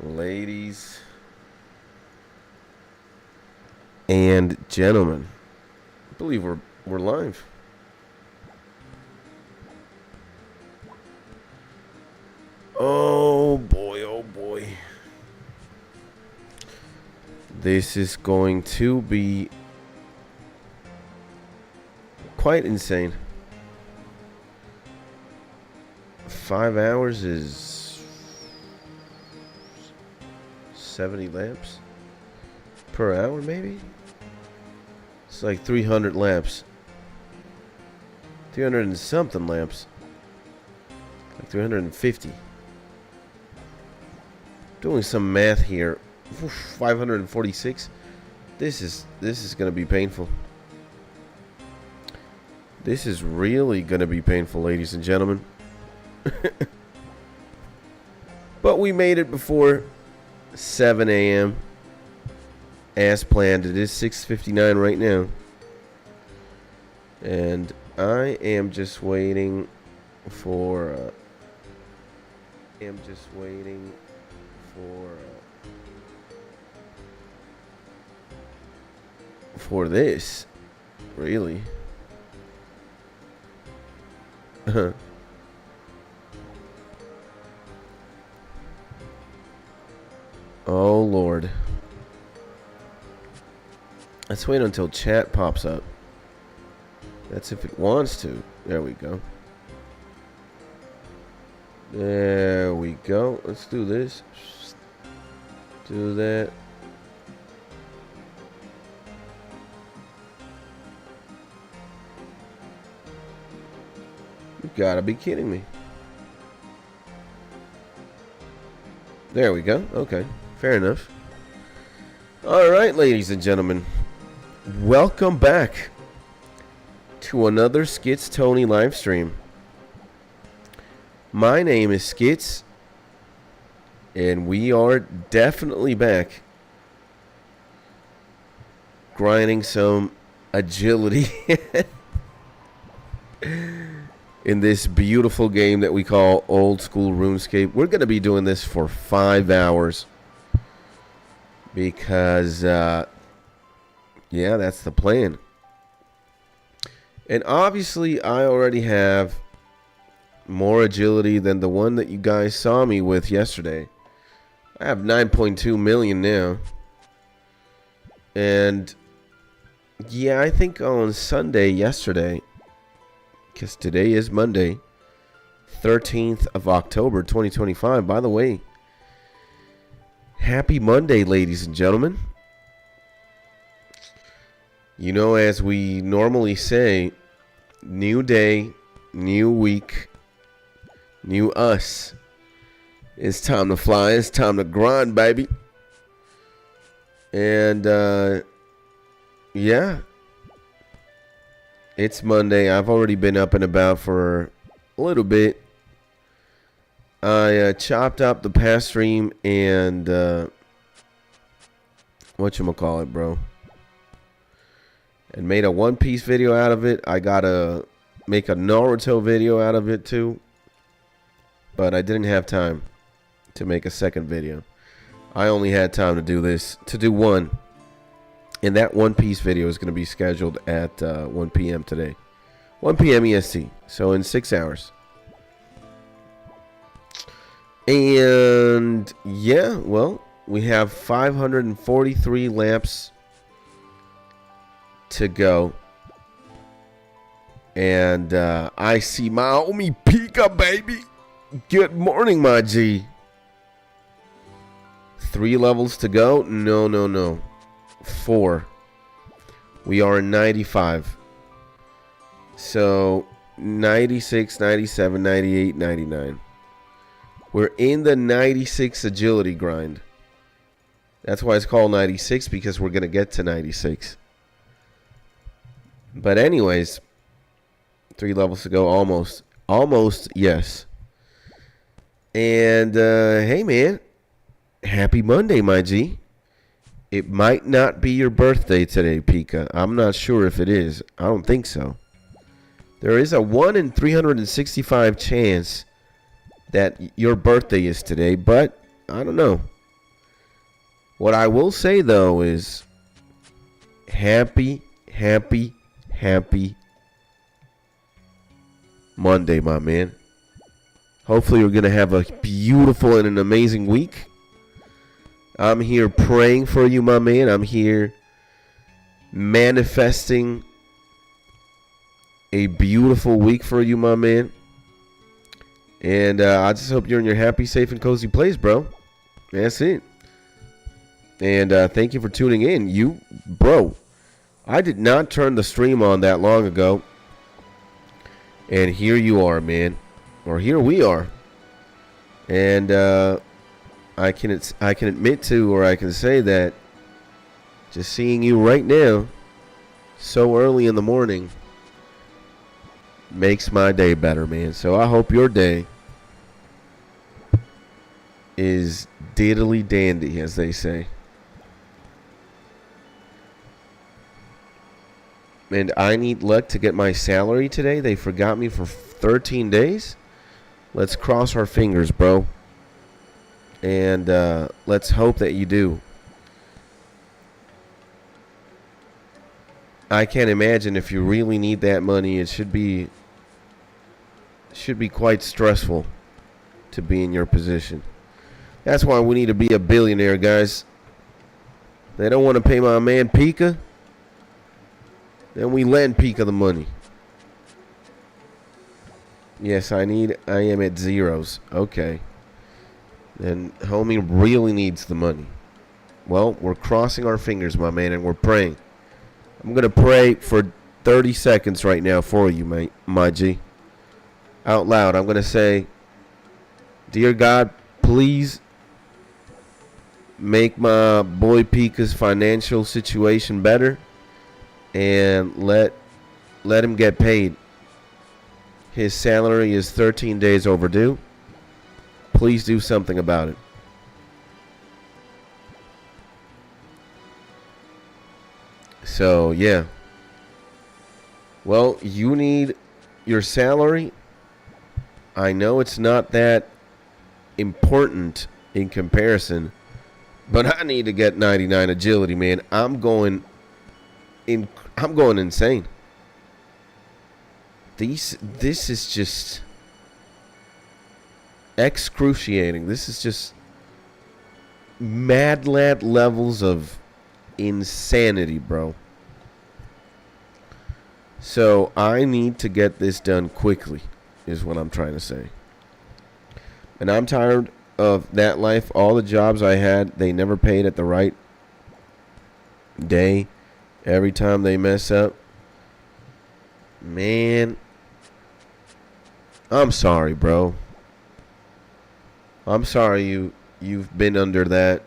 Ladies and gentlemen, I believe we're live. Oh boy, oh boy. This is going to be quite insane. 5 hours is 70 laps per hour, maybe? It's like 300 laps. 300 and something laps. Like 350. Doing some math here. 546. This is going to be painful. This is really going to be painful, ladies and gentlemen. But we made it before 7 a.m. as planned. It is 6:59 right now. And I am just waiting for for this, really. Oh Lord. Let's wait until chat pops up. That's if it wants to. There we go. There we go. Let's do this. Do that. You gotta be kidding me. There we go. Okay. Fair enough. All right, ladies and gentlemen. Welcome back to another Skits Tony live stream. My name is Skits, and we are definitely back grinding some agility in this beautiful game that we call Old School RuneScape. We're going to be doing this for 5 hours because, yeah, that's the plan. And obviously, I already have more agility than the one that you guys saw me with yesterday. I have 9.2 million now. And, yeah, I think on Sunday yesterday, because today is Monday, 13th of October, 2025. By the way, happy Monday, ladies and gentlemen. You know, as we normally say, new day, new week, new us. It's time to fly. It's time to grind, baby. And, yeah. It's Monday. I've already been up and about for a little bit. I chopped up the past stream and, whatchamacallit, bro. And made a One Piece video out of it. I gotta make a Naruto video out of it too. But I didn't have time to make a second video. I only had time to do this, to do one. And that One Piece video is going to be scheduled at 1 p.m. today. 1 p.m. EST. So in 6 hours. And yeah, well, we have 543 laps to go. And I see my homie Pika, baby. Good morning, my G. 3 levels to go? No. 4. We are in 95. So 96, 97, 98, 99. We're in the 96 agility grind. That's why it's called 96, because we're going to get to 96. But anyways, 3 levels to go. Almost, yes. And hey, man. Happy Monday, my G. It might not be your birthday today, Pika. I'm not sure if it is. I don't think so. There is a 1 in 365 chance that your birthday is today, but I don't know. What I will say, though, is happy Monday, my man. Hopefully you're going to have a beautiful and an amazing week. I'm here praying for you, my man. I'm here manifesting a beautiful week for you, my man. And I just hope you're in your happy, safe, and cozy place, bro. That's it. And thank you for tuning in. Bro, I did not turn the stream on that long ago. And here you are, man. Or here we are. And I can admit to, or I can say that just seeing you right now, so early in the morning, makes my day better, man. So I hope your day is diddly dandy, as they say. And I need luck to get my salary today. They forgot me for 13 days. Let's cross our fingers, bro. And let's hope that you do. I can't imagine if you really need that money. It should be quite stressful to be in your position. That's why we need to be a billionaire, guys. They don't want to pay my man Pika. Then we lend Pika the money. Yes, I am at zeros. Okay. Then homie really needs the money. Well, we're crossing our fingers, my man, and we're praying. I'm going to pray for 30 seconds right now for you, mate, my G. Out loud, I'm going to say, Dear God, please make my boy Pika's financial situation better and let him get paid. His salary is 13 days overdue. Please do something about it. So, yeah. Well, you need your salary. I know it's not that important in comparison, but I need to get 99 agility, man. I'm going insane. This is just excruciating. This is just mad lad levels of insanity, bro. So I need to get this done quickly, is what I'm trying to say. And I'm tired of that life. All the jobs I had, they never paid at the right day. Every time they mess up. Man, I'm sorry, bro. I'm sorry you've been under that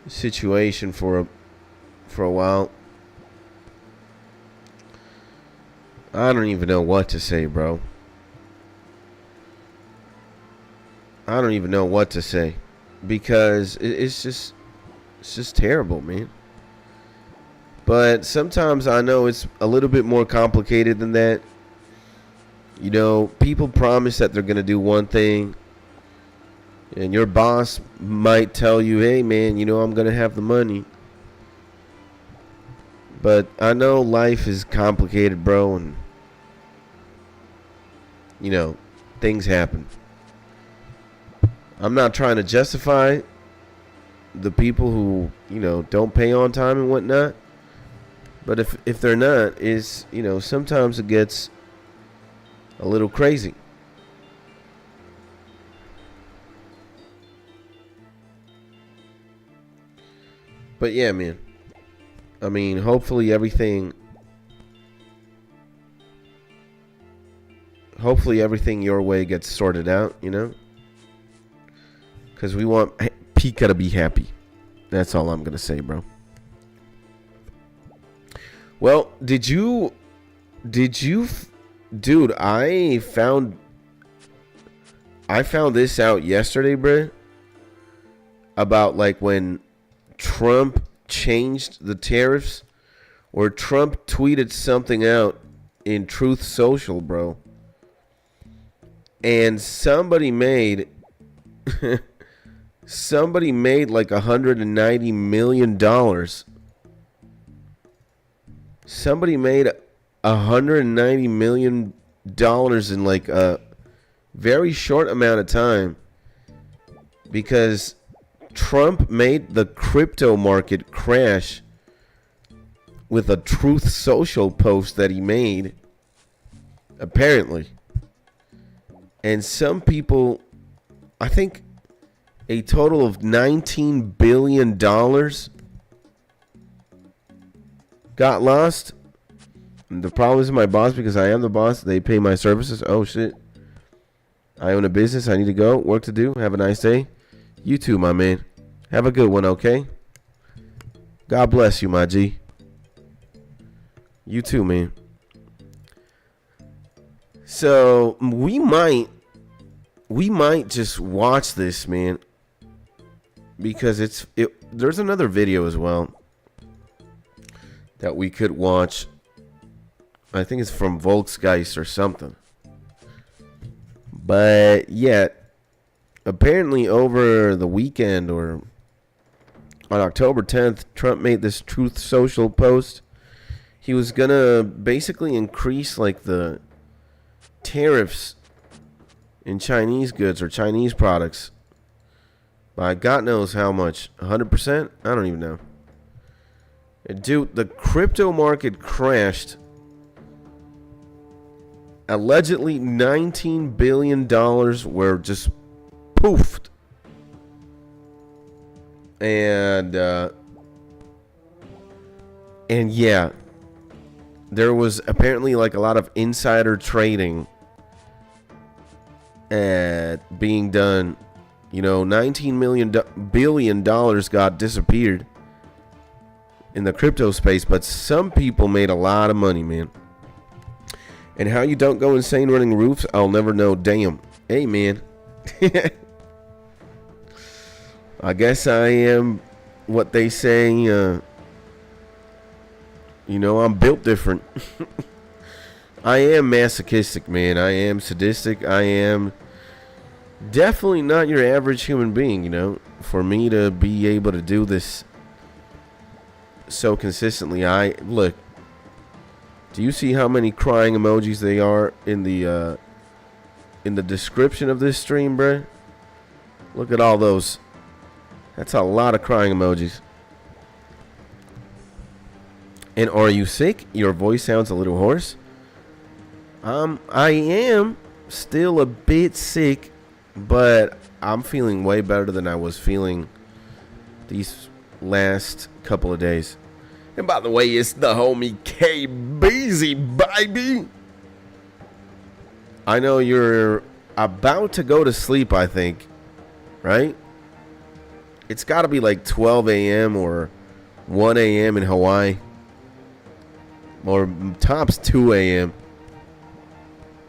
situation for a while. I don't even know what to say, bro. I don't even know what to say, because it's just terrible, man. But sometimes I know it's a little bit more complicated than that. You know, people promise that they're going to do one thing, and your boss might tell you, hey, man, you know, I'm going to have the money. But I know life is complicated, bro, and, you know, things happen. I'm not trying to justify the people who, you know, don't pay on time and whatnot. But if they're not, is, you know, sometimes it gets a little crazy. But yeah, man. I mean, hopefully everything your way gets sorted out, you know? Because we want Pika to be happy. That's all I'm going to say, bro. Well, dude, I found this out yesterday, bro. About like when Trump changed the tariffs, or Trump tweeted something out in Truth Social, bro. And somebody made Somebody made like $190 million. Somebody made $190 million in like a very short amount of time because Trump made the crypto market crash with a Truth Social post that he made, apparently. And some people, I think a total of $19 billion got lost. And the problem isn't my boss because I am the boss. They pay my services. Oh, shit. I own a business. I need to go. Work to do. Have a nice day. You too, my man. Have a good one, okay? God bless you, my G. You too, man. So we might just watch this, man, because there's another video as well that we could watch. I think it's from Volksgeist or something. But yeah, apparently over the weekend or on October 10th, Trump made this Truth Social post. He was gonna basically increase like the tariffs in Chinese goods or Chinese products by God knows how much. 100%? I don't even know. And dude, the crypto market crashed. Allegedly $19 billion were just poofed. And yeah, there was apparently like a lot of insider trading being done. You know, $19 billion got disappeared in the crypto space, but some people made a lot of money, man. And how you don't go insane running roofs, I'll never know. Damn. Hey, man. I guess I am what they say, you know, I'm built different. I am masochistic, man. I am sadistic. I am definitely not your average human being, you know. For me to be able to do this so consistently, look. Do you see how many crying emojis they are in the description of this stream, bruh? Look at all those. That's a lot of crying emojis. And are you sick? Your voice sounds a little hoarse. I am still a bit sick, but I'm feeling way better than I was feeling these last couple of days. And by the way, it's the homie KBZ, baby. I know you're about to go to sleep, I think. Right? It's got to be like 12 a.m. or 1 a.m. in Hawaii. Or tops 2 a.m.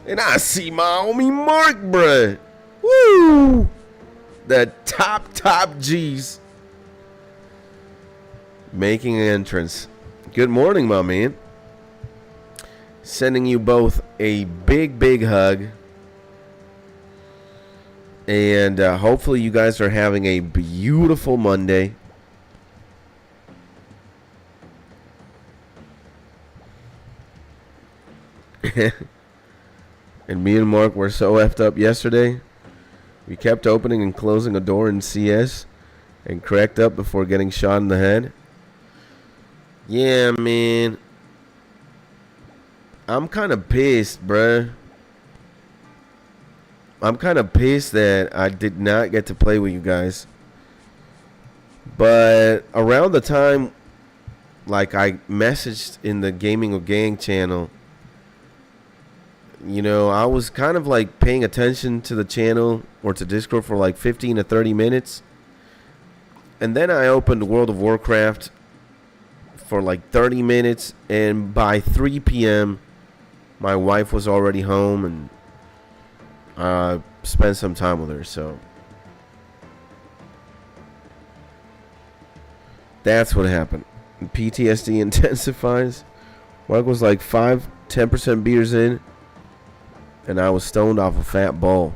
And I see my homie Mark, bruh. Woo! The top G's. Making an entrance. Good morning, my man. Sending you both a big hug. And hopefully you guys are having a beautiful Monday. And me and Mark were so effed up yesterday. We kept opening and closing a door in CS and cracked up before getting shot in the head. Yeah, man. I'm kind of pissed, bruh. I'm kind of pissed that I did not get to play with you guys. But around the time, like, I messaged in the Gaming with Gang channel, you know, I was kind of like paying attention to the channel or to Discord for like 15 to 30 minutes. And then I opened World of Warcraft for like 30 minutes. And by 3 p.m., my wife was already home and I spent some time with her. So that's what happened. PTSD intensifies. Mark was like 10% beers in. And I was stoned off a fat ball.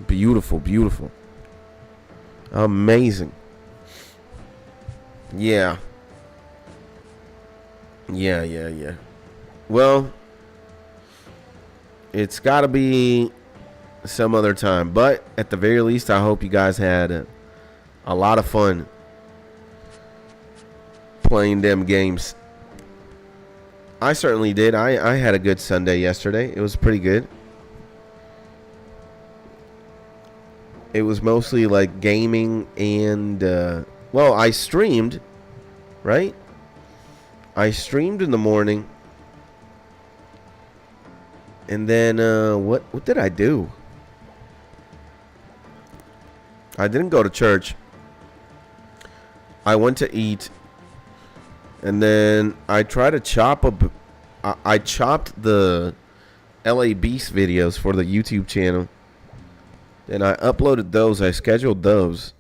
Beautiful, beautiful. Amazing. Yeah. Yeah. Well, it's got to be some other time. But at the very least, I hope you guys had a lot of fun playing them games. I certainly did. I had a good Sunday yesterday. It was pretty good. It was mostly like gaming and, well, I streamed, right? I streamed in the morning. And then, what did I do? I didn't go to church. I went to eat. And then I tried to chop up. I chopped the LA Beast videos for the YouTube channel. And I uploaded those. I scheduled those.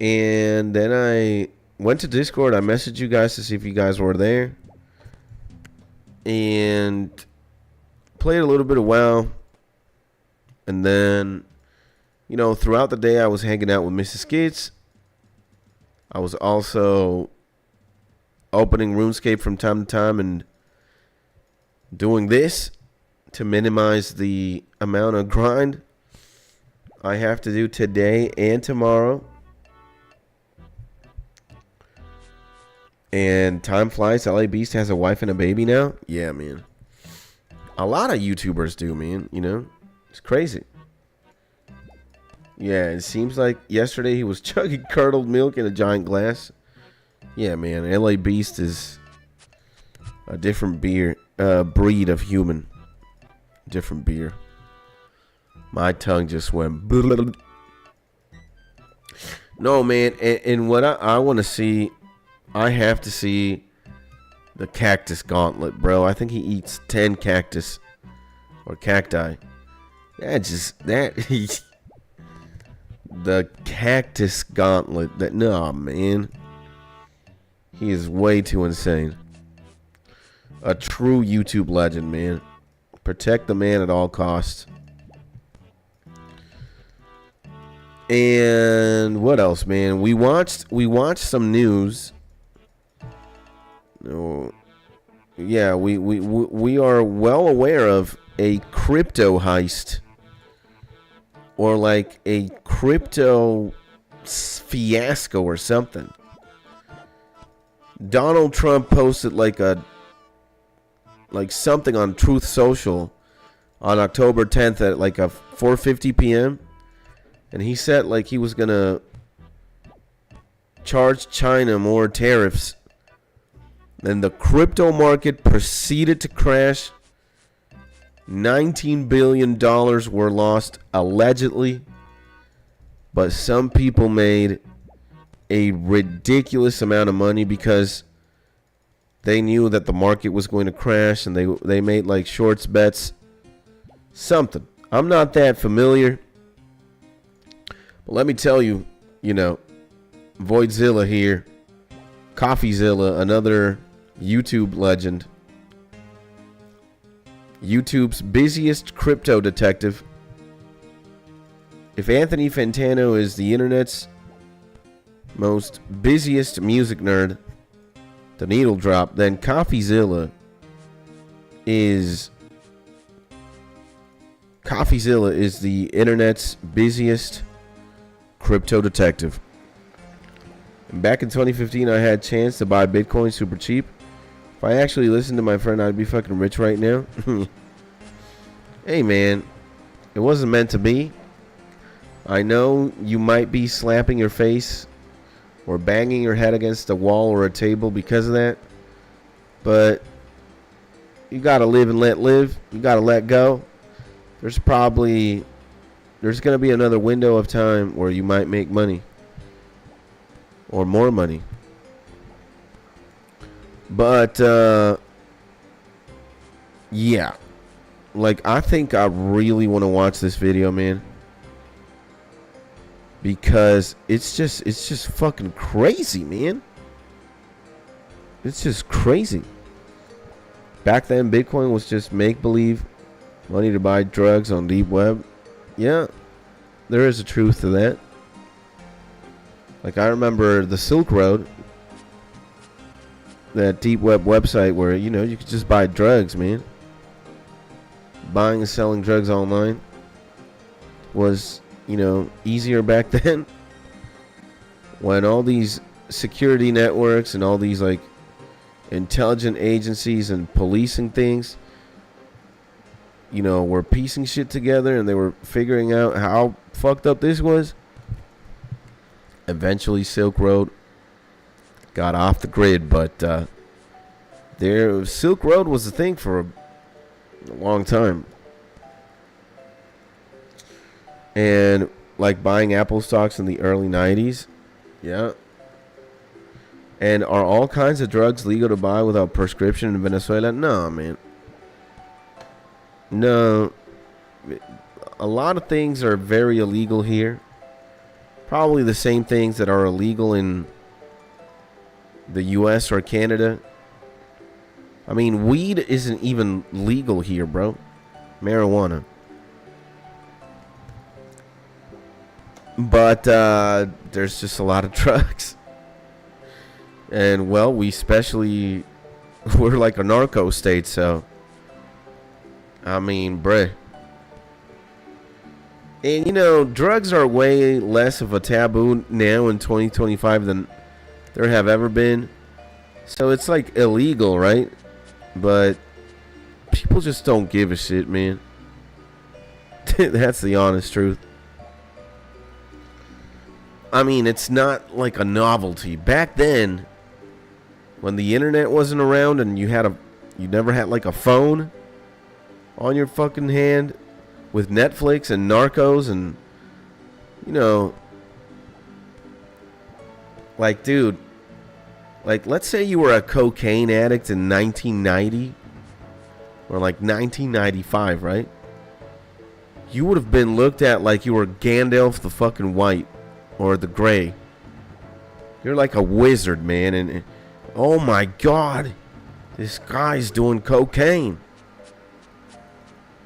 And then I went to Discord. I messaged you guys to see if you guys were there. And played a little bit of WoW. And then, you know, throughout the day I was hanging out with Mrs. Skids. I was also opening RuneScape from time to time and doing this to minimize the amount of grind I have to do today and tomorrow. And time flies. LA Beast has a wife and a baby now. Yeah, man. A lot of YouTubers do, man. You know, it's crazy. Yeah, it seems like yesterday he was chugging curdled milk in a giant glass. Yeah, man. LA Beast is a different breed of human. Different beer. My tongue just went. Bleh. No, man. And what I want to see, I have to see the cactus gauntlet, bro. I think he eats 10 cactus or cacti. The cactus gauntlet. No, man. He is way too insane. A true YouTube legend, man. Protect the man at all costs. And what else, man? We watched some news. No. Yeah, we are well aware of a crypto heist. Or like a crypto fiasco or something. Donald Trump posted like something on Truth Social on October 10th at like a 4:50 p.m. And he said like he was gonna charge China more tariffs. Then the crypto market proceeded to crash. $19 billion were lost allegedly, but some people made a ridiculous amount of money because they knew that the market was going to crash, and they made like shorts bets. Something. I'm not that familiar, but let me tell you, you know, Voidzilla here, CoffeeZilla, another YouTube legend, YouTube's busiest crypto detective. If Anthony Fantano is the internet's most busiest music nerd, the needle drop, then CoffeeZilla is the internet's busiest crypto detective. And back in 2015, I had a chance to buy Bitcoin super cheap. If I actually listened to my friend, I'd be fucking rich right now. Hey, man, it wasn't meant to be. I know you might be slapping your face or banging your head against a wall or a table because of that, but you gotta live and let live. You gotta let go. There's gonna be another window of time where you might make money or more money. But yeah, like I think I really want to watch this video, man, because it's just fucking crazy, man. It's just crazy. Back then, Bitcoin was just make-believe money to buy drugs on deep web. Yeah, there is a truth to that. Like, I remember the Silk Road, that deep web website where, you know, you could just buy drugs, man. Buying and selling drugs online was, you know, easier back then. When all these security networks and all these, like, intelligent agencies and policing things, you know, were piecing shit together and they were figuring out how fucked up this was. Eventually, Silk Road got off the grid, but Silk Road was a thing for a long time. And like buying Apple stocks in the early 90s. Yeah. And are all kinds of drugs legal to buy without prescription in Venezuela? No, man. No. A lot of things are very illegal here. Probably the same things that are illegal in the US or Canada. I mean, weed isn't even legal here, bro. Marijuana. But there's just a lot of drugs. And, well, we're like a narco state, so. I mean, bruh. And, you know, drugs are way less of a taboo now in 2025 than there have ever been. So it's like illegal, right? But people just don't give a shit, man. That's the honest truth. I mean, it's not like a novelty. Back then, when the internet wasn't around and you never had like a phone on your fucking hand with Netflix and Narcos and, you know, like, dude, like, let's say you were a cocaine addict in 1990 or like 1995, right? You would have been looked at like you were Gandalf the fucking White or the Gray. You're like a wizard, man, and oh my God, this guy's doing cocaine.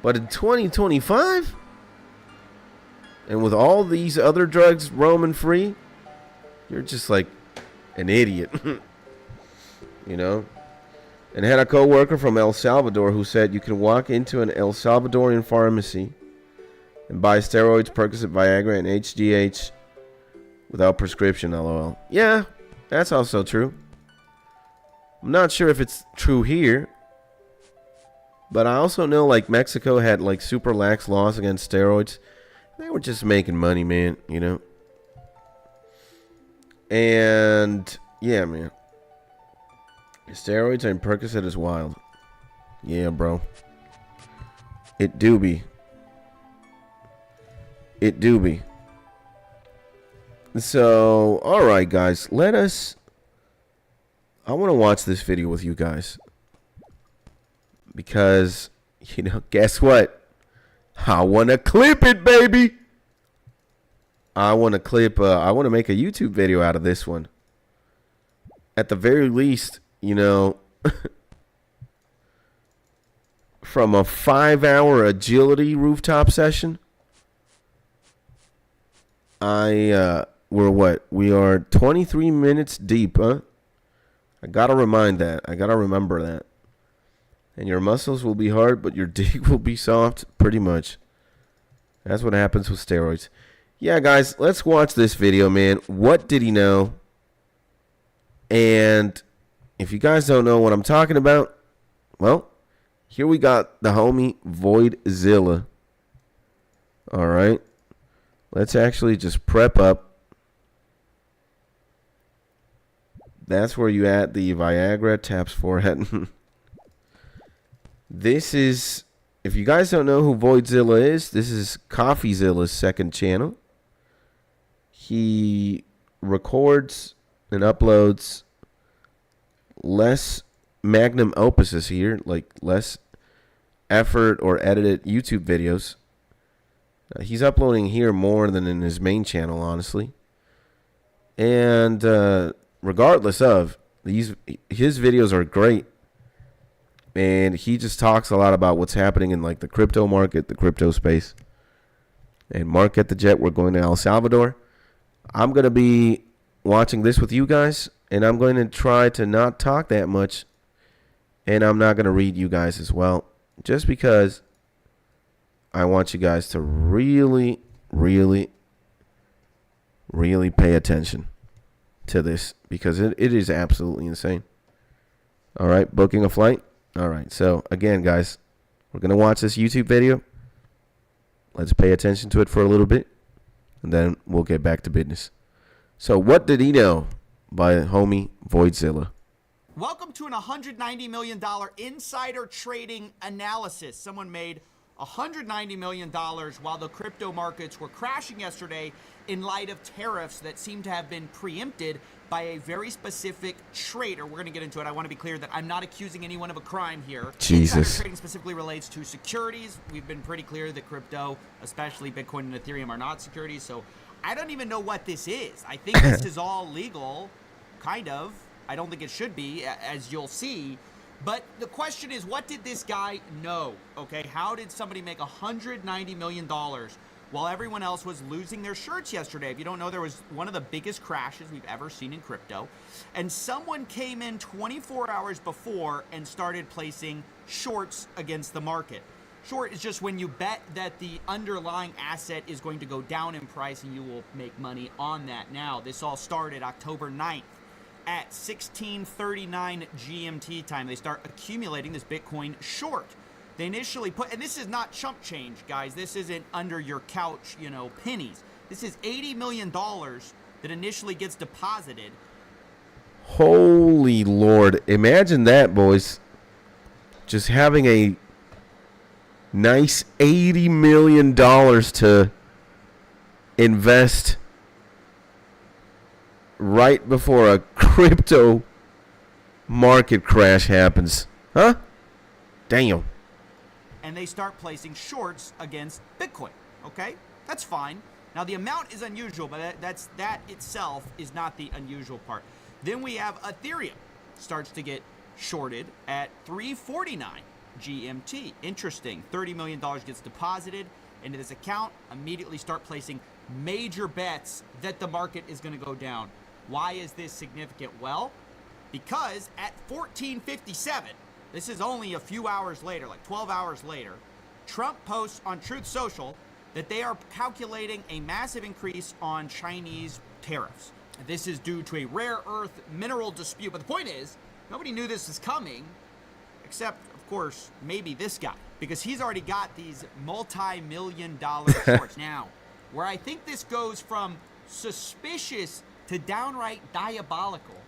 But in 2025, and with all these other drugs roaming free, you're just like an idiot. You know? And I had a co-worker from El Salvador who said you can walk into an El Salvadorian pharmacy and buy steroids, Percocet, Viagra, and HGH without prescription, LOL. Yeah, that's also true. I'm not sure if it's true here. But I also know, like, Mexico had, like, super lax laws against steroids. They were just making money, man, you know? And, yeah, man. Steroids and Percocet is wild. Yeah, bro. It do be. It do be. So, alright, guys. I want to watch this video with you guys. Because, you know, guess what? I want to clip it, baby. I want to make a YouTube video out of this one. At the very least, you know, from a 5-hour agility rooftop session, we are 23 minutes deep, huh? I got to remember that. And your muscles will be hard, but your dick will be soft, pretty much. That's what happens with steroids. Yeah, guys, let's watch this video, man. What did he know? And if you guys don't know what I'm talking about, well, here we got the homie Voidzilla. All right. Let's actually just prep up. That's where you add the Viagra, taps forehead. This is, if you guys don't know who Voidzilla is, this is CoffeeZilla's second channel. He records and uploads less magnum opuses here, like less effort or edited YouTube videos. He's uploading here more than in his main channel, honestly. And regardless of, his videos are great. And he just talks a lot about what's happening in like the crypto market, the crypto space. And Mark at the Jet, we're going to El Salvador. I'm going to be watching this with you guys, and I'm going to try to not talk that much, and I'm not going to read you guys as well, just because I want you guys to really, really, really pay attention to this, because it is absolutely insane. All right, booking a flight. All right, so again, guys, we're going to watch this YouTube video. Let's pay attention to it for a little bit, and then we'll get back to business. So, What Did He Know by homie Voidzilla. Welcome to an $190 million insider trading analysis. Someone made $190 million while the crypto markets were crashing yesterday in light of tariffs that seem to have been preempted by a very specific trader. We're going to get into it. I want to be clear that I'm not accusing anyone of a crime here. Jesus. Insider trading specifically relates to securities. We've been pretty clear that crypto, especially Bitcoin and Ethereum, are not securities. So I don't even know what this is. I think this is all legal, kind of. I don't think it should be, as you'll see. But the question is, what did this guy know? Okay, how did somebody make $190 million while everyone else was losing their shirts yesterday? If you don't know, there was one of the biggest crashes we've ever seen in crypto. And someone came in 24 hours before and started placing shorts against the market. Short is just when you bet that the underlying asset is going to go down in price and you will make money on that. Now, this all started October 9th. At 16:39 GMT time, they start accumulating this Bitcoin short. They initially put, and this is not chump change, guys. This isn't under your couch, pennies. This is $80 million that initially gets deposited. Holy Lord. Imagine that, boys. Just having a nice $80 million to invest right before a crypto market crash happens. Huh? Damn. And they start placing shorts against Bitcoin. Okay? That's fine. Now, the amount is unusual, but that itself is not the unusual part. Then we have Ethereum starts to get shorted at 3:49 GMT. Interesting. $30 million gets deposited into this account. Immediately start placing major bets that the market is going to go down. Why is this significant? Well, because at 14:57, this is only a few hours later, like 12 hours later, Trump posts on Truth Social that they are calculating a massive increase on Chinese tariffs. This is due to a rare earth mineral dispute. But the point is, nobody knew this was coming, except, of course, maybe this guy, because he's already got these multi-million-dollar shorts. Now, where I think this goes from suspicious to downright diabolical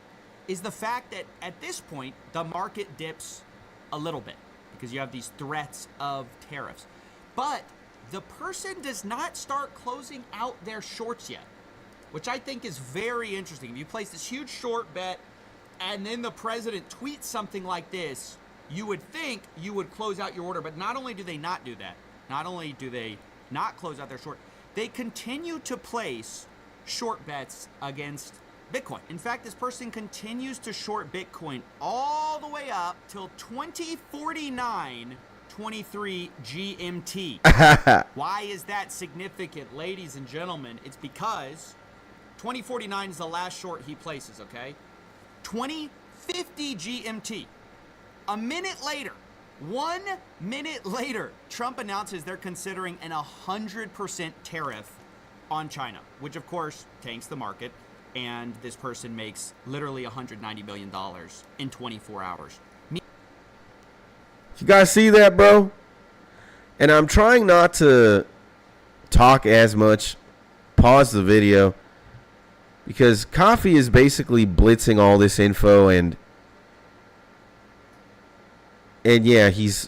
is the fact that at this point, the market dips a little bit because you have these threats of tariffs. But the person does not start closing out their shorts yet, which I think is very interesting. If you place this huge short bet and then the president tweets something like this, you would think you would close out your order. But not only do they not do that, not only do they not close out their short, they continue to place short bets against Bitcoin. In fact, this person continues to short Bitcoin all the way up till 2049-23 GMT. Why is that significant, ladies and gentlemen? It's because 2049 is the last short he places, okay? 2050 GMT. A minute later, 1 minute later, Trump announces they're considering an 100% tariff on China, which of course tanks the market, and this person makes literally $190 million in 24 hours. You guys see that, bro? And I'm trying not to talk as much. Pause the video, because Coffee is basically blitzing all this info, and yeah, he's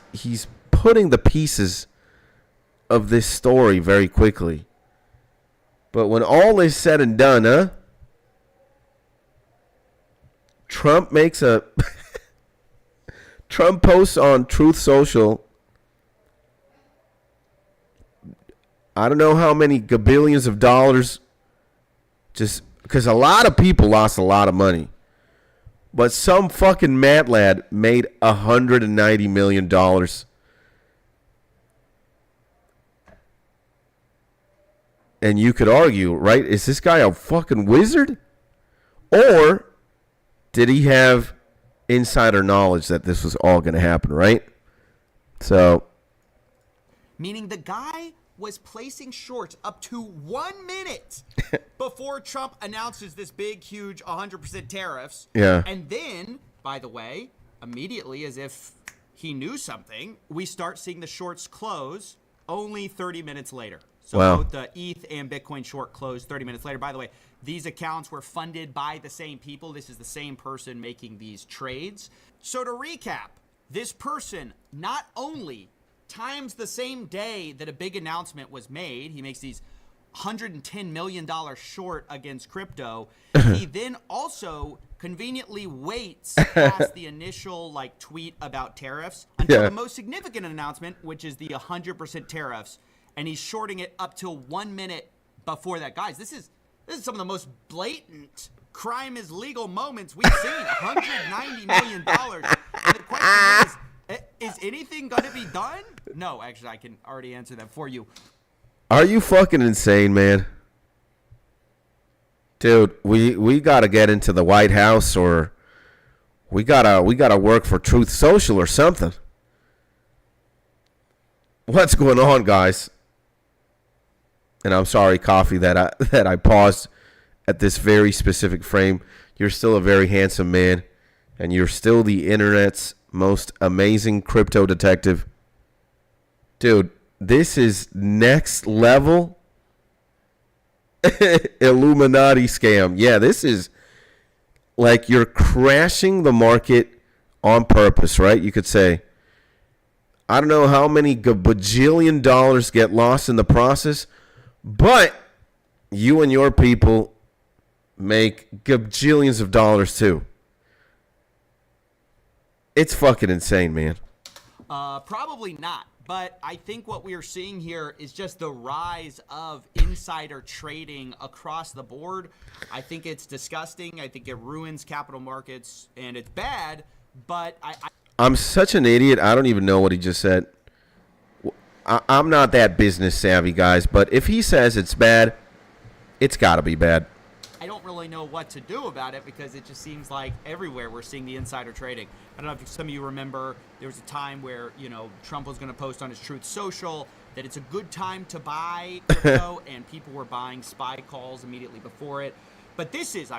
putting the pieces of this story very quickly. But when all is said and done, Trump makes a Trump posts on Truth Social, I don't know how many gabillions of dollars, just because a lot of people lost a lot of money. But some fucking mad lad made $190 million. And you could argue, right? Is this guy a fucking wizard? Or did he have insider knowledge that this was all going to happen, right? So, meaning the guy was placing shorts up to 1 minute before Trump announces this big, huge 100% tariffs. Yeah. And then, by the way, immediately, as if he knew something, we start seeing the shorts close only 30 minutes later. So wow. Both the ETH and Bitcoin short closed 30 minutes later. By the way, these accounts were funded by the same people. This is the same person making these trades. So to recap, this person not only times the same day that a big announcement was made, he makes these $110 million short against crypto. He then also conveniently waits past the initial tweet about tariffs until the most significant announcement, which is the 100% tariffs, and he's shorting it up till 1 minute before that. Guys, this is some of the most blatant crime is legal moments we've seen. $190 million. And the question is anything going to be done? No, actually, I can already answer that for you. Are you fucking insane, man? Dude, we got to get into the White House, or we got to work for Truth Social or something. What's going on, guys? And I'm sorry, Coffee, that I paused at this very specific frame. You're still a very handsome man, and you're still the internet's most amazing crypto detective. Dude, this is next level Illuminati scam. Yeah, this is like you're crashing the market on purpose, right? You could say, I don't know how many bajillion dollars get lost in the process, but you and your people make gajillions of dollars too. It's fucking insane, man. Probably not. But I think what we are seeing here is just the rise of insider trading across the board. I think it's disgusting. I think it ruins capital markets, and it's bad. But I'm such an idiot. I don't even know what he just said. I'm not that business savvy, guys. But if he says it's bad, it's got to be bad. I don't really know what to do about it because it just seems like everywhere we're seeing the insider trading. I don't know if some of you remember there was a time where, Trump was going to post on his Truth Social that it's a good time to buy crypto, and people were buying SPY calls immediately before it. But this is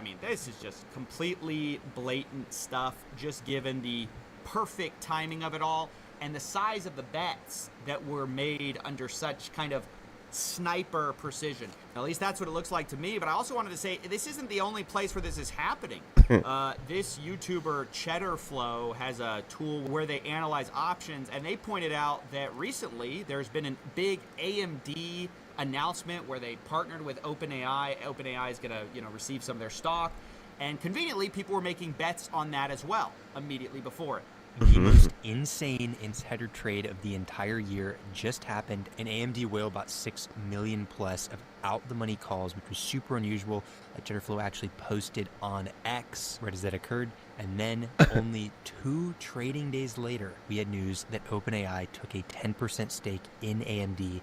just completely blatant stuff, just given the perfect timing of it all and the size of the bets that were made under such kind of sniper precision. At least that's what it looks like to me. But I also wanted to say this isn't the only place where this is happening. This YouTuber Cheddar Flow has a tool where they analyze options, and they pointed out that recently there's been a big AMD announcement where they partnered with OpenAI. OpenAI is going to receive some of their stock, and conveniently people were making bets on that as well immediately before it. The most insane insider trade of the entire year just happened. An AMD whale bought 6 million plus of out-the-money calls, which was super unusual. Jetterflow actually posted on X right as that occurred. And then only 2 trading days later, we had news that OpenAI took a 10% stake in AMD.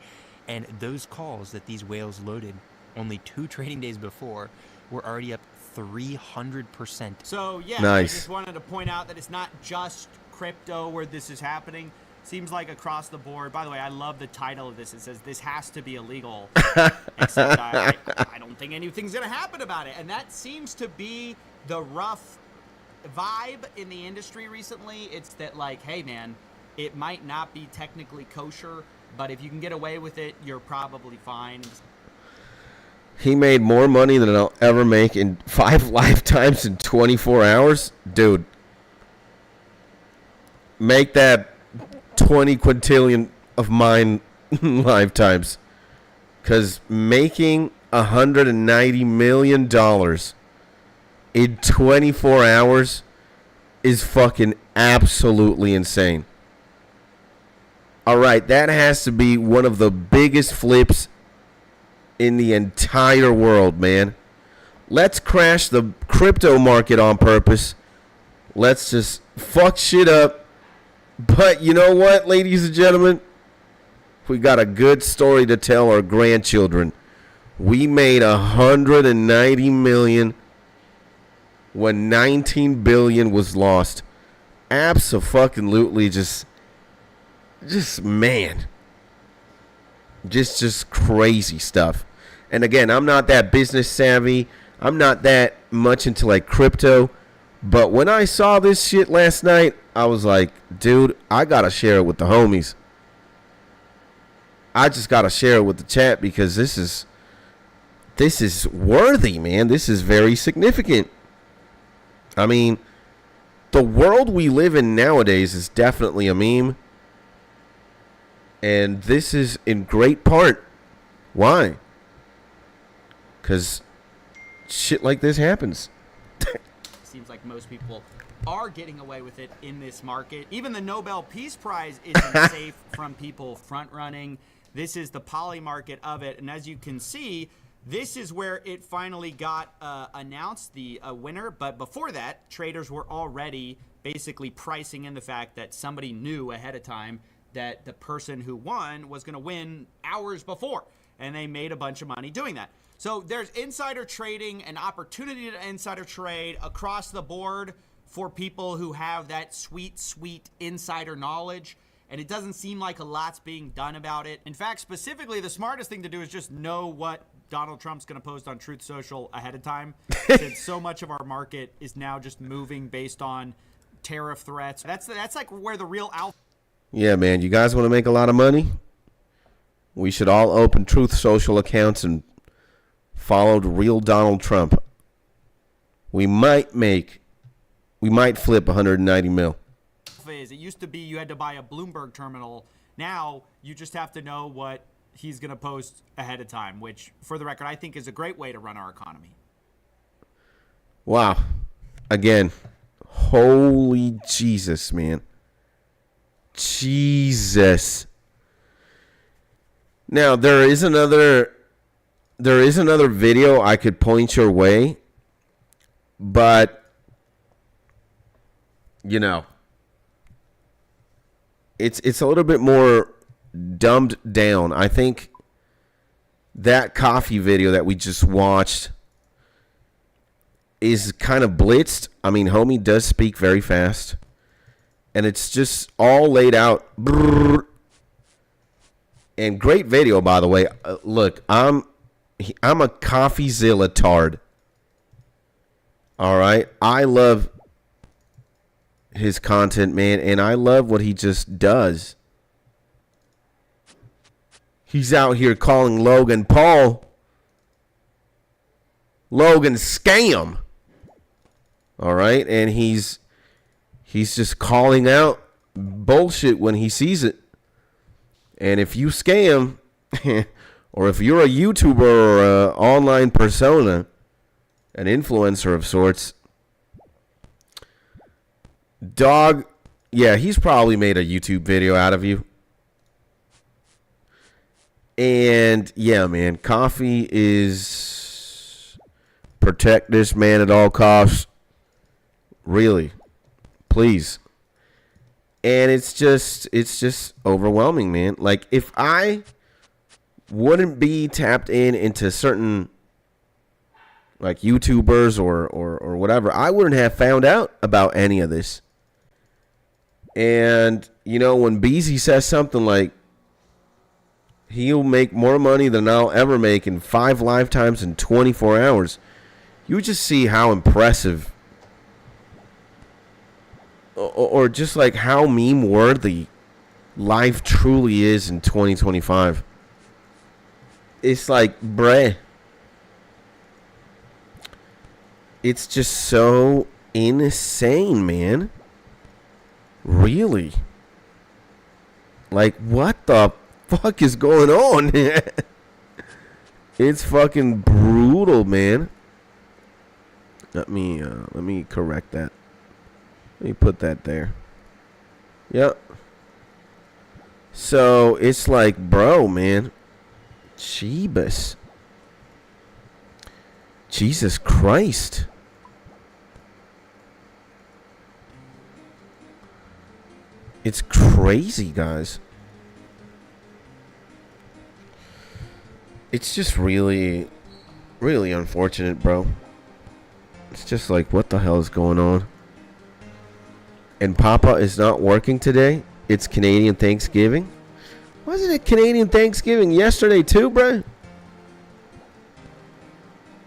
And those calls that these whales loaded only 2 trading days before were already up 300%. So, yeah, nice. I just wanted to point out that it's not just crypto where this is happening. Seems like across the board. By the way, I love the title of this. It says, this has to be illegal. Except I don't think anything's going to happen about it. And that seems to be the rough vibe in the industry recently. It's that, hey, man, it might not be technically kosher, but if you can get away with it, you're probably fine. He made more money than I'll ever make in 5 lifetimes in 24 hours? Dude. Make that 20 quintillion of mine lifetimes. Because making $190 million in 24 hours is fucking absolutely insane. All right, that has to be one of the biggest flips in the entire world, man. Let's crash the crypto market on purpose. Let's just fuck shit up. But you know what, ladies and gentlemen? We got a good story to tell our grandchildren. We made $190 million when 19 billion was lost. Abso-fucking-lutely, just man, just crazy stuff. And again, I'm not that business savvy. I'm not that much into like crypto. But when I saw this shit last night, I was like, dude, I gotta share it with the homies. I just gotta share it with the chat because this is worthy, man. This is very significant. I mean, the world we live in nowadays is definitely a meme. And this is in great part. Why? Because shit like this happens. Seems like most people are getting away with it in this market. Even the Nobel Peace Prize isn't safe from people front running. This is the poly market of it. And as you can see, this is where it finally got announced, the winner. But before that, traders were already basically pricing in the fact that somebody knew ahead of time that the person who won was going to win hours before. And they made a bunch of money doing that. So there's insider trading, an opportunity to insider trade across the board for people who have that sweet, sweet insider knowledge. And it doesn't seem like a lot's being done about it. In fact, specifically, the smartest thing to do is just know what Donald Trump's going to post on Truth Social ahead of time. Since so much of our market is now just moving based on tariff threats. That's like where the real alpha. Yeah, man. You guys want to make a lot of money? We should all open Truth Social accounts and follow the real Donald Trump. We might flip 190 mil. It used to be you had to buy a Bloomberg terminal. Now you just have to know what he's going to post ahead of time, which, for the record, I think is a great way to run our economy. Wow. Again, holy Jesus, man. Jesus. Now, there is another video I could point your way, but, you know, it's a little bit more dumbed down. I think that coffee video that we just watched is kind of blitzed. I mean, homie does speak very fast, and it's just all laid out. And great video, by the way. Look, I'm a CoffeeZilla tard. All right, I love his content, man, and I love what he just does. He's out here calling Logan Paul Logan scam. All right, and he's just calling out bullshit when he sees it. And if you scam, or if you're a YouTuber or an online persona, an influencer of sorts, dog, yeah, he's probably made a YouTube video out of you. And yeah, man, coffee is protect this man at all costs. Really, please. And it's just overwhelming, man. Like, if I wouldn't be tapped into certain like YouTubers or whatever, I wouldn't have found out about any of this. And you know, when Beezy says something like he'll make more money than I'll ever make in 5 lifetimes in 24 hours, you just see how impressive or just like how meme worthy life truly is in 2025. It's like, bruh, it's just so insane, man. Really? Like, what the fuck is going on? It's fucking brutal, man. Let me correct that. Let me put that there. Yep. So it's like, bro, man. Jeebus. Jesus Christ. It's crazy, guys. It's just really, really unfortunate, bro. It's just like, what the hell is going on? And Papa is not working today. It's Canadian Thanksgiving. Wasn't it Canadian Thanksgiving yesterday too, bro?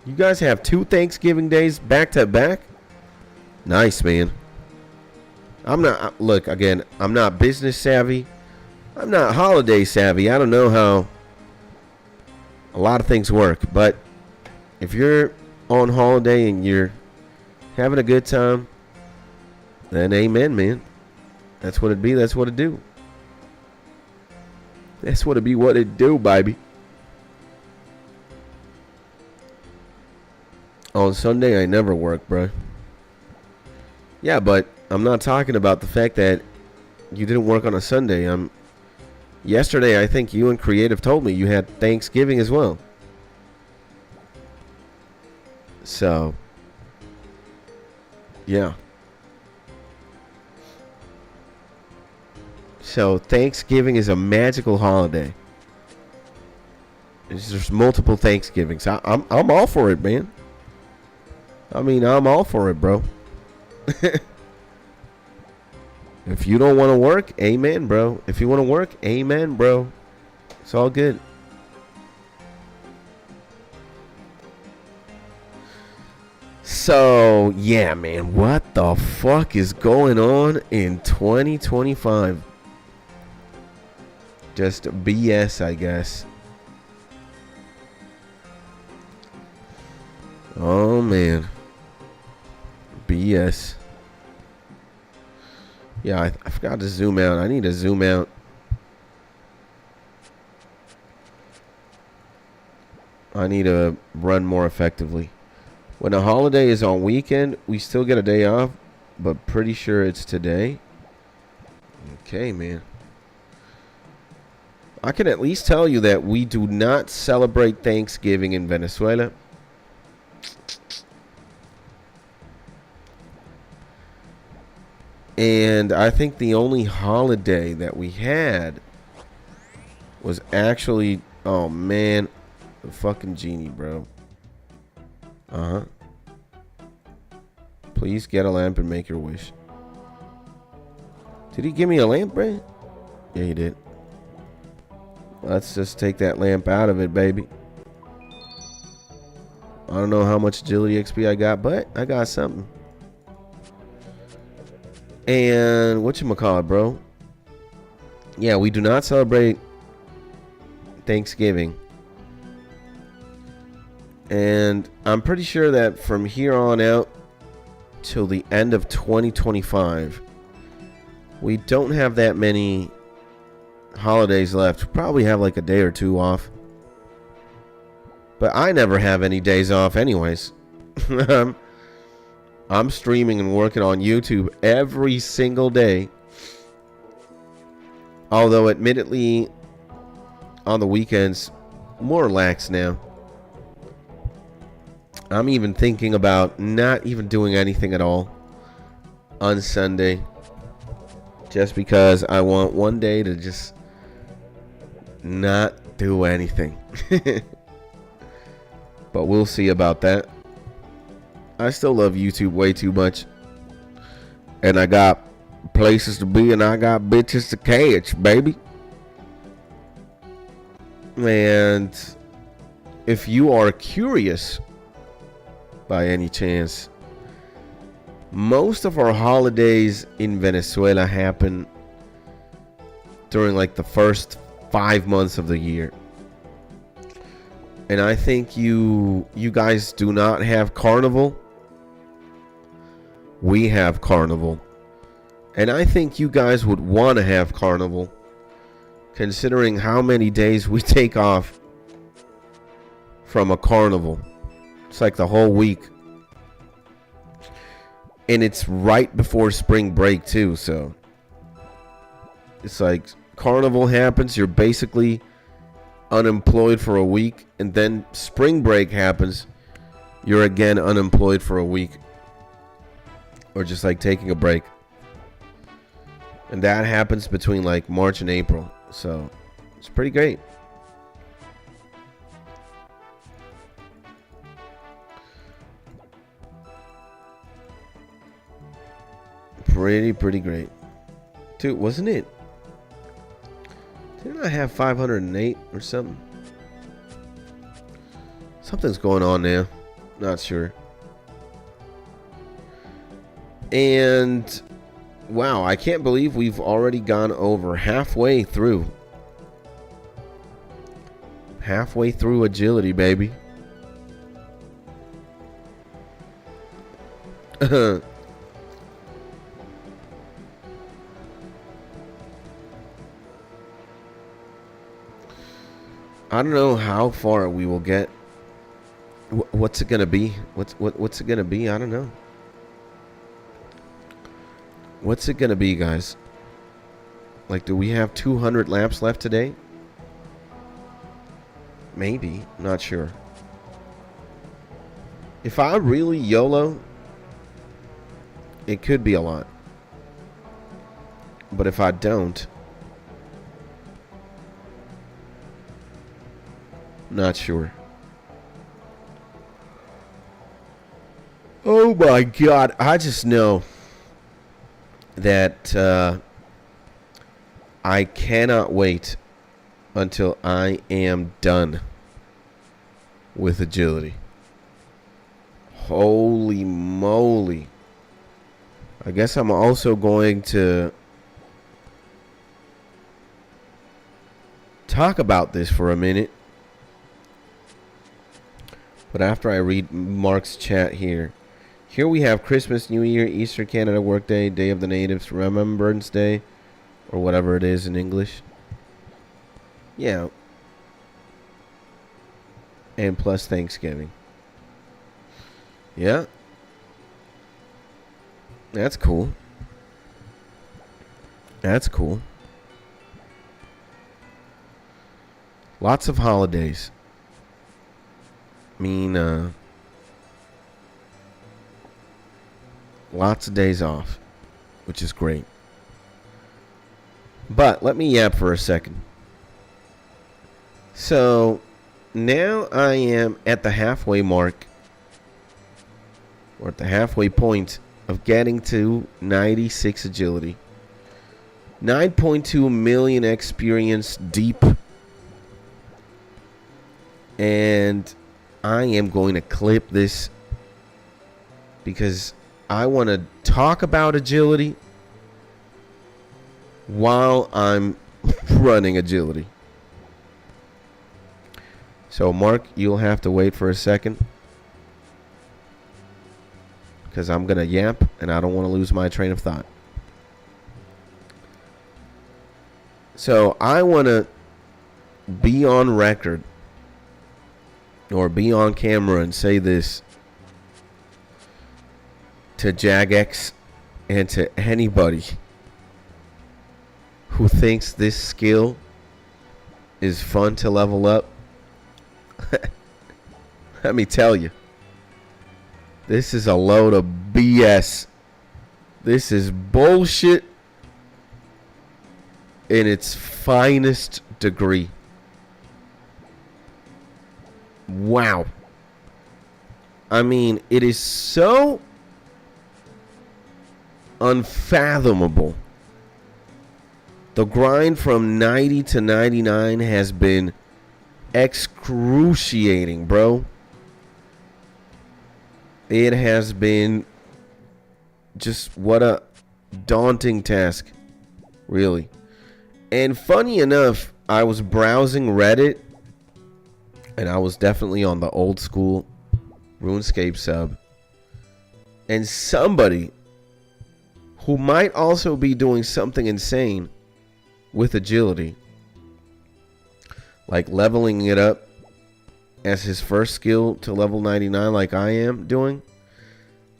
You guys have 2 Thanksgiving days back to back? Nice, man. I'm not, look, again, I'm not business savvy. I'm not holiday savvy. I don't know how a lot of things work. But if you're on holiday and you're having a good time, then amen, man. That's what it be. That's what it do. That's what it be. What it do, baby. On Sunday, I never work, bro. Yeah, but I'm not talking about the fact that you didn't work on a Sunday. Yesterday, I think you and Creative told me you had Thanksgiving as well. So, yeah. So, Thanksgiving is a magical holiday. There's multiple Thanksgivings. I'm all for it, man. I mean, I'm all for it, bro. If you don't want to work, amen, bro. If you want to work, amen, bro. It's all good. So, yeah, man. What the fuck is going on in 2025? Just BS, I guess. Oh, man. BS. Yeah, I forgot to zoom out. I need to zoom out. I need to run more effectively. When a holiday is on weekend, we still get a day off, but pretty sure it's today. Okay, man. I can at least tell you that we do not celebrate Thanksgiving in Venezuela. And I think the only holiday that we had was actually, oh man, the fucking genie, bro. Uh-huh. Please get a lamp and make your wish. Did he give me a lamp, bro? Yeah, he did. Let's just take that lamp out of it, baby. I don't know how much agility XP I got, but I got something. And whatchamacallit, bro? Yeah, we do not celebrate Thanksgiving. And I'm pretty sure that from here on out till the end of 2025, we don't have that many holidays left. We probably have like a day or two off. But I never have any days off anyways. I'm streaming and working on YouTube every single day. Although, admittedly, on the weekends, more relaxed now. I'm even thinking about not even doing anything at all on Sunday. Just because I want one day to just not do anything. But we'll see about that. I still love YouTube way too much. And I got places to be and I got bitches to catch, baby. And if you are curious, by any chance, most of our holidays in Venezuela happen during like the first 5 months of the year. And I think you guys do not have Carnival. We have Carnival. And I think you guys would want to have Carnival, considering how many days we take off from a carnival. It's like the whole week. And it's right before spring break too, so it's like Carnival happens, you're basically unemployed for a week, and then spring break happens, you're again unemployed for a week. Or just like taking a break. And that happens between like March and April. So it's pretty great. pretty great. Dude, wasn't it? Didn't I have 508 or something? Something's going on now. Not sure. And wow, I can't believe we've already gone over halfway through. Halfway through agility, baby. I don't know how far we will get. What's it gonna be? What's it gonna be? I don't know. What's it gonna be, guys? Like, do we have 200 laps left today? Maybe. Not sure. If I really YOLO, it could be a lot. But if I don't, not sure. Oh my God. I just know that I cannot wait until I am done with agility. Holy moly. I guess I'm also going to talk about this for a minute. But after I read Mark's chat here. Here we have Christmas, New Year, Easter, Canada Workday, Day of the Natives, Remembrance Day, or whatever it is in English. Yeah. And plus Thanksgiving. Yeah. That's cool. That's cool. Lots of holidays. I mean, lots of days off, which is great. But let me yap for a second. So now I am at the halfway mark, or at the halfway point of getting to 96 agility. 9.2 million experience deep. And I am going to clip this because I want to talk about agility while I'm running agility. So, Mark, you'll have to wait for a second because I'm going to yap and I don't want to lose my train of thought. So, I want to be on record or be on camera and say this to Jagex and to anybody who thinks this skill is fun to level up. Let me tell you, this is a load of BS. This is bullshit in its finest degree. Wow. I mean, it is so unfathomable. The grind from 90 to 99 has been excruciating, bro. It has been just what a daunting task, really. And funny enough, I was browsing Reddit, and I was definitely on the old school RuneScape sub, and somebody who might also be doing something insane with agility, like leveling it up as his first skill to level 99 like I am doing.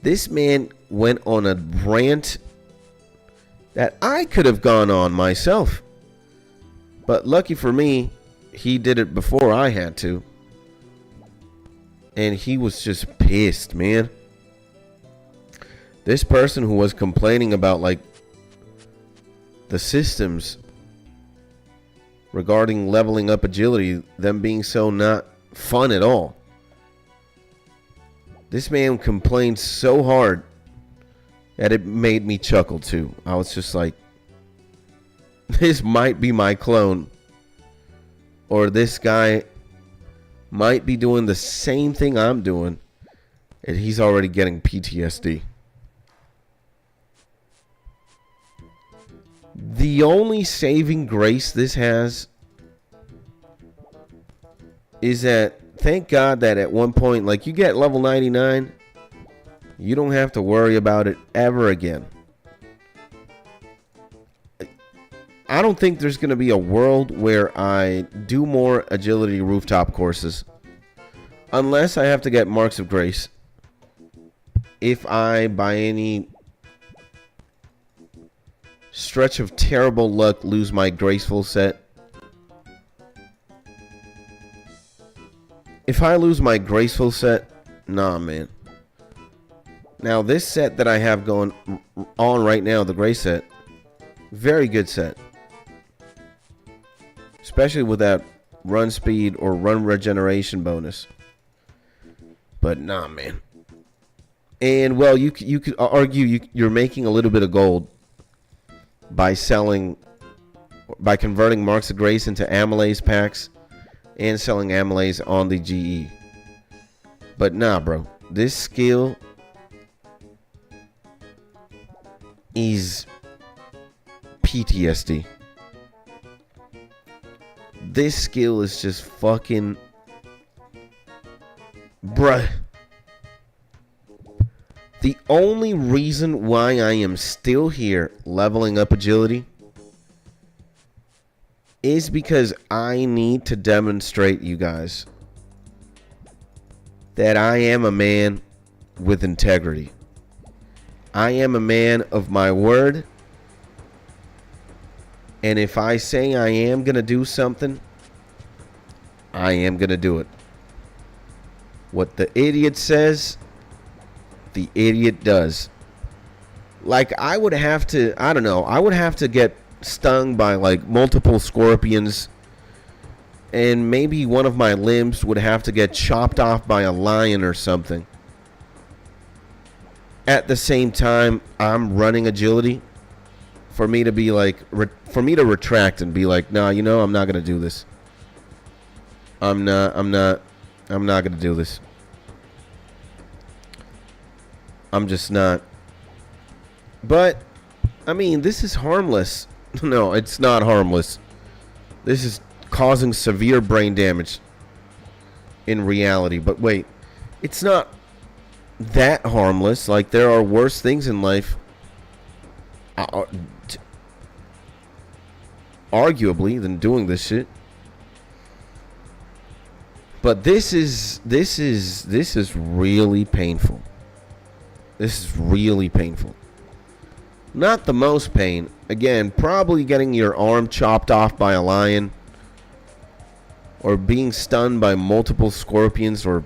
This man went on a rant that I could have gone on myself. But lucky for me, he did it before I had to. And he was just pissed, man. This person who was complaining about, like, the systems regarding leveling up agility, them being so not fun at all. This man complained so hard that it made me chuckle too. I was just like, this might be my clone, or this guy might be doing the same thing I'm doing, and he's already getting PTSD. The only saving grace this has is that, thank God that at one point, like, you get level 99, you don't have to worry about it ever again. I don't think there's going to be a world where I do more agility rooftop courses unless I have to get Marks of Grace. If I, by any stretch of terrible luck, lose my graceful set. If I lose my graceful set, nah, man. Now, this set that I have going on right now, the gray set, very good set. Especially with that run speed or run regeneration bonus. But nah, man. And, well, you could argue you're making a little bit of gold by converting Marks of Grace into Amylase packs and selling Amylase on the GE. But nah, bro. This skill is PTSD. This skill is just fucking... Bruh. The only reason why I am still here leveling up agility is because I need to demonstrate, you guys, that I am a man with integrity. I am a man of my word. And if I say I am going to do something, I am going to do it. What the idiot says, the idiot does. Like, I would have to, I don't know, I would have to get stung by like multiple scorpions, and maybe one of my limbs would have to get chopped off by a lion or something. At the same time, I'm running agility. For me to be like, for me to retract and be like, nah, you know, I'm not gonna do this. I'm not gonna do this. I'm just not. But, I mean, this is harmless. No, it's not harmless. This is causing severe brain damage in reality. But wait, it's not that harmless. Like, there are worse things in life, arguably, than doing this shit. But this is really painful. This is really painful. Not the most pain. Again, probably getting your arm chopped off by a lion, or being stunned by multiple scorpions or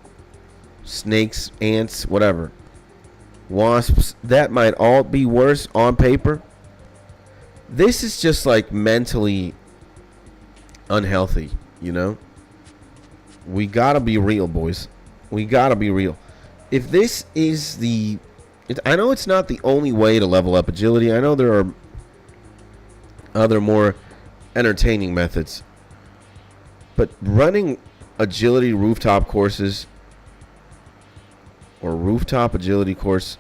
snakes, ants, whatever. Wasps. That might all be worse on paper. This is just like mentally unhealthy, you know? We gotta be real, boys. We gotta be real. If this is the... I know it's not the only way to level up agility. I know there are other more entertaining methods. But running agility rooftop courses, or rooftop agility course,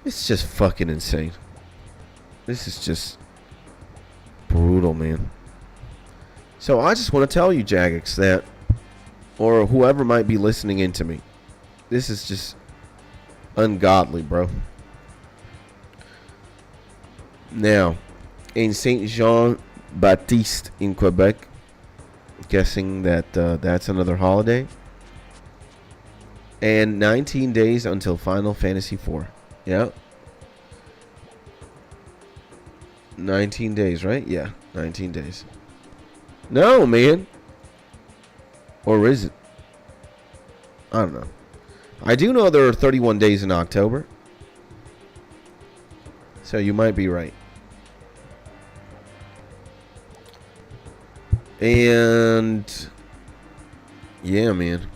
it's just fucking insane. This is just brutal, man. So I just want to tell you, Jagex, that, or whoever might be listening in to me, this is just ungodly, bro. Now, in Saint Jean Baptiste in Quebec, guessing that that's another holiday, and 19 days until Final Fantasy IV. Yeah. 19 days, right? Yeah, 19 days. No, man. Or is it? I don't know. I do know there are 31 days in October. So you might be right. And yeah, man.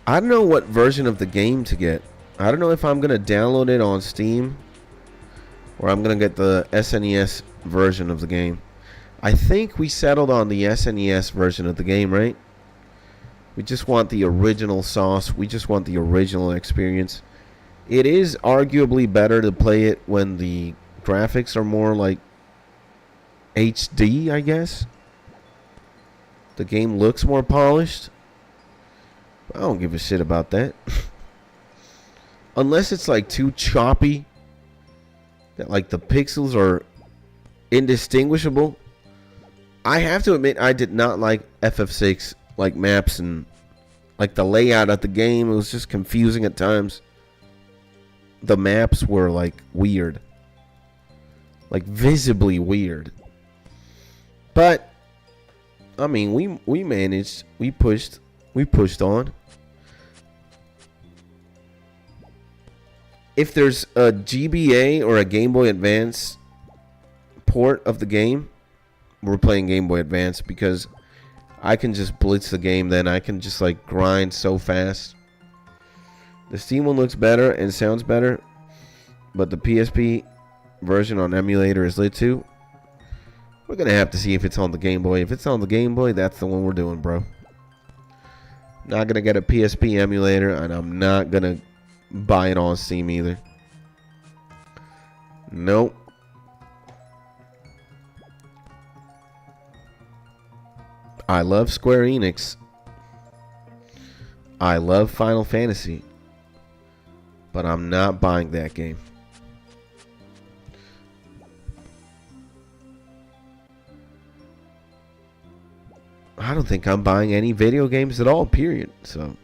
I don't know what version of the game to get. I don't know if I'm going to download it on Steam or I'm going to get the SNES version of the game. I think we settled on the SNES version of the game, right? We just want the original sauce. We just want the original experience. It is arguably better to play it when the graphics are more like HD, I guess. The game looks more polished. I don't give a shit about that. Unless it's like too choppy, that like the pixels are indistinguishable. I have to admit, I did not like FF6 like maps and like the layout of the game. It was just confusing at times. The maps were like weird, like visibly weird. But I mean, we managed. We pushed on. If there's a GBA or a Game Boy Advance port of the game, we're playing Game Boy Advance because I can just blitz the game. Then I can just like grind so fast. The Steam one looks better and sounds better, but the PSP version on emulator is lit too. We're gonna have to see if it's on the Game Boy. If it's on the Game Boy, that's the one we're doing, bro. Not gonna get a PSP emulator, and I'm not gonna buy it on Steam either. Nope. I love Square Enix. I love Final Fantasy. But I'm not buying that game. I don't think I'm buying any video games at all, period. So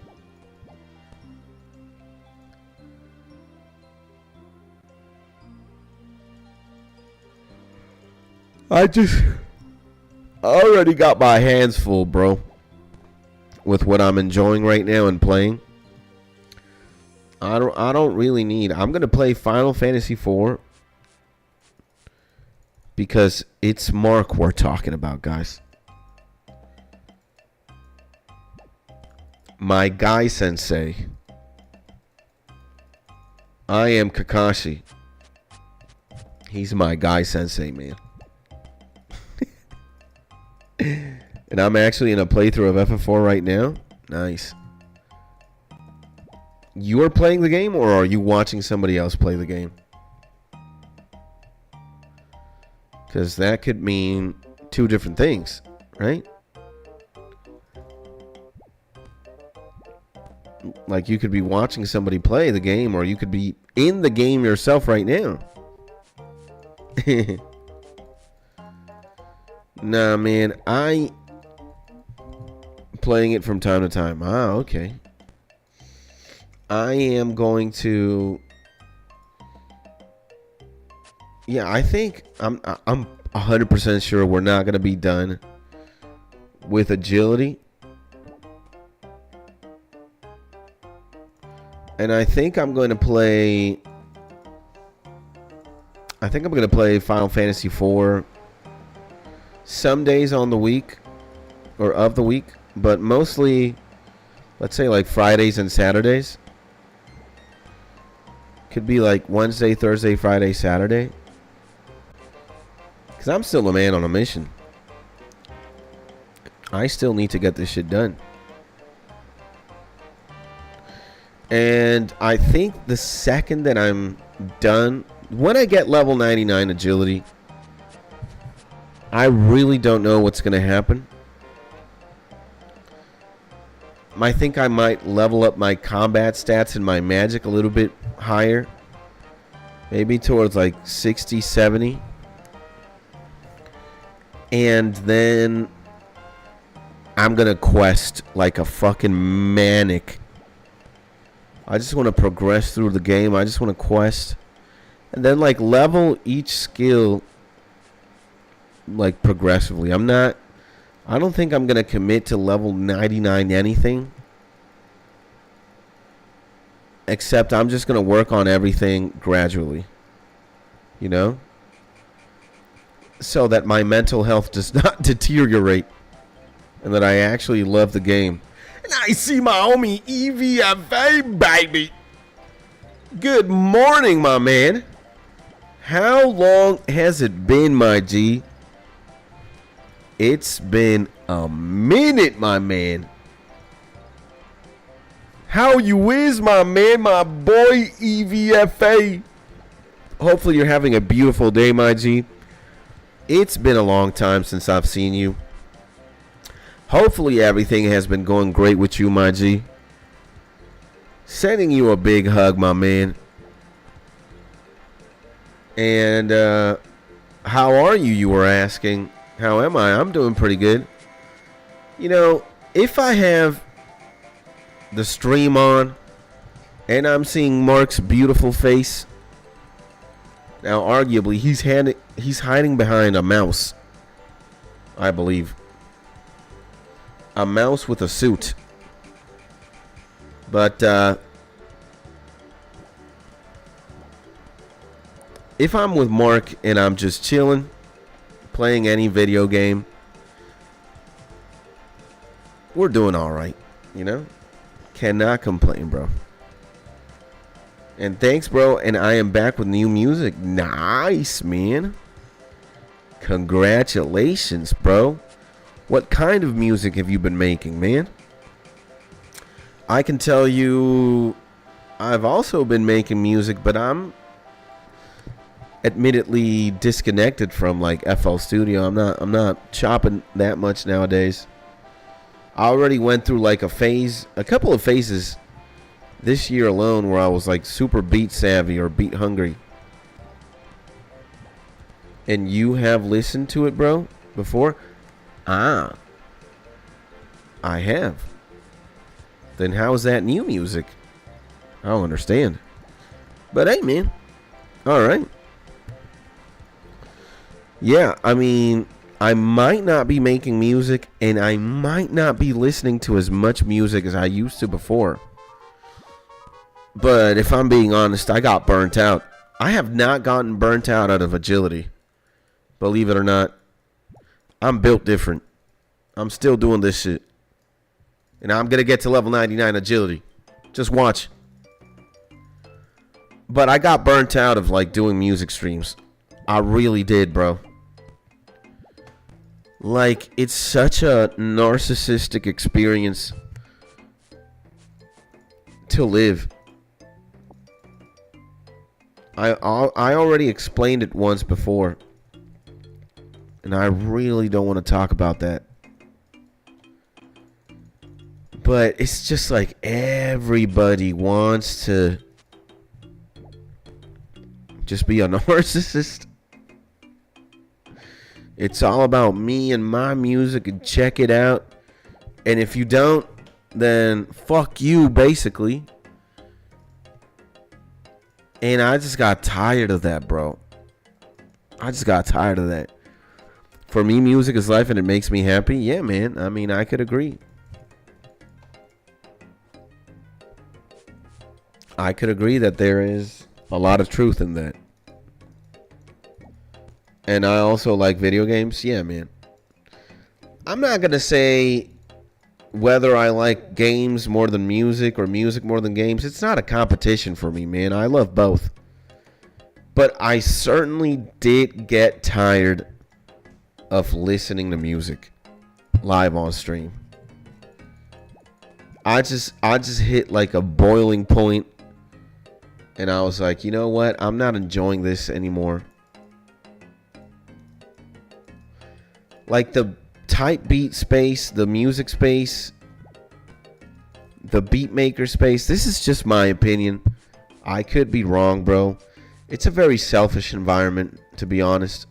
I already got my hands full, bro, with what I'm enjoying right now and playing. I don't really need. I'm gonna play Final Fantasy IV because it's Mark we're talking about, guys. My guy sensei. I am Kakashi. He's my guy sensei, man. And I'm actually in a playthrough of FF4 right now. Nice. You are playing the game, or are you watching somebody else play the game? Because that could mean two different things, right? Like you could be watching somebody play the game, or you could be in the game yourself right now. Nah, man, I playing it from time to time. Ah, okay. I am going to. Yeah, I think I'm 100% sure we're not going to be done with agility. And I think I'm going to play. I think I'm going to play Final Fantasy IV some days on the week or of the week, but mostly, let's say like Fridays and Saturdays. Could be like Wednesday, Thursday, Friday, Saturday. Because I'm still a man on a mission. I still need to get this shit done. And I think the second that I'm done, when I get level 99 agility, I really don't know what's going to happen. I think I might level up my combat stats and my magic a little bit higher. Maybe towards like 60, 70. And then I'm going to quest like a fucking manic. I just want to progress through the game. I just want to quest. And then like level each skill like progressively. I don't think I'm going to commit to level 99 anything. Except I'm just going to work on everything gradually. You know? So that my mental health does not deteriorate. And that I actually love the game. And I see my homie EVFA, baby. Good morning, my man. How long has it been, my G? It's been a minute, my man. How you is, my man, my boy EVFA? Hopefully you're having a beautiful day, my G. It's been a long time since I've seen you. Hopefully everything has been going great with you, my G. Sending you a big hug, my man. And how are you, you were asking. How am I? I'm doing pretty good. You know, if I have the stream on and I'm seeing Mark's beautiful face, now arguably he's hiding behind a mouse, I believe. A mouse with a suit. But if I'm with Mark and I'm just chilling, playing any video game, we're doing all right, you know? Cannot complain, bro. And thanks, bro. And I am back with new music. Nice, man. Congratulations, bro. What kind of music have you been making, man? I can tell you I've also been making music, but I'm admittedly disconnected from like FL Studio. I'm not chopping that much nowadays. I already went through like a couple of phases this year alone where I was like super beat savvy or beat hungry. And you have listened to it, bro, before? I have. Then how is that new music? I don't understand. But hey, man. All right. Yeah, I mean, I might not be making music and I might not be listening to as much music as I used to before. But if I'm being honest, I got burnt out. I have not gotten burnt out of agility. Believe it or not. I'm built different. I'm still doing this shit. And I'm going to get to level 99 agility. Just watch. But I got burnt out of like doing music streams. I really did, bro. Like, it's such a narcissistic experience to live. I already explained it once before. And I really don't want to talk about that. But it's just like everybody wants to just be a narcissist. It's all about me and my music and check it out. And if you don't, then fuck you, basically. And I just got tired of that, bro. I just got tired of that. For me, music is life and it makes me happy. Yeah, man. I mean, I could agree. I could agree that there is a lot of truth in that. And I also like video games. Yeah, man. I'm not going to say whether I like games more than music or music more than games. It's not a competition for me, man. I love both. But I certainly did get tired of listening to music live on stream. I just hit like a boiling point. And I was like, you know what? I'm not enjoying this anymore. Like the type beat space, the music space, the beat maker space. This is just my opinion. I could be wrong, bro. It's a very selfish environment, to be honest.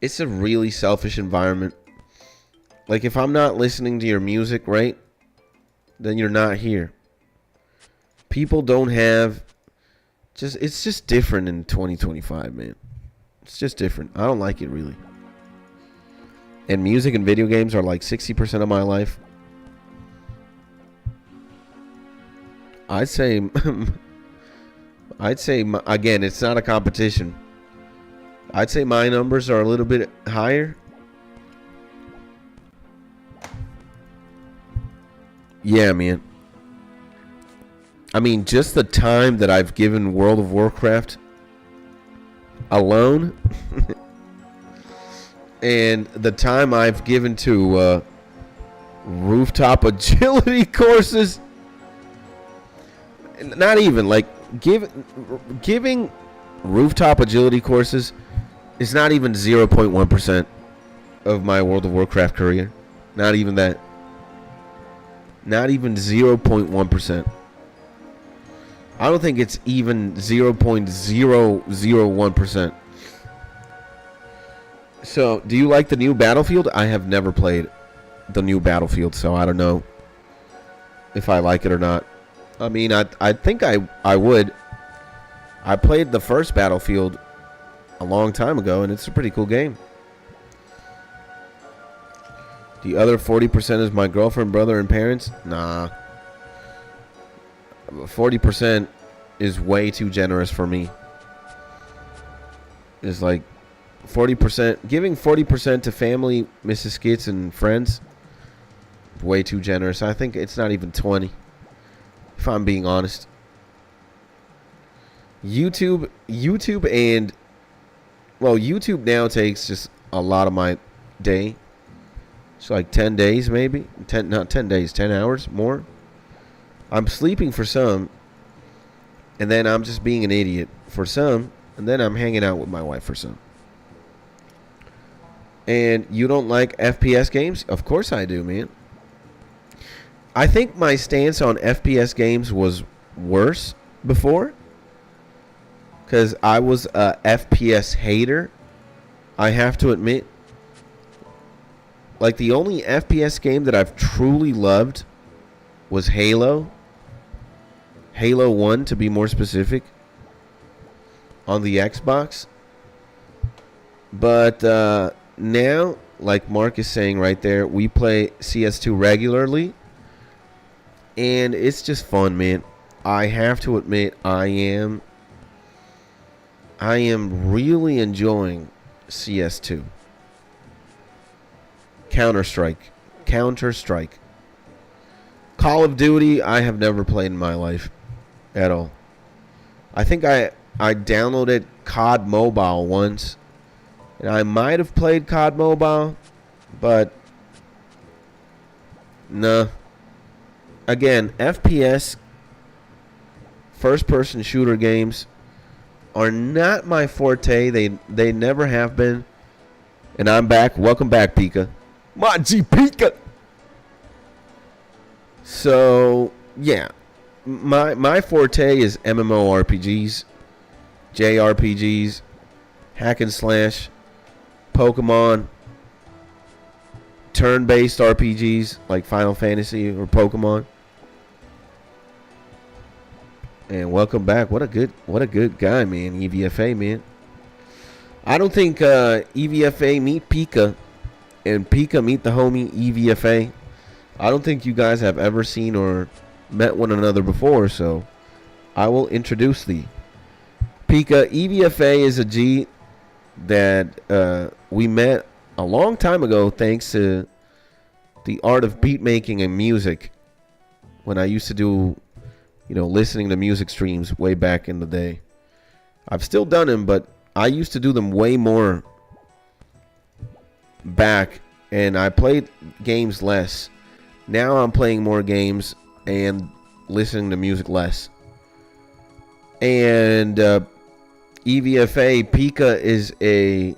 It's a really selfish environment. Like if I'm not listening to your music, right? Then you're not here. People don't have it's just different in 2025, man. It's just different. I don't like it really. And music and video games are like 60% of my life. I'd say again, it's not a competition. I'd say my numbers are a little bit higher. Yeah, man. I mean, just the time that I've given World of Warcraft alone, and the time I've given to rooftop agility courses. Not even like giving rooftop agility courses is not even 0.1% of my World of Warcraft career. Not even that. Not even 0.1%. I don't think it's even 0.001%. So, do you like the new Battlefield? I have never played the new Battlefield, so I don't know if I like it or not. I mean, I think I would. I played the first Battlefield a long time ago, and it's a pretty cool game. The other 40% is my girlfriend, brother, and parents? Nah. 40% is way too generous for me. It's like 40%. Giving 40% to family, Mrs. Skits, and friends, way too generous. I think it's not even 20. If I'm being honest. YouTube and, well, YouTube now takes just a lot of my day. It's like 10 days maybe. Not 10 days, 10 hours more. I'm sleeping for some, and then I'm just being an idiot for some, and then I'm hanging out with my wife for some. And you don't like FPS games? Of course I do, man. I think my stance on FPS games was worse before, because I was a FPS hater, I have to admit. Like, the only FPS game that I've truly loved was Halo. Halo 1, to be more specific, on the Xbox. But now, like Mark is saying right there, we play CS2 regularly. And it's just fun, man. I have to admit, I am really enjoying CS2. Counter-Strike. Call of Duty, I have never played in my life at all. I think I downloaded COD Mobile once, and I might have played COD Mobile, but nah. Again, FPS, first-person shooter games, are not my forte. They never have been. And I'm back. Welcome back, Pika. Maji Pika! So, yeah. My forte is MMORPGs, JRPGs, hack and slash, Pokemon, turn-based RPGs like Final Fantasy or Pokemon. And welcome back. What a good guy, man. EVFA, man. I don't think EVFA meet Pika and Pika meet the homie EVFA. I don't think you guys have ever seen or met one another before, so I will introduce thee. Pika, EVFA is a G that we met a long time ago thanks to the art of beat making and music when I used to do, listening to music streams way back in the day. I've still done them, but I used to do them way more back, and I played games less. Now I'm playing more games and listening to music less. And EVFA, Pika is a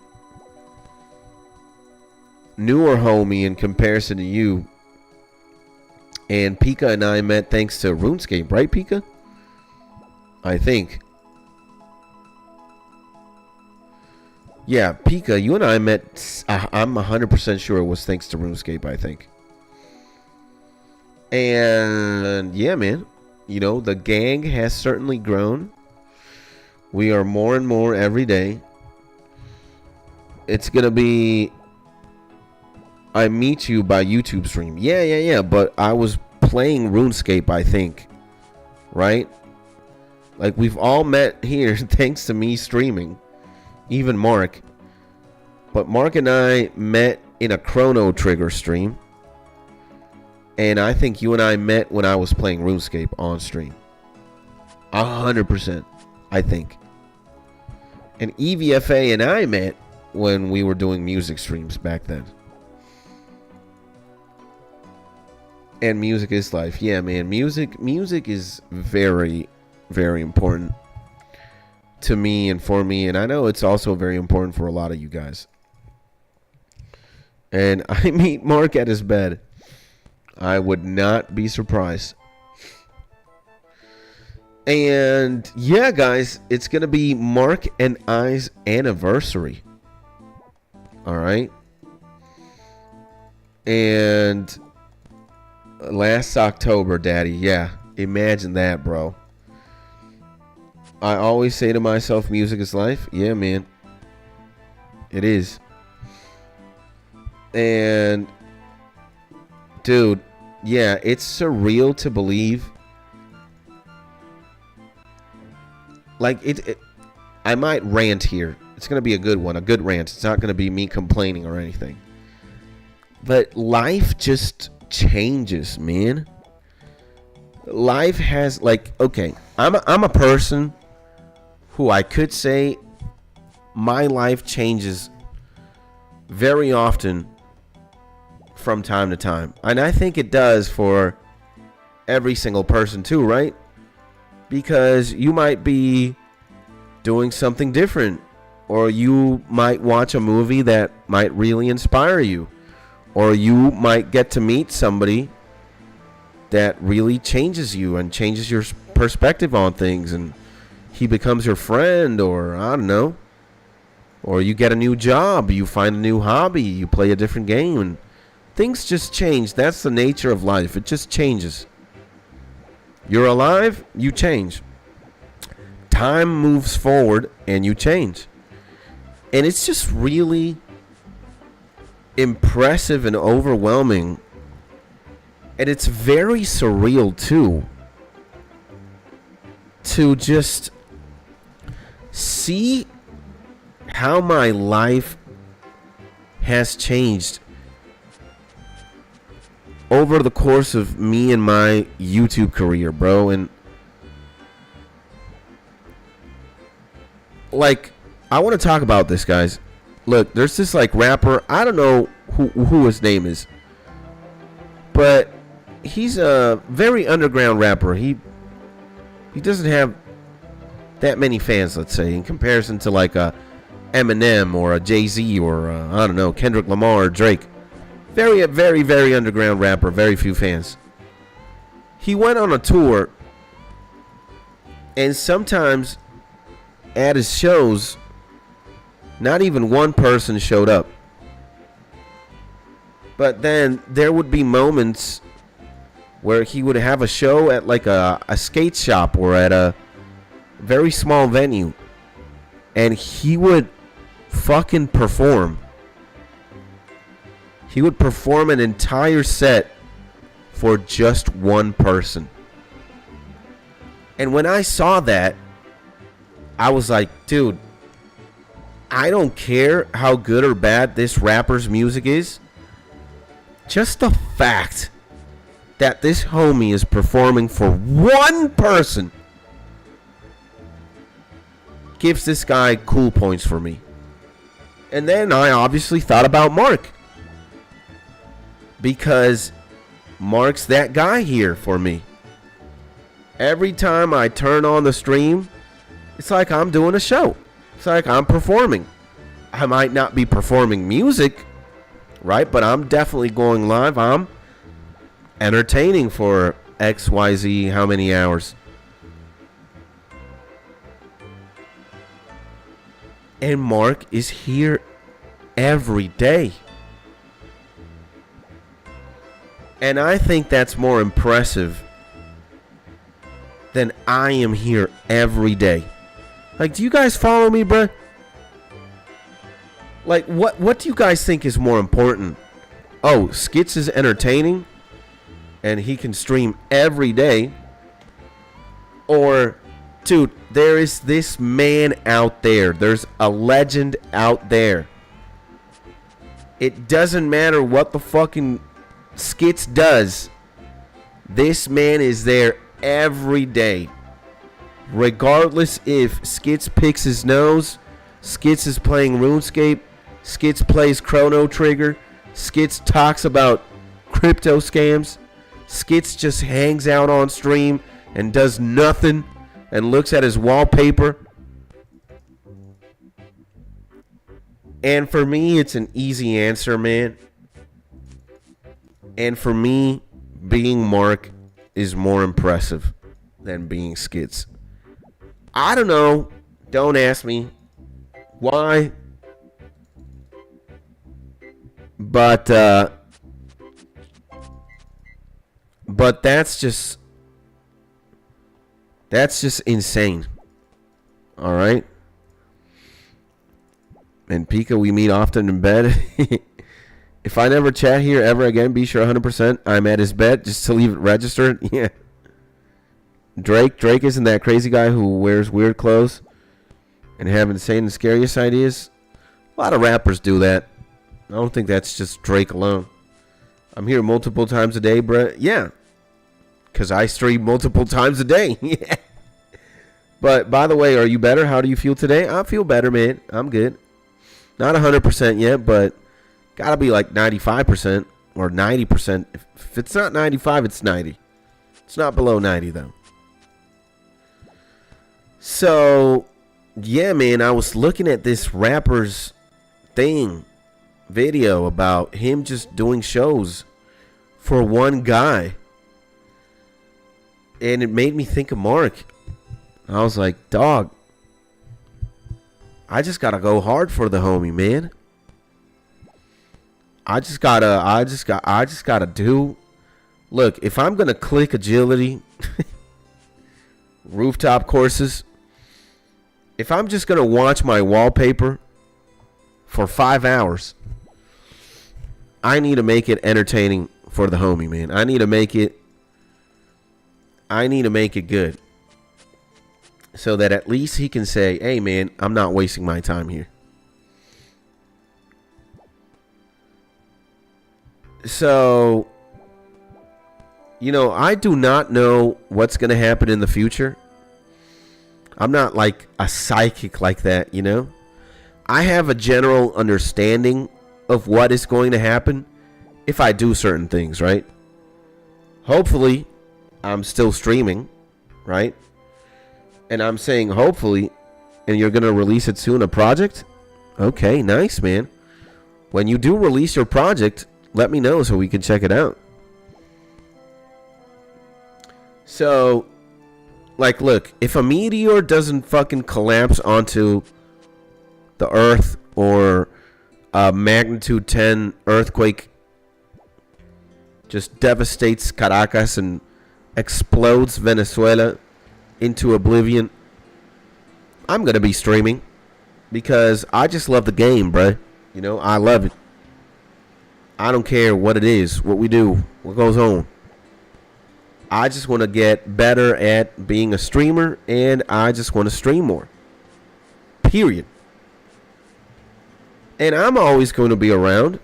newer homie in comparison to you. And Pika and I met thanks to RuneScape, right, Pika? I think. Yeah, Pika, you and I met, I'm 100% sure it was thanks to RuneScape, I think. And, yeah, man, the gang has certainly grown. We are more and more every day. It's going to be, I meet you by YouTube stream. Yeah, but I was playing RuneScape, I think. Right? Like, we've all met here thanks to me streaming. Even Mark. But Mark and I met in a Chrono Trigger stream. And I think you and I met when I was playing RuneScape on stream. 100%, I think. And EVFA and I met when we were doing music streams back then. And music is life. Yeah, man. Music is very, very important to me and for me. And I know it's also very important for a lot of you guys. And I meet Mark at his bed. I would not be surprised. And yeah, guys, it's going to be Mark and I's anniversary. All right. And last October, Daddy. Yeah, imagine that, bro. I always say to myself, music is life. Yeah, man. It is. And dude, yeah, it's surreal to believe. Like I might rant here. It's going to be a good one, a good rant. It's not going to be me complaining or anything. But life just changes, man. Life has, like, okay, I'm a person who I could say my life changes very often from time to time. And I think it does for every single person too, right? Because you might be doing something different, or you might watch a movie that might really inspire you, or you might get to meet somebody that really changes you and changes your perspective on things, and he becomes your friend, or I don't know, or you get a new job, you find a new hobby, you play a different game, and things just change. That's the nature of life. It just changes. You're alive, you change. Time moves forward and you change. And it's just really impressive and overwhelming. And it's very surreal too, to just see how my life has changed over the course of me and my YouTube career, bro. And like, I want to talk about this, guys. Look, there's this like rapper. I don't know who his name is, but he's a very underground rapper. He doesn't have that many fans, let's say, in comparison to like a Eminem or a Jay-Z or I don't know, Kendrick Lamar or Drake. Very, very, very underground rapper. Very few fans. He went on a tour, and sometimes at his shows, not even one person showed up. But then there would be moments where he would have a show at like a skate shop or at a very small venue, and he would fucking perform. He would perform an entire set for just one person. And when I saw that, I was like, dude, I don't care how good or bad this rapper's music is. Just the fact that this homie is performing for one person gives this guy cool points for me. And then I obviously thought about Mark, because Mark's that guy here for me. Every time I turn on the stream, it's like I'm doing a show. It's like I'm performing. I might not be performing music, right? But I'm definitely going live. I'm entertaining for XYZ how many hours. And Mark is here every day. And I think that's more impressive than I am here every day. Like, do you guys follow me, bruh? Like, what do you guys think is more important? Oh, Skits is entertaining and he can stream every day. Or, dude, there is this man out there. There's a legend out there. It doesn't matter what the fucking Skits does. This man is there every day. regardless if Skits picks his nose, Skits is playing RuneScape, Skits plays Chrono Trigger, Skits talks about crypto scams, Skits just hangs out on stream and does nothing and looks at his wallpaper. And for me, it's an easy answer, man. And for me, being Mark is more impressive than being Skits. I don't know. Don't ask me why. But that's just insane. All right. And Pika, we meet often in bed. If I never chat here ever again, be sure 100% I'm at his bed just to leave it registered. Yeah. Drake isn't that crazy guy who wears weird clothes and have insane and scariest ideas. A lot of rappers do that. I don't think that's just Drake alone. I'm here multiple times a day, bruh. Yeah. Because I stream multiple times a day. Yeah. But by the way, are you better? How do you feel today? I feel better, man. I'm good. Not 100% yet, but gotta be like 95% or 90%. If it's not 95, it's 90. It's not below 90, though. So, yeah, man, I was looking at this rapper's video about him just doing shows for one guy. And it made me think of Mark. I was like, dog, I just gotta go hard for the homie, man. I just gotta do. Look, if I'm gonna click agility, rooftop courses, if I'm just gonna watch my wallpaper for 5 hours, I need to make it entertaining for the homie, man. I need to make it good. So that at least he can say, hey, man, I'm not wasting my time here. So, I do not know what's going to happen in the future. I'm not like a psychic like that, I have a general understanding of what is going to happen if I do certain things, right? Hopefully, I'm still streaming, right? And I'm saying hopefully, and you're going to release it soon, a project? Okay, nice, man. When you do release your project, let me know so we can check it out. So, like, look, if a meteor doesn't fucking collapse onto the Earth or a magnitude 10 earthquake just devastates Caracas and explodes Venezuela into oblivion, I'm going to be streaming because I just love the game, bruh. I love it. I don't care what it is, what we do, what goes on. I just want to get better at being a streamer, and I just want to stream more. Period. And I'm always going to be around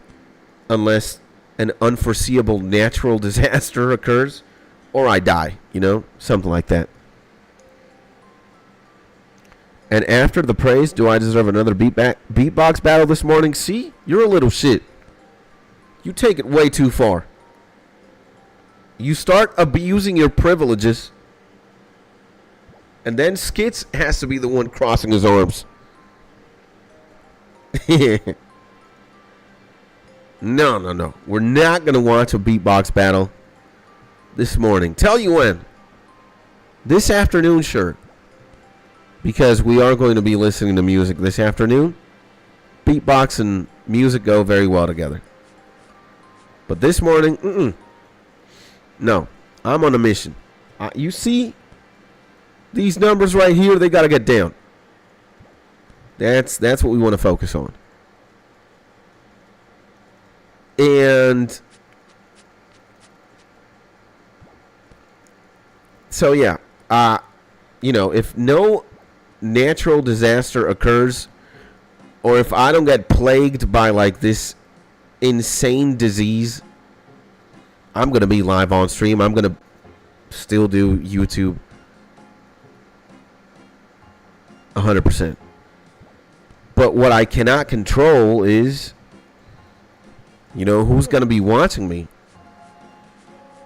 unless an unforeseeable natural disaster occurs or I die, something like that. And after the praise, do I deserve another beatbox battle this morning? See, you're a little shit. You take it way too far. You start abusing your privileges, and then Skits has to be the one crossing his arms. No. We're not going to watch a beatbox battle this morning. Tell you when. This afternoon, sure. Because we are going to be listening to music this afternoon. Beatbox and music go very well together. But this morning, no. I'm on a mission. You see these numbers right here? They got to get down. That's what we want to focus on. And so, yeah. If no natural disaster occurs, or if I don't get plagued by like this insane disease, I'm gonna be live on stream. I'm gonna still do YouTube. 100%. But what I cannot control is, who's going to be watching me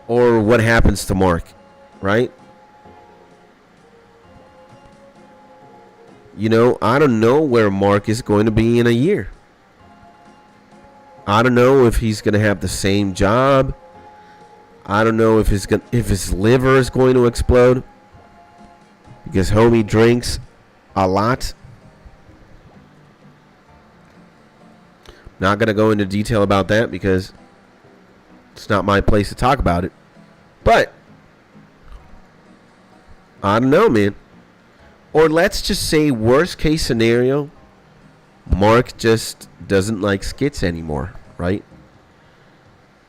or what happens to Mark, right? I don't know where Mark is going to be in a year. I don't know if he's going to have the same job. I don't know if his liver is going to explode because homie drinks a lot. Not going to go into detail about that because it's not my place to talk about it. But I don't know, man. Or let's just say worst case scenario, Mark just doesn't like skits anymore, right?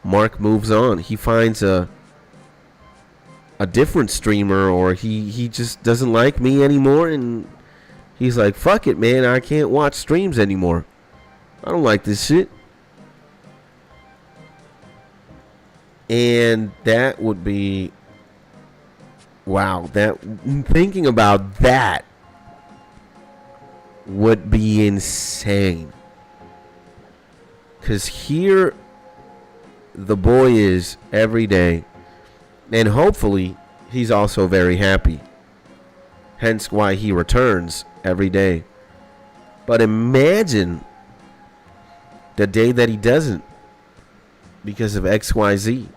Mark moves on. He finds a different streamer, or he just doesn't like me anymore, and he's like, fuck it, man, I can't watch streams anymore. I don't like this shit. And that would be, wow, thinking about that would be insane. Because here the boy is every day, and hopefully he's also very happy. Hence why he returns every day. But imagine the day that he doesn't because of XYZ.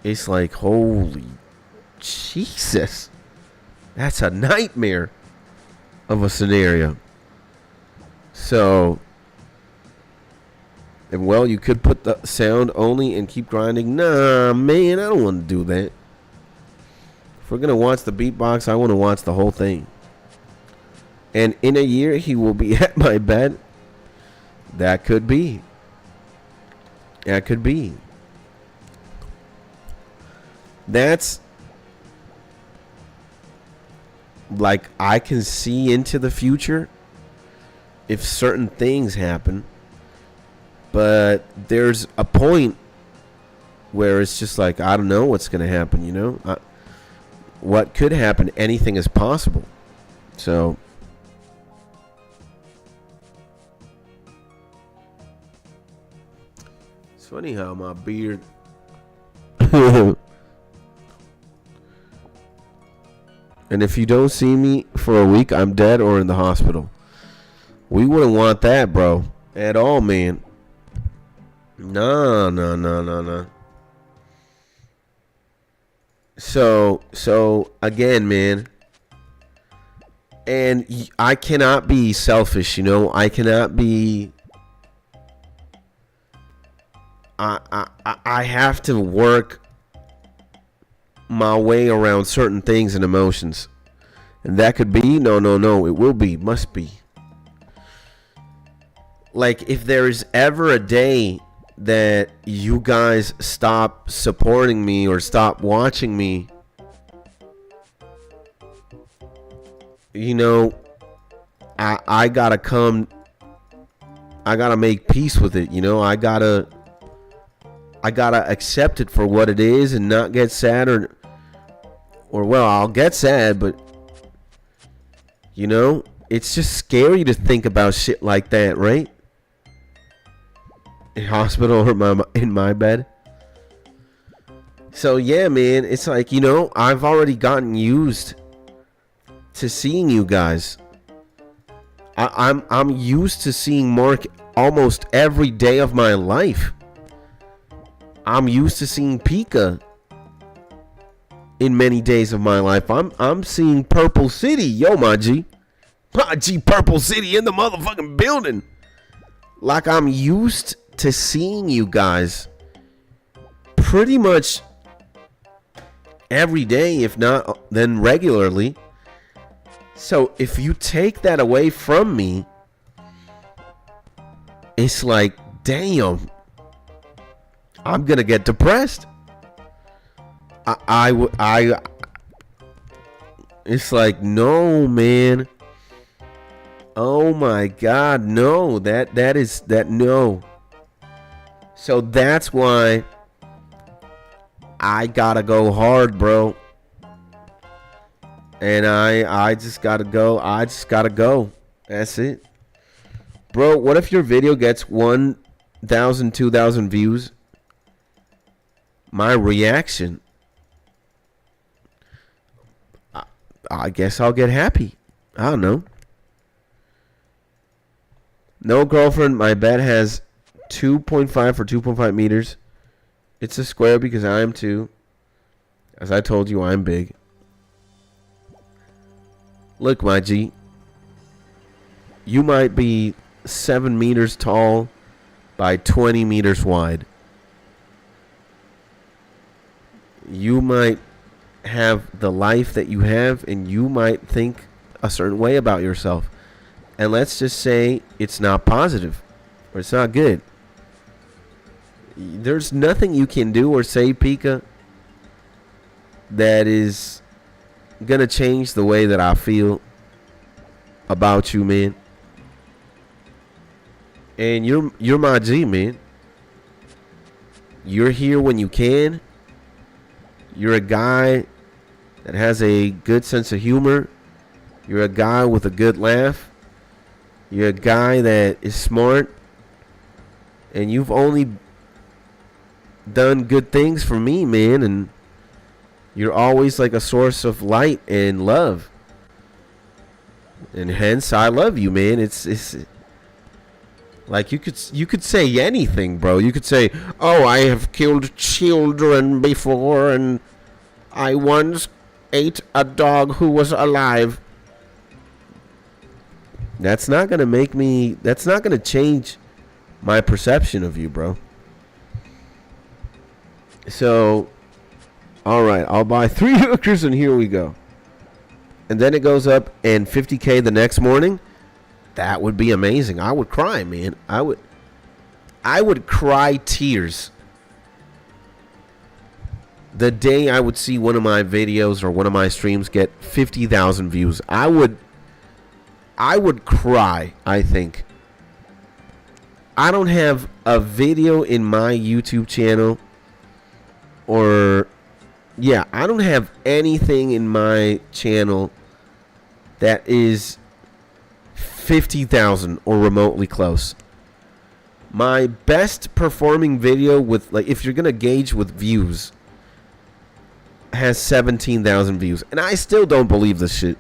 It's like, holy Jesus. That's a nightmare of a scenario. So, and well, you could put the sound only and keep grinding. Nah, man, I don't want to do that. If we're going to watch the beatbox, I want to watch the whole thing. And in a year, he will be at my bed. That could be. That could be. That's like, I can see into the future if certain things happen. But there's a point where it's just like, I don't know what's going to happen, what could happen? Anything is possible. So, it's funny how my beard... And if you don't see me for a week, I'm dead or in the hospital. We wouldn't want that, bro. At all, man. No. So again, man. And I cannot be selfish, I cannot be... I have to work my way around certain things and emotions. And that could be, no, it will be, must be. Like, if there is ever a day that you guys stop supporting me or stop watching me, I gotta make peace with it, I gotta accept it for what it is and not get sad or well, I'll get sad, but it's just scary to think about shit like that, right? In hospital or in my bed. So yeah, man, it's like, I've already gotten used to seeing you guys. I'm used to seeing Mark almost every day of my life. I'm used to seeing Pika in many days of my life. I'm seeing Purple City. Yo, my G. Purple City in the motherfucking building. Like, I'm used to seeing you guys pretty much every day, if not then regularly. So if you take that away from me, it's like, damn, I'm gonna get depressed. It's like, no, man. Oh my God, no. No. So that's why I gotta go hard, bro. And I just gotta go. I just gotta go. That's it. Bro, what if your video gets 1,000, 2,000 views? My reaction, I guess I'll get happy. I don't know. No girlfriend. My bed has 2.5 for 2.5 meters. It's a square because I am too. As I told you, I'm big. Look, my G. You might be 7 meters tall by 20 meters wide. You might have the life that you have, and you might think a certain way about yourself. And let's just say it's not positive, or it's not good. There's nothing you can do or say, Pika, that is gonna change the way that I feel about you, man. And you're my G, man. You're here when you can. You're a guy that has a good sense of humor. You're a guy with a good laugh. You're a guy that is smart. And you've only done good things for me, man. And you're always like a source of light and love. And hence, I love you, man. It's like you could say anything, bro. You could say, "Oh, I have killed children before, and I once ate a dog who was alive." That's not gonna make me. That's not gonna change my perception of you, bro. So, all right, I'll buy 3 hookers, and here we go. And then it goes up and 50K the next morning. That would be amazing. I would cry, man. I would cry tears the day I would see one of my videos or one of my streams get 50,000 views. I would cry, I think. I don't have a video in my YouTube channel, or I don't have anything in my channel that is 50,000 or remotely close. My best performing video with, like, if you're gonna gauge with views, has 17,000 views, and I still don't believe this shit.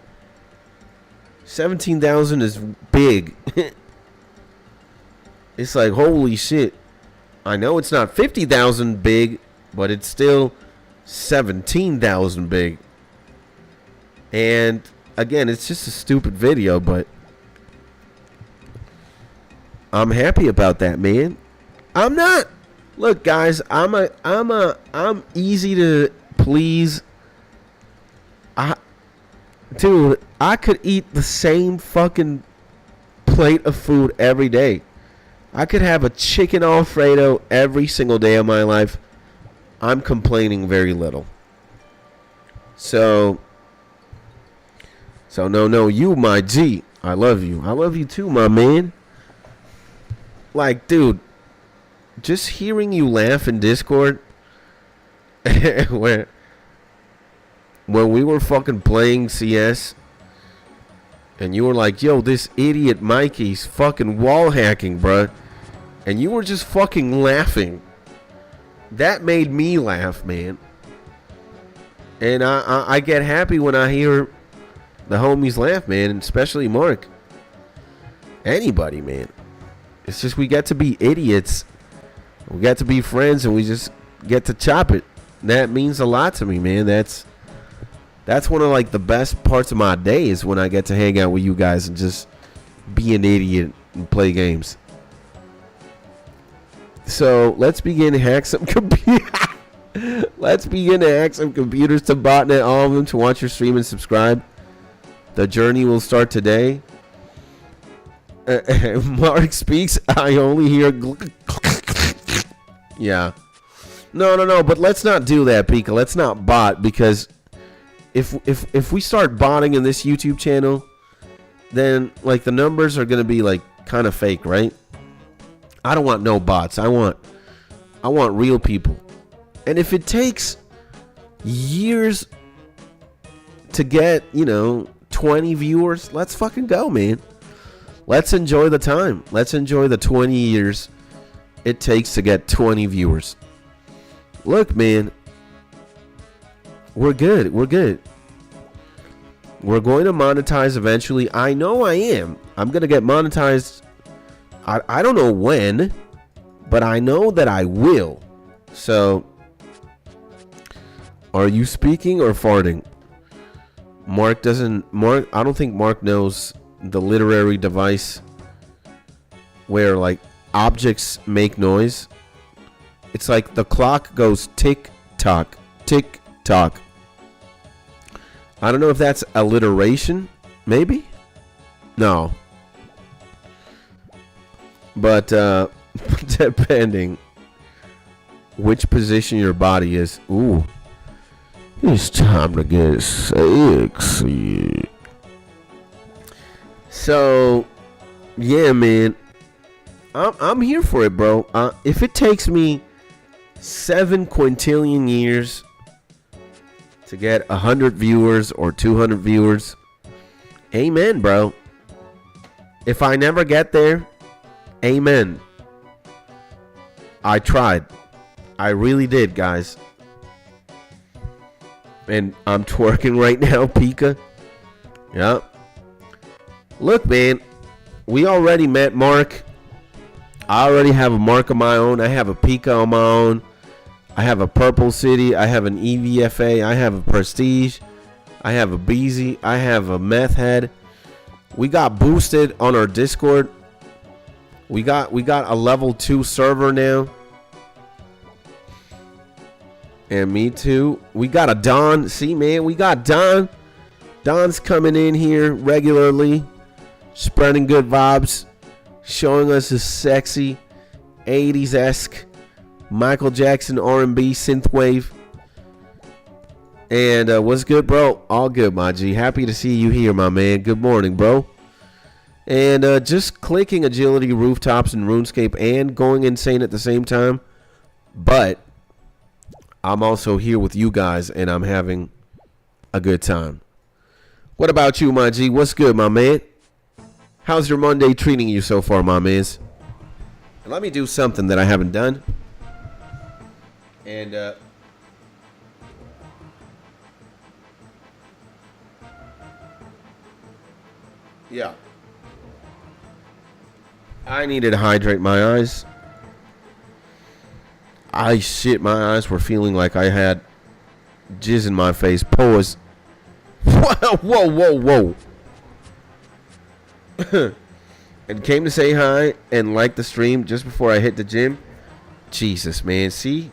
17,000 is big. It's like, holy shit. I know it's not 50,000 big, but it's still 17,000 big. And again, it's just a stupid video, but I'm happy about that, man. I'm not. Look, guys, I'm easy to please. Dude, I could eat the same fucking plate of food every day. I could have a chicken Alfredo every single day of my life. I'm complaining very little. So no, you, my G. I love you. I love you too, my man. Like, dude, just hearing you laugh in Discord when we were fucking playing CS, and you were like, "Yo, this idiot Mikey's fucking wall hacking, bruh," and you were just fucking laughing. That made me laugh, man. And I get happy when I hear the homies laugh, man, and especially Mark. Anybody, man. It's just we get to be idiots. We get to be friends, and we just get to chop it. That means a lot to me, man. That's one of, like, the best parts of my day is when I get to hang out with you guys and just be an idiot and play games. So let's begin to hack some Let's begin to hack some computers to botnet all of them to watch your stream and subscribe. The journey will start today. Mark speaks. I only hear. Yeah. No. But let's not do that, Pika. Let's not bot, because if we start botting in this YouTube channel, then, like, the numbers are gonna be, like, kind of fake, right? I don't want no bots. I want real people. And if it takes years to get, 20 viewers, let's fucking go, man. Let's enjoy the time. Let's enjoy the 20 years it takes to get 20 viewers. Look, man, we're good. We're good. We're going to monetize eventually. I know I am. I'm going to get monetized. I don't know when, but I know that I will. So, are you speaking or farting? Mark, I don't think Mark knows the literary device where, like, objects make noise. It's like the clock goes tick tock, tick tock. I don't know if that's alliteration, maybe? No. But depending which position your body is. Ooh. It's time to get sexy. So, yeah, man. I'm here for it, bro. If it takes me 7 quintillion years to get 100 viewers or 200 viewers, amen, bro. If I never get there, amen. I tried. I really did, guys. And I'm twerking right now, Pika. Yeah. Look, man. We already met Mark. I already have a Mark of my own. I have a Pika on my own. I have a Purple City. I have an EVFA. I have a Prestige. I have a Beezy. I have a Meth Head. We got boosted on our Discord. We got a level 2 server now. And me too. We got a Don. See, man, we got Don. Don's coming in here regularly, spreading good vibes, showing us his sexy 80s-esque Michael Jackson R&B synthwave. And what's good, bro? All good, my G. Happy to see you here, my man. Good morning, bro. And just clicking agility, rooftops, and RuneScape and going insane at the same time. But I'm also here with you guys, and I'm having a good time. What about you, my G? What's good, my man? How's your Monday treating you so far, my mans? And let me do something that I haven't done. And, yeah. I needed to hydrate my eyes. My eyes were feeling like I had jizz in my face. Pause. Whoa. And came to say hi and like the stream just before I hit the gym. Jesus, man. See?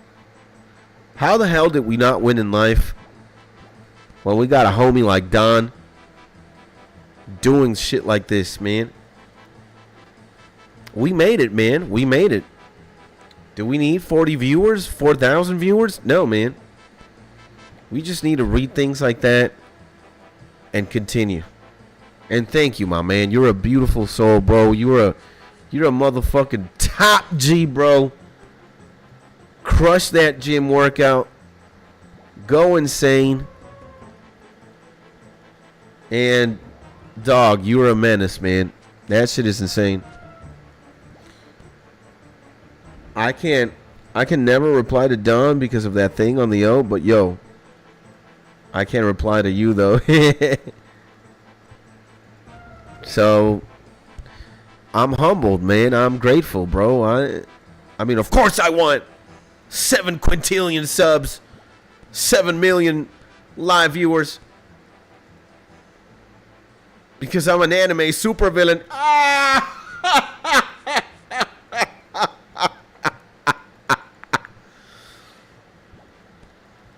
How the hell did we not win in life? Well, we got a homie like Don doing shit like this, man. We made it, man. We made it. Do we need 40 viewers? 4,000 viewers? No, man. We just need to read things like that and continue. And thank you, my man. You're a beautiful soul, bro. You're a motherfucking top G, bro. Crush that gym workout. Go insane. And dog, you're a menace, man. That shit is insane. I can never reply to Don because of that thing on the O, but yo, I can't reply to you though. So I'm humbled, man. I'm grateful, bro. I mean, of course I want 7 quintillion subs, 7 million live viewers, because I'm an anime supervillain.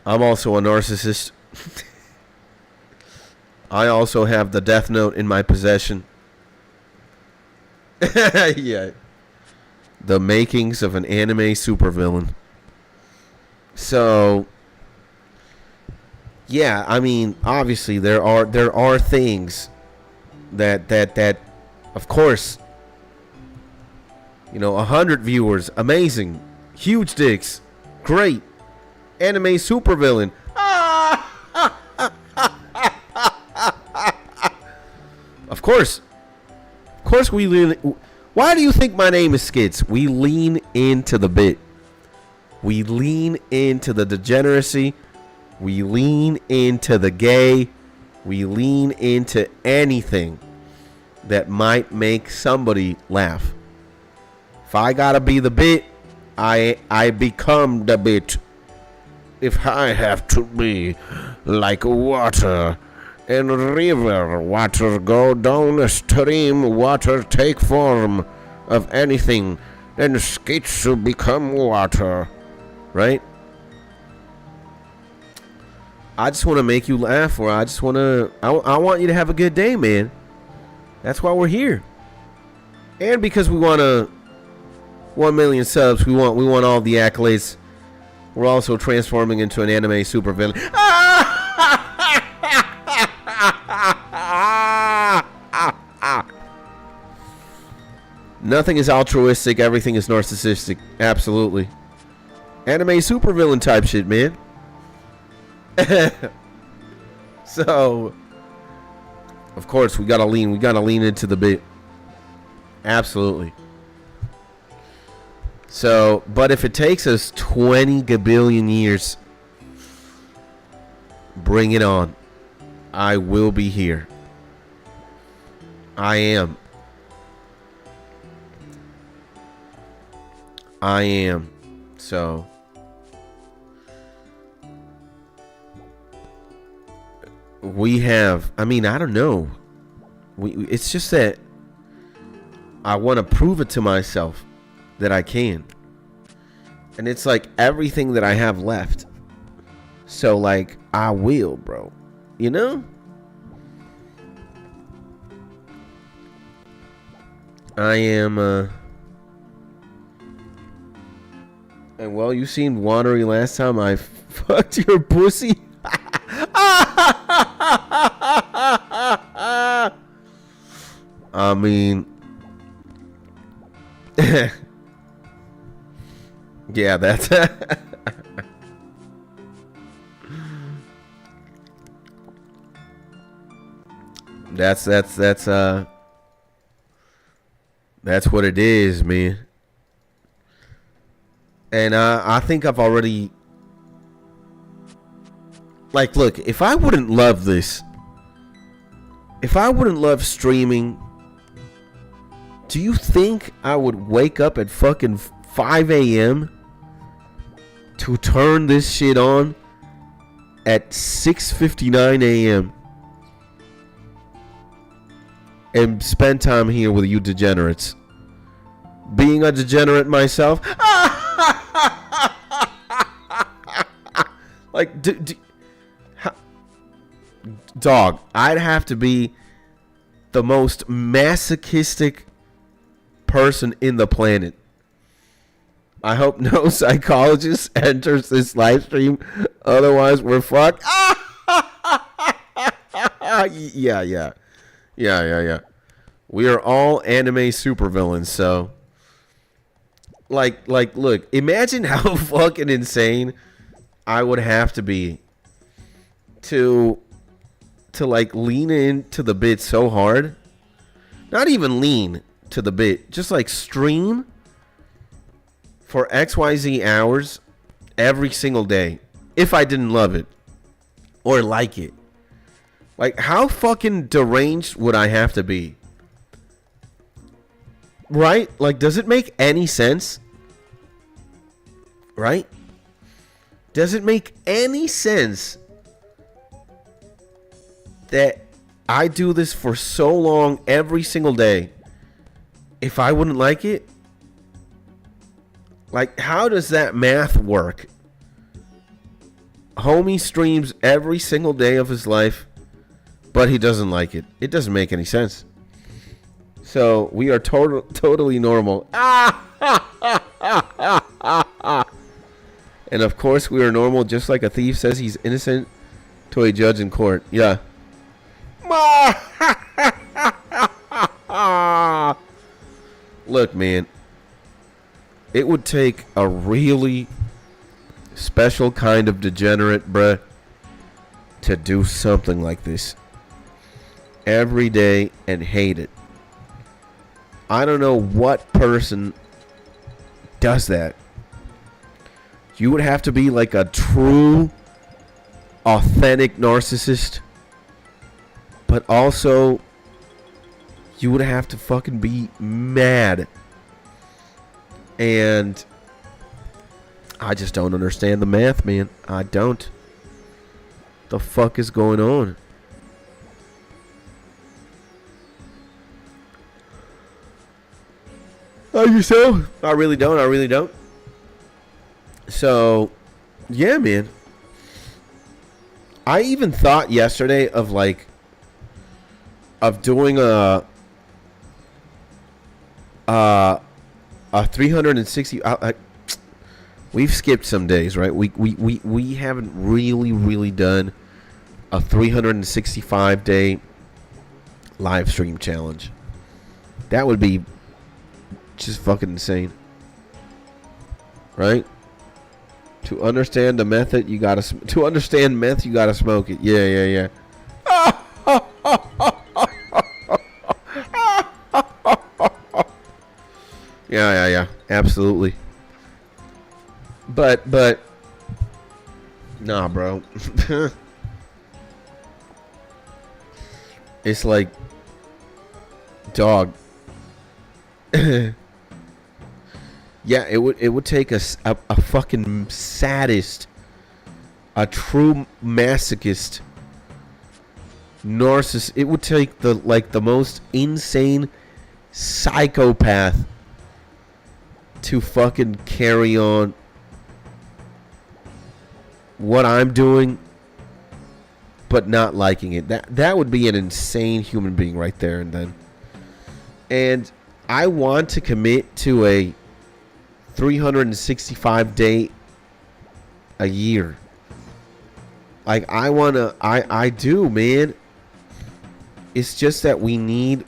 I'm also a narcissist. I also have the Death Note in my possession. Yeah. The makings of an anime supervillain. So, yeah, I mean, obviously there are things that of course, 100 viewers, amazing, huge dicks, great, anime supervillain. course we lean. Why do you think my name is Skits? We lean into the bit. We lean into the degeneracy. We lean into the gay. We lean into anything that might make somebody laugh. If I gotta be the bit, I become the bit. If I have to be like water in a river, water go down a stream, water take form of anything, then Skates will become water. Right? I just want to make you laugh, or I just want to, I want you to have a good day, man. That's why we're here. And because we want 1 million subs, we want all the accolades. We're also transforming into an anime supervillain. Nothing is altruistic, everything is narcissistic. Absolutely. Anime supervillain type shit, man. So, of course, we gotta lean into the bit. Absolutely. So, but if it takes us 20 gabillion years, bring it on. I will be here. I am. So, we have, I mean, I don't know. It's just that I want to prove it to myself that I can. And it's like everything that I have left. So, like, I will, bro. You know? I am, and well, you seen watery last time I fucked your pussy. I mean, yeah, that's that's what it is, man. And I think I've already, like, look, if I wouldn't love this, if I wouldn't love streaming, do you think I would wake up at fucking 5 a.m. to turn this shit on at 6:59 a.m. and spend time here with you degenerates? Being a degenerate myself, like, dog, I'd have to be the most masochistic person in the planet. I hope no psychologist enters this live stream, otherwise we're fucked. Yeah. We are all anime supervillains, so like look, imagine how fucking insane I would have to be to like lean into the bit so hard. Not even lean to the bit, just like stream for XYZ hours every single day if I didn't love it or like it. Like, how fucking deranged would I have to be? Right? Like, does it make any sense? Right? Does it make any sense that I do this for so long every single day if I wouldn't like it? Like, how does that math work? Homie streams every single day of his life, but he doesn't like it. It doesn't make any sense. So we are totally normal. And of course we are normal, just like a thief says he's innocent to a judge in court. Yeah. Look, man. It would take a really special kind of degenerate, bruh, to do something like this. every day and hate it. I don't know what person does that. You would have to be like a true, authentic narcissist. But also, you would have to fucking be mad. And I just don't understand the math, man. I don't. The fuck is going on? Are you so? I really don't. I really don't. So, yeah, man. I even thought yesterday of doing a 360. We've skipped some days, right? We haven't really done a 365 day live stream challenge. That would be just fucking insane, right? To understand the method, you gotta smoke it. Yeah. Yeah. Absolutely. But nah, bro. It's like, dog. Yeah, it would take a fucking sadist, a true masochist, narcissist. It would take the most insane psychopath to fucking carry on what I'm doing, but not liking it. That would be an insane human being right there and then. And I want to commit to a 365 day a year. Like, I do, man. It's just that we need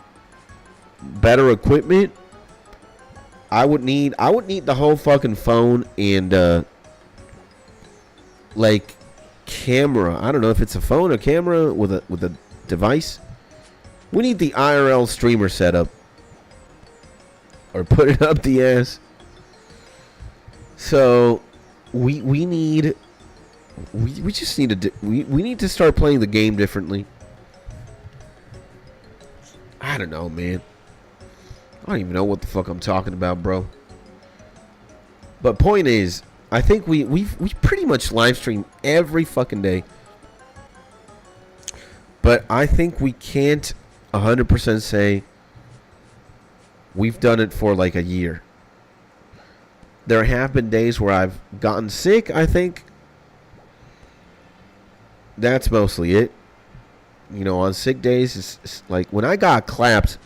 better equipment. I would need the whole fucking phone and like camera. I don't know if it's a phone or camera with a device. We need the IRL streamer setup, or put it up the ass. So we just need to we need to start playing the game differently. I don't know, man. I don't even know what the fuck I'm talking about, bro. But point is, I think we pretty much live stream every fucking day. But I think we can't 100% say we've done it for like a year. There have been days where I've gotten sick, I think. That's mostly it. You know, on sick days, it's like when I got clapped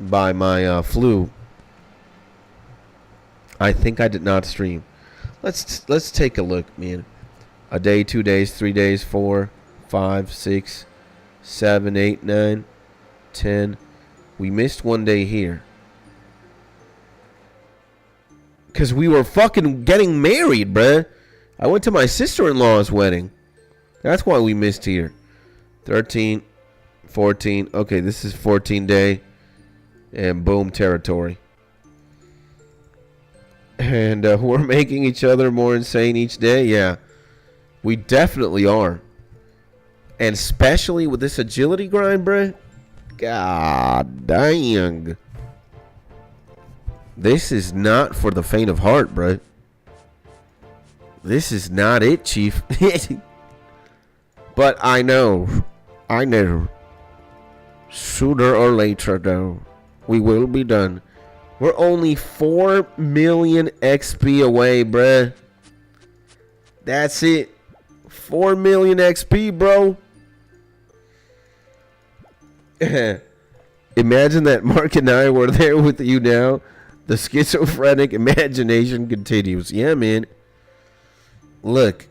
by my flu, I think I did not stream. Let's take a look, man. A day, 2 days, 3 days, 4, 5, 6, 7, 8, 9, 10. We missed one day here. Because we were fucking getting married, bruh. I went to my sister-in-law's wedding. That's why we missed here. 13, 14. Okay, this is 14 day. And boom, territory. And we're making each other more insane each day. Yeah, we definitely are. And especially with this agility grind, bruh. God dang. This is not for the faint of heart, bruh. This is not it, Chief. But I know. Sooner or later, though, we will be done. We're only 4 million XP away, bruh. That's it. 4 million XP, bro. Imagine that Mark and I were there with you now. The schizophrenic imagination continues. Yeah, man. Look.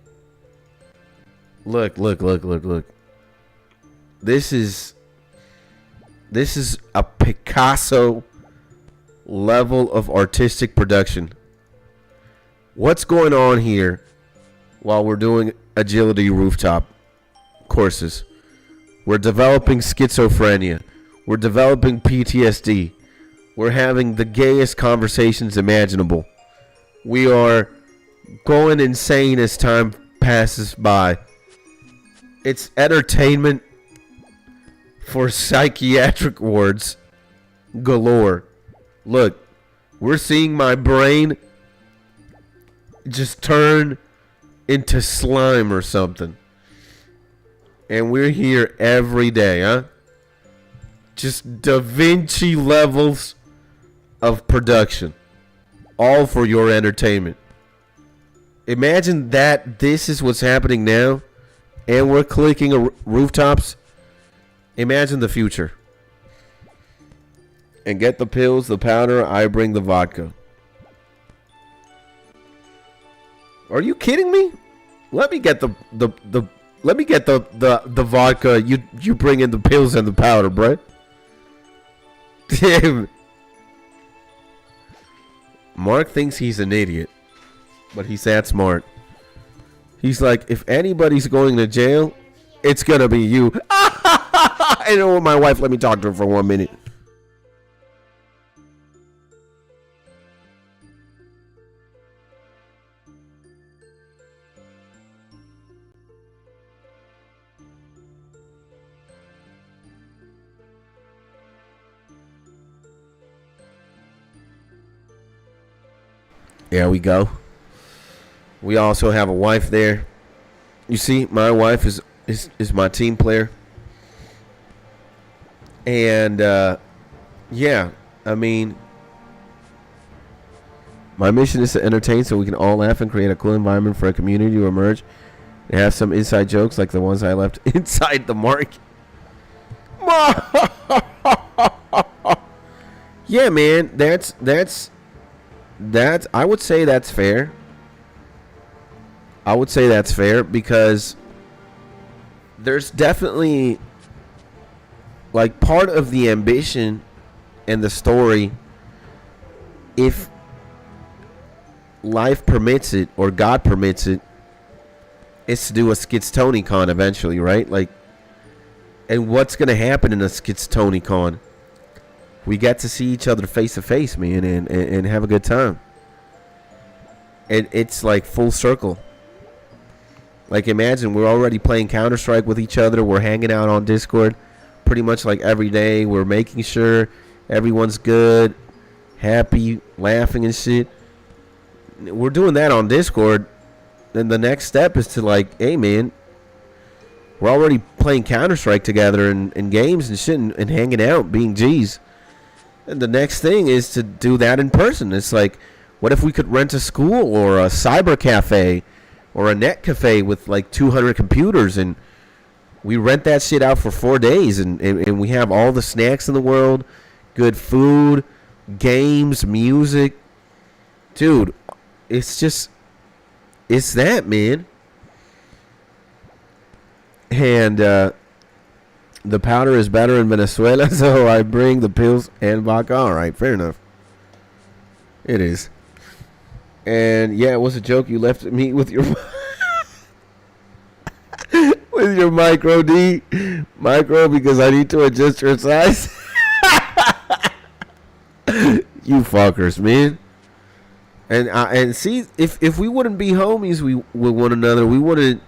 This is a Picasso level of artistic production. What's going on here while we're doing agility rooftop courses? We're developing schizophrenia. We're developing PTSD. We're having the gayest conversations imaginable. We are going insane as time passes by. It's entertainment for psychiatric wards galore. Look, we're seeing my brain just turn into slime or something. And we're here every day, huh? Just Da Vinci levels of production. All for your entertainment. Imagine that this is what's happening now. And we're clicking rooftops. Imagine the future. And get the pills, the powder, I bring the vodka. Are you kidding me? Let me get the vodka. You bring in the pills and the powder, bro. Damn. Mark thinks he's an idiot, but he's that smart. He's like, if anybody's going to jail, it's gonna be you. I know my wife. Let me talk to her for 1 minute. There we go. We also have a wife there. You see, my wife is my team player. And, yeah, I mean, my mission is to entertain so we can all laugh and create a cool environment for a community to emerge and have some inside jokes like the ones I left inside the market. Yeah, man, that's I would say that's fair. I would say that's fair because there's definitely like part of the ambition and the story, if life permits it or God permits it, is to do a SkitsTonyCon eventually, right? Like, and what's gonna happen in a SkitsTonyCon? We get to see each other face to face, man, and have a good time. And it's like full circle. Like, imagine we're already playing Counter-Strike with each other. We're hanging out on Discord pretty much like every day. We're making sure everyone's good, happy, laughing and shit. We're doing that on Discord. Then the next step is to like, hey, man, we're already playing Counter-Strike together and games and shit and hanging out, being G's. And the next thing is to do that in person. It's like, what if we could rent a school or a cyber cafe or a net cafe with like 200 computers and we rent that shit out for 4 days and we have all the snacks in the world, good food, games, music. Dude, it's that, man. And the powder is better in Venezuela, so I bring the pills and vodka. All right, fair enough. It is. And yeah, it was a joke. You left me with your with your micro D, because I need to adjust your size. You fuckers, man. And see, if we wouldn't be homies with one another, we wouldn't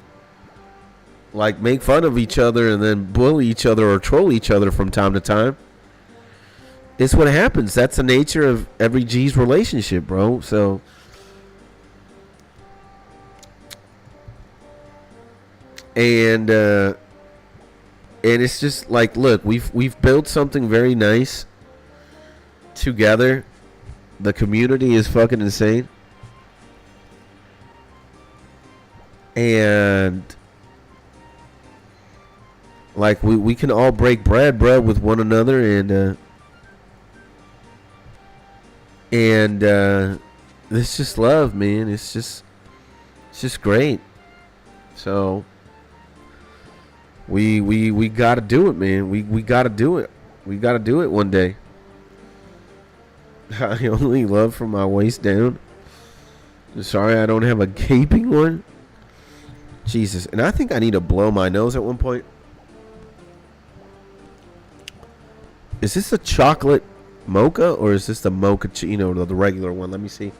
like make fun of each other and then bully each other or troll each other from time to time. It's what happens. That's the nature of every G's relationship, bro. So and it's just like, look, we've built something very nice together. The community is fucking insane. And like we can all break bread with one another and it's just love, man. It's just great. So we gotta do it, man. We gotta do it. We gotta do it one day. I only love from my waist down. Sorry, I don't have a gaping one. Jesus, and I think I need to blow my nose at one point. Is this a chocolate mocha or is this the mochaccino, the regular one? Let me see.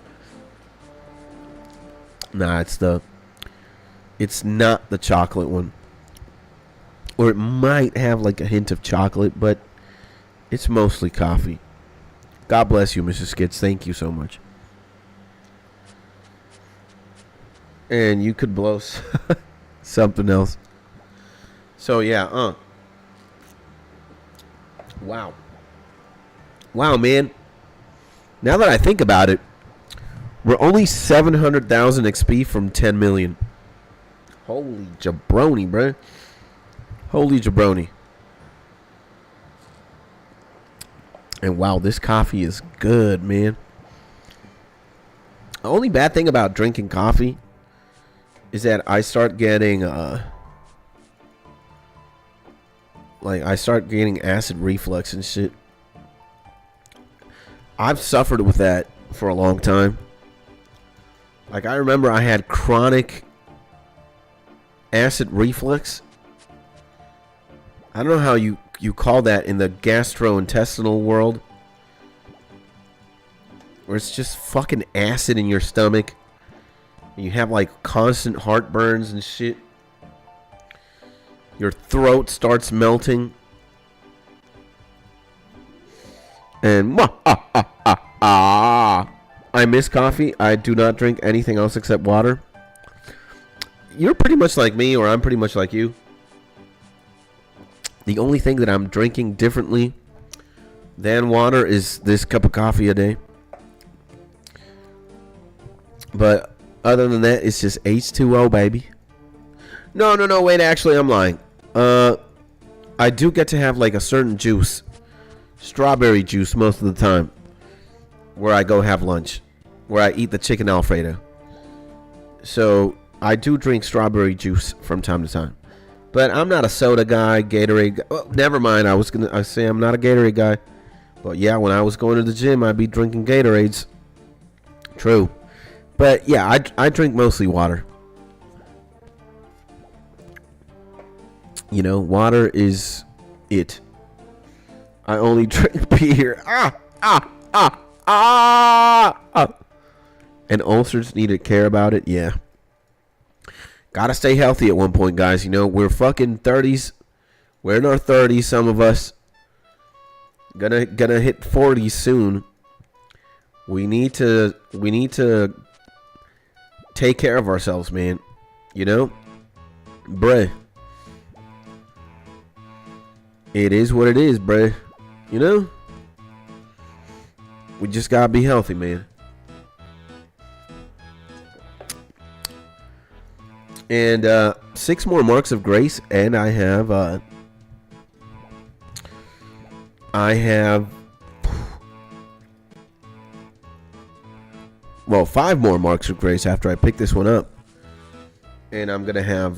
Nah, it's not the chocolate one. Or it might have like a hint of chocolate, but it's mostly coffee. God bless you, Mrs. Skits. Thank you so much. And you could blow something else. So yeah, wow. Wow, man. Now that I think about it, we're only 700,000 XP from 10 million. Holy jabroni, bruh. Holy jabroni. And wow, this coffee is good, man. The only bad thing about drinking coffee is that I start getting acid reflux and shit. I've suffered with that for a long time. Like, I remember I had chronic acid reflux. I don't know how you call that in the gastrointestinal world, where it's just fucking acid in your stomach. You have like constant heartburns and shit. Your throat starts melting. And I miss coffee. I do not drink anything else except water. You're pretty much like me, or I'm pretty much like you. The only thing that I'm drinking differently than water is this cup of coffee a day. But other than that, it's just H2O, baby. No, wait, actually, I'm lying. I do get to have like a certain juice. Strawberry juice most of the time. Where I go have lunch. Where I eat the chicken Alfredo. So, I do drink strawberry juice from time to time. But I'm not a soda guy, Gatorade guy. Oh, never mind, I say I'm not a Gatorade guy. But yeah, when I was going to the gym, I'd be drinking Gatorades. True. But yeah, I drink mostly water. You know, water is it. I only drink beer. And ulcers need to care about it. Yeah. Gotta stay healthy at one point, guys. You know, we're fucking 30s. We're in our 30s, some of us. Gonna hit 40 soon. We need to take care of ourselves, man. You know? Bruh. It is what it is, bruh. You know? We just gotta be healthy, man. And 6 more marks of grace, and I have well, 5 more marks of grace after I pick this one up, and I'm gonna have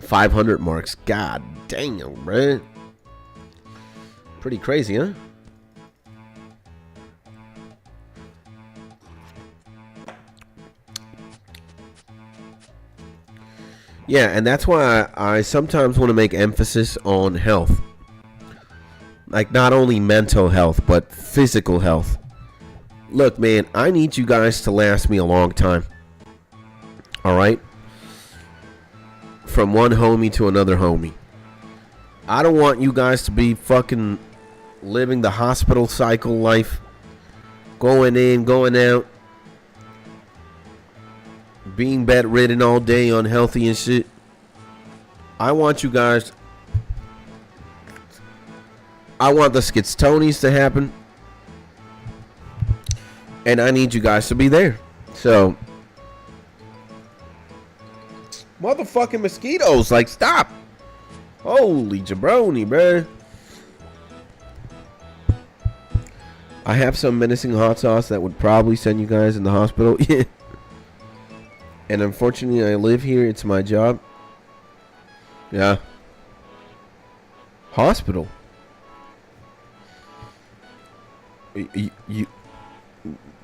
500 marks. God damn, bro. Pretty crazy, huh? Yeah, and that's why I sometimes want to make emphasis on health. Like, not only mental health, but physical health. Look, man, I need you guys to last me a long time. Alright? From one homie to another homie. I don't want you guys to be fucking living the hospital cycle life. Going in, going out. Being bedridden all day, unhealthy and shit. I want you guys. I want the skits-tonies to happen. And I need you guys to be there. So. Motherfucking mosquitoes. Like, stop. Holy jabroni, bruh. I have some menacing hot sauce that would probably send you guys in the hospital. Yeah. And unfortunately, I live here. It's my job. Yeah. Hospital.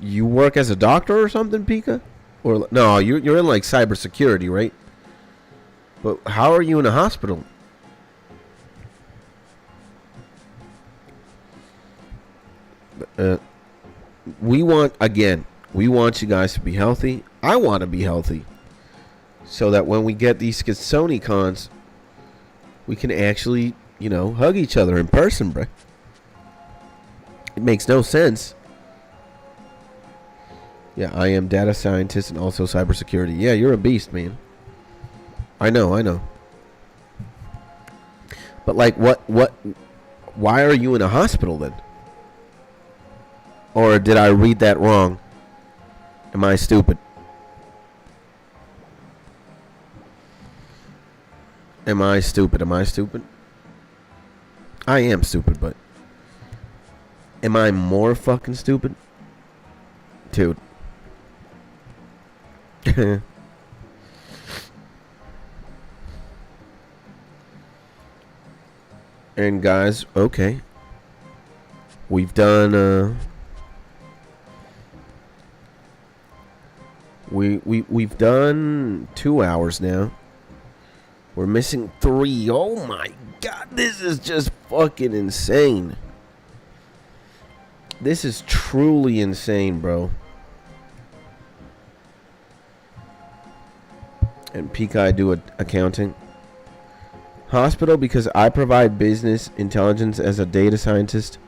You work as a doctor or something, Pika? Or no, you're in like cybersecurity, right? But how are you in a hospital? we want you guys to be healthy. I want to be healthy. So that when we get these Sony cons, we can actually, hug each other in person, bro. It makes no sense. Yeah, I am data scientist and also cybersecurity. Yeah, you're a beast, man. I know. But like, why are you in a hospital then? Or did I read that wrong? Am I stupid? Am I stupid? I am stupid, but am I more fucking stupid? Dude. And guys, okay. We've done we've done 2 hours now. We're missing 3. Oh my god, this is just fucking insane. This is truly insane, bro. And peak I do accounting. Hospital, because I provide business intelligence as a data scientist.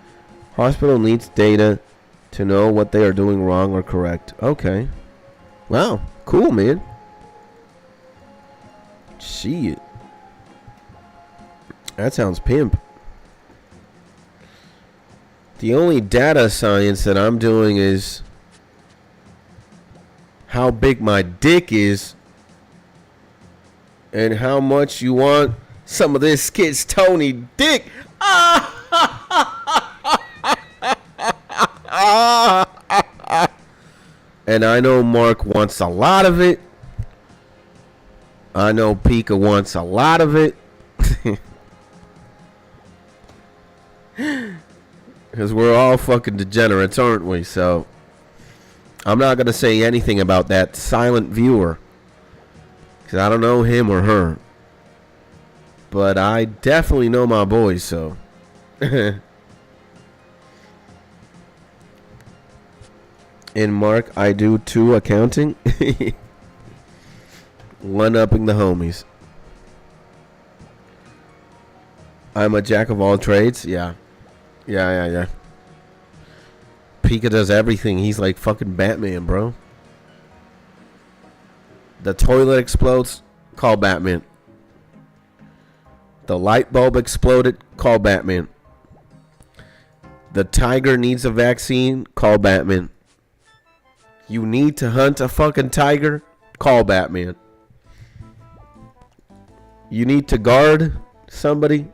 Hospital needs data to know what they are doing wrong or correct. Okay. Wow. Cool, man. Shit. That sounds pimp. The only data science that I'm doing is how big my dick is and how much you want some of this kid's Tony dick. And I know Mark wants a lot of it. I know Pika wants a lot of it. Because we're all fucking degenerates, aren't we? So I'm not going to say anything about that silent viewer. Because I don't know him or her. But I definitely know my boys, so. In Mark, I do 2 accounting. One-upping the homies. I'm a jack of all trades. Yeah. Yeah. Pika does everything. He's like fucking Batman, bro. The toilet explodes. Call Batman. The light bulb exploded. Call Batman. The tiger needs a vaccine. Call Batman. You need to hunt a fucking tiger. Call Batman. You need to guard somebody.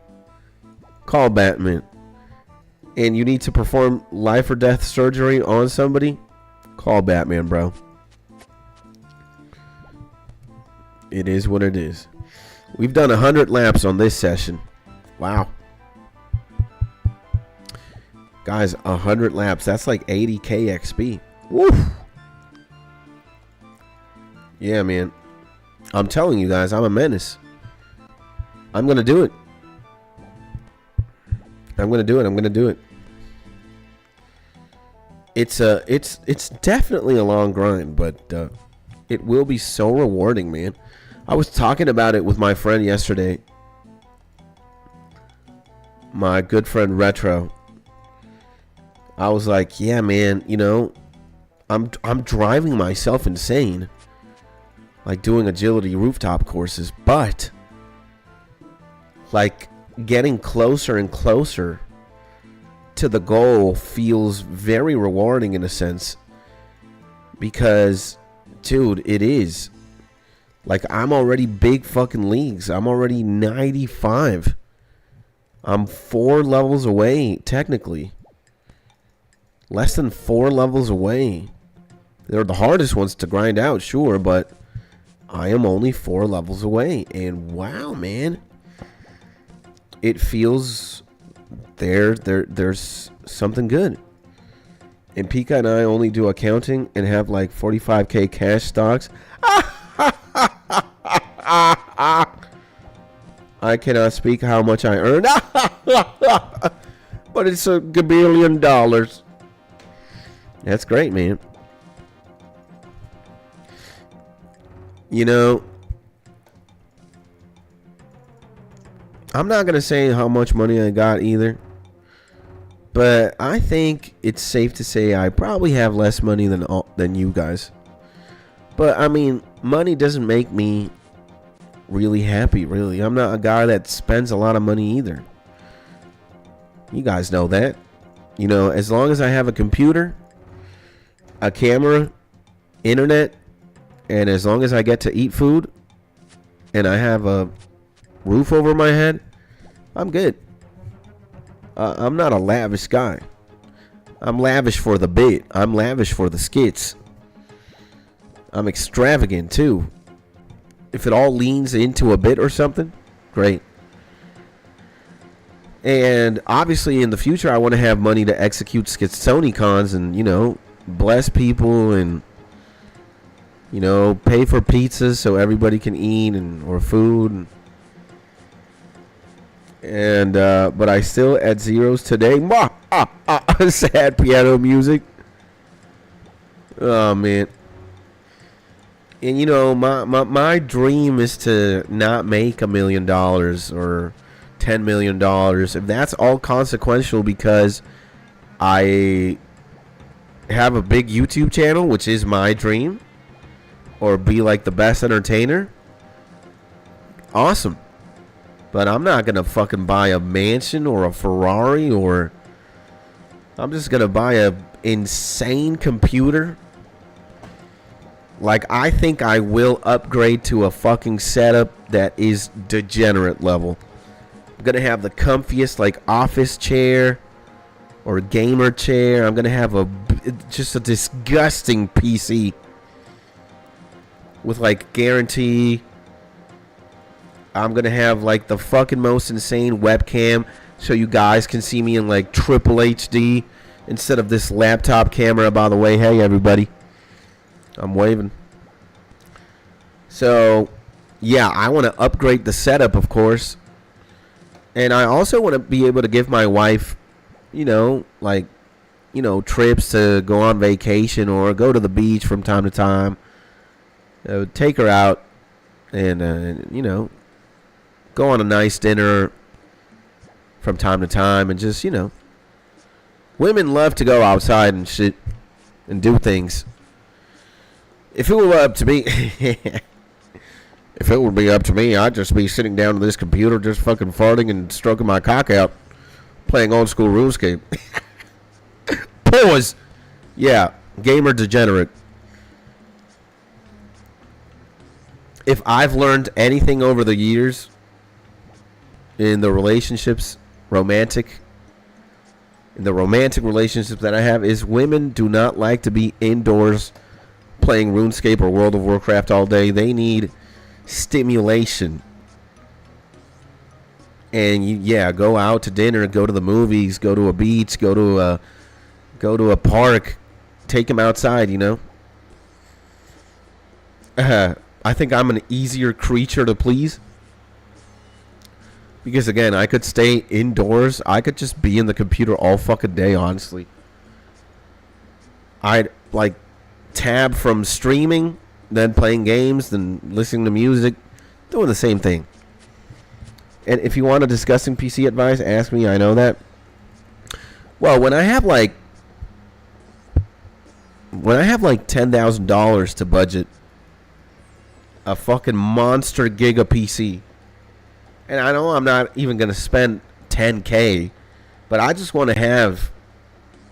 Call Batman. And you need to perform life or death surgery on somebody. Call Batman, bro. It is what it is. We've done 100 laps on this session. Wow. Guys, 100 laps. That's like 80k XP. Woo. Yeah, man. I'm telling you guys, I'm a menace. I'm going to do it. I'm going to do it. It's definitely a long grind, but it will be so rewarding, man. I was talking about it with my friend yesterday. My good friend Retro. I was like, yeah, man, I'm driving myself insane. Like doing agility rooftop courses, but like getting closer and closer to the goal feels very rewarding in a sense. Because, dude, it is. Like, I'm already big fucking leagues. I'm already 95. I'm 4 levels away, technically. Less than 4 levels away. They're the hardest ones to grind out, sure, but I am only 4 levels away. And wow, man. It feels there's something good. And Pika and I only do accounting and have like 45k cash stocks. I cannot speak how much I earn. But it's $1 billion. That's great, man. You know, I'm not going to say how much money I got either. But I think it's safe to say I probably have less money than you guys. But I mean, money doesn't make me really happy, really. I'm not a guy that spends a lot of money either. You guys know that. You know, as long as I have a computer, a camera, internet, and as long as I get to eat food and I have a roof over my head, I'm good. I'm not a lavish guy. I'm lavish for the bit. I'm lavish for the skits. I'm extravagant too. If it all leans into a bit or something, great. And obviously in the future I want to have money to execute Skitsoni cons and, you know, bless people and, you know, pay for pizzas so everybody can eat and or food. And but I still at zeros today. Sad piano music. Oh man. And you know, my dream is to not make $1 million or $10 million. If that's all consequential because I have a big YouTube channel, which is my dream, or be like the best entertainer, awesome. But I'm not going to fucking buy a mansion or a Ferrari, or I'm just going to buy a insane computer. Like, I think I will upgrade to a fucking setup that is degenerate level. I'm going to have the comfiest, like, office chair or gamer chair. I'm going to have just a disgusting PC with, like, guarantee. I'm going to have, like, the fucking most insane webcam so you guys can see me in, like, triple HD instead of this laptop camera. By the way, hey, everybody. I'm waving. So, yeah, I want to upgrade the setup, of course. And I also want to be able to give my wife, you know, like, you know, trips to go on vacation or go to the beach from time to time. Take her out and, you know, go on a nice dinner from time to time and just, you know. Women love to go outside and shit and do things. If it were up to me, if it would be up to me, I'd just be sitting down to this computer just fucking farting and stroking my cock out, playing old school RuneScape. Pause. Yeah, gamer degenerate. If I've learned anything over the years in the relationships, in the romantic relationships that I have, is women do not like to be indoors playing RuneScape or World of Warcraft all day. They need stimulation. And yeah, go out to dinner, go to the movies, go to a beach, go to a park, take them outside, you know. I think I'm an easier creature to please. Because again, I could stay indoors. I could just be in the computer all fucking day, honestly. I'd like tab from streaming, then playing games, then listening to music, doing the same thing. And if you want a disgusting PC advice, ask me. I know that. Well, when I have like $10,000 to budget a fucking monster giga PC, and I know I'm not even gonna spend $10K, but I just want to have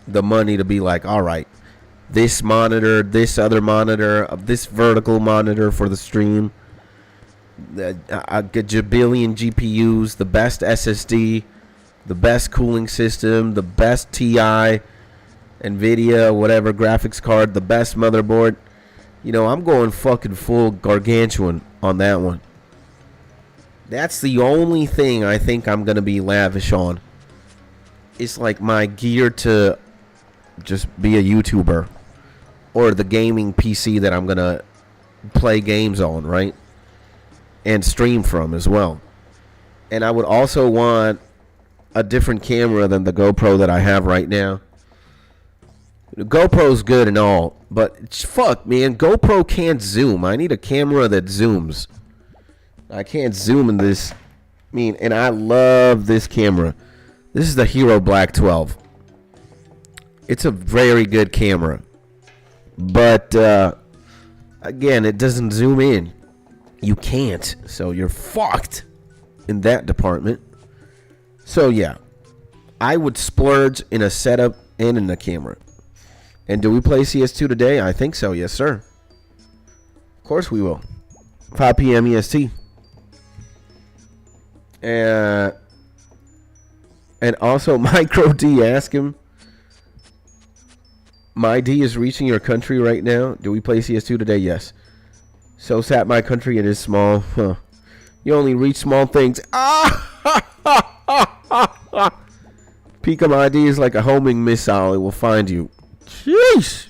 the money to be like, all right, this monitor, this other monitor, this vertical monitor for the stream, a gabillion GPUs, the best SSD, the best cooling system, the best TI, NVIDIA, whatever graphics card, the best motherboard. You know, I'm going fucking full gargantuan on that one. That's the only thing I think I'm going to be lavish on. It's like my gear to just be a YouTuber. Or the gaming PC that I'm going to play games on, right? And stream from as well. And I would also want a different camera than the GoPro that I have right now. GoPro's good and all, but fuck, man, GoPro can't zoom. I need a camera that zooms. I can't zoom in this. I mean, and I love this camera. This is the Hero Black 12. It's a very good camera. But, again, it doesn't zoom in. You can't. So you're fucked in that department. So, yeah. I would splurge in a setup and in a camera. And do we play CS2 today? I think so. Yes, sir. Of course we will. 5 p.m. EST. And also, Micro D, ask him. My D is reaching your country right now. Do we play CS2 today? Yes. So sat my country, it is small. Huh. You only reach small things. Pika, my D is like a homing missile. It will find you. Jeez.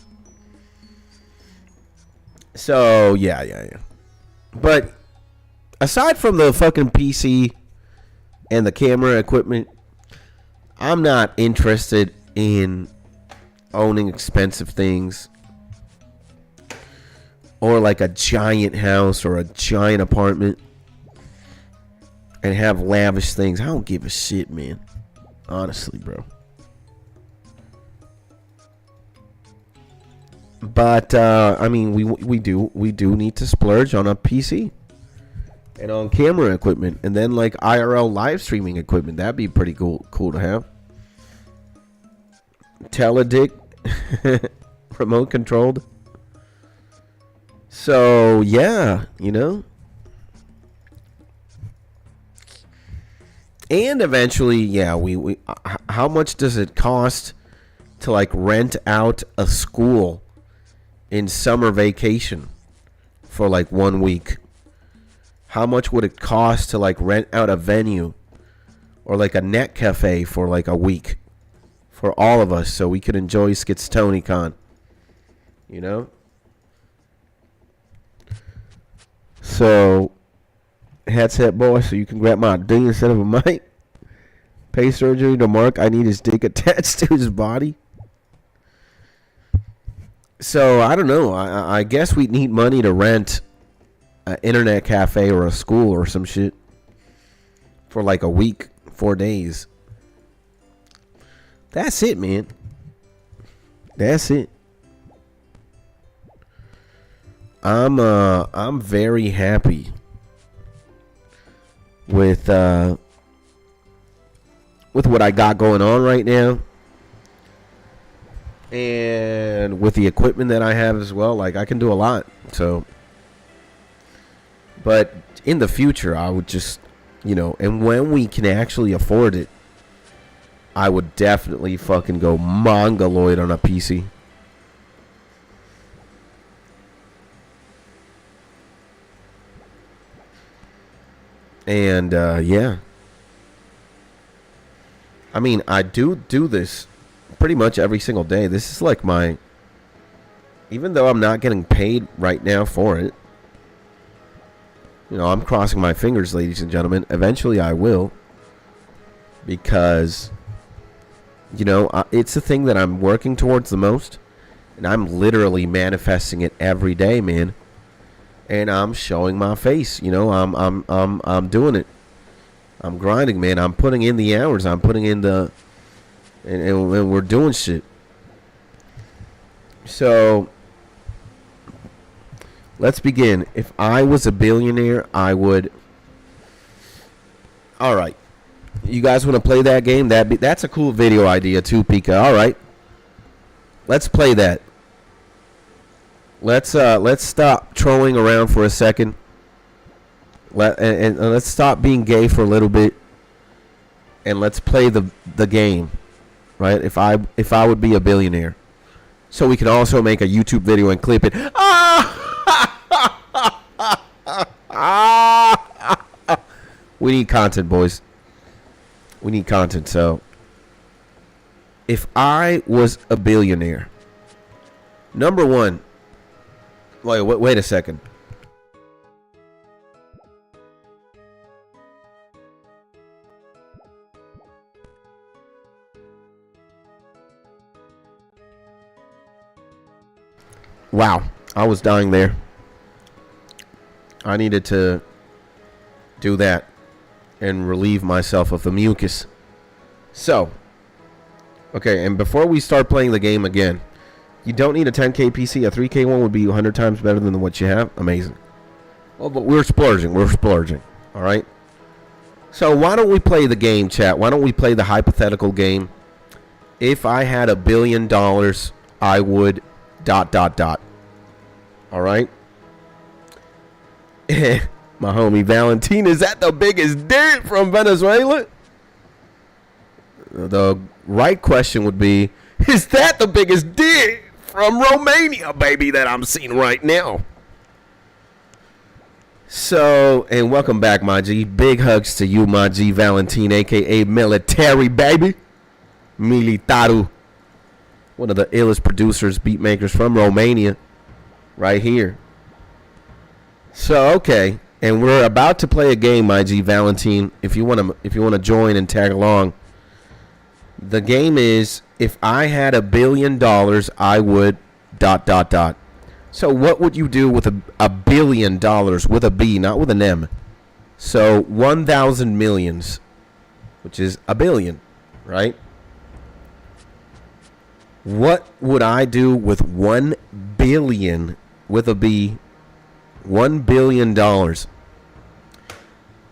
So, yeah. But aside from the fucking PC and the camera equipment, I'm not interested in owning expensive things or like a giant house or a giant apartment and have lavish things. I don't give a shit, man. Honestly, bro. But I mean, we do need to splurge on a PC and on camera equipment, and then like IRL live streaming equipment. That'd be pretty cool to have. Teledick, remote controlled. So yeah, you know. And eventually, yeah, we how much does it cost to like rent out a school in summer vacation for like 1 week? How much would it cost to like rent out a venue or like a net cafe for like a week for all of us so we could enjoy SkitsTonyCon? You know? So, headset boy, so you can grab my D instead of a mic. Pay surgery to Mark. I need his dick attached to his body. So, I don't know. I guess we need money to rent an internet cafe or a school or some shit for like a week, 4 days. That's it, man. That's it. I'm very happy with what I got going on right now, and with the equipment that I have as well. Like, I can do a lot. So, but in the future, I would just, you know, and when we can actually afford it, I would definitely fucking go mongoloid on a PC. And yeah, I mean, I do this pretty much every single day. This is like my, even though I'm not getting paid right now for it, you know, I'm crossing my fingers, ladies and gentlemen. Eventually I will, because, you know, it's the thing that I'm working towards the most, and I'm literally manifesting it every day, man. And I'm showing my face, you know. I'm doing it. I'm grinding, man. I'm putting in the hours. I'm putting in the, and we're doing shit. So let's begin. If I was a billionaire, I would. All right, you guys want to play that game? That's a cool video idea too, Pika. All right, let's play that. Let's stop trolling around for a second. And let's stop being gay for a little bit, and let's play the game, right? If I would be a billionaire, so we can also make a YouTube video and clip it. We need content, boys. We need content. So, if I was a billionaire, number one. Wait a second. Wow, I was dying there. I needed to do that and relieve myself of the mucus. So, okay, and before we start playing the game again, you don't need a 10K PC. A 3K one would be 100 times better than what you have. Amazing. Well, but we're splurging. We're splurging. All right? So why don't we play the game, chat? Why don't we play the hypothetical game? If I had $1 billion, I would ... All right? My homie Valentin, is that the biggest dirt from Venezuela? The right question would be, is that the biggest dirt from Romania, baby, that I'm seeing right now? So, and welcome back, my G. Big hugs to you, my G, Valentin, a.k.a. Military, baby. Militaru. One of the illest producers, beat makers from Romania. Right here. So, okay. And we're about to play a game, my G, Valentin. If you want to join and tag along. The game is, if I had $1 billion, I would ... So what would you do with $1 billion with a B, not with an M? So 1,000 millions, which is a billion, right? What would I do with 1 billion with a B? $1 billion.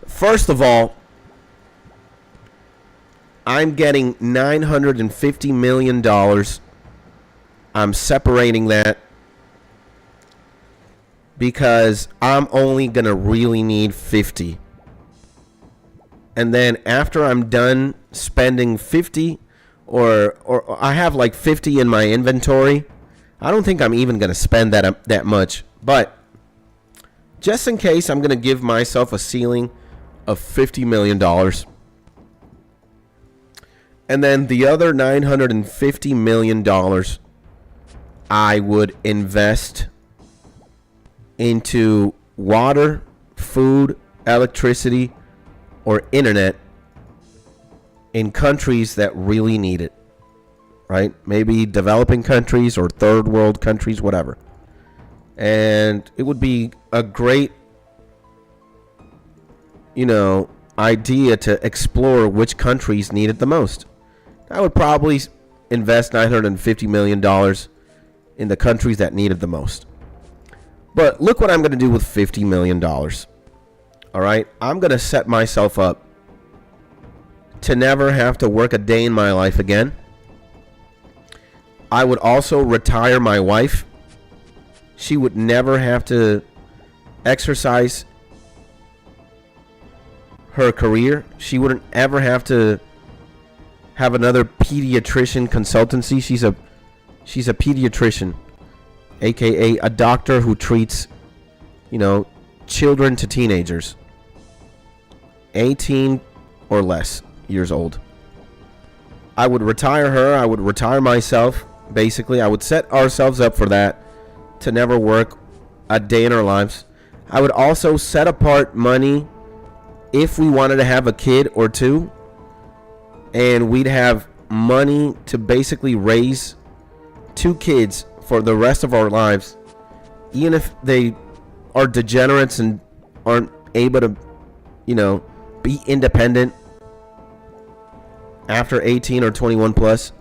First of all, I'm getting $950 million. I'm separating that because I'm only going to really need 50. And then after I'm done spending 50, or I have like 50 in my inventory, I don't think I'm even going to spend that much. But just in case, I'm going to give myself a ceiling of $50 million. And then the other $950 million, I would invest into water, food, electricity, or internet in countries that really need it, right? Maybe developing countries or third world countries, whatever. And it would be a great, idea to explore which countries need it the most. I would probably invest $950 million in the countries that need it the most. But look what I'm going to do with $50 million. All right? I'm going to set myself up to never have to work a day in my life again. I would also retire my wife. She would never have to exercise her career. She wouldn't ever have to have another pediatrician consultancy. She's a pediatrician, aka a doctor who treats, children to teenagers, 18 or less years old. I would retire her. I would retire myself. Basically, I would set ourselves up for that, to never work a day in our lives. I would also set apart money if we wanted to have a kid or two, and we'd have money to basically raise 2 kids for the rest of our lives, even if they are degenerates and aren't able to, be independent after 18 or 21 plus.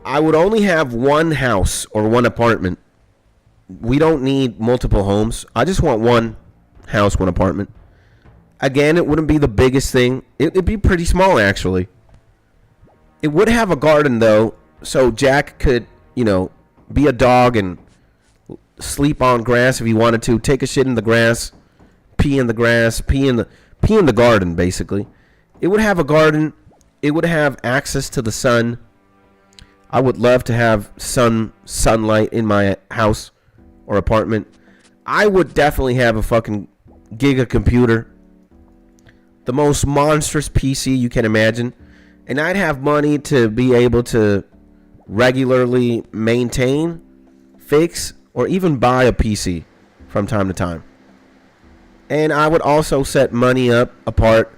I would only have one house or one apartment. We don't need multiple homes. I just want one house, one apartment. Again, it wouldn't be the biggest thing. It'd be pretty small, actually. It would have a garden, though, so Jack could, be a dog and sleep on grass if he wanted to, take a shit in the grass, pee in the grass, pee in the garden, basically. It would have a garden. It would have access to the sun. I would love to have sunlight in my house or apartment. I would definitely have a fucking giga computer, the most monstrous PC you can imagine, and I'd have money to be able to regularly maintain, fix, or even buy a PC from time to time. And I would also set money up apart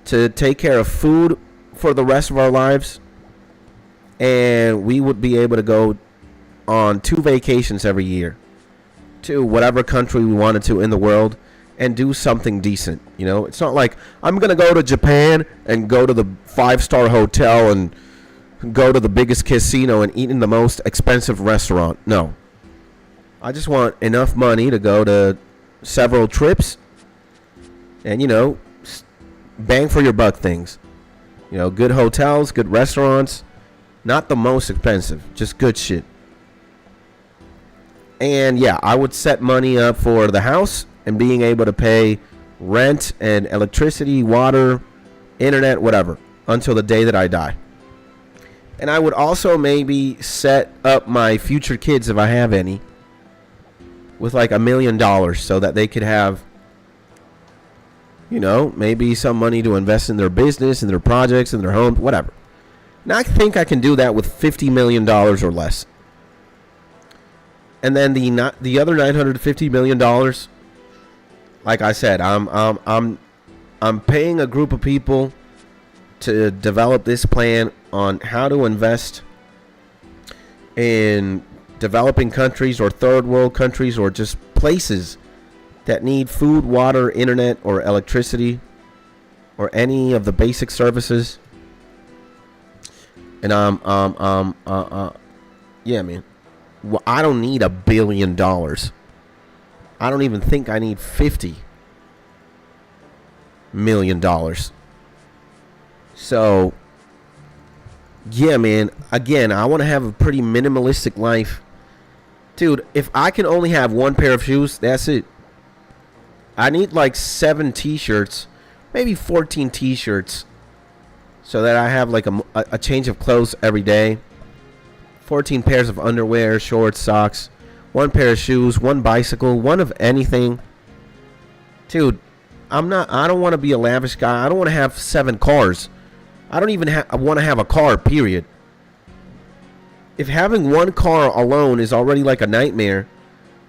to take care of food for the rest of our lives, and we would be able to go on 2 vacations every year to whatever country we wanted to in the world and do something decent. You know, it's not like I'm going to go to Japan and go to the 5-star hotel and go to the biggest casino and eat in the most expensive restaurant. No. I just want enough money to go to several trips and, you know, bang for your buck things. You know, good hotels, good restaurants, not the most expensive, just good shit. And yeah, I would set money up for the house and being able to pay rent and electricity, water, internet, whatever, until the day that I die. And I would also maybe set up my future kids, if I have any, with like $1 million so that they could have, you know, maybe some money to invest in their business, in their projects, in their homes, whatever. And I think I can do that with $50 million or less. And then the other $950 million, like I said, I'm paying a group of people to develop this plan on how to invest in developing countries or third world countries or just places that need food, water, internet, or electricity, or any of the basic services. And yeah, man. Well, I don't need $1 billion. I don't even think I need $50 million. So, yeah, man. Again, I want to have a pretty minimalistic life. Dude, if I can only have 1 pair of shoes, that's it. I need like 7 t-shirts, maybe 14 t-shirts, so that I have like a change of clothes every day. 14 pairs of underwear, shorts, socks, 1 pair of shoes, 1 bicycle, 1 of anything. Dude, I don't want to be a lavish guy. I don't want to have 7 cars. I don't even want to have a car, period. If having 1 car alone is already like a nightmare,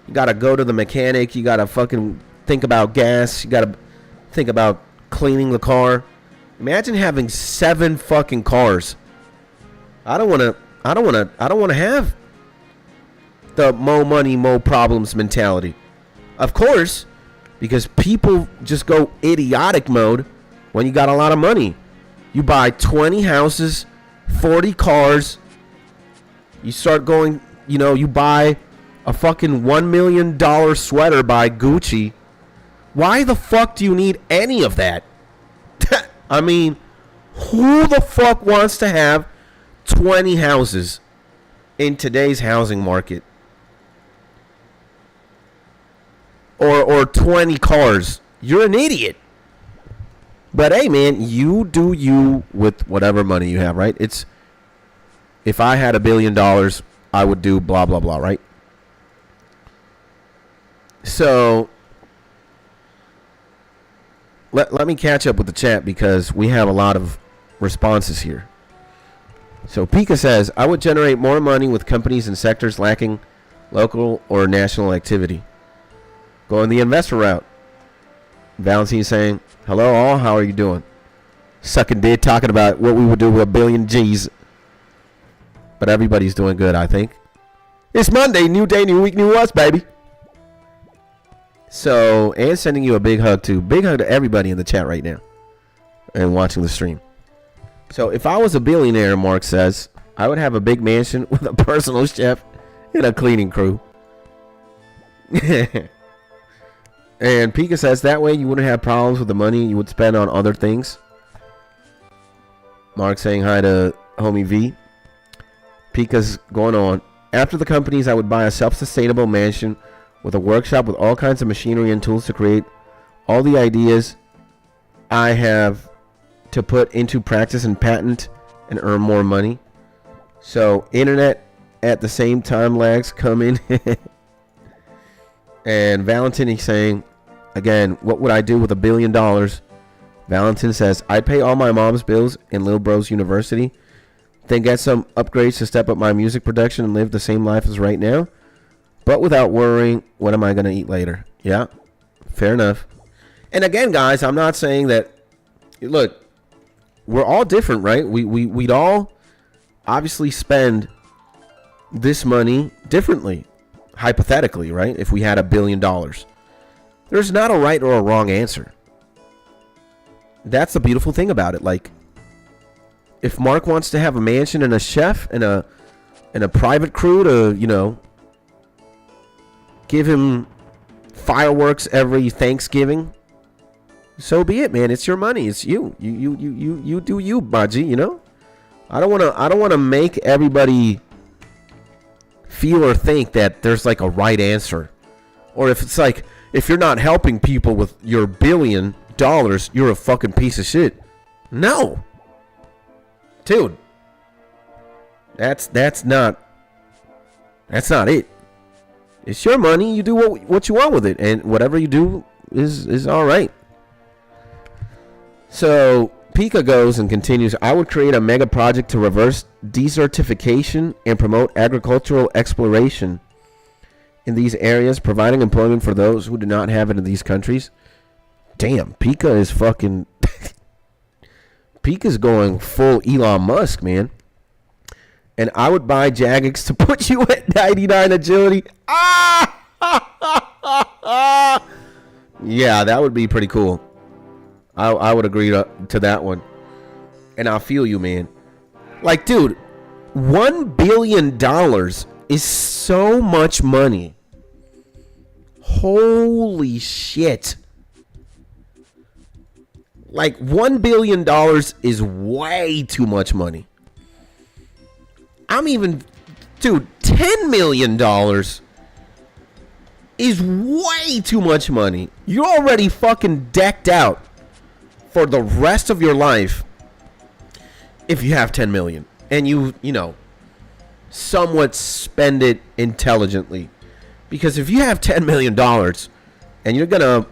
you got to go to the mechanic, you got to fucking think about gas, you got to think about cleaning the car. Imagine having 7 fucking cars. I don't want to have the mo money, mo problems mentality. Of course, because people just go idiotic mode when you got a lot of money. You buy 20 houses, 40 cars. You start going, you know, you buy a fucking $1 million sweater by Gucci. Why the fuck do you need any of that? I mean, who the fuck wants to have 20 houses in today's housing market? Or 20 cars. You're an idiot. But hey, man, you do you with whatever money you have, right? It's, if I had $1 billion, I would do blah, blah, blah, right? So let me catch up with the chat because we have a lot of responses here. So Pika says, I would generate more money with companies in sectors lacking local or national activity. Going the investor route. Valentine saying, hello all, how are you doing? Sucking dick talking about what we would do with $1 billion G's. But everybody's doing good, I think. It's Monday, new day, new week, new us, baby. So, and sending you a big hug too. Big hug to everybody in the chat right now and watching the stream. So, if I was a billionaire, Mark says, I would have a big mansion with a personal chef and a cleaning crew. And Pika says, that way you wouldn't have problems with the money you would spend on other things. Mark saying hi to homie V. Pika's going on. After the companies, I would buy a self-sustainable mansion with a workshop with all kinds of machinery and tools to create all the ideas I have to put into practice and patent and earn more money. So internet at the same time lags come in. And Valentin is saying, again, what would I do with $1 billion? Valentin says, I'd pay all my mom's bills in Lil Bro's university, then get some upgrades to step up my music production and live the same life as right now, but without worrying, what am I going to eat later? Yeah, fair enough. And again, guys, I'm not saying that, look, we're all different, right? We'd all obviously spend this money differently, hypothetically, right? If we had $1 billion, there's not a right or a wrong answer. That's the beautiful thing about it. Like, if Mark wants to have a mansion and a chef and a private crew to, you know, give him fireworks every Thanksgiving, so be it, man. It's your money. It's you. You do you, Baji, you know? I don't want to make everybody feel or think that there's like a right answer. Or if it's like, if you're not helping people with your $1 billion, you're a fucking piece of shit. No. Dude. That's not it. It's your money. You do what you want with it, and whatever you do is all right. So Pika goes and continues, I would create a mega project to reverse desertification and promote agricultural exploration in these areas, providing employment for those who do not have it in these countries. Damn, Pika is fucking Pika's going full Elon Musk, man. And I would buy Jagex to put you at 99 agility. Yeah, that would be pretty cool. I would agree to that one. And I feel you, man. Like, dude, $1 billion is so much money. Holy shit. Like, $1 billion is way too much money. Dude, $10 million is way too much money. You're already fucking decked out for the rest of your life if you have 10 million and you know, somewhat spend it intelligently. Because if you have $10 million and you're going to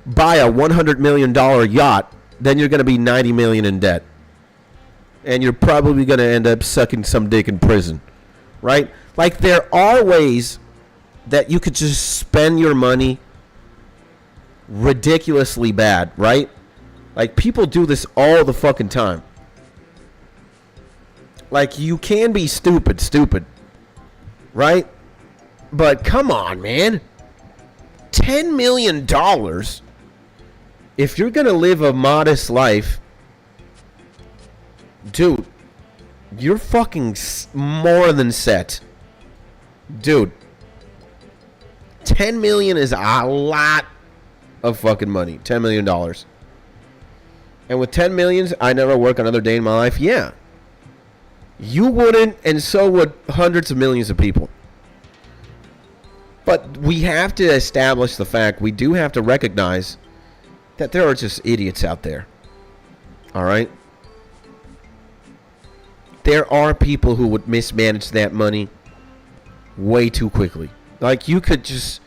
buy a $100 million yacht, then you're going to be 90 million in debt. And you're probably going to end up sucking some dick in prison, right? Like, there are ways that you could just spend your money ridiculously bad, right? Like, people do this all the fucking time. Like, you can be stupid, right? But come on, man. $10 million. If you're going to live a modest life, dude, you're fucking more than set. Dude, 10 million is a lot of fucking money. $10 million. And with 10 millions, I never work another day in my life. Yeah. You wouldn't, and so would hundreds of millions of people. But we have to establish the fact, we do have to recognize that there are just idiots out there. All right? There are people who would mismanage that money way too quickly. Like, you could just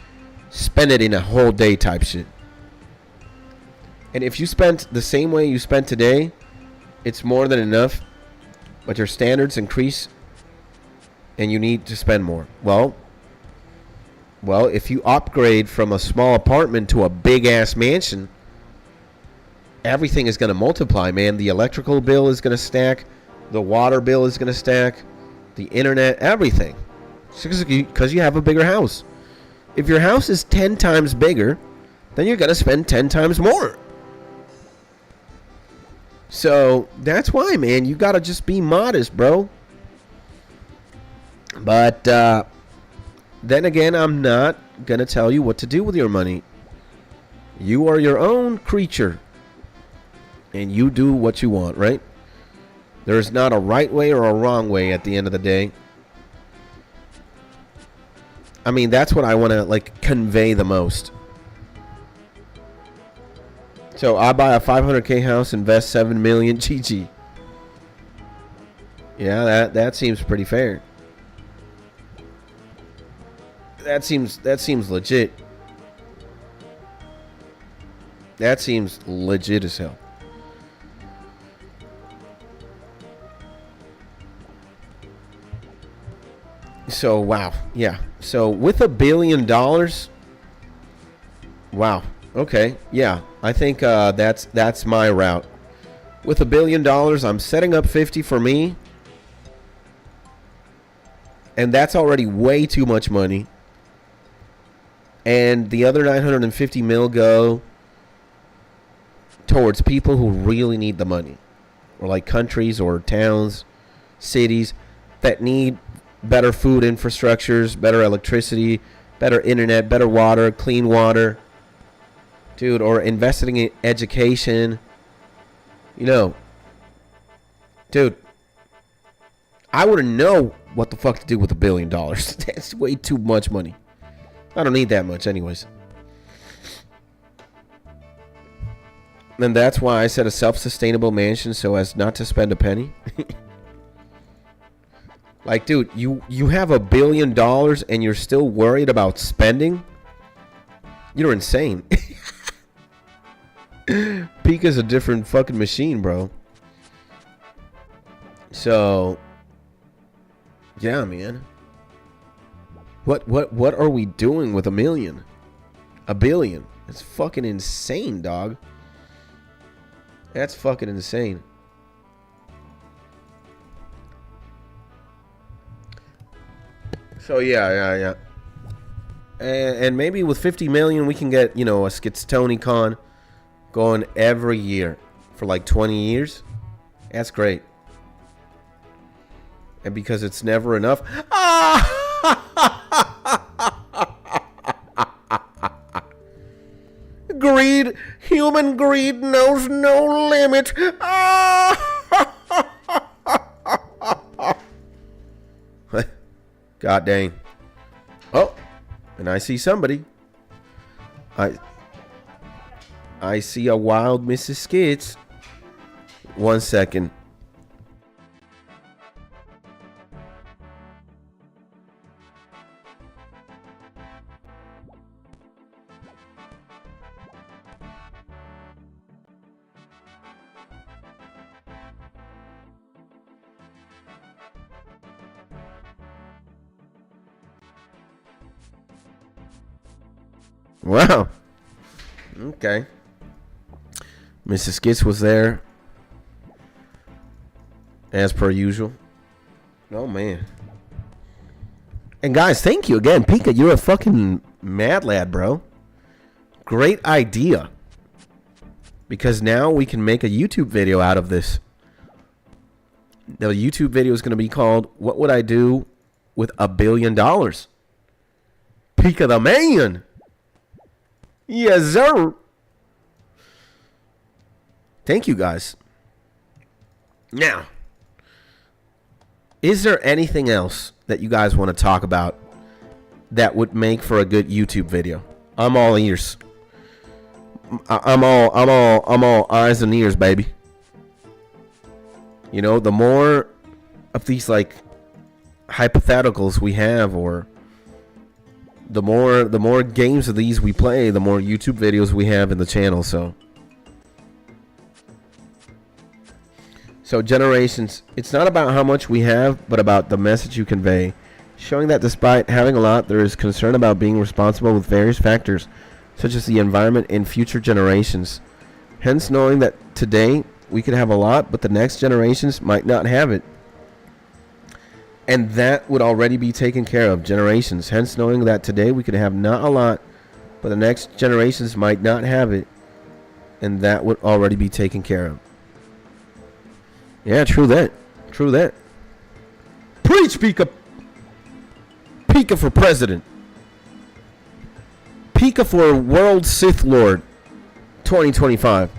spend it in a whole day type shit. And if you spent the same way you spent today, it's more than enough. But your standards increase and you need to spend more. Well, if you upgrade from a small apartment to a big-ass mansion, everything is going to multiply, man. The electrical bill is going to stack. The water bill is going to stack. The internet, everything. Because you have a bigger house. If your house is 10 times bigger, then you're going to spend 10 times more. So, that's why, man. You got to just be modest, bro. But, then again, I'm not going to tell you what to do with your money. You are your own creature. And you do what you want, right? There's not a right way or a wrong way at the end of the day. I mean, that's what I want to, like, convey the most. So, I buy a 500K house, invest 7 million, GG. Yeah, that seems pretty fair. That seems legit. That seems legit as hell. So, wow. Yeah. So, with $1 billion, wow. Okay. Yeah. I think that's my route. With $1 billion, I'm setting up 50 for me. And that's already way too much money. And the other 950 mil go towards people who really need the money. Or like countries or towns, cities that need better food infrastructures, better electricity, better internet, better water, clean water. Dude, or investing in education. You know. Dude. I wouldn't know what the fuck to do with $1 billion. That's way too much money. I don't need that much anyways. And that's why I said a self-sustainable mansion so as not to spend a penny. Like, dude, you have $1 billion and you're still worried about spending? You're insane. Pika's a different fucking machine, bro. So, yeah, man. What are we doing with $1 million? $1 billion. It's fucking insane, dog. That's fucking insane. So yeah. And maybe with 50 million we can get, you know, a Skitstony Con going every year for like 20 years. That's great. And because it's never enough. Greed, human greed knows no limit. God dang. Oh, and I see somebody. I see a wild Mrs. Skits. 1 second. Wow. Okay. Mrs. Skits was there. As per usual. Oh, man. And guys, thank you again. Pika, you're a fucking mad lad, bro. Great idea. Because now we can make a YouTube video out of this. The YouTube video is going to be called, What Would I Do with $1 Billion? Pika the man. Yes, sir. Thank you, guys. Now, is there anything else that you guys want to talk about that would make for a good YouTube video? I'm all ears. I'm all eyes and ears, baby. You know, the more of these like hypotheticals we have, or the more games of these we play, the more YouTube videos we have in the channel. So Generations, it's not about how much we have, but about the message you convey, showing that despite having a lot, there is concern about being responsible with various factors, such as the environment and future generations. Hence, knowing that today we could have a lot, but the next generations might not have it. And that would already be taken care of. Generations. Hence, knowing that today we could have not a lot, but the next generations might not have it. And that would already be taken care of. Yeah, true that. True that. Preach, Pika. Pika for president. Pika for World Sith Lord 2025.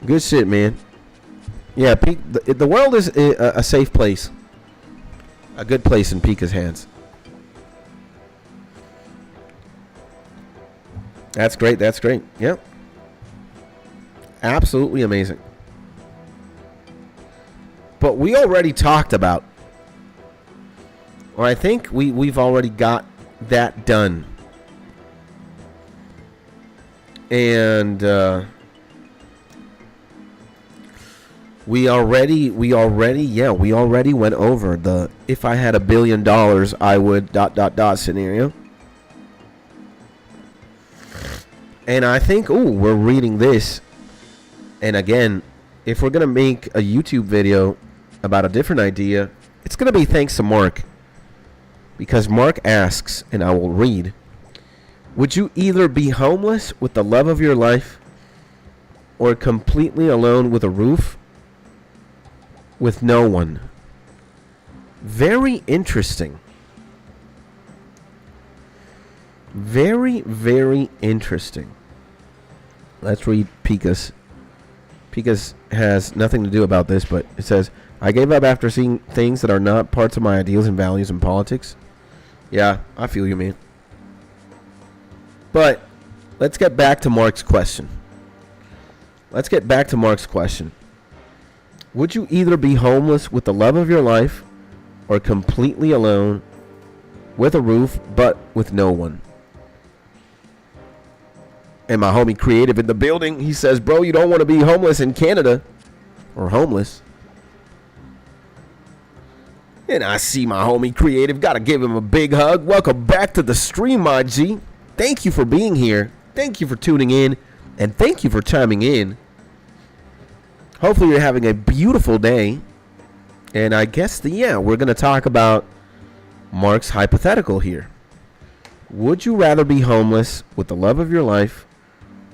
Good shit, man. Yeah, the world is a safe place. A good place in Pika's hands. That's great. That's great. Yep. Absolutely amazing. But we already talked about, or I think we've already got that done. And we already went over the if I had $1 billion I would ... scenario. And I think we're reading this. And again, if we're going to make a YouTube video about a different idea, It's going to be thanks to Mark. Because Mark asks, and I will read, would you either be homeless with the love of your life or completely alone with a roof with no one? Very interesting. Very, very interesting. Let's read Pika's. Pika's has nothing to do about this, but it says, I gave up after seeing things that are not parts of my ideals and values in politics. Yeah, I feel you, man. But let's get back to Mark's question. Would you either be homeless with the love of your life or completely alone with a roof but with no one? And my homie Creative in the building, he says, bro, you don't want to be homeless in Canada. Or homeless. And I see my homie Creative. Gotta give him a big hug. Welcome back to the stream, my G. Thank you for being here. Thank you for tuning in. And thank you for chiming in. Hopefully you're having a beautiful day. And I guess, we're going to talk about Mark's hypothetical here. Would you rather be homeless with the love of your life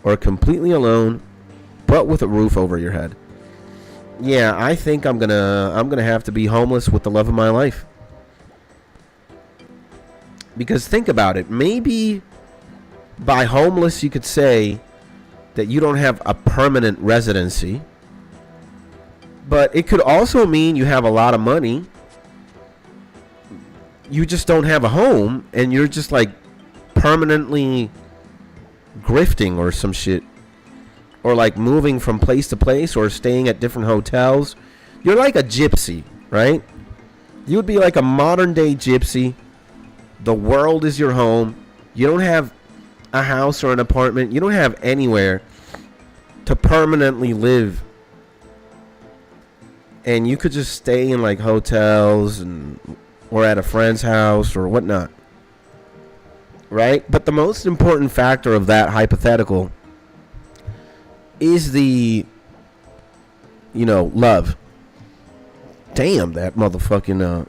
or completely alone but with a roof over your head? Yeah, I think I'm gonna have to be homeless with the love of my life. Because think about it. Maybe by homeless you could say that you don't have a permanent residency. But it could also mean you have a lot of money. You just don't have a home and you're just like permanently grifting or some shit. Or like moving from place to place or staying at different hotels. You're like a gypsy, right? You would be like a modern day gypsy. The world is your home. You don't have a house or an apartment. You don't have anywhere to permanently live. And you could just stay in like hotels or at a friend's house or whatnot. Right? But the most important factor of that hypothetical is the, love. Damn, that motherfucking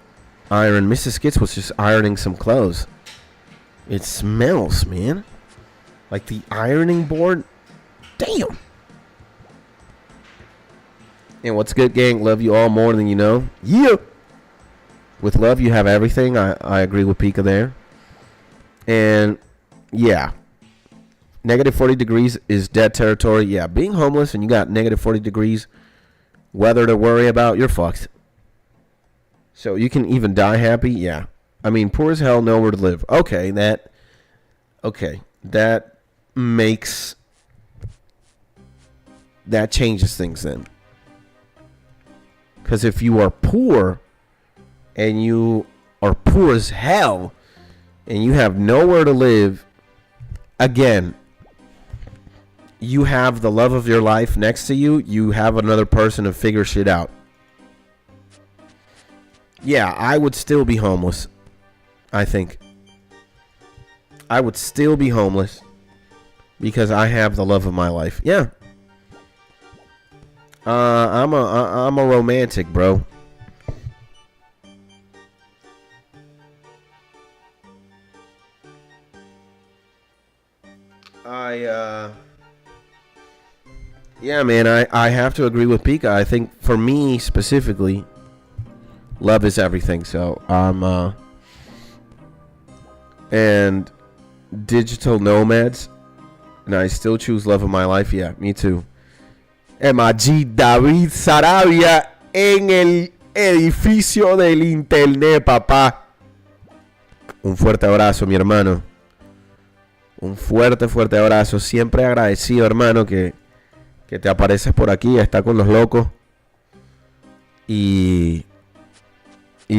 iron. Mrs. Skits was just ironing some clothes. It smells, man. Like the ironing board. Damn. And what's good, gang? Love you all more than you know. Yeah. With love, you have everything. I agree with Pika there. And, yeah. Negative 40 degrees is dead territory. Yeah, being homeless and you got negative 40 degrees weather to worry about, you're fucked. So you can even die happy? Yeah. I mean, poor as hell, nowhere to live. Okay, that changes things then. Because if you are poor and you are poor as hell and you have nowhere to live, again, you have the love of your life next to you. You have another person to figure shit out. Yeah, I would still be homeless. I think. I would still be homeless because I have the love of my life. Yeah. I'm a romantic, bro. Yeah, man, I have to agree with Pika. I think for me specifically, love is everything. So and digital nomads, and I still choose love of my life. Yeah, me too. MG David Sarabia en el edificio del internet, papá. Un fuerte abrazo, mi hermano. Un fuerte, fuerte abrazo. Siempre agradecido, hermano, que te apareces por aquí, está con los locos. Y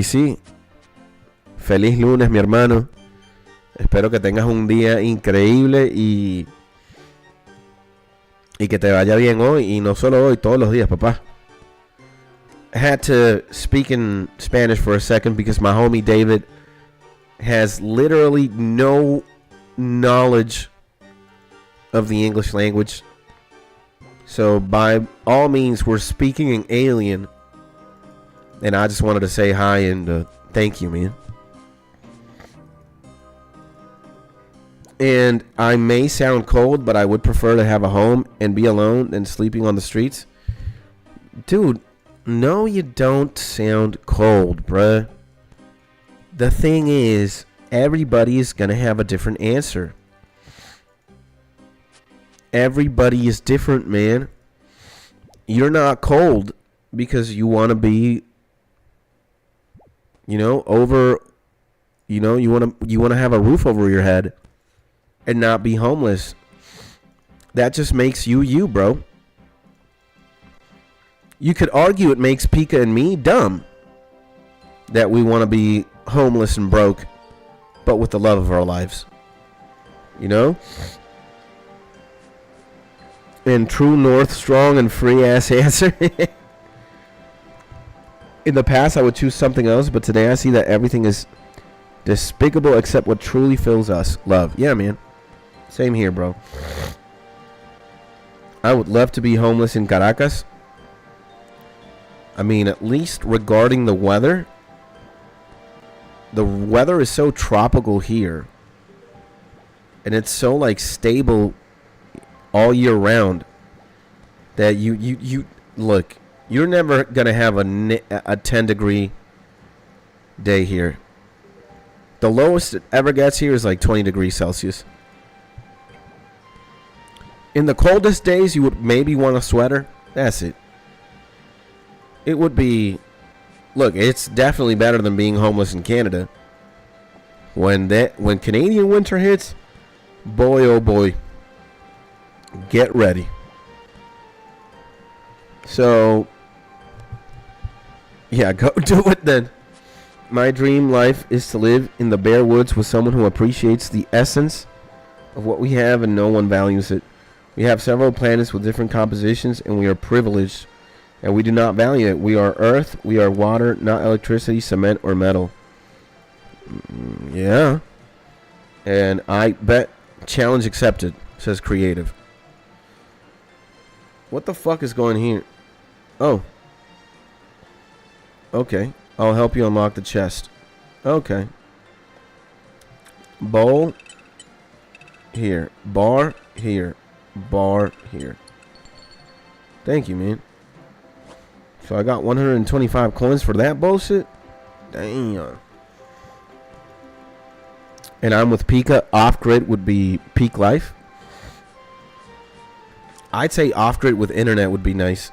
sí, feliz lunes, mi hermano. Espero que tengas un día increíble y que te vaya bien hoy. Y no solo hoy, todos los días, papá. I had to speak in Spanish for a second because my homie David has literally no knowledge of the English language. So by all means, we're speaking in alien. And I just wanted to say hi and thank you, man. And I may sound cold, but I would prefer to have a home and be alone than sleeping on the streets. Dude, no, you don't sound cold, bruh. The thing is, everybody is going to have a different answer. Everybody is different, man. You're not cold because you want to be, you know, you want to have a roof over your head and not be homeless. That just makes you, bro. You could argue it makes Pika and me dumb that we want to be homeless and broke, but with the love of our lives. You know? And true north, strong and free ass answer. In the past, I would choose something else, but today I see that everything is despicable except what truly fills us. Love. Yeah, man. Same here, bro. I would love to be homeless in Caracas. I mean, at least regarding the weather is so tropical here. And it's so, like, stable all year round that you look, you're never going to have a 10-degree day here. The lowest it ever gets here is like 20 degrees Celsius. In the coldest days, you would maybe want a sweater. That's it. It would be... Look, it's definitely better than being homeless in Canada. When Canadian winter hits, boy, oh boy, get ready. So, yeah, go do it then. My dream life is to live in the bare woods with someone who appreciates the essence of what we have and no one values it. We have several planets with different compositions and we are privileged and we do not value it. We are earth, we are water, not electricity, cement, or metal. Yeah. And I bet challenge accepted, says creative. What the fuck is going here? Oh. Okay. I'll help you unlock the chest. Okay. Bowl. Here. Bar. Here. Bar. Here. Thank you, man. So I got 125 coins for that bullshit? Damn. And I'm with Pika. Off-grid would be peak life. I'd say off-grid with internet would be nice.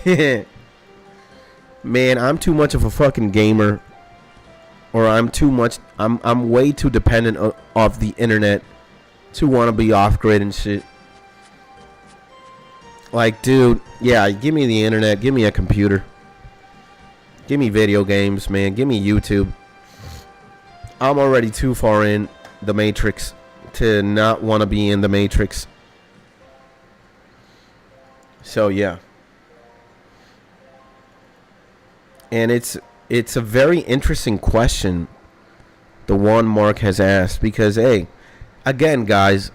Man, I'm too much of a fucking gamer. Or I'm way too dependent of the internet to want to be off-grid and shit. Like, dude, yeah, give me the internet. Give me a computer. Give me video games, man. Give me YouTube. I'm already too far in the Matrix to not want to be in the Matrix. So, yeah. And it's a very interesting question the one Mark has asked. Because, hey, again, guys,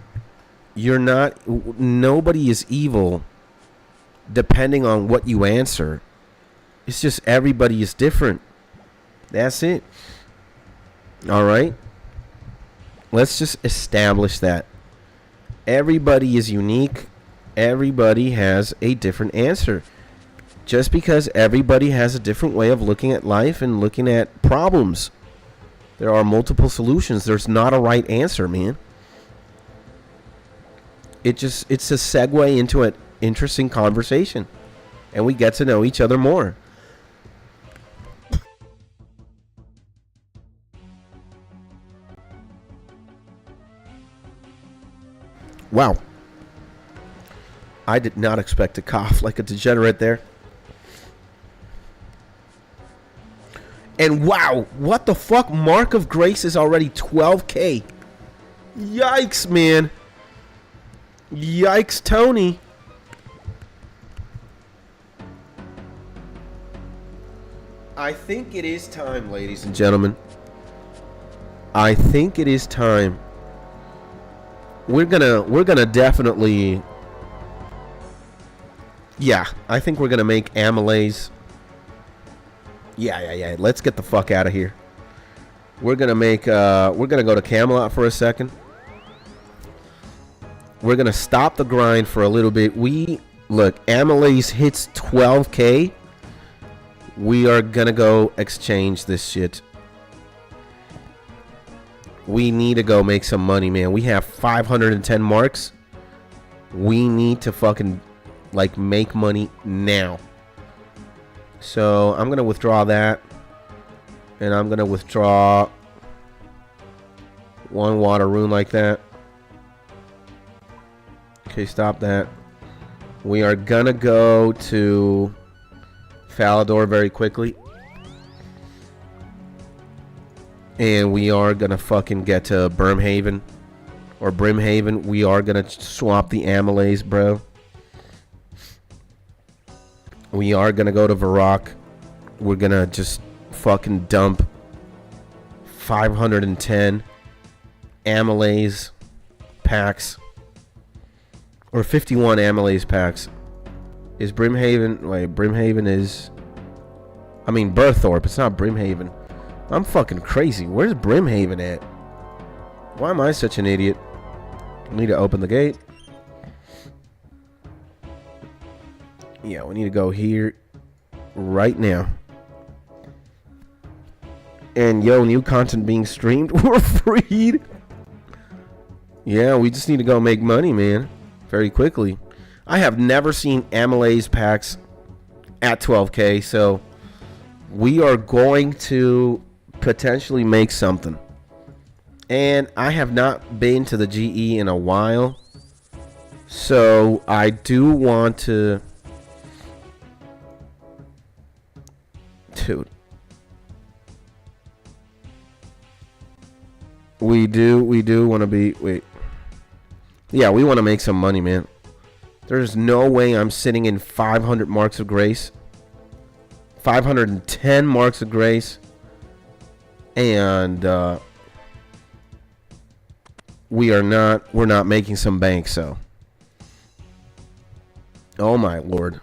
nobody is evil depending on what you answer. It's just everybody is different. That's it. All right? Let's just establish that. Everybody is unique. Everybody has a different answer. Just because everybody has a different way of looking at life and looking at problems. There are multiple solutions. There's not a right answer, man. It's a segue into an interesting conversation. And we get to know each other more. Wow. I did not expect to cough like a degenerate there. And wow, what the fuck? Mark of Grace is already 12K. Yikes, man. Yikes, Tony. I think it is time, ladies and gentlemen. I think it is time. We're gonna definitely... Yeah, I think we're gonna make amylase Yeah. Let's get the fuck out of here. We're gonna go to Camelot for a second. We're gonna stop the grind for a little bit. Look, Amylase hits 12K. We are gonna go exchange this shit. We need to go make some money, man. We have 510 marks. We need to fucking like make money now. So I'm gonna withdraw that, and I'm gonna withdraw one water rune like that. Okay, stop that. We are gonna go to Falador very quickly. And we are gonna fucking get to Brimhaven. Or Brimhaven. We are gonna swap the Amylase, bro. We are gonna go to Varrock. We're gonna just fucking dump 510 Amylase packs. Or 51 Amylase packs. Is Brimhaven... Wait, Brimhaven is... I mean, Burthorpe. It's not Brimhaven. I'm fucking crazy. Where's Brimhaven at? Why am I such an idiot? I need to open the gate. Yeah, we need to go here right now. And yo, new content being streamed. We're freed. Yeah, we just need to go make money, man. Very quickly. I have never seen Amylase packs at 12K, so we are going to potentially make something. And I have not been to the GE in a while, so I do want to... Dude. We do want to be... Wait. Yeah, we want to make some money, man. There's no way I'm sitting in 500 marks of grace. 510 marks of grace. And we're not making some bank, so. Oh my lord.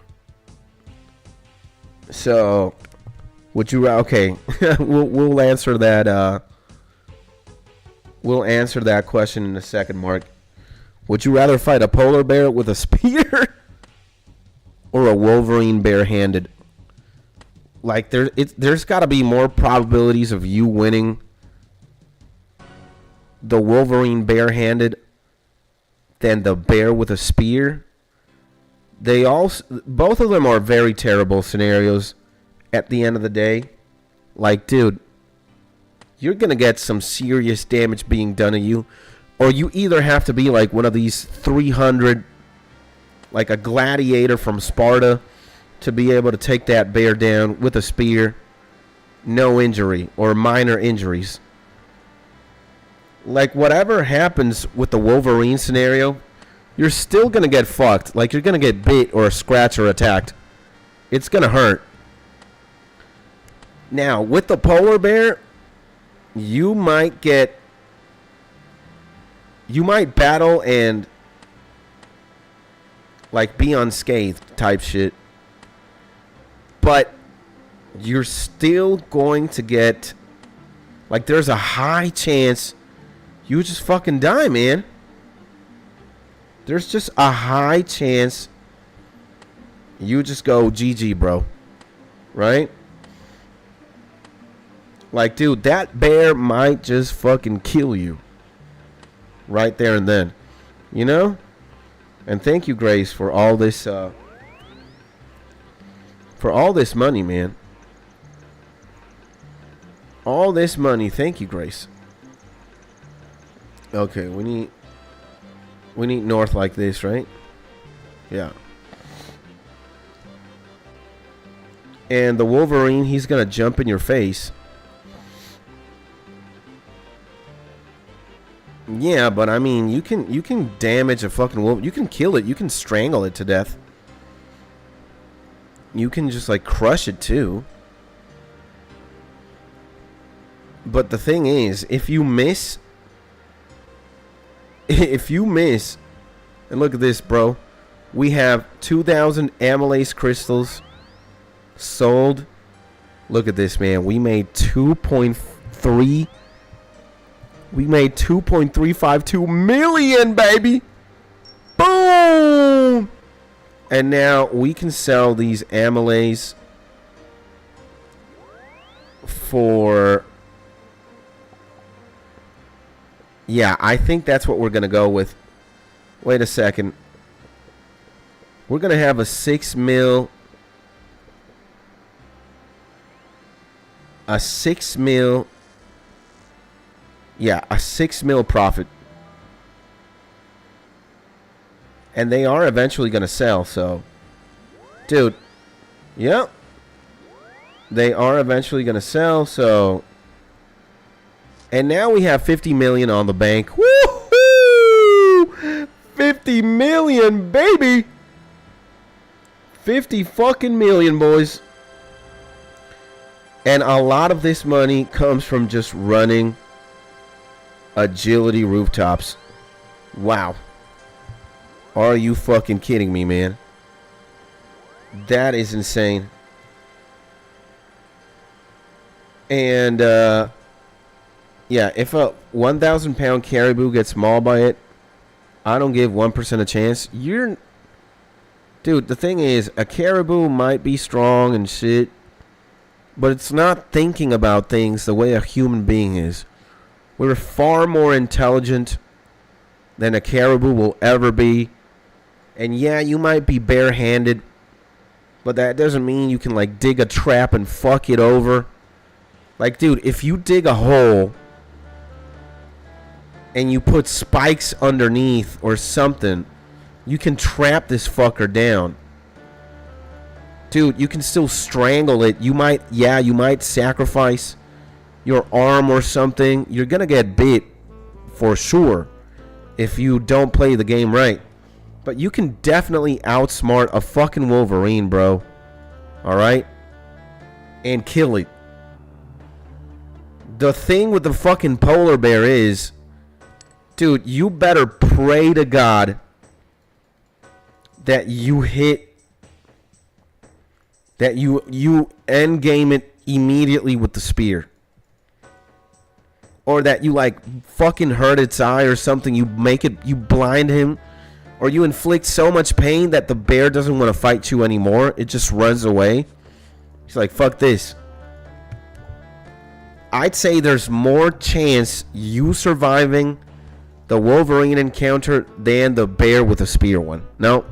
So, would you... Okay, we'll answer that we'll answer that question in a second, Mark. Would you rather fight a polar bear with a spear or a Wolverine barehanded? Like, there's got to be more probabilities of you winning the Wolverine barehanded than the bear with a spear. Both of them are very terrible scenarios at the end of the day. Like, dude, you're going to get some serious damage being done to you. Or you either have to be like one of these 300, like a gladiator from Sparta, to be able to take that bear down with a spear, no injury or minor injuries. Like, whatever happens with the Wolverine scenario, you're still going to get fucked. Like, you're going to get bit or scratched or attacked. It's going to hurt. Now, with the polar bear, you might battle and like be unscathed type shit, but you're still going to get, like, there's a high chance you just fucking die, man. There's just a high chance you just go GG, bro. Right? Like, dude, that bear might just fucking kill you right there and then, you know? And thank you, Grace, for all this money, man. All this money. Thank you, Grace. Okay, we need north like this, right? Yeah. And the Wolverine, he's gonna jump in your face. Yeah, but I mean, you can damage a fucking wolf. You can kill it. You can strangle it to death. You can just like crush it too. But the thing is, if you miss, and look at this, bro. We have 2,000 Amylase crystals sold Look at this, man. We made 2.3. We made 2.352 million, baby. Boom. And now we can sell these amylase for... Yeah, I think that's what we're going to go with. Wait a second. We're going to have a 6 mil. A 6 mil. Yeah, a 6 mil profit. And they are eventually going to sell, so. Dude. Yep. They are eventually going to sell, so. And now we have 50 million on the bank. Woohoo! 50 million, baby! 50 fucking million, boys. And a lot of this money comes from just running agility rooftops. Wow. Are you fucking kidding me, man? That is insane. And, yeah, if a 1,000 pound caribou gets mauled by it, I don't give 1% a chance. Dude, the thing is, a caribou might be strong and shit, but it's not thinking about things the way a human being is. We're far more intelligent than a caribou will ever be. And yeah, you might be barehanded, but that doesn't mean you can, like, dig a trap and fuck it over. Like, dude, if you dig a hole and you put spikes underneath or something, you can trap this fucker down. Dude, you can still strangle it. You might sacrifice your arm or something. You're gonna get bit for sure if you don't play the game right. But you can definitely outsmart a fucking Wolverine, bro. Alright? And kill it. The thing with the fucking polar bear is, dude, you better pray to God that you hit, that you end game it immediately with the spear. Or that you, like, fucking hurt its eye or something. You blind him. Or you inflict so much pain that the bear doesn't want to fight you anymore. It just runs away. He's like, fuck this. I'd say there's more chance you surviving the Wolverine encounter than the bear with a spear one. No.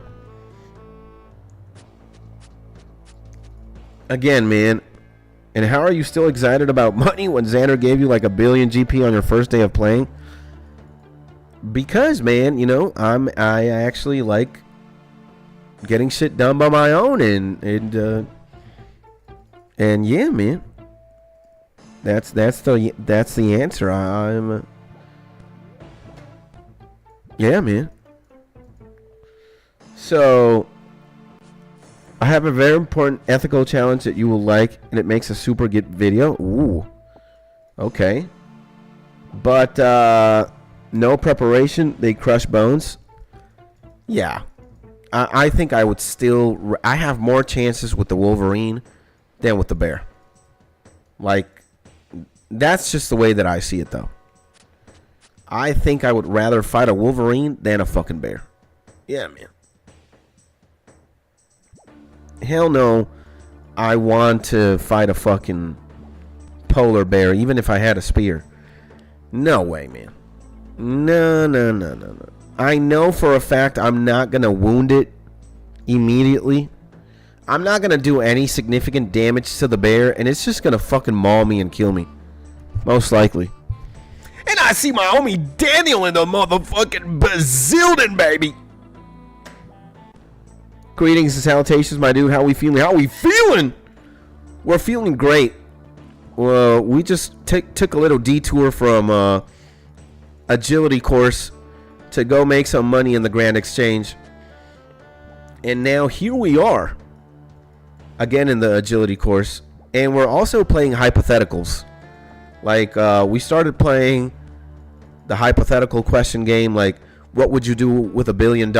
Again, man. And how are you still excited about money when Xander gave you like 1 billion GP on your first day of playing? Because, man, you know, I actually like getting shit done by my own, and yeah, man. That's the answer. I'm yeah, man. So I have a very important ethical challenge that you will like, and it makes a super good video. Ooh. Okay. But no preparation, they crush bones. Yeah. I think I would still... I have more chances with the Wolverine than with the bear. Like, that's just the way that I see it, though. I think I would rather fight a Wolverine than a fucking bear. Yeah, man. Hell no, I want to fight a fucking polar bear, even if I had a spear. No way, man. No. I know for a fact I'm not going to wound it immediately. I'm not going to do any significant damage to the bear, and it's just going to fucking maul me and kill me. Most likely. And I see my homie Daniel in the motherfucking bazillion, baby. Greetings and salutations, my dude. How we feeling? How we feeling? We're feeling great. Well, we just took a little detour from agility course to go make some money in the Grand Exchange. And now here we are. Again in the agility course. And we're also playing hypotheticals. Like, we started playing the hypothetical question game. Like, what would you do with $1 billion?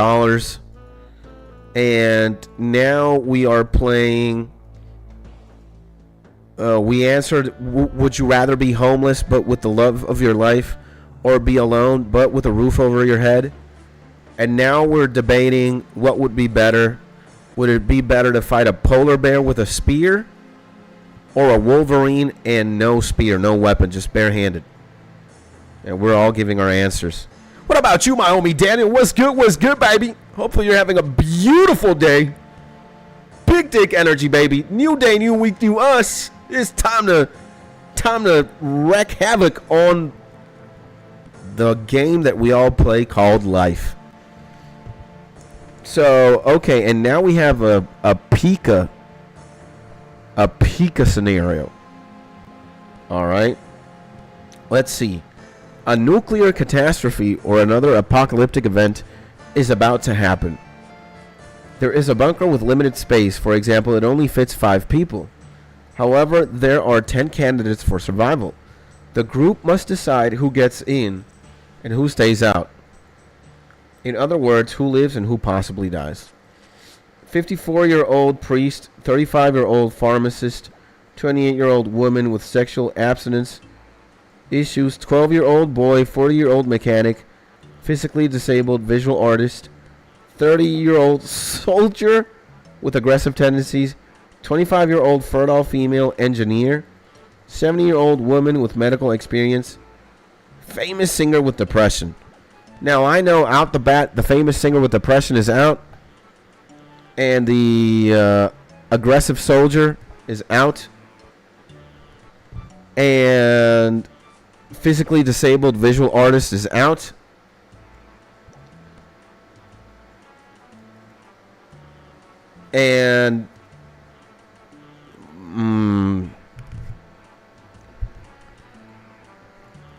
And now we are playing We answered, would you rather be homeless but with the love of your life, or be alone but with a roof over your head? And now we're debating what would be better. Would it be better to fight a polar bear with a spear, or a wolverine and no spear, no weapon, just barehanded? And we're all giving our answers. What about you, my homie Daniel? What's good, baby? Hopefully you're having a beautiful day. Big dick energy, baby. New day, new week, new us. It's time to wreak havoc on the game that we all play called life. So, okay, and now we have a Pika scenario. All right. Let's see. A nuclear catastrophe or another apocalyptic event is about to happen. There is a bunker with limited space. For example, it only fits 5 people. However, there are 10 candidates for survival. The group must decide who gets in and who stays out. In other words, who lives and who possibly dies. 54-year-old priest, 35-year-old pharmacist, 28-year-old woman with sexual abstinence issues, 12-year-old boy, 40-year-old mechanic, physically disabled visual artist, 30-year-old soldier with aggressive tendencies, 25-year-old fertile female engineer, 70-year-old woman with medical experience, famous singer with depression. Now, I know out the bat, the famous singer with depression is out, and the aggressive soldier is out, and physically disabled visual artist is out. And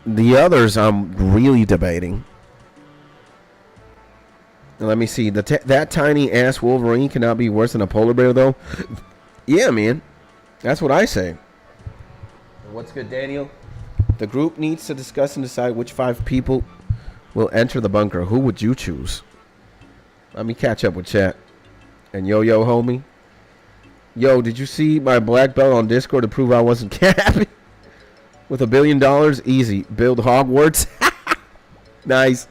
the others I'm really debating. Let me see. That tiny ass Wolverine cannot be worse than a polar bear, though. Yeah, man. That's what I say. What's good, Daniel? The group needs to discuss and decide which 5 people will enter the bunker. Who would you choose? Let me catch up with chat. And yo, homie. Yo, did you see my black belt on Discord to prove I wasn't capping? With $1 billion, easy. Build Hogwarts. Nice.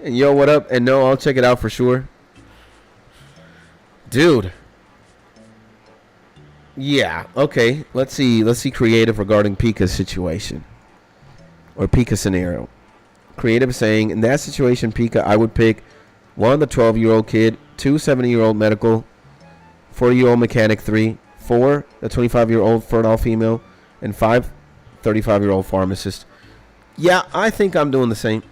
And yo, what up? And no, I'll check it out for sure. Dude. Yeah, okay. Let's see creative regarding Pika's situation. Or Pika scenario. Creative saying, in that situation, Pika, I would pick 1, the 12-year-old kid, 2, 70-year-old medical, 40-year-old mechanic, 3, 4, the 25-year-old fertile female, and 5, 35-year-old pharmacist. Yeah, I think I'm doing the same.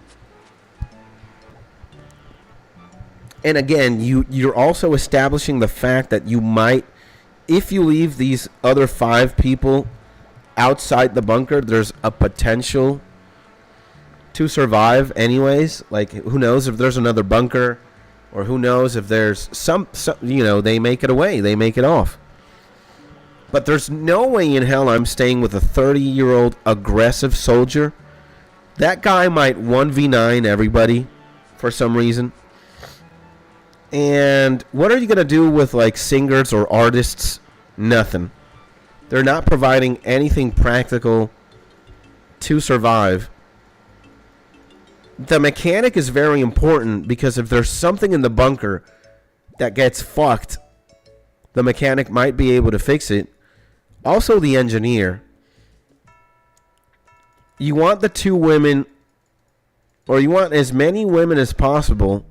And again, you're also establishing the fact that you might, if you leave these other 5 people outside the bunker, there's a potential to survive anyways. Like, who knows if there's another bunker, or who knows if there's some they make it away, they make it off. But there's no way in hell I'm staying with a 30-year-old aggressive soldier. That guy might 1v9 everybody for some reason. And what are you going to do with, like, singers or artists? Nothing. They're not providing anything practical to survive. The mechanic is very important, because if there's something in the bunker that gets fucked, the mechanic might be able to fix it. Also, the engineer. You want the 2 women, or you want as many women as possible,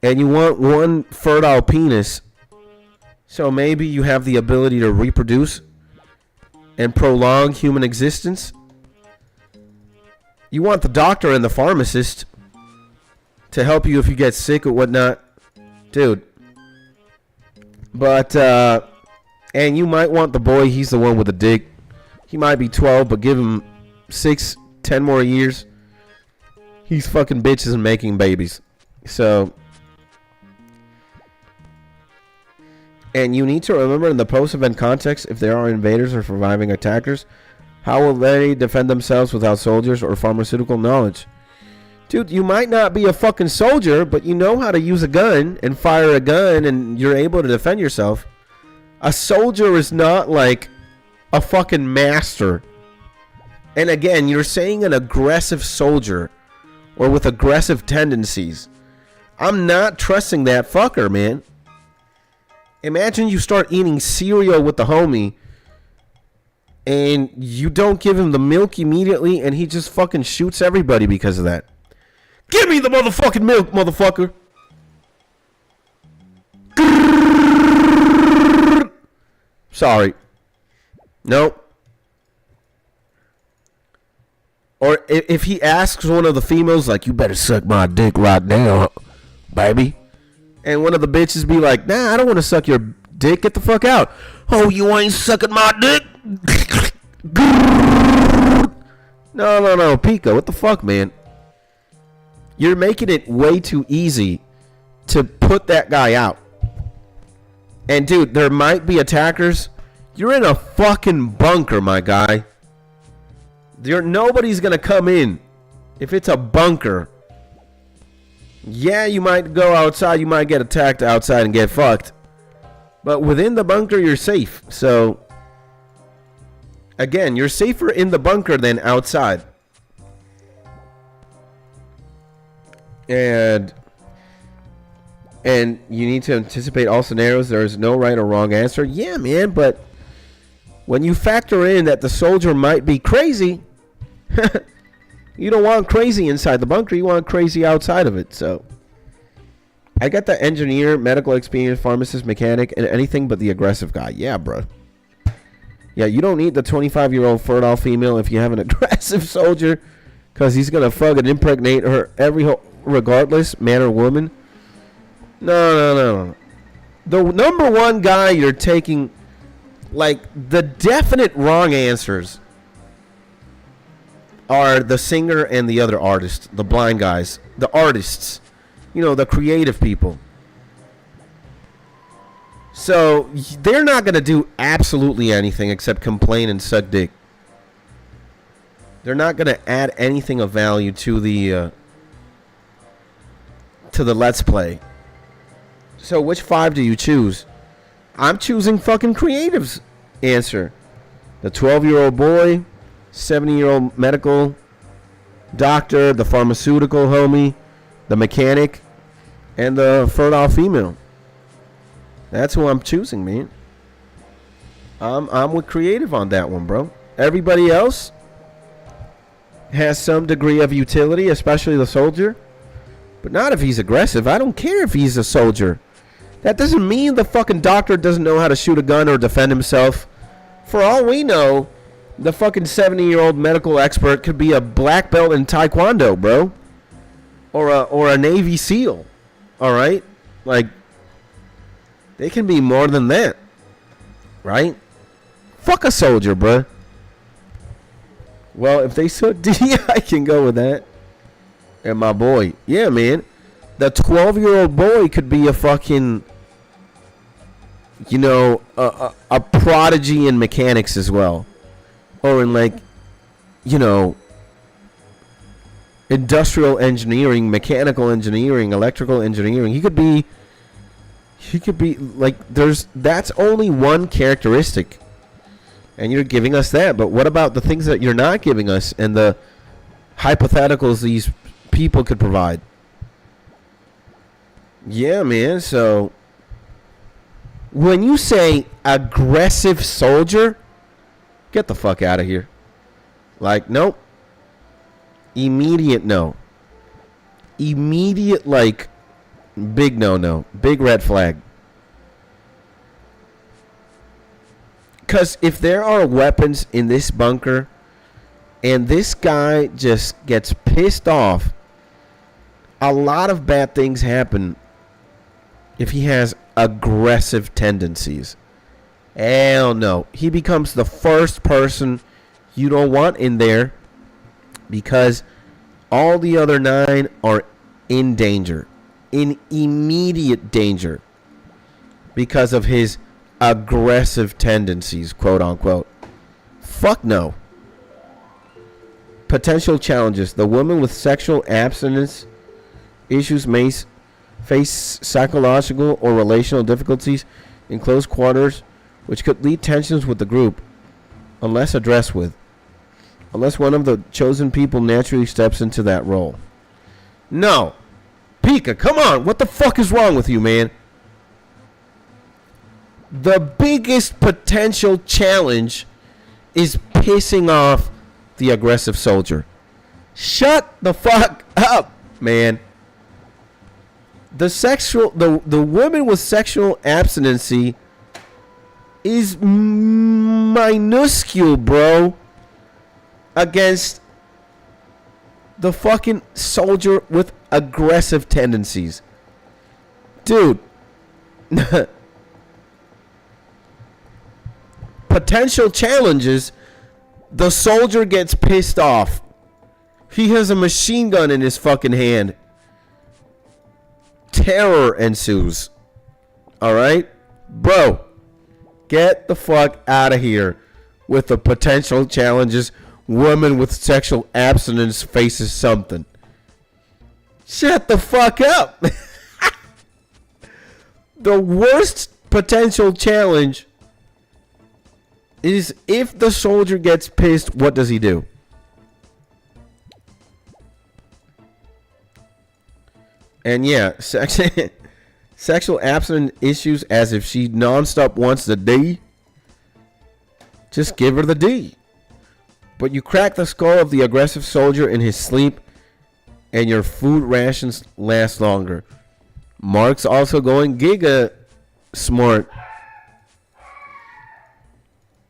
and you want 1 fertile penis, so maybe you have the ability to reproduce and prolong human existence. You want the doctor and the pharmacist to help you if you get sick or whatnot. Dude. But, and you might want the boy, he's the one with the dick. He might be 12, but give him 6, 10 more years. He's fucking bitches and making babies. So, and you need to remember in the post-event context, if there are invaders or surviving attackers, how will they defend themselves without soldiers or pharmaceutical knowledge? Dude, you might not be a fucking soldier, but you know how to use a gun and fire a gun, and you're able to defend yourself. A soldier is not like a fucking master. And again, you're saying an aggressive soldier or with aggressive tendencies. I'm not trusting that fucker, man. Imagine you start eating cereal with the homie and you don't give him the milk immediately and he just fucking shoots everybody because of that. Give me the motherfucking milk, motherfucker. Sorry. Nope. Or if he asks one of the females, like, you better suck my dick right now, baby. And one of the bitches be like, nah, I don't want to suck your dick. Get the fuck out. Oh, you ain't sucking my dick? No. Pico, what the fuck, man? You're making it way too easy to put that guy out. And, dude, there might be attackers. You're in a fucking bunker, my guy. Nobody's going to come in if it's a bunker. Yeah, you might go outside. You might get attacked outside and get fucked. But within the bunker, you're safe. So, again, you're safer in the bunker than outside. And you need to anticipate all scenarios. There's no right or wrong answer. Yeah, man, but when you factor in that the soldier might be crazy, you don't want crazy inside the bunker. You want crazy outside of it. So I got the engineer, medical experience, pharmacist, mechanic, and anything but the aggressive guy. Yeah, bro. Yeah, you don't need the 25-year-old fertile female if you have an aggressive soldier, because he's going to fucking impregnate her regardless, man or woman. No. The number one guy you're taking, like, the definite wrong answers are the singer and the other artist, the blind guys, the artists, the creative people. So they're not going to do absolutely anything except complain and suck dick. They're not going to add anything of value to the Let's Play. So which 5 do you choose? I'm choosing fucking creative's answer. The 12-year-old boy, 70-year-old medical doctor, the pharmaceutical homie, the mechanic, and the fertile female. That's who I'm choosing, man. I'm with creative on that one, bro. Everybody else has some degree of utility, especially the soldier. But not if he's aggressive. I don't care if he's a soldier. That doesn't mean the fucking doctor doesn't know how to shoot a gun or defend himself. For all we know, the fucking 70-year-old medical expert could be a black belt in Taekwondo, bro. Or a Navy SEAL. Alright? Like, they can be more than that. Right? Fuck a soldier, bro. Well, if they suck D, I can go with that. And my boy. Yeah, man. The 12-year-old boy could be a fucking, a prodigy in mechanics as well. Or in, like, industrial engineering, mechanical engineering, electrical engineering. He could be like, that's only one characteristic. And you're giving us that. But what about the things that you're not giving us and the hypotheticals these people could provide? Yeah, man. So when you say aggressive soldier, get the fuck out of here. Like, nope. Immediate no. Immediate, like, big no. Big red flag. Because if there are weapons in this bunker and this guy just gets pissed off, a lot of bad things happen if he has aggressive tendencies. Hell no. He becomes the first person you don't want in there because all the other 9 are in danger. In immediate danger. Because of his aggressive tendencies, quote unquote. Fuck no. Potential challenges. The woman with sexual abstinence issues may face psychological or relational difficulties in close quarters which could lead tensions with the group unless addressed with. Unless one of the chosen people naturally steps into that role. No. Pika, come on. What the fuck is wrong with you, man? The biggest potential challenge is pissing off the aggressive soldier. Shut the fuck up, man. The woman with sexual abstinency is minuscule, bro, against the fucking soldier with aggressive tendencies. Dude. Potential challenges, the soldier gets pissed off. He has a machine gun in his fucking hand. Terror ensues. Alright? Bro, get the fuck out of here with the potential challenges. Woman with sexual abstinence faces something. Shut the fuck up. The worst potential challenge is if the soldier gets pissed, what does he do? And yeah, sexual abstinence issues as if she nonstop wants the D. Just give her the D. But you crack the skull of the aggressive soldier in his sleep, and your food rations last longer. Mark's also going giga smart.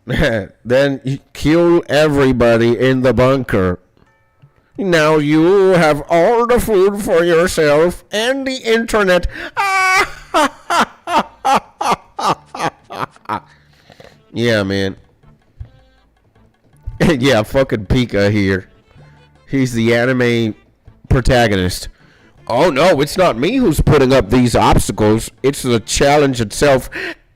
Then you kill everybody in the bunker. Now you have all the food for yourself and the internet. Yeah, man. Yeah, fucking Pika here. He's the anime protagonist. Oh no, it's not me who's putting up these obstacles. It's the challenge itself.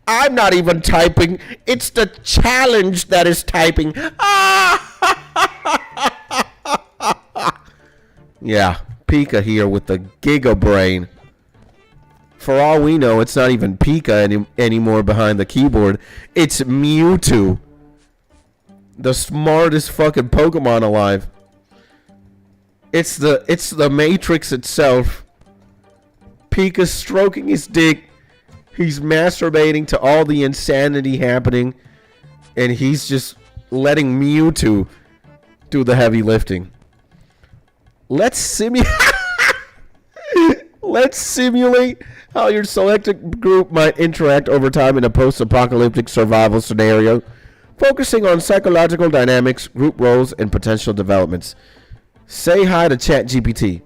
I'm not even typing. It's the challenge that is typing. Yeah, Pika here with the Giga Brain. For all we know, it's not even Pika anymore behind the keyboard. It's Mewtwo. The smartest fucking Pokemon alive. It's the Matrix itself. Pika's stroking his dick. He's masturbating to all the insanity happening. And he's just letting Mewtwo do the heavy lifting. Let's simulate how your selected group might interact over time in a post-apocalyptic survival scenario, focusing on psychological dynamics, group roles, and potential developments. Say hi to ChatGPT.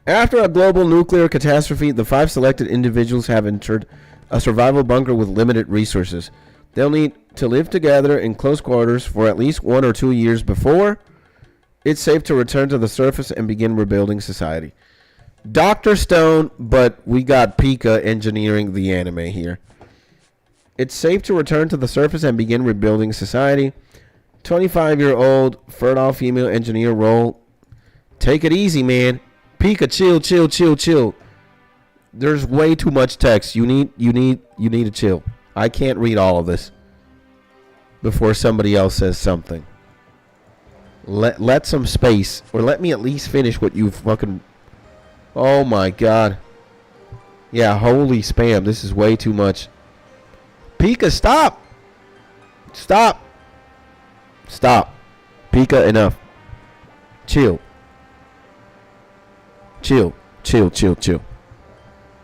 After a global nuclear catastrophe, the 5 selected individuals have entered a survival bunker with limited resources. They'll need to live together in close quarters for at least 1 or 2 years before it's safe to return to the surface and begin rebuilding society. Dr. Stone, but we got Pika engineering the anime here. It's safe to return to the surface and begin rebuilding society. 25-year-old fertile female engineer role. Take it easy, man. Pika, chill. There's way too much text. You need to chill. I can't read all of this before somebody else says something. Let some space, or let me at least finish what you fucking... Oh my god. Yeah, holy spam. This is way too much. Pika, stop. Stop. Pika, enough. Chill.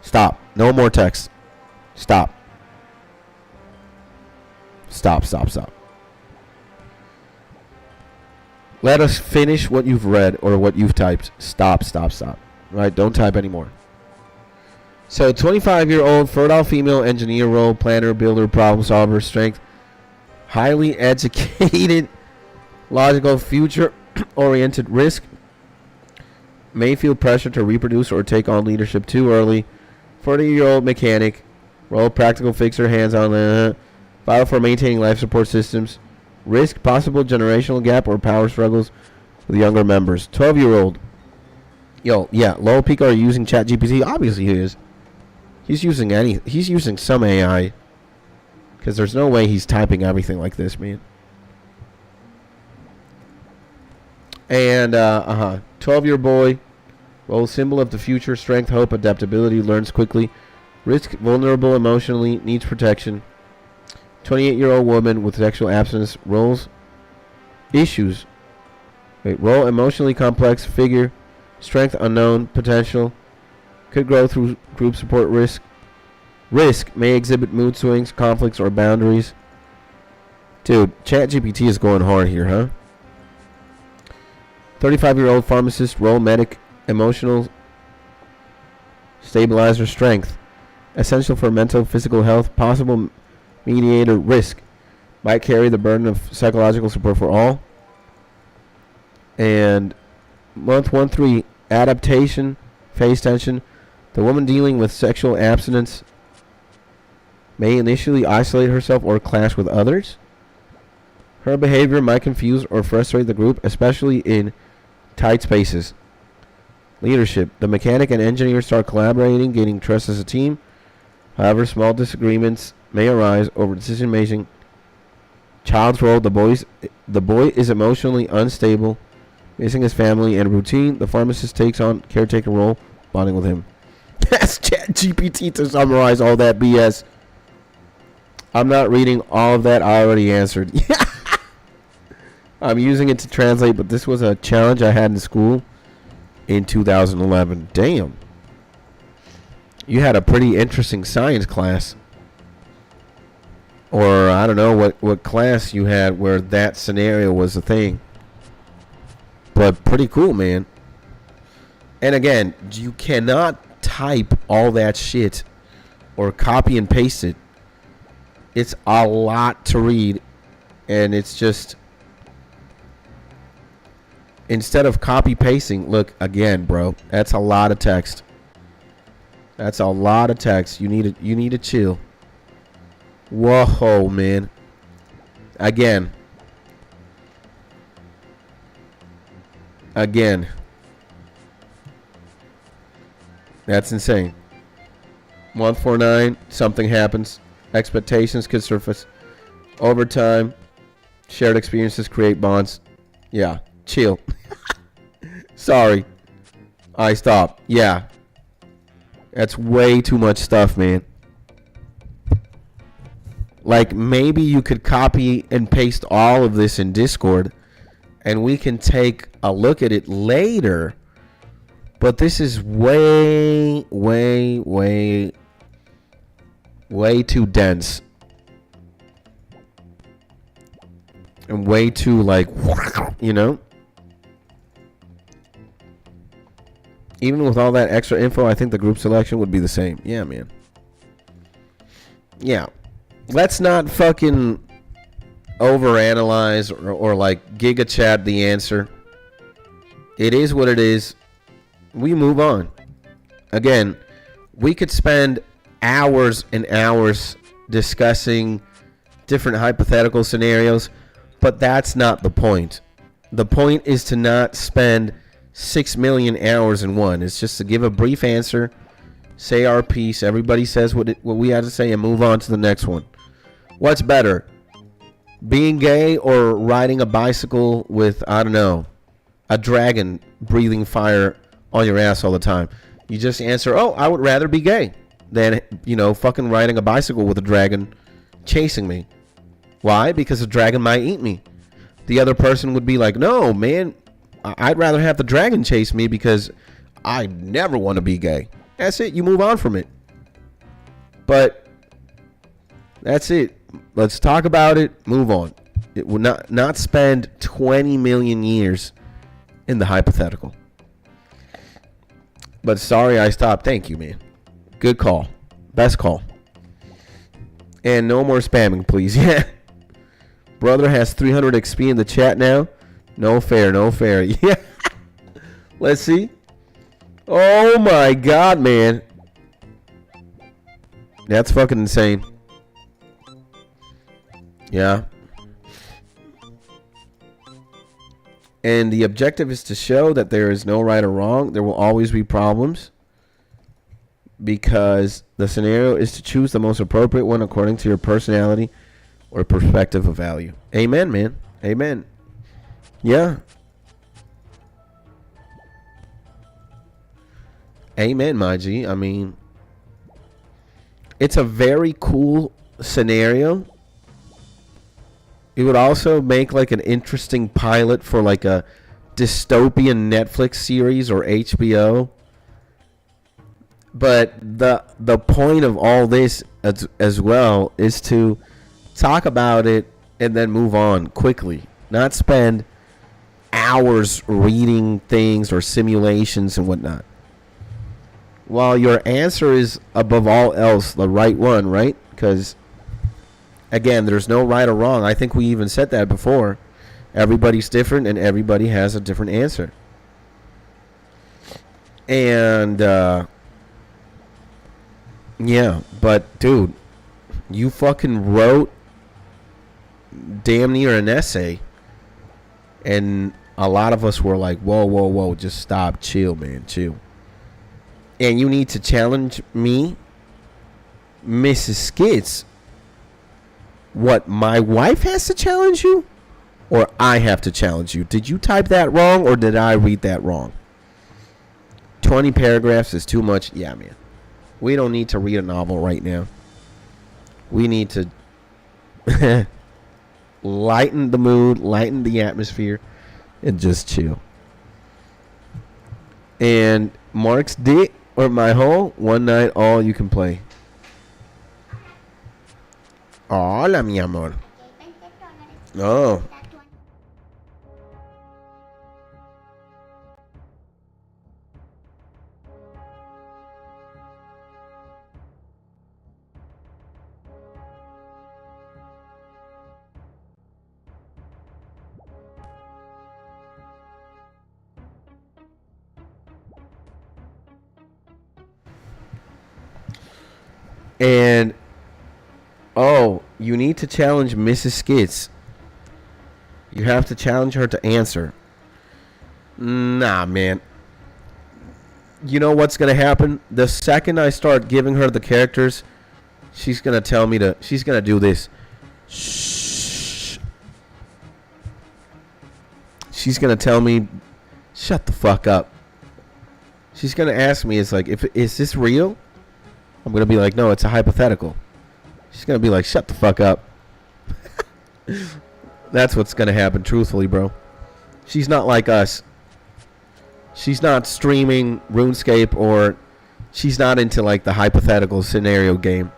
Stop. No more text. Stop. Let us finish what you've read or what you've typed. Stop. Right? Don't type anymore. So, 25-year-old fertile female engineer role, planner, builder, problem solver, strength, highly educated, logical, future-oriented, risk, may feel pressure to reproduce or take on leadership too early. 40-year-old mechanic, role, practical fixer, hands-on, vital for maintaining life support systems, risk, possible generational gap or power struggles with younger members. 12-year-old. Yo, yeah, Lowell Pika are using ChatGPT. Obviously he is. He's using some AI. Because there's no way he's typing everything like this, man. And, 12-year boy. Role symbol of the future. Strength, hope, adaptability. Learns quickly. Risk, vulnerable emotionally. Needs protection. 28-year-old woman with sexual abstinence. Roles, issues. Role, emotionally complex. Figure. Strength, unknown. Potential. Could grow through group support. Risk may exhibit mood swings, conflicts, or boundaries. Dude, ChatGPT is going hard here, huh? 35-year-old pharmacist, role medic, emotional stabilizer, strength. Essential for mental, physical health, possible mediator, risk. Might carry the burden of psychological support for all. And month 1-3, adaptation, phase tension. The woman dealing with sexual abstinence may initially isolate herself or clash with others. Her behavior might confuse or frustrate the group, especially in tight spaces. Leadership. The mechanic and engineer start collaborating, gaining trust as a team. However, small disagreements may arise over decision making. Child's role. The boy is emotionally unstable, missing his family and routine. The pharmacist takes on caretaker role, bonding with him. That's ChatGPT to summarize all that BS. I'm not reading all of that. I already answered. I'm using it to translate, but this was a challenge I had in school in 2011. Damn. You had a pretty interesting science class. Or I don't know what class you had where that scenario was a thing. But pretty cool, man. And again, you cannot type all that shit or copy and paste it. It's a lot to read, and it's just, instead of copy pasting, look again, bro. That's a lot of text. That's a lot of text. You need to chill. Whoa, man. Again. That's insane. 149, something happens. Expectations could surface over time. Shared experiences create bonds. Yeah, chill. Sorry. I stopped. Yeah. That's way too much stuff, man. Like, maybe you could copy and paste all of this in Discord, and we can take a look at it later. But this is way too dense. And way too, like, you know? Even with all that extra info, I think the group selection would be the same. Yeah, man. Yeah. Let's not fucking overanalyze or like giga chat the answer. It is what it is. We move on. Again, we could spend hours and hours discussing different hypothetical scenarios, but that's not the point. The point is to not spend 6 million hours in one. It's just to give a brief answer, say our piece, everybody says what we have to say, and move on to the next one. What's better, being gay or riding a bicycle with, I don't know, a dragon breathing fire on your ass all the time? You just answer, oh, I would rather be gay than, you know, fucking riding a bicycle with a dragon chasing me. Why? Because the dragon might eat me. The other person would be like, no, man, I'd rather have the dragon chase me because I never want to be gay. That's it. You move on from it. But that's it. Let's talk about it. Move on. It will not spend 20 million years in the hypothetical. But sorry I stopped. Thank you, man. Good call. Best call. And no more spamming, please. Yeah. Brother has 300 XP in the chat now. No fair, no fair. Yeah. Let's see. Oh my god, man. That's fucking insane. Yeah. And the objective is to show that there is no right or wrong. There will always be problems. because the scenario is to choose the most appropriate one according to your personality or perspective of value. Amen, man. Amen. Yeah. Amen, my G. I mean, it's a very cool scenario. It would also make like an interesting pilot for like a dystopian Netflix series or HBO. But the point of all this as well is to talk about it and then move on quickly. Not spend hours reading things or simulations and whatnot. While your answer is above all else the right one, right? Because, again, there's no right or wrong. I think we even said that before. Everybody's different and everybody has a different answer. And, yeah, but, dude, you fucking wrote damn near an essay. And a lot of us were like, whoa, whoa, whoa, just stop, chill, man, chill. And you need to challenge me, Mrs. Skits. What, my wife has to challenge you? Or I have to challenge you? Did you type that wrong or did I read that wrong? 20 paragraphs is too much. Yeah, man. We don't need to read a novel right now. We need to lighten the mood, lighten the atmosphere, and just chill. And Mark's dick or my hole, one night, all you can play. Hola, mi amor. Oh. And you need to challenge Mrs. Skits. You have to challenge her to answer. Nah, man. You know what's gonna happen? The second I start giving her the characters, she's gonna tell me to. She's gonna do this. Shh. She's gonna tell me, shut the fuck up. She's gonna ask me, is this real? I'm going to be like, no, it's a hypothetical. She's going to be like, shut the fuck up. That's what's going to happen, truthfully, bro. She's not like us. She's not streaming RuneScape or she's not into like the hypothetical scenario game.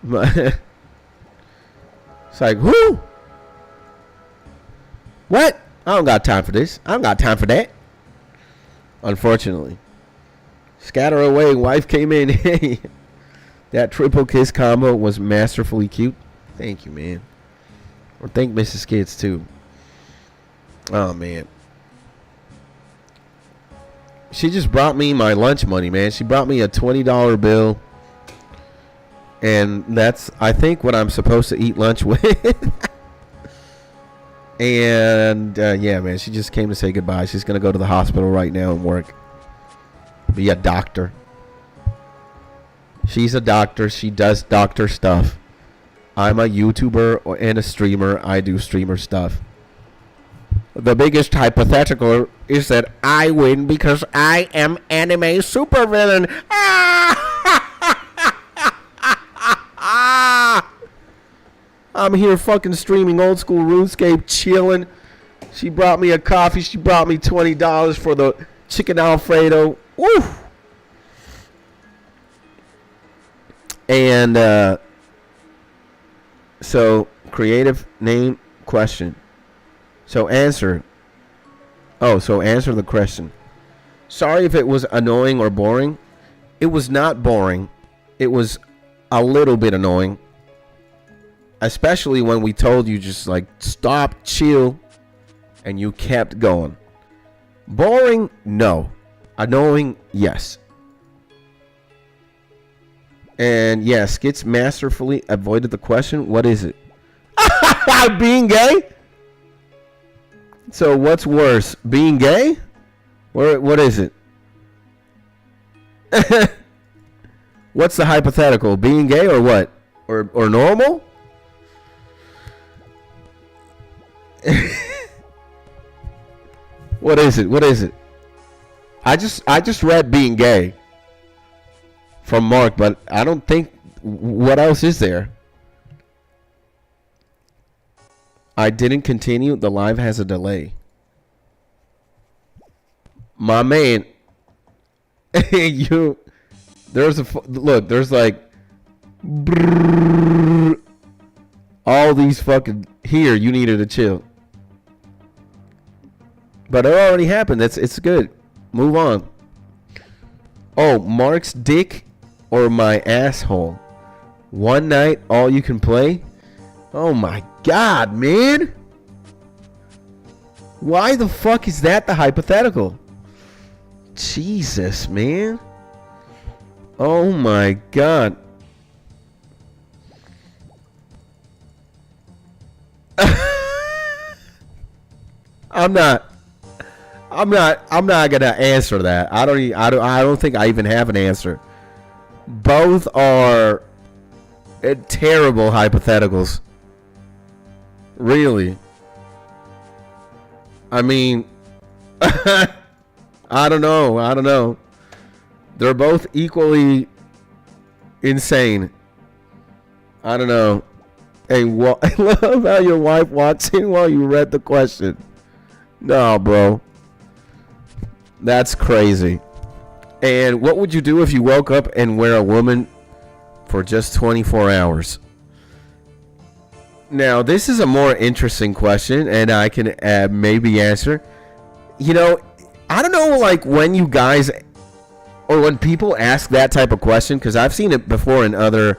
It's like, who? What? I don't got time for this. I don't got time for that. Unfortunately. Scatter away, wife came in. Hey, that triple kiss combo was masterfully cute. Thank you, man. Or thank Mrs. Skits too. Oh man. She just brought me my lunch money, man. She brought me a $20 bill. And that's, I think, what I'm supposed to eat lunch with. And yeah, man, she just came to say goodbye. She's going to go to the hospital right now and work. Be a doctor. She's a doctor. She does doctor stuff. I'm a YouTuber and a streamer. I do streamer stuff. The biggest hypothetical is that I win because I am anime supervillain. I'm here fucking streaming old school RuneScape, chilling. She brought me a coffee. She brought me $20 for the chicken Alfredo. Woo! And so creative name question. So answer. Oh, so answer the question. Sorry if it was annoying or boring. It was not boring. It was a little bit annoying. Especially when we told you just like stop, chill, and you kept going. Boring? No. Annoying? Yes. And yeah, Skits masterfully avoided the question. What is it? Being gay? So what's worse? Being gay? What is it? What's the hypothetical? Being gay or what? Or normal? What is it? What is it? I just read being gay from Mark, but I don't think what else is there? I didn't continue. The live has a delay. My man, you. There's a look. There's like all these fucking here. You needed to chill, but it already happened. It's good. Move on. Oh, Mark's dick or my asshole? One night, all you can play. Oh my god, man! Why the fuck is that the hypothetical? Jesus, man. Oh my god. I'm not gonna answer that. I don't think I even have an answer. Both are terrible hypotheticals. Really. I mean, I don't know. They're both equally insane. I don't know. Hey, I love how your wife walks in while you read the question. No, bro. That's crazy. And what would you do if you woke up and were a woman for just 24 hours? Now, this is a more interesting question, and I can maybe answer. You know, I don't know, like, when you guys, or when people ask that type of question, because I've seen it before in other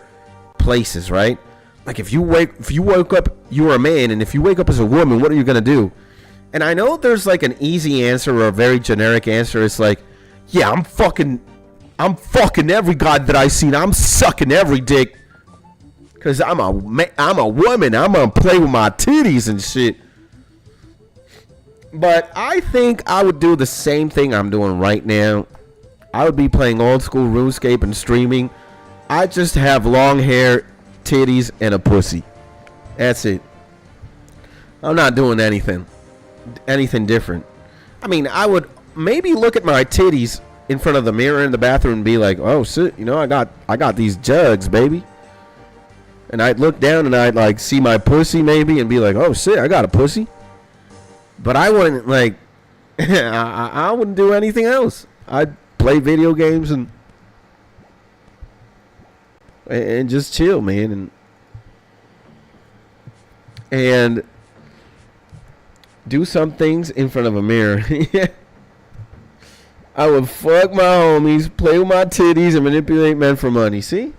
places, right? Like, if you woke up, you were a man, and if you wake up as a woman, what are you going to do? And I know there's, like, an easy answer or a very generic answer. It's like, yeah, I'm fucking every guy that I seen. I'm sucking every dick. Because I'm a woman. I'm going to play with my titties and shit. But I think I would do the same thing I'm doing right now. I would be playing old school RuneScape and streaming. I just have long hair, titties, and a pussy. That's it. I'm not doing anything different. I mean, I would maybe look at my titties in front of the mirror in the bathroom and be like, oh shit, you know, I got these jugs, baby. And I'd look down and I'd like see my pussy maybe and be like, oh shit, I got a pussy. But I wouldn't like I wouldn't do anything else. I'd play video games and just chill, man, and do some things in front of a mirror. I would fuck my homies, play with my titties, and manipulate men for money. See?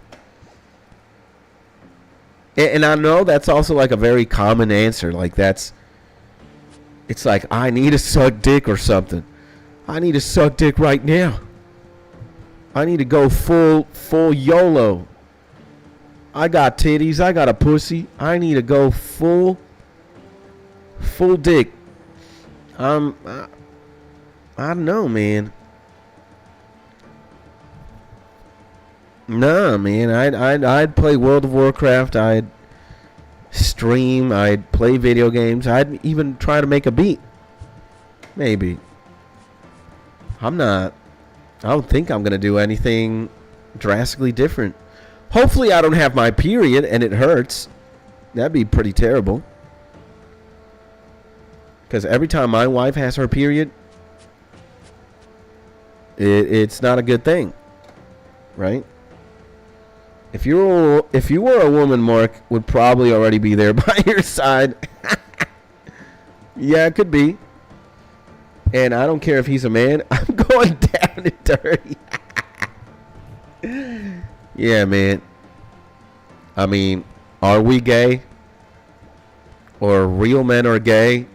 And I know that's also like a very common answer. Like it's like, I need to suck dick or something. I need to suck dick right now. I need to go full YOLO. I got titties. I got a pussy. I need to go full dick. I don't know, man. Nah, man. I'd play World of Warcraft. I'd stream. I'd play video games. I'd even try to make a beat. Maybe. I don't think I'm gonna do anything drastically different. Hopefully I don't have my period and it hurts. That'd be pretty terrible. Because every time my wife has her period, it's not a good thing, right? If you were a woman, Mark would probably already be there by your side. Yeah, it could be. And I don't care if he's a man. I'm going down and dirty. Yeah, man. I mean, are we gay? Or real men are gay?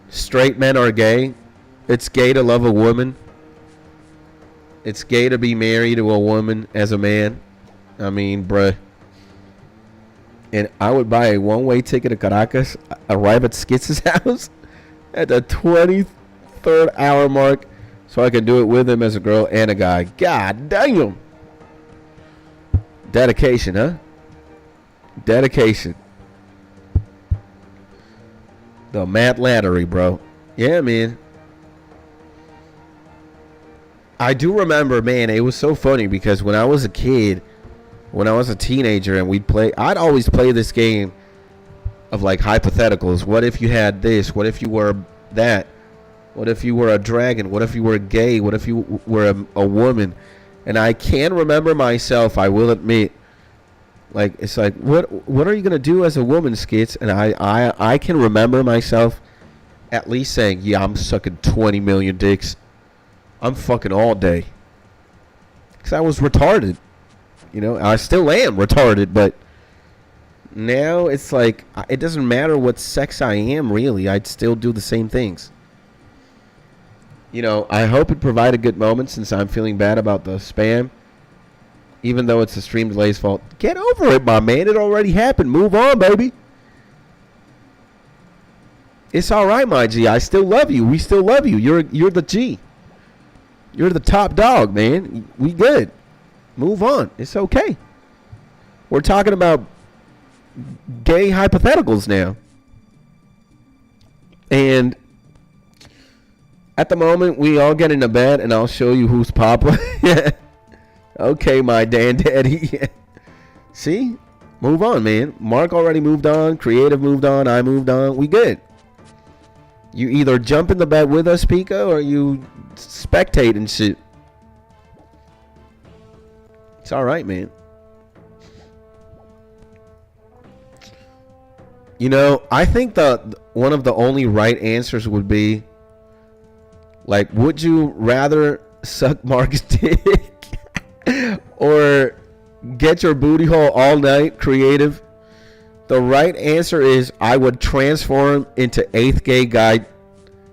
Straight men are gay? It's gay to love a woman. It's gay to be married to a woman as a man. I mean, bruh. And I would buy a one-way ticket to Caracas, arrive at Skitz's house at the 23rd hour mark, so I can do it with him as a girl and a guy. God damn. Dedication, huh? Dedication. The Matt Lattery, bro. Yeah, man. I do remember, man, it was so funny because when I was a kid, when I was a teenager and we'd play, I'd always play this game of like hypotheticals. What if you had this? What if you were that? What if you were a dragon? What if you were gay? What if you were a woman? And I can remember myself, I will admit, like, it's like, what are you going to do as a woman, Skits? And I can remember myself at least saying, yeah, I'm sucking 20 million dicks. I'm fucking all day. Because I was retarded. You know, I still am retarded, but now it's like, it doesn't matter what sex I am, really. I'd still do the same things. You know, I hope it provided good moments since I'm feeling bad about the spam. Even though it's the stream delay's fault. Get over it, my man. It already happened. Move on, baby. It's all right, my G. I still love you. We still love you. You're the G. You're the top dog, man. We good. Move on. It's okay. We're talking about gay hypotheticals now. And at the moment, we all get into bed, and I'll show you who's Papa. Okay, my Dan Daddy. See? Move on, man. Mark already moved on. Creative moved on. I moved on. We good. You either jump in the bed with us, Pico, or you spectate and shit. It's all right, man. You know, I think one of the only right answers would be, like, would you rather suck Mark's dick or get your booty hole all night, Creative? The right answer is I would transform into 8th gate guy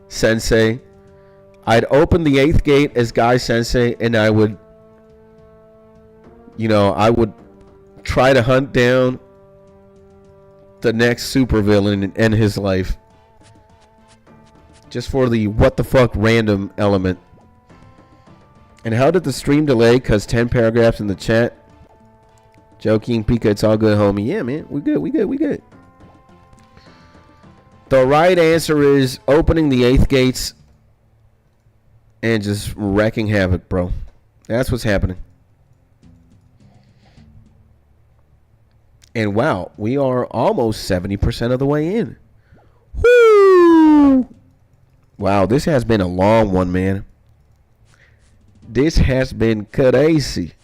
sensei. I'd open the 8th gate as guy sensei, and I would, you know, I would try to hunt down the next supervillain and end his life. Just for the what the fuck random element. And how did the stream delay? Because 10 paragraphs in the chat. Joking, Pika, it's all good, homie. Yeah, man. We good. The right answer is opening the 8th gates and just wrecking havoc, bro. That's what's happening. And wow, we are almost 70% of the way in. Woo! Wow, this has been a long one, man. This has been crazy.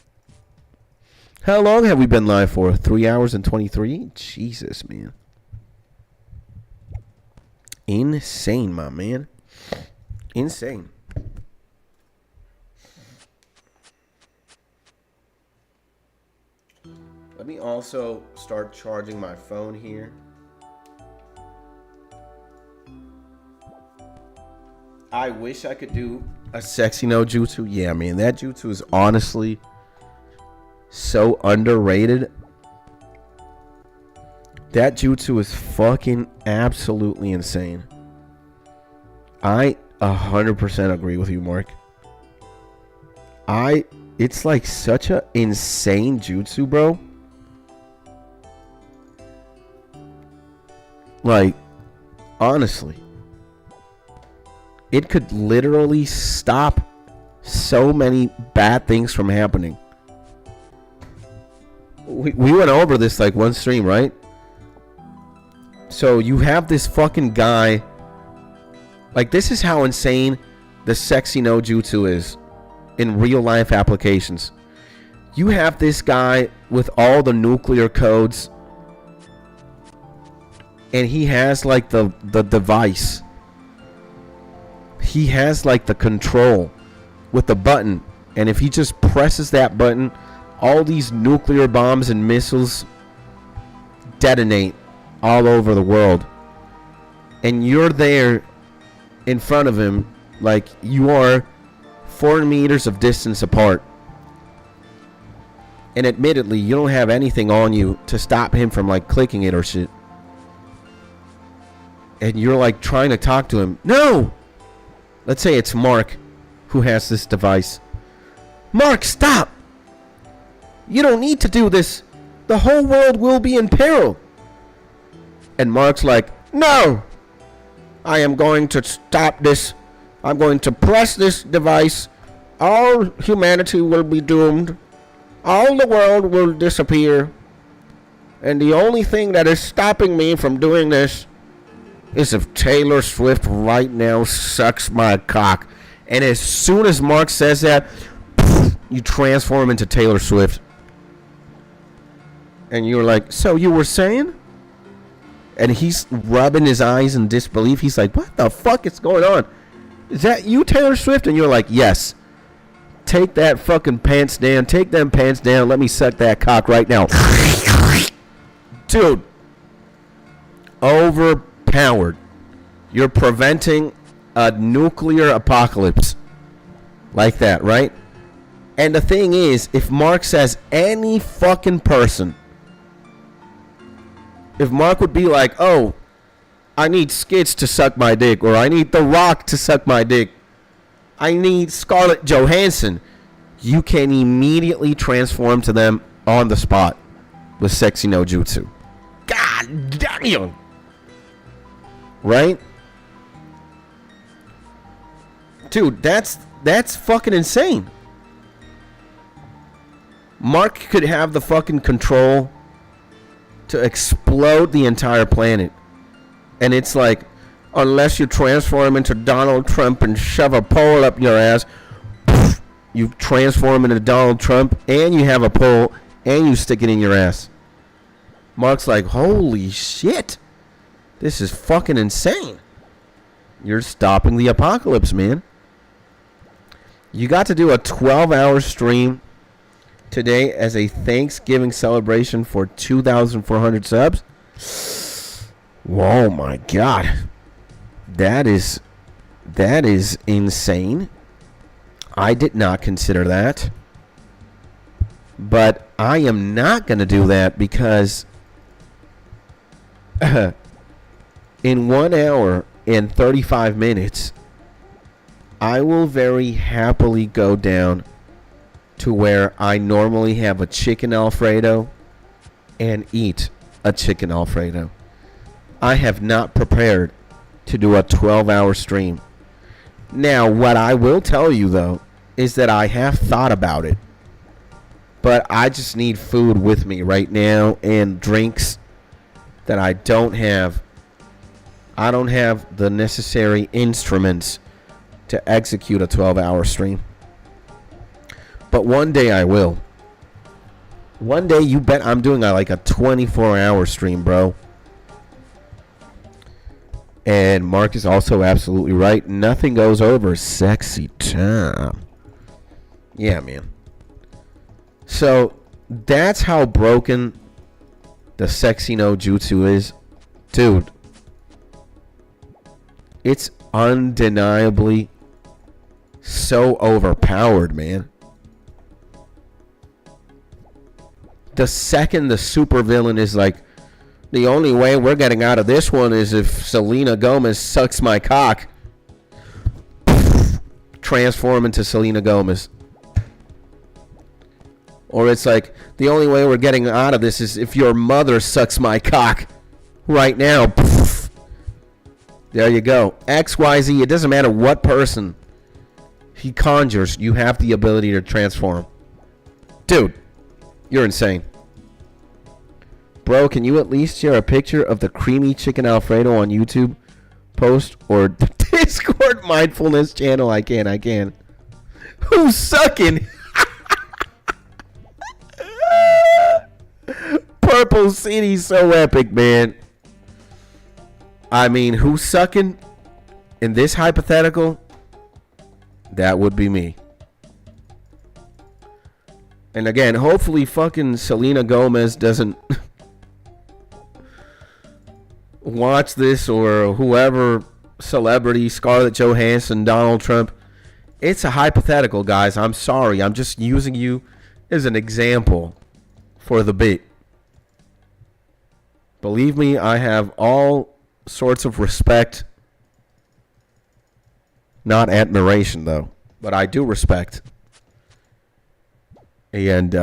How long have we been live for? 3 hours and 23? Jesus, man. Insane, my man. Insane. Let me also start charging my phone here. I wish I could do a sexy no jutsu. Yeah, man, that jutsu is honestly so underrated. That jutsu is fucking absolutely insane. I 100% agree with you, Mark. It's like such a insane jutsu, bro. Like, honestly, it could literally stop so many bad things from happening. We went over this like one stream, right? So you have this fucking guy. Like, this is how insane the sexy no jutsu is in real life applications. You have this guy with all the nuclear codes, and he has like the device. He has like the control with the button, and if he just presses that button, all these nuclear bombs and missiles detonate all over the world. And you're there in front of him, like you are 4 meters of distance apart. And admittedly, you don't have anything on you to stop him from like clicking it or shit. And you're like trying to talk to him. No! Let's say it's Mark. who has this device. Mark, stop! You don't need to do this. The whole world will be in peril. And Mark's like, no! I am going to stop this. I'm going to press this device. All humanity will be doomed. All the world will disappear. And the only thing that is stopping me from doing this is if Taylor Swift right now sucks my cock. And as soon as Mark says that, you transform into Taylor Swift. And you're like, so you were saying? And he's rubbing his eyes in disbelief. He's like, what the fuck is going on? Is that you, Taylor Swift? And you're like, yes. Take that fucking pants down. Take them pants down. Let me suck that cock right now. Dude. Overpowered. You're preventing a nuclear apocalypse. Like that, right? And the thing is, if Mark says any fucking person, if Mark would be like, oh, I need Skits to suck my dick, or I need The Rock to suck my dick, I need Scarlett Johansson, you can immediately transform to them on the spot with Sexy no Jutsu. God damn! Right? Dude, that's fucking insane. Mark could have the fucking control to explode the entire planet. And it's like, unless you transform into Donald Trump and shove a pole up your ass, you transform into Donald Trump and you have a pole and you stick it in your ass. Mark's like, holy shit. This is fucking insane. You're stopping the apocalypse, man. You got to do a 12-hour stream today as a Thanksgiving celebration for 2,400 subs. Oh my god. That is insane. I did not consider that. But I am not going to do that because in 1 hour and 35 minutes, I will very happily go down to where I normally have a chicken Alfredo and eat a chicken Alfredo. I have not prepared to do a 12-hour stream. Now, what I will tell you, though, is that I have thought about it. But I just need food with me right now and drinks that I don't have. I don't have the necessary instruments to execute a 12-hour stream. But one day I will. One day, you bet I'm doing like a 24-hour stream, bro. And Mark is also absolutely right. Nothing goes over sexy time. Yeah, man. So, that's how broken the Sexy no Jutsu is. Dude. It's undeniably so overpowered, man. The second the supervillain is like, the only way we're getting out of this one is if Selena Gomez sucks my cock. Transform into Selena Gomez. Or it's like, the only way we're getting out of this is if your mother sucks my cock. Right now. There you go. XYZ, it doesn't matter what person he conjures, you have the ability to transform. Dude, you're insane. Bro, can you at least share a picture of the creamy chicken Alfredo on YouTube post or the Discord mindfulness channel? I can. Who's sucking? Purple City's so epic, man. I mean, who's sucking in this hypothetical? That would be me. And again, hopefully fucking Selena Gomez doesn't watch this, or whoever celebrity, Scarlett Johansson, Donald Trump. It's a hypothetical, guys. I'm sorry. I'm just using you as an example for the bit. Believe me, I have all sorts of respect. Not admiration, though. but I do respect. And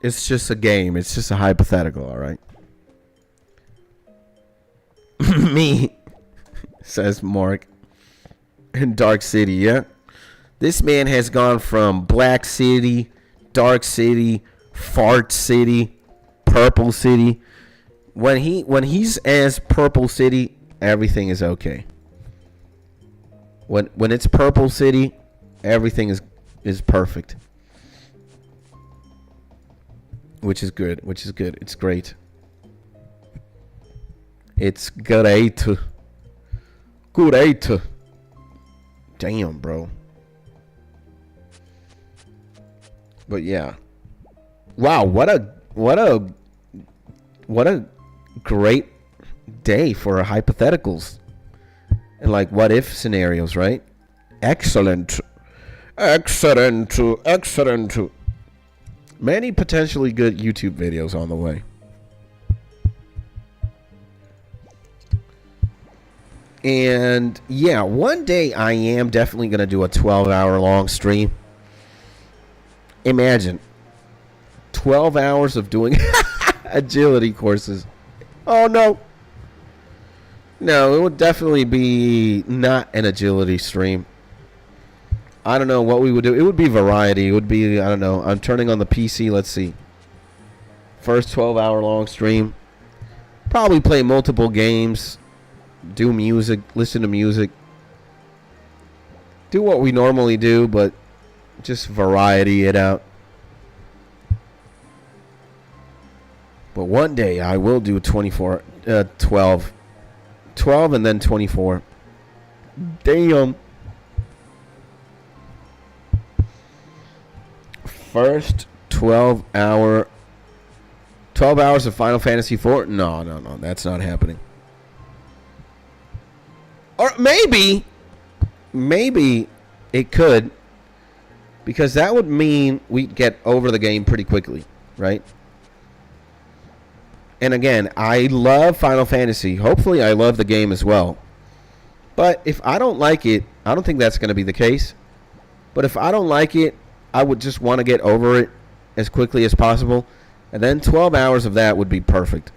it's just a game. It's just a hypothetical, all right? Me, says Mark, in Dark City, yeah? This man has gone from Black City, Dark City, Fart City, Purple City. When he's as Purple City, everything is okay. When it's Purple City, everything is perfect. Which is good. It's great. It's great. Great. Damn, bro. But yeah. Wow, what a great day for hypotheticals and like what if scenarios, right? Excellent. Many potentially good YouTube videos on the way. And yeah, one day I am definitely going to do a 12-hour long stream. Imagine 12 hours of doing agility courses. Oh, no. No, it would definitely be not an agility stream. I don't know what we would do. It would be variety. It would be, I don't know. I'm turning on the PC. Let's see. First 12-hour long stream. Probably play multiple games. Do music. Listen to music. Do what we normally do, but just variety it out. But one day I will do 12 and then 24. Damn. First 12 hours of Final Fantasy IV? No, that's not happening. Or maybe it could, because that would mean we'd get over the game pretty quickly, right? And again, I love Final Fantasy. Hopefully I love the game as well. But if I don't like it, I don't think that's going to be the case. But if I don't like it, I would just want to get over it as quickly as possible. And then 12 hours of that would be perfect.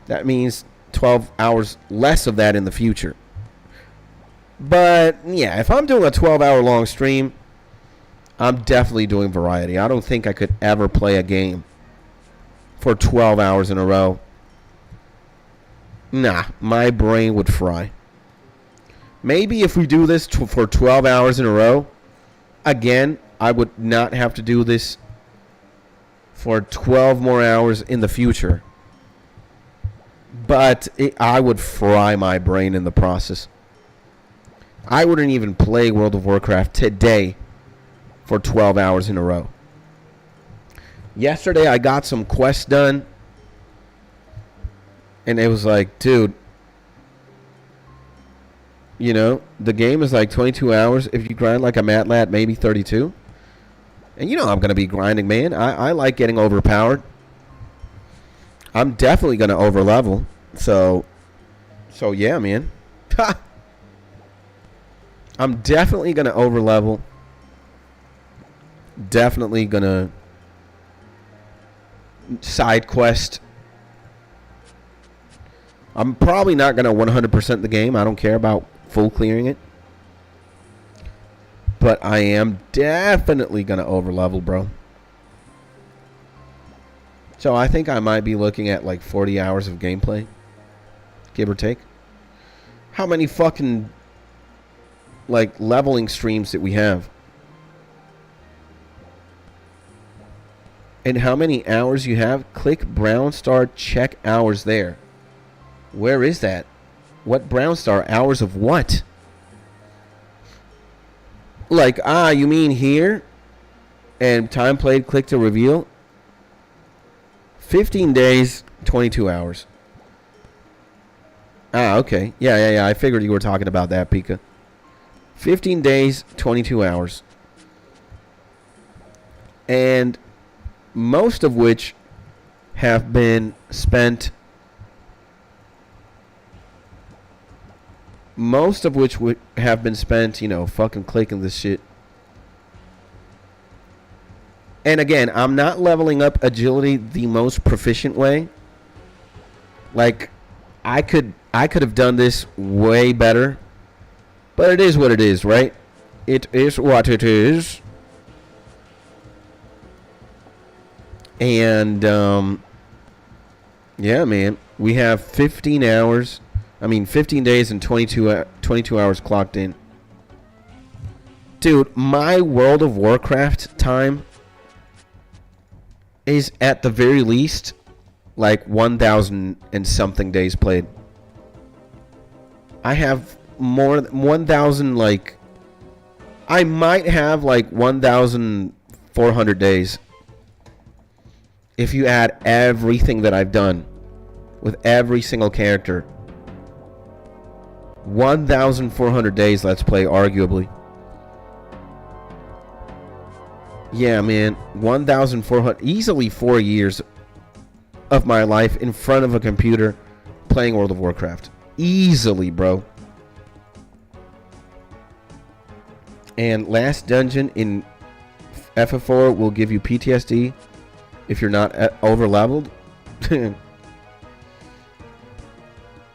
That means 12 hours less of that in the future. But, yeah, if I'm doing a 12-hour long stream, I'm definitely doing variety. I don't think I could ever play a game for 12 hours in a row. Nah, my brain would fry. Maybe if we do this for 12 hours in a row, again, I would not have to do this for 12 more hours in the future. But I would fry my brain in the process. I wouldn't even play World of Warcraft today for 12 hours in a row. Yesterday, I got some quests done. And it was like, dude, you know, the game is like 22 hours. If you grind like a Matlat, maybe 32. And you know I'm going to be grinding, man. I like getting overpowered. I'm definitely going to overlevel. So yeah, man. I'm definitely going to overlevel. Definitely going to side quest. I'm probably not going to 100% the game. I don't care about full clearing it. But I am definitely going to overlevel, bro. So I think I might be looking at like 40 hours of gameplay. Give or take. How many fucking like leveling streams that we have? And how many hours you have? Click brown star, check hours there. Where is that? What brown star? Hours of what? Like, you mean here? And time played, click to reveal? 15 days, 22 hours. Okay. Yeah. I figured you were talking about that, Pika. 15 days, 22 hours. And most of which have been spent most of which would have been spent, you know, fucking clicking this shit. And again, I'm not leveling up agility the most proficient way. Like, I could have done this way better. But it is what it is, right? It is what it is. And, yeah, man. We have 15 days and 22 hours clocked in. Dude, my World of Warcraft time is at the very least like 1,000 and something days played. I have more than 1,000, like, I might have like 1,400 days if you add everything that I've done with every single character. 1,400 days let's play, arguably. Yeah, man, 1,400, easily 4 years of my life in front of a computer playing World of Warcraft. Easily, bro. And last dungeon in FF4 will give you PTSD if you're not over leveled.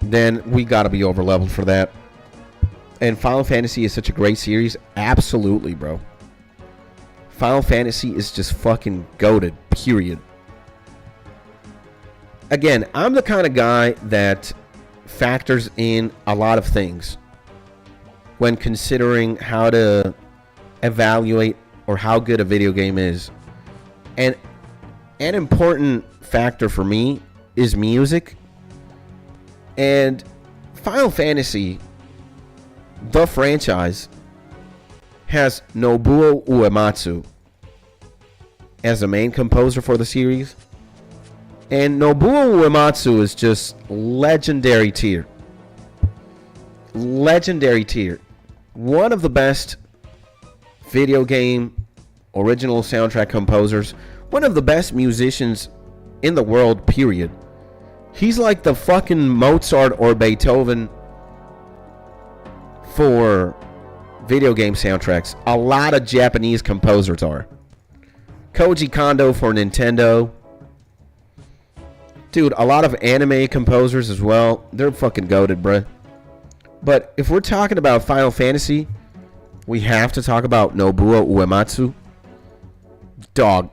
Then we gotta be over leveled for that. And Final Fantasy is such a great series. Absolutely, bro. Final Fantasy is just fucking goated, period. Again, I'm the kind of guy that factors in a lot of things when considering how to evaluate or how good a video game is. And an important factor for me is music. And Final Fantasy, the franchise, has Nobuo Uematsu as the main composer for the series. And Nobuo Uematsu is just legendary tier. Legendary tier. One of the best video game original soundtrack composers. One of the best musicians in the world, period. He's like the fucking Mozart or Beethoven for video game soundtracks. A lot of Japanese composers are. Koji Kondo for Nintendo. Dude, a lot of anime composers as well. They're fucking goated, bruh. But if we're talking about Final Fantasy, we have to talk about Nobuo Uematsu. Dog.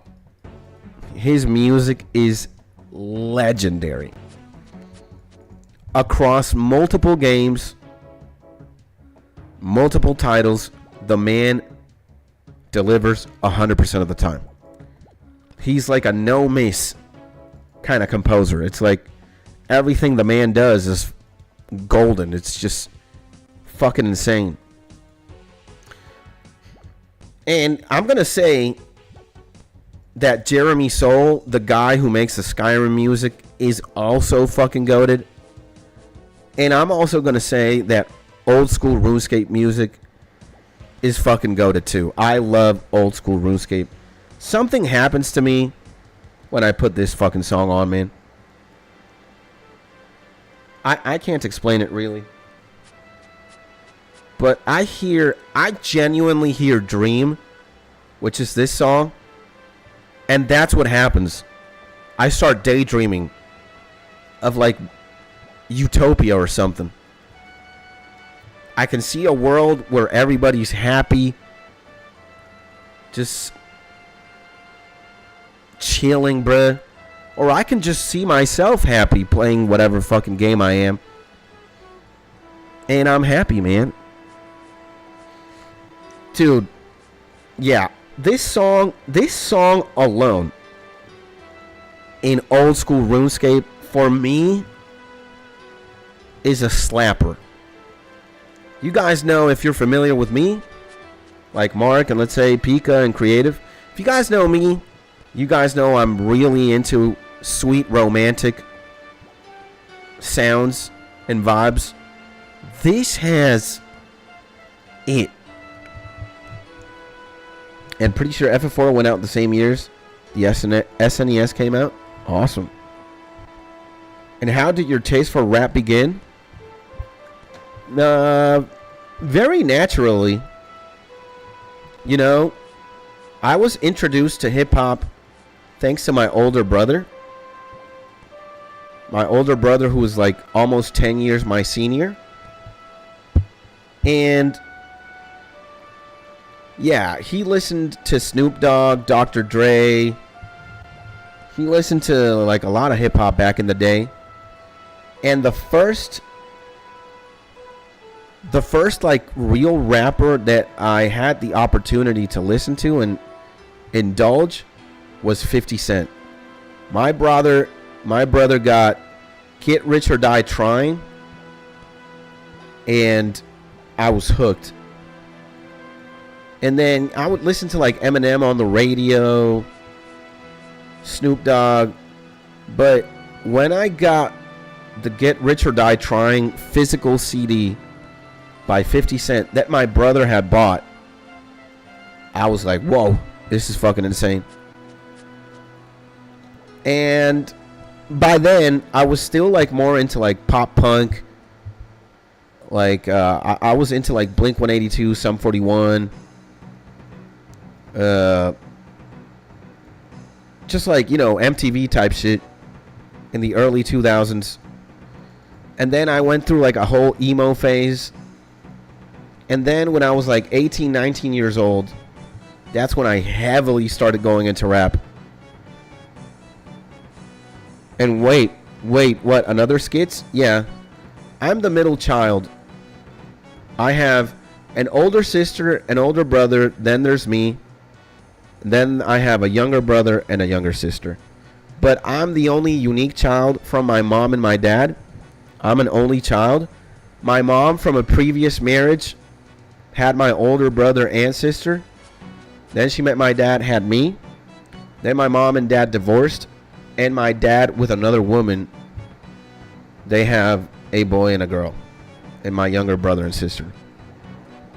His music is legendary. Across multiple games, multiple titles, the man delivers 100% of the time. He's like a no-miss kind of composer. It's like everything the man does is golden. It's just fucking insane. And I'm going to say that Jeremy Soule, the guy who makes the Skyrim music, is also fucking goated. And I'm also going to say that old school RuneScape music is fucking goated too. I love old school RuneScape. Something happens to me when I put this fucking song on, man. I can't explain it really. But I genuinely hear Dream, which is this song. And that's what happens. I start daydreaming of like Utopia or something. I can see a world where everybody's happy, just chilling, bruh. Or I can just see myself happy playing whatever fucking game I am. And I'm happy, man. Dude, yeah, this song alone in old school RuneScape, for me, is a slapper. You guys know, if you're familiar with me, like Mark and let's say Pika and Creative, if you guys know me, you guys know I'm really into sweet romantic sounds and vibes. This has it. And pretty sure FF4 went out the same years the SNES came out. Awesome. And how did your taste for rap begin? Very naturally. You know, I was introduced to hip-hop thanks to my older brother. My older brother, who was like almost 10 years my senior. And yeah, he listened to Snoop Dogg, Dr. Dre. He listened to like a lot of hip hop back in the day. And the first like real rapper that I had the opportunity to listen to and indulge was 50 Cent. My brother got Get Rich or Die Trying, and I was hooked. And then I would listen to like Eminem on the radio, Snoop Dogg. But when I got the Get Rich or Die Trying physical CD by 50 Cent that my brother had bought, I was like, whoa, this is fucking insane. And by then, I was still like more into like pop punk. Like I was into like Blink 182, Sum 41. Just like, you know, MTV type shit in the early 2000s. And then I went through like a whole emo phase. And then when I was like 18, 19 years old, that's when I heavily started going into rap. And wait, what? Another skits? Yeah. I'm the middle child. I have an older sister, an older brother, then there's me. Then I have a younger brother and a younger sister. But I'm the only unique child from my mom and my dad. I'm an only child. My mom from a previous marriage had my older brother and sister. Then she met my dad, had me. Then my mom and dad divorced. And my dad with another woman, they have a boy and a girl. And my younger brother and sister.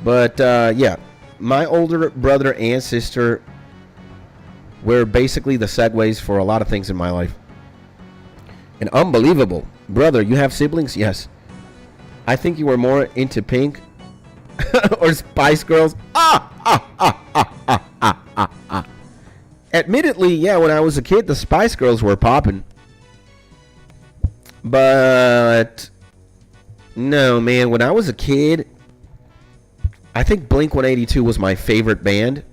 But, yeah. My older brother and sister were basically the segues for a lot of things in my life. And unbelievable. Brother, you have siblings? Yes. I think you were more into Pink or Spice Girls. Admittedly, yeah, when I was a kid, the Spice Girls were popping. But no, man, when I was a kid, I think Blink 182 was my favorite band.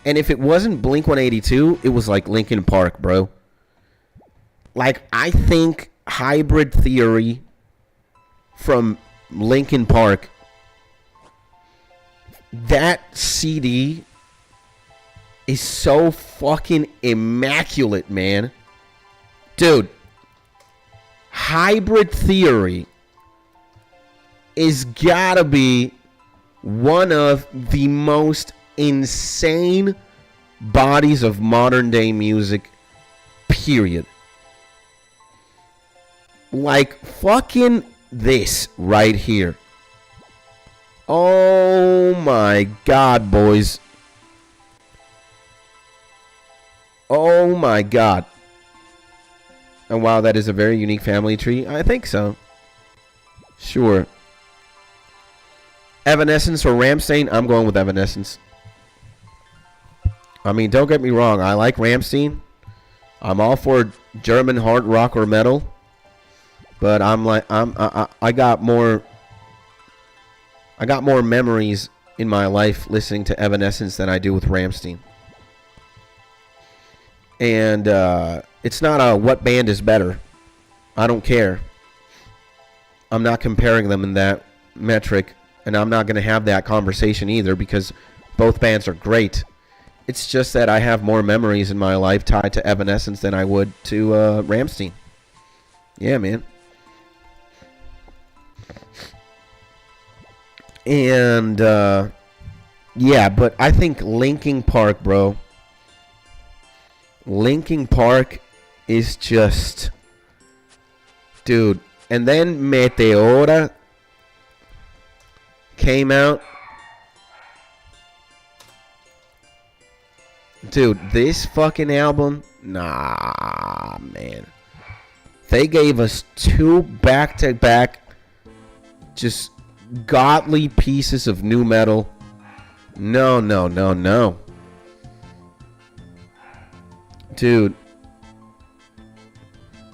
And if it wasn't Blink 182, it was like Linkin Park, bro. Like, I think Hybrid Theory from Linkin Park, that CD is so fucking immaculate, man. Dude, Hybrid Theory is gotta be one of the most insane bodies of modern day music, period. Like fucking this right here. Oh my god, boys. Oh my god. And wow, that is a very unique family tree. I think so. Sure. Evanescence or Rammstein? I'm going with Evanescence. I mean, don't get me wrong. I like Rammstein. I'm all for German hard rock or metal. But I got more memories in my life listening to Evanescence than I do with Rammstein. And it's not a what band is better. I don't care. I'm not comparing them in that metric. And I'm not going to have that conversation either because both bands are great. It's just that I have more memories in my life tied to Evanescence than I would to Rammstein. Yeah, man. And, yeah, but I think Linkin Park, bro. Linkin Park is just... Dude. And then Meteora came out. Dude, this fucking album, nah, man. They gave us 2 back-to-back just godly pieces of new metal. No. Dude.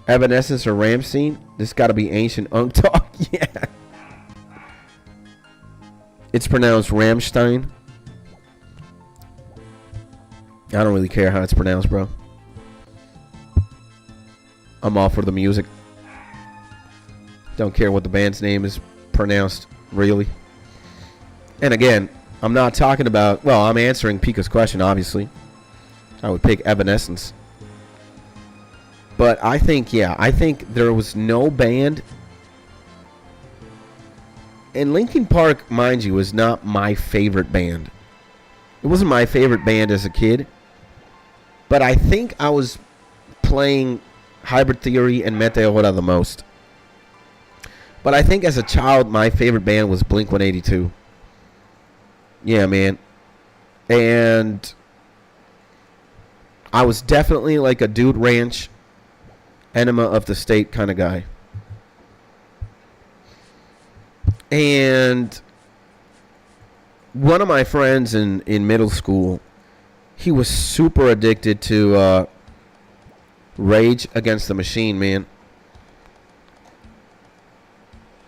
Evanescence or Rammstein? This got to be ancient Unk Talk. Yeah. It's pronounced Rammstein. I don't really care how it's pronounced, bro. I'm all for the music. Don't care what the band's name is pronounced, really. And again, I'm not talking about... Well, I'm answering Pika's question, obviously. I would pick Evanescence. But I think there was no band... And Linkin Park, mind you, was not my favorite band. It wasn't my favorite band as a kid. But I think I was playing Hybrid Theory and Meteora the most. But I think as a child, my favorite band was Blink-182. Yeah, man. And I was definitely like a Dude Ranch, Enema of the State kind of guy. And one of my friends in middle school, he was super addicted to Rage Against the Machine, man.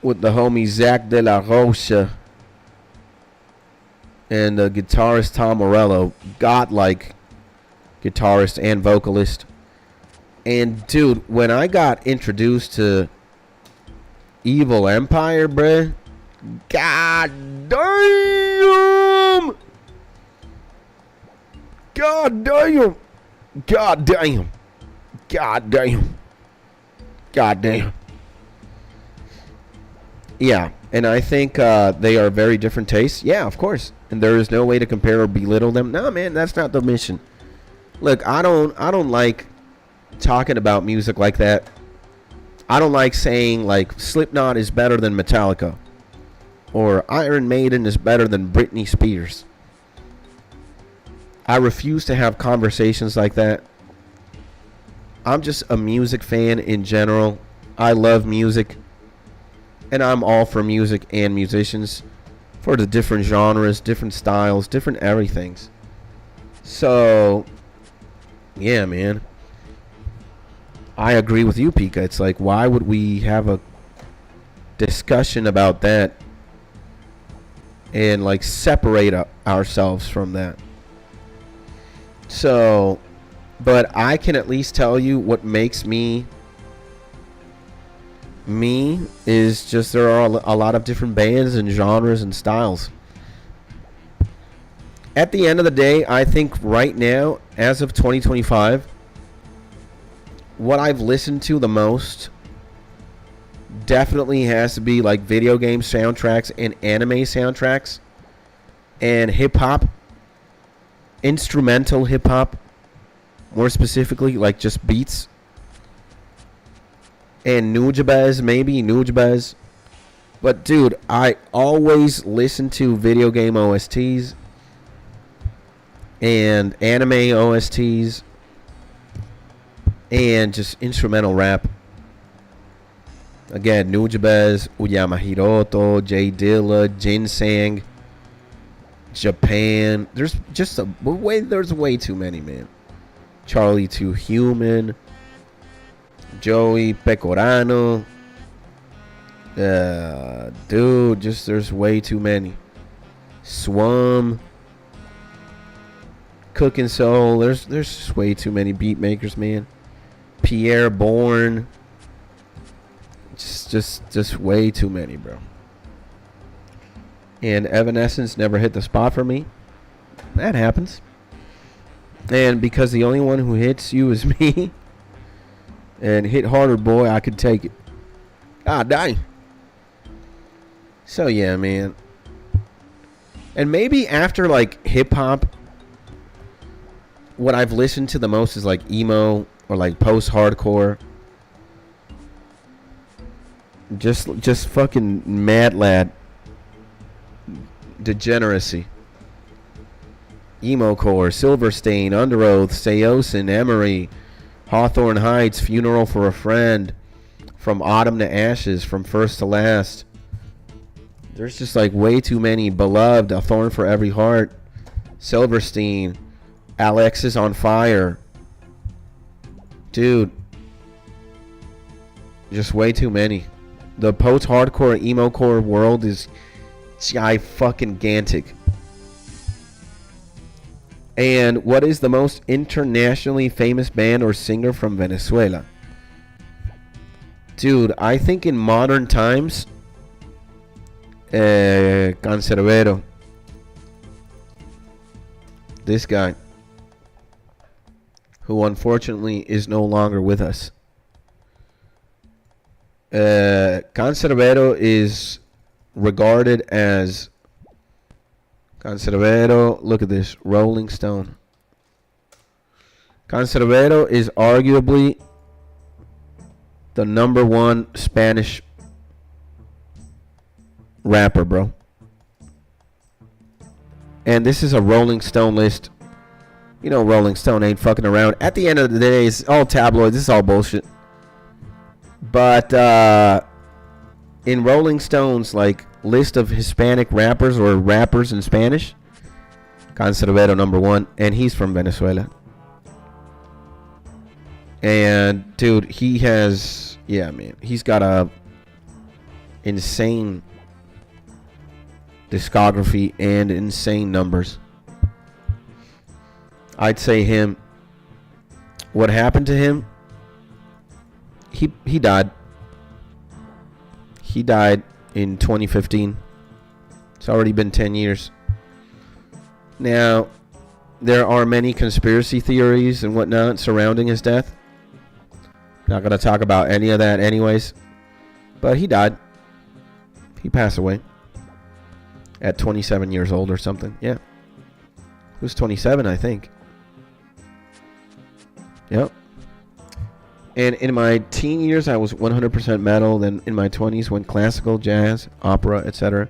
With the homie Zach De La Rocha and the guitarist Tom Morello, godlike guitarist and vocalist. And dude, when I got introduced to Evil Empire, bruh, god damn! God damn! God damn! God damn! God damn! Yeah, and I think they are very different tastes. Yeah, of course. And there is no way to compare or belittle them. No, man, that's not the mission. Look, I don't like talking about music like that. I don't like saying like Slipknot is better than Metallica or Iron Maiden is better than Britney Spears. I refuse to have conversations like that. I'm just a music fan in general. I love music. And I'm all for music and musicians for the different genres, different styles, different everythings. So, yeah, man. I agree with you, Pika. It's like, why would we have a discussion about that and like separate ourselves from that? So, but I can at least tell you what makes me is just there are a lot of different bands and genres and styles. At the end of the day, I think right now, as of 2025, what I've listened to the most definitely has to be like video game soundtracks and anime soundtracks and hip-hop, instrumental hip-hop, more specifically, like just beats. And Nujabes, maybe Nujabes. But dude, I always listen to video game OSTs and anime OSTs and just instrumental rap. Again, Nujabes, Uyama Hiroto, J Dilla, Ginseng, Japan. There's way too many, man. Charlie 2 Human, Joey Pecorano. Dude, just there's way too many. Swum, Cooking Soul. There's just way too many beat makers, man. Pierre Bourne. Just way too many, bro. And Evanescence never hit the spot for me. That happens. And because the only one who hits you is me, and hit harder, boy, I could take it. God dang. So yeah, man. And maybe after like hip hop, what I've listened to the most is like emo or like post-hardcore. Just fucking mad lad degeneracy. Emo core, Silverstein, Underoath, Seosin, Emery, Hawthorne Heights, Funeral for a Friend, From Autumn to Ashes, From First to Last, There's just like way too many. Beloved, A Thorn for Every Heart, Silverstein, Alexis on Fire. Dude. Just way too many. The post-hardcore, emo-core world is fucking gigantic. And what is the most internationally famous band or singer from Venezuela? Dude, I think in modern times, Cancerbero. This guy, who unfortunately is no longer with us. Cancerbero is regarded as Cancerbero. Look at this, Rolling Stone. Cancerbero is arguably the #1 Spanish rapper, bro. And this is a Rolling Stone list. You know Rolling Stone ain't fucking around. At the end of the day, it's all tabloids. This is all bullshit. But in Rolling Stone's like list of Hispanic rappers or rappers in Spanish, Cancerbero #1, and he's from Venezuela. And dude, he has, yeah, man, he's got a insane discography and insane numbers. I'd say him. What happened to him? He died. He died in 2015. It's already been 10 years. Now, there are many conspiracy theories and whatnot surrounding his death. Not going to talk about any of that anyways. But he died. He passed away. At 27 years old or something. Yeah. He was 27, I think. Yep. And in my teen years, I was 100% metal. Then in my 20s, went classical, jazz, opera, etc.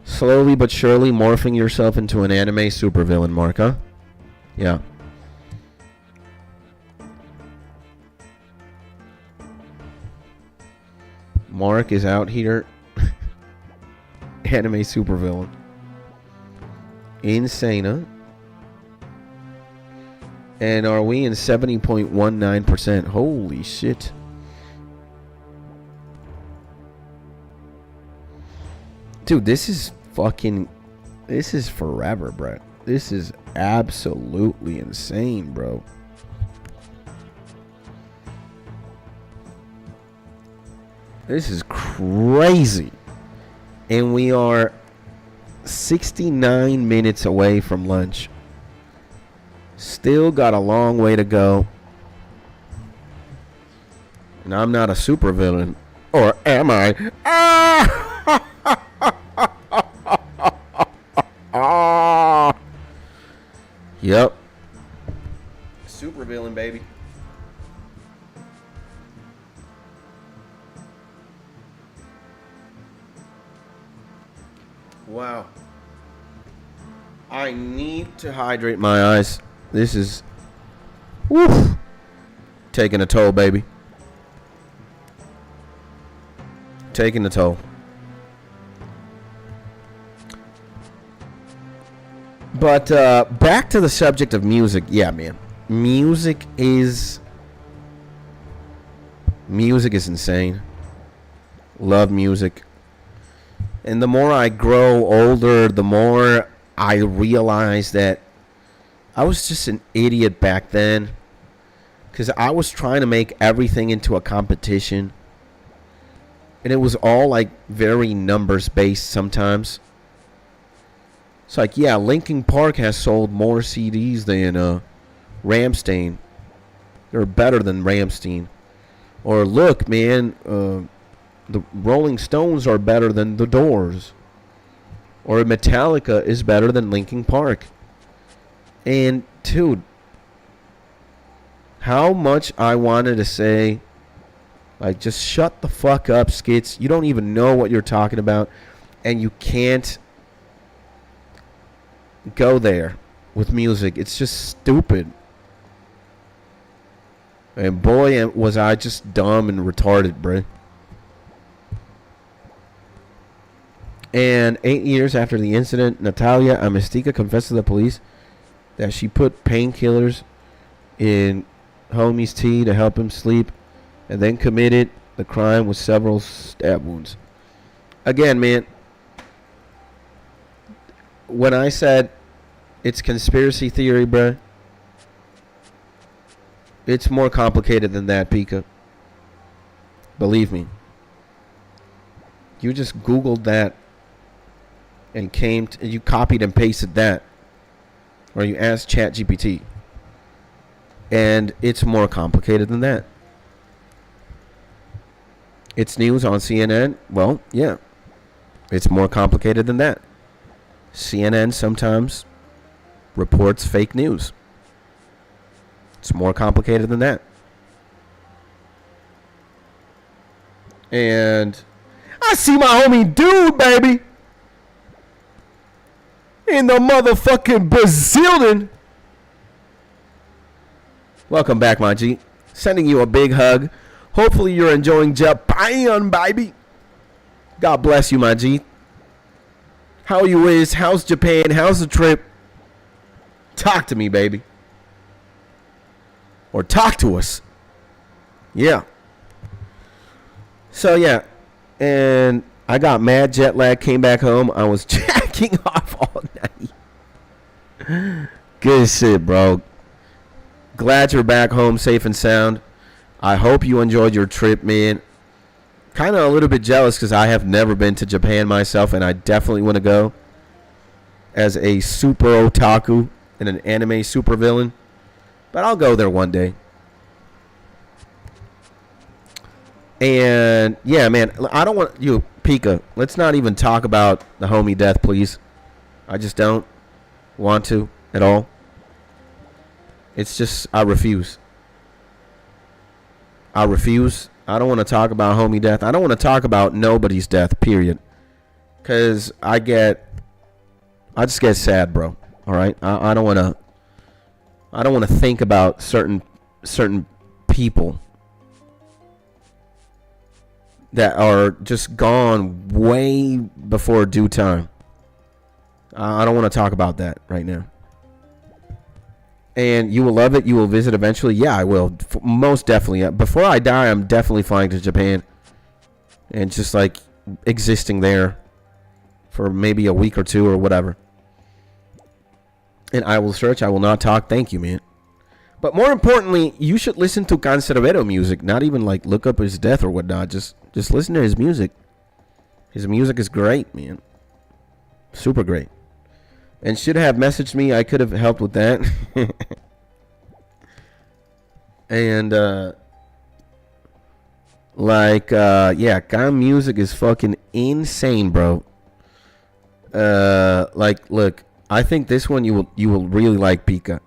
Slowly but surely morphing yourself into an anime supervillain, Mark, huh? Yeah. Mark is out here. Anime supervillain. Insane, huh? And are we in 70.19%? Holy shit. Dude, this is fucking... This is forever, bro. This is absolutely insane, bro. This is crazy. And we are 69 minutes away from lunch. Still got a long way to go. And I'm not a supervillain. Or am I? Yep. Supervillain, baby. Wow. I need to hydrate my eyes. This is... Woof. Taking a toll, baby. Taking a toll. But back to the subject of music. Yeah, man. Music is insane. Love music. And the more I grow older, the more I realize that I was just an idiot back then. Because I was trying to make everything into a competition. And it was all like very numbers based sometimes. It's like, yeah, Linkin Park has sold more CDs than Rammstein. They're better than Rammstein. Or look, man, the Rolling Stones are better than the Doors. Or Metallica is better than Linkin Park. And, dude, how much I wanted to say, like, just shut the fuck up, Skits. You don't even know what you're talking about. And you can't go there with music. It's just stupid. And boy, was I just dumb and retarded, bro. And 8 years after the incident, Natalia Amestica confessed to the police that she put painkillers in homie's tea to help him sleep and then committed the crime with several stab wounds. Again, man, when I said it's conspiracy theory, bruh, it's more complicated than that, Pika. Believe me. You just Googled that and you copied and pasted that. Or you asked ChatGPT. And it's more complicated than that. It's news on CNN. Well, yeah. It's more complicated than that. CNN sometimes reports fake news. It's more complicated than that. And I see my homie dude, baby. In the motherfucking Brazilian. Welcome back, my G. Sending you a big hug. Hopefully you're enjoying Japan, baby. God bless you, my G. How you is? How's Japan? How's the trip? Talk to me, baby. Or talk to us. Yeah. So, yeah. And I got mad jet lag, came back home. I was jacking off all night. Good shit, bro. Glad you're back home safe and sound. I hope you enjoyed your trip, man. Kind of a little bit jealous because I have never been to Japan myself, and I definitely want to go as a super otaku and an anime supervillain. But I'll go there one day. And, yeah, man, I don't want you, Pika, let's not even talk about the homie death, please. I just don't want to at all. It's just, I refuse. I refuse. I don't want to talk about homie death. I don't want to talk about nobody's death, period. Because I just get sad, bro. All right? I don't want to think about certain people that are just gone way before due time. I don't want to talk about that right now. And you will love it. You will visit eventually. Yeah, I will. Most definitely. Before I die, I'm definitely flying to Japan. And just like existing there for maybe a week or two or whatever. And I will search. I will not talk. Thank you, man. But more importantly, you should listen to Cancerbero music. Not even like look up his death or whatnot. Just listen to his music. His music is great, man. Super great. And should have messaged me. I could have helped with that. And, yeah, Khan music is fucking insane, bro. Look, I think this one you will really like, Pika.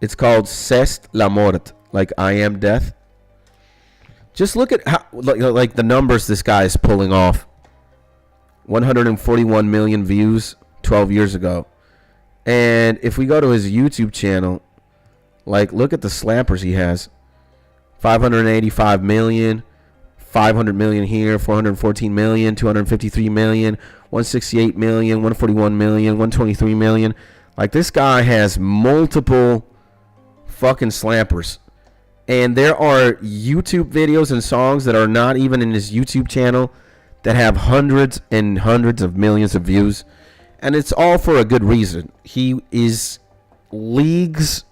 It's called Cest la Mort, like I am death. Just look at how, like the numbers this guy is pulling off. 141 million views 12 years ago. And if we go to his YouTube channel, like look at the slappers he has. 585 million, 500 million here, 414 million, 253 million, 168 million, 141 million, 123 million. Like this guy has multiple fucking slappers. And there are YouTube videos and songs that are not even in his YouTube channel that have hundreds and hundreds of millions of views. And it's all for a good reason. He is leagues.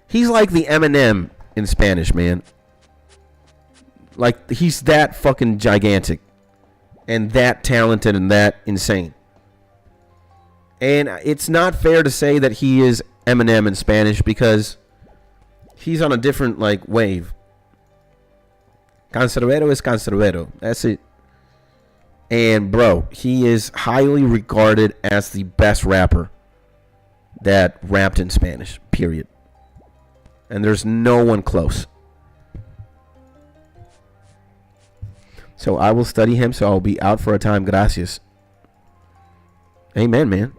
He's like the Eminem in Spanish, man. Like, he's that fucking gigantic. And that talented and that insane. And it's not fair to say that he is Eminem in Spanish because he's on a different, like, wave. Cancerbero is Cancerbero. That's it. And, bro, he is highly regarded as the best rapper that rapped in Spanish, period. And there's no one close. So I will study him, so I'll be out for a time. Gracias. Amen, man.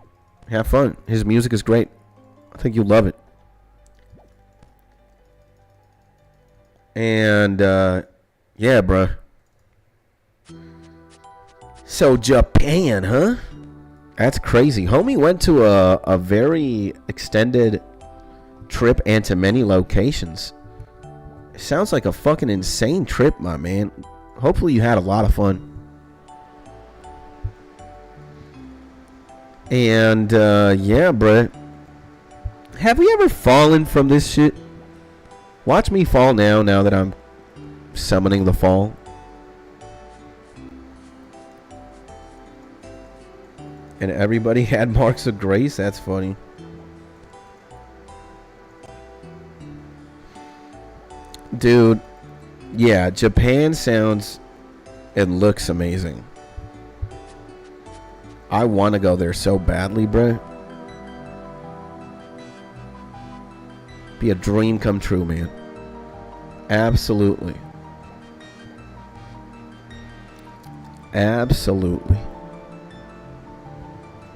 Have fun. His music is great. I think you'll love it. And, yeah, bro. So Japan, huh? That's crazy. Homie went to a very extended trip and to many locations. Sounds like a fucking insane trip, my man. Hopefully you had a lot of fun. And yeah, bruh. Have we ever fallen from this shit? Watch me fall now that I'm summoning the fall. And everybody had marks of grace? That's funny. Dude, yeah, Japan sounds and looks amazing. I want to go there so badly, bro. Be a dream come true, man. Absolutely. Absolutely.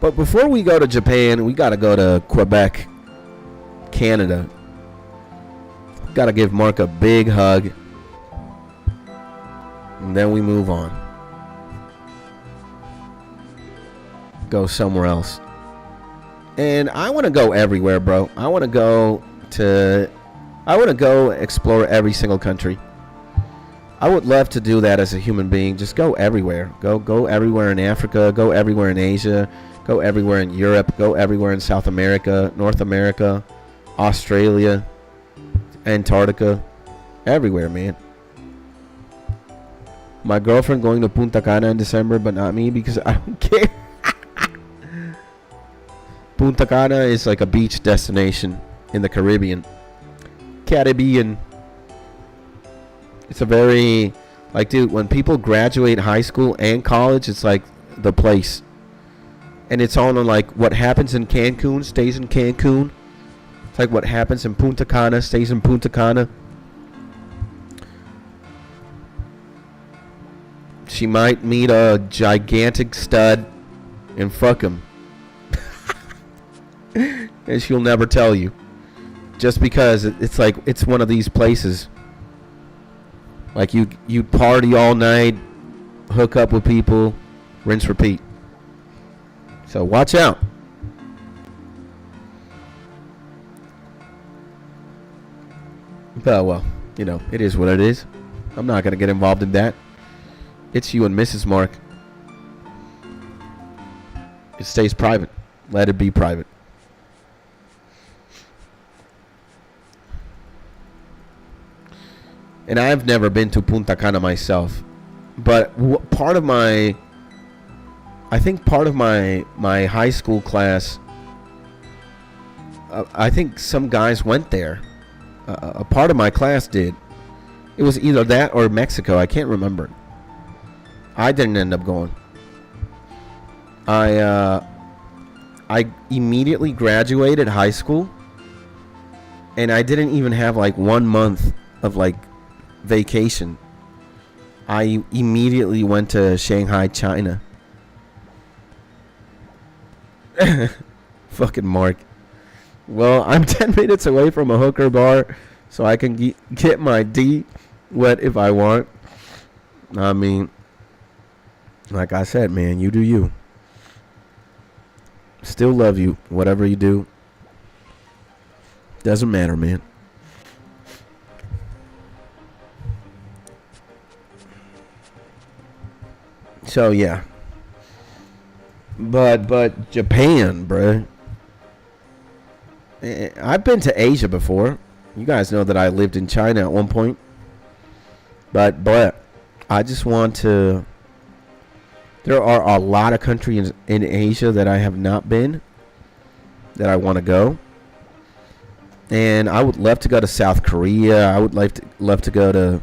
But before we go to Japan, we got to go to Quebec, Canada. Got to give Mark a big hug. And then we move on. Go somewhere else. And I want to go everywhere, bro. I want to go explore every single country. I would love to do that as a human being. Just go everywhere. Go everywhere in Africa. Go everywhere in Asia. Go everywhere in Europe. Go everywhere in South America, North America, Australia, Antarctica. Everywhere, man. My girlfriend going to Punta Cana in December, but not me because I don't care. Punta Cana is like a beach destination in the Caribbean. It's a very, like, dude, when people graduate high school and college, it's like the place. And it's all on, like, what happens in Cancun stays in Cancun. It's like what happens in Punta Cana stays in Punta Cana. She might meet a gigantic stud and fuck him. And she'll never tell you. Just because it's like, it's one of these places. Like, you party all night, hook up with people, rinse, repeat. So watch out. But, well, you know, it is what it is. I'm not going to get involved in that. It's you and Mrs. Mark. It stays private. Let it be private. And I've never been to Punta Cana myself. But part of my high school class, I think some guys went there. A part of my class did. It was either that or Mexico. I can't remember. I didn't end up going. I immediately graduated high school, and I didn't even have like 1 month of like vacation. I immediately went to Shanghai, China. Fucking Mark. Well, I'm 10 minutes away from a hooker bar, so I can get my D wet if I want. I mean, like I said, man, you do you. Still love you, whatever you do. Doesn't matter, man. So yeah. But Japan, bruh. I've been to Asia before. You guys know that I lived in China at one point. But I just want to. There are a lot of countries in Asia that I have not been, that I want to go. And I would love to go to South Korea. I would love to go to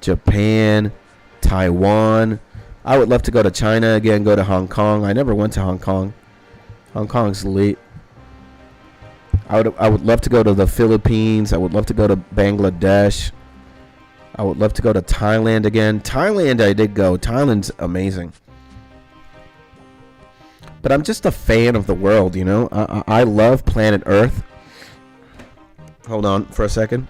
Japan, Taiwan. I would love to go to China again, go to Hong Kong. I never went to Hong Kong. Hong Kong's lit. I would love to go to the Philippines. I would love to go to Bangladesh. I would love to go to Thailand again. Thailand, I did go. Thailand's amazing. But I'm just a fan of the world, you know? I love planet Earth. Hold on for a second.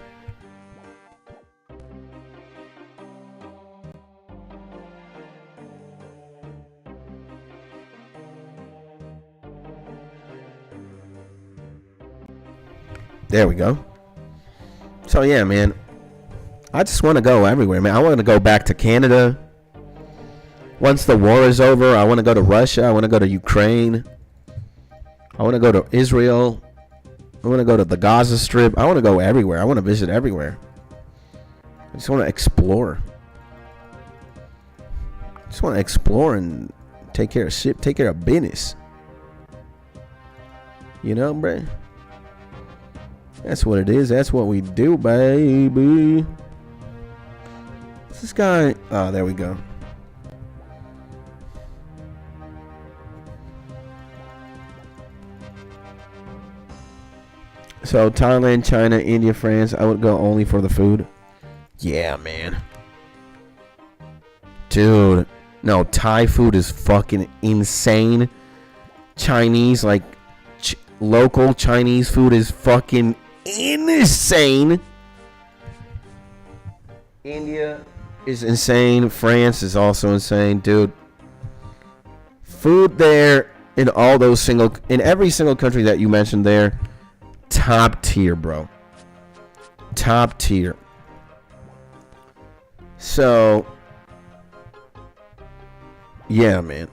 There we go. So yeah, man, I just want to go everywhere, man. I want to go back to Canada. Once the war is over, I want to go to Russia. I want to go to Ukraine. I want to go to Israel. I want to go to the Gaza Strip. I want to go everywhere. I want to visit everywhere. I just want to explore. I just want to explore and take care of shit, take care of business. You know, bruh? That's what it is. That's what we do, baby. What's this guy? Oh, there we go. So Thailand, China, India, France. I would go only for the food. Yeah, man. Dude. No, Thai food is fucking insane. Chinese, like local Chinese food is fucking insane. India is insane. France is also insane, dude. Food there in all those in every single country that you mentioned there, top tier, bro. Top tier. So, yeah, man.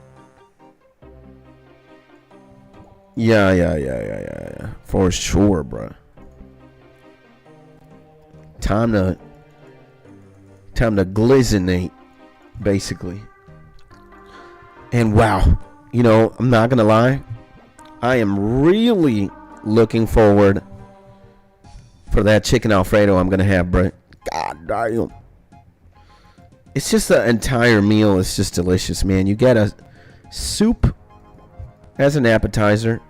Yeah. For sure, bro. Time to glizinate, basically. And wow, you know, I'm not gonna lie, I am really looking forward for that chicken Alfredo I'm gonna have, bro. God damn. It's just the entire meal is just delicious, man. You get a soup as an appetizer.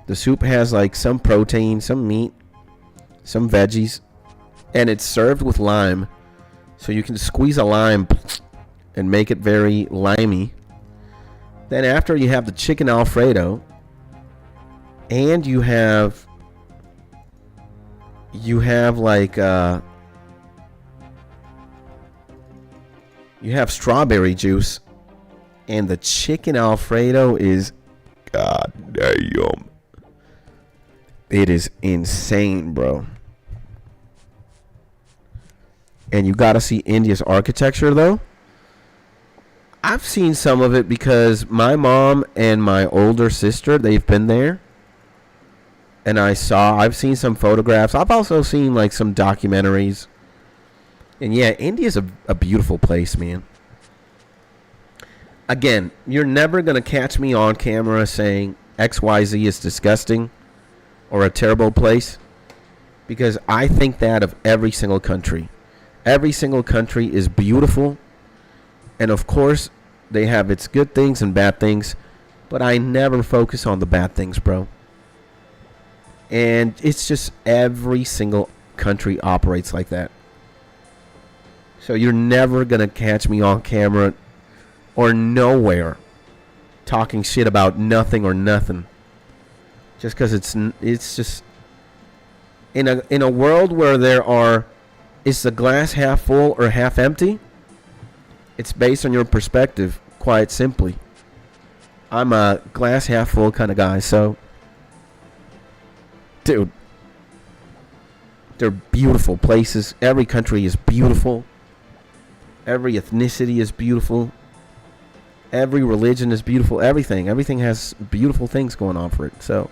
The soup has like some protein, some meat, some veggies, and it's served with lime. So you can squeeze a lime and make it very limey. Then after you have the chicken Alfredo, and you have like you have strawberry juice, and the chicken Alfredo is, god damn, it is insane, bro. And you gotta see India's architecture, though. I've seen some of it because my mom and my older sister, they've been there. And I've seen some photographs. I've also seen like some documentaries. And yeah, India's a beautiful place, man. Again, you're never going to catch me on camera saying XYZ is disgusting or a terrible place, because I think that of every single country. Every single country is beautiful. And of course, they have its good things and bad things. But I never focus on the bad things, bro. And it's just every single country operates like that. So you're never going to catch me on camera or nowhere talking shit about nothing or nothing. Just because it's just in a world where is the glass half full or half empty? It's based on your perspective, quite simply. I'm a glass half full kind of guy, so dude, they're beautiful places. Every country is beautiful. Every ethnicity is beautiful. Every religion is beautiful. Everything has beautiful things going on for it. So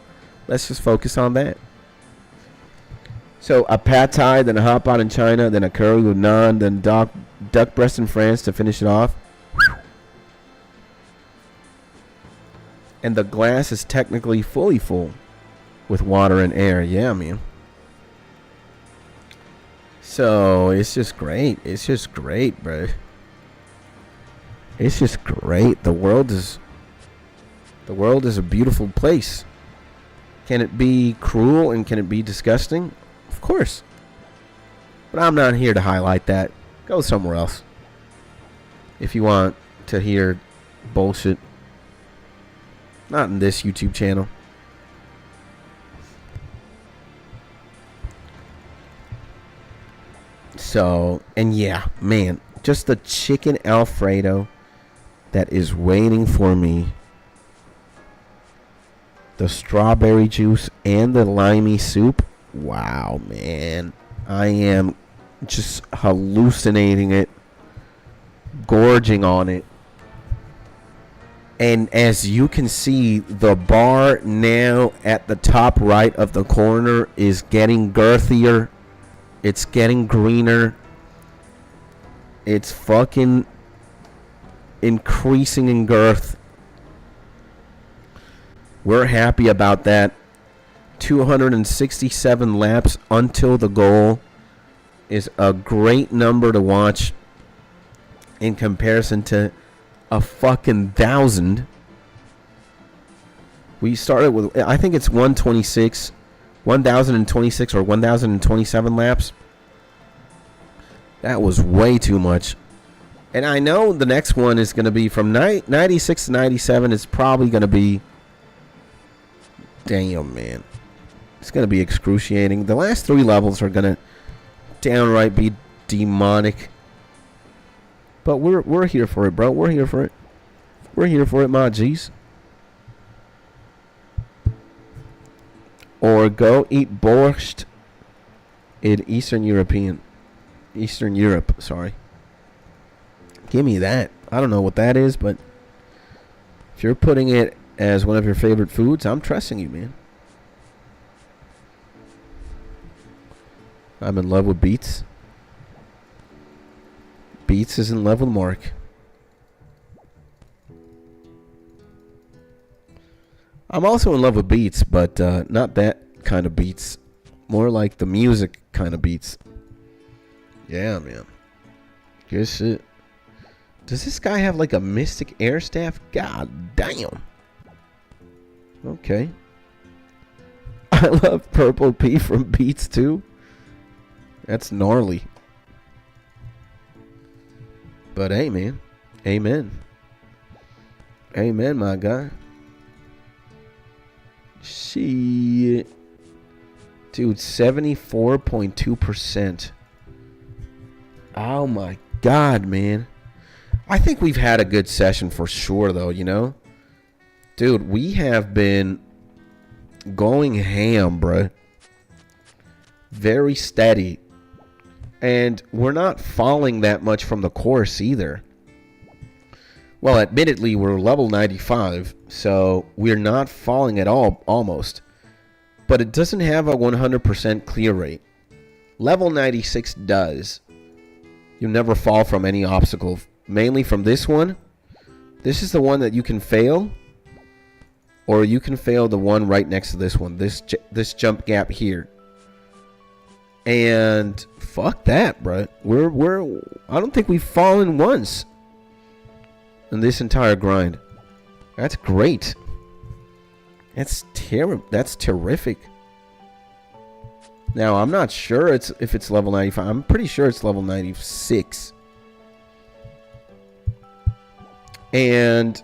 let's just focus on that. So a pad thai, then a hot pot in China, then a curry with naan, then duck breast in France to finish it off. And the glass is technically fully full with water and air. Yeah, man. So it's just great. It's just great, bro. It's just great. The world is a beautiful place. Can it be cruel and can it be disgusting? Of course. But I'm not here to highlight that. Go somewhere else. If you want to hear bullshit. Not in this YouTube channel. So, and yeah, man, just the chicken Alfredo that is waiting for me. The strawberry juice and the limey soup. Wow, man. I am just hallucinating it, gorging on it. And as you can see, the bar now at the top right of the corner is getting girthier. It's getting greener. It's fucking increasing in girth. We're happy about that. 267 laps until the goal is a great number to watch in comparison to a fucking 1,000. We started with, I think it's 1,026 or 1,027 laps. That was way too much. And I know the next one is going to be from 96 to 97. It's probably going to be, damn, man. It's going to be excruciating. The last 3 levels are going to downright be demonic. But we're here for it, bro. We're here for it. We're here for it, my G's. Or go eat borscht in Eastern Europe, sorry. Give me that. I don't know what that is, but if you're putting it as one of your favorite foods, I'm trusting you, man. I'm in love with Beats. Beats is in love with Mark. I'm also in love with Beats, but not that kind of Beats. More like the music kind of Beats. Yeah, man. Good shit. Does this guy have like a mystic air staff? God damn. Okay. I love Purple P from Beats too. That's gnarly. But hey, man. Amen. Amen, my guy. Shit. Dude, 74.2%. Oh my God, man. I think we've had a good session for sure, though, you know? Dude, we have been going ham, bruh. Very steady. And we're not falling that much from the course either. Well, admittedly, we're level 95, so we're not falling at all, almost. But it doesn't have a 100% clear rate. Level 96 does. You never fall from any obstacle, mainly from this one. This is the one that you can fail, or you can fail the one right next to this one, this jump gap here. And fuck that, bro. I don't think we've fallen once in this entire grind. That's great. That's terrible. That's terrific. Now, I'm not sure if it's level 95. I'm pretty sure it's level 96. And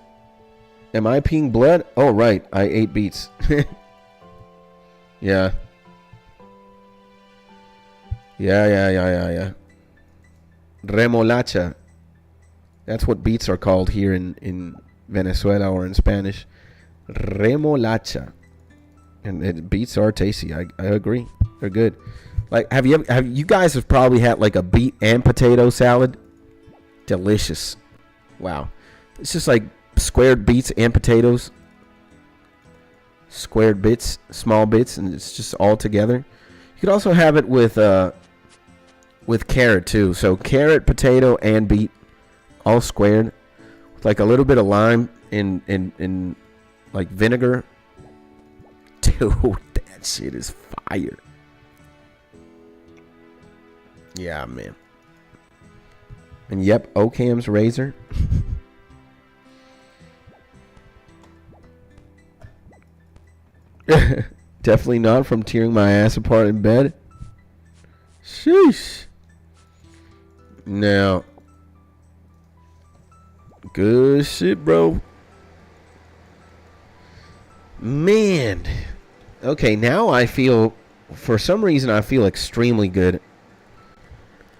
am I peeing blood? Oh, right. I ate beets. Yeah. Yeah. Remolacha. That's what beets are called here in Venezuela, or in Spanish. Remolacha. And beets are tasty. I agree. They're good. Like, have you guys have probably had like a beet and potato salad? Delicious. Wow. It's just like squared beets and potatoes. Squared bits, small bits, and it's just all together. You could also have it with carrot too. So carrot, potato, and beet, all squared, with like a little bit of lime in like vinegar. Dude, that shit is fire. Yeah, man. And yep, Ocam's razor. Definitely not from tearing my ass apart in bed. Sheesh. Now, good shit, bro. Man. Okay, now I feel, for some reason, I feel extremely good.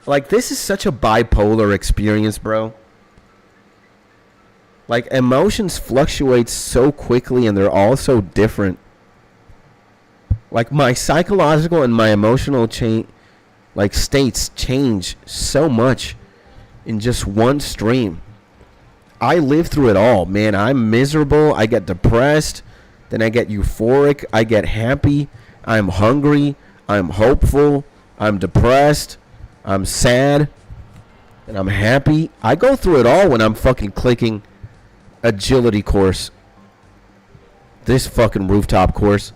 Like, this is such a bipolar experience, bro. Like, emotions fluctuate so quickly, and they're all so different. Like, my psychological and my emotional states change so much in just one stream. I live through it all, man. I'm miserable. I get depressed. Then I get euphoric. I get happy. I'm hungry. I'm hopeful. I'm depressed. I'm sad. And I'm happy. I go through it all when I'm fucking clicking agility course. This fucking rooftop course.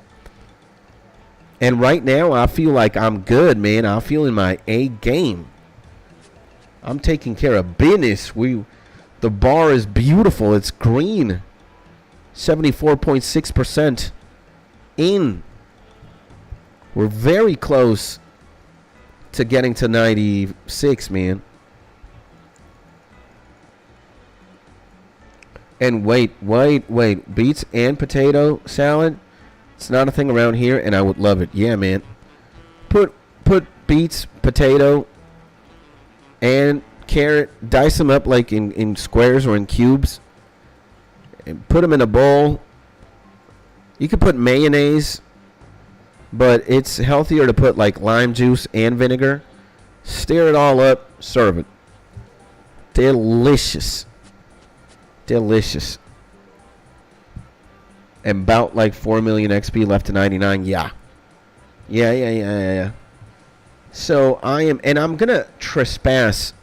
And right now, I feel like I'm good, man. I feel in my A game. I'm taking care of business. The bar is beautiful. It's green. 74.6% in. We're very close to getting to 96, man. And wait. Beets and potato salad? It's not a thing around here, and I would love it. Yeah, man. Put beets, potato, and carrot. Dice them up like in squares or in cubes. And put them in a bowl. You could put mayonnaise, but it's healthier to put like lime juice and vinegar. Stir it all up. Serve it. Delicious. Delicious. And about like 4 million XP left to 99. Yeah. So I'm gonna trespass.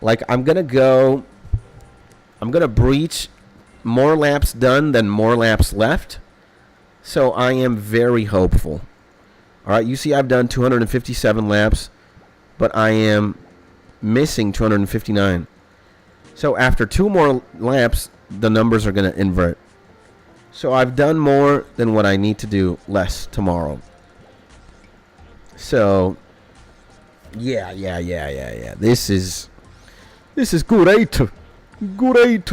Like, I'm gonna breach more laps done than more laps left. So I am very hopeful. Alright, you see I've done 257 laps, but I am missing 259. So after 2 more laps, the numbers are gonna invert. So I've done more than what I need to do less tomorrow. So, yeah. This is great. Great.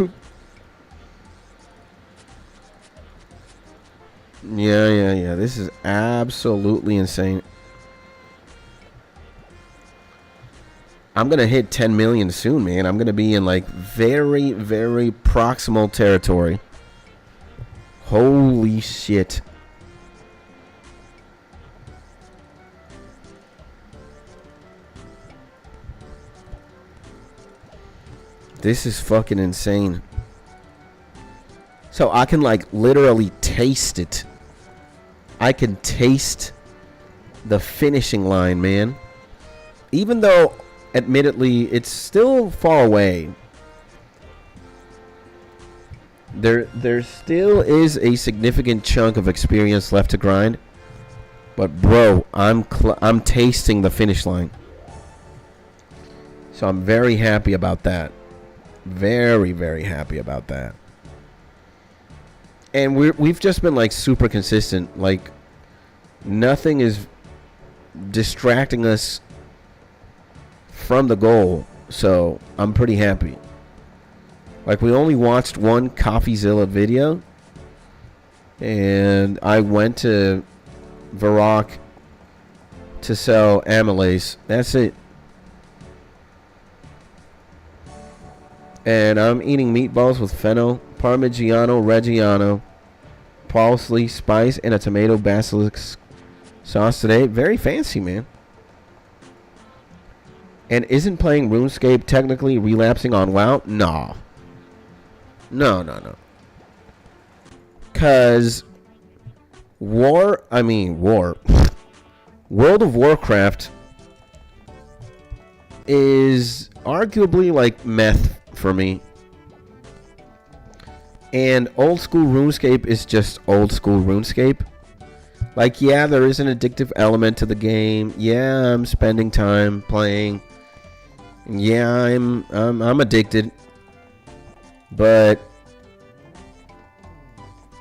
Yeah. This is absolutely insane. I'm going to hit 10 million soon, man. I'm going to be in like very, very proximal territory. Holy shit. This is fucking insane. So I can like literally taste it. I can taste the finishing line, man. Even though, admittedly, it's still far away. There still is a significant chunk of experience left to grind, but bro, I'm tasting the finish line, so I'm very happy about that. Very, very happy about that. And we've just been like super consistent. Like, nothing is distracting us from the goal, so I'm pretty happy. Like, we only watched one CoffeeZilla video, and I went to Varrock to sell amylase. That's it. And I'm eating meatballs with fennel, Parmigiano Reggiano, parsley, spice, and a tomato basilic sauce today. Very fancy, man. And isn't playing RuneScape technically relapsing on WoW? Nah. No. Because World of Warcraft is arguably like meth for me. And old school RuneScape is just old school RuneScape. Like, yeah, there is an addictive element to the game. Yeah, I'm spending time playing. Yeah, I'm addicted. But,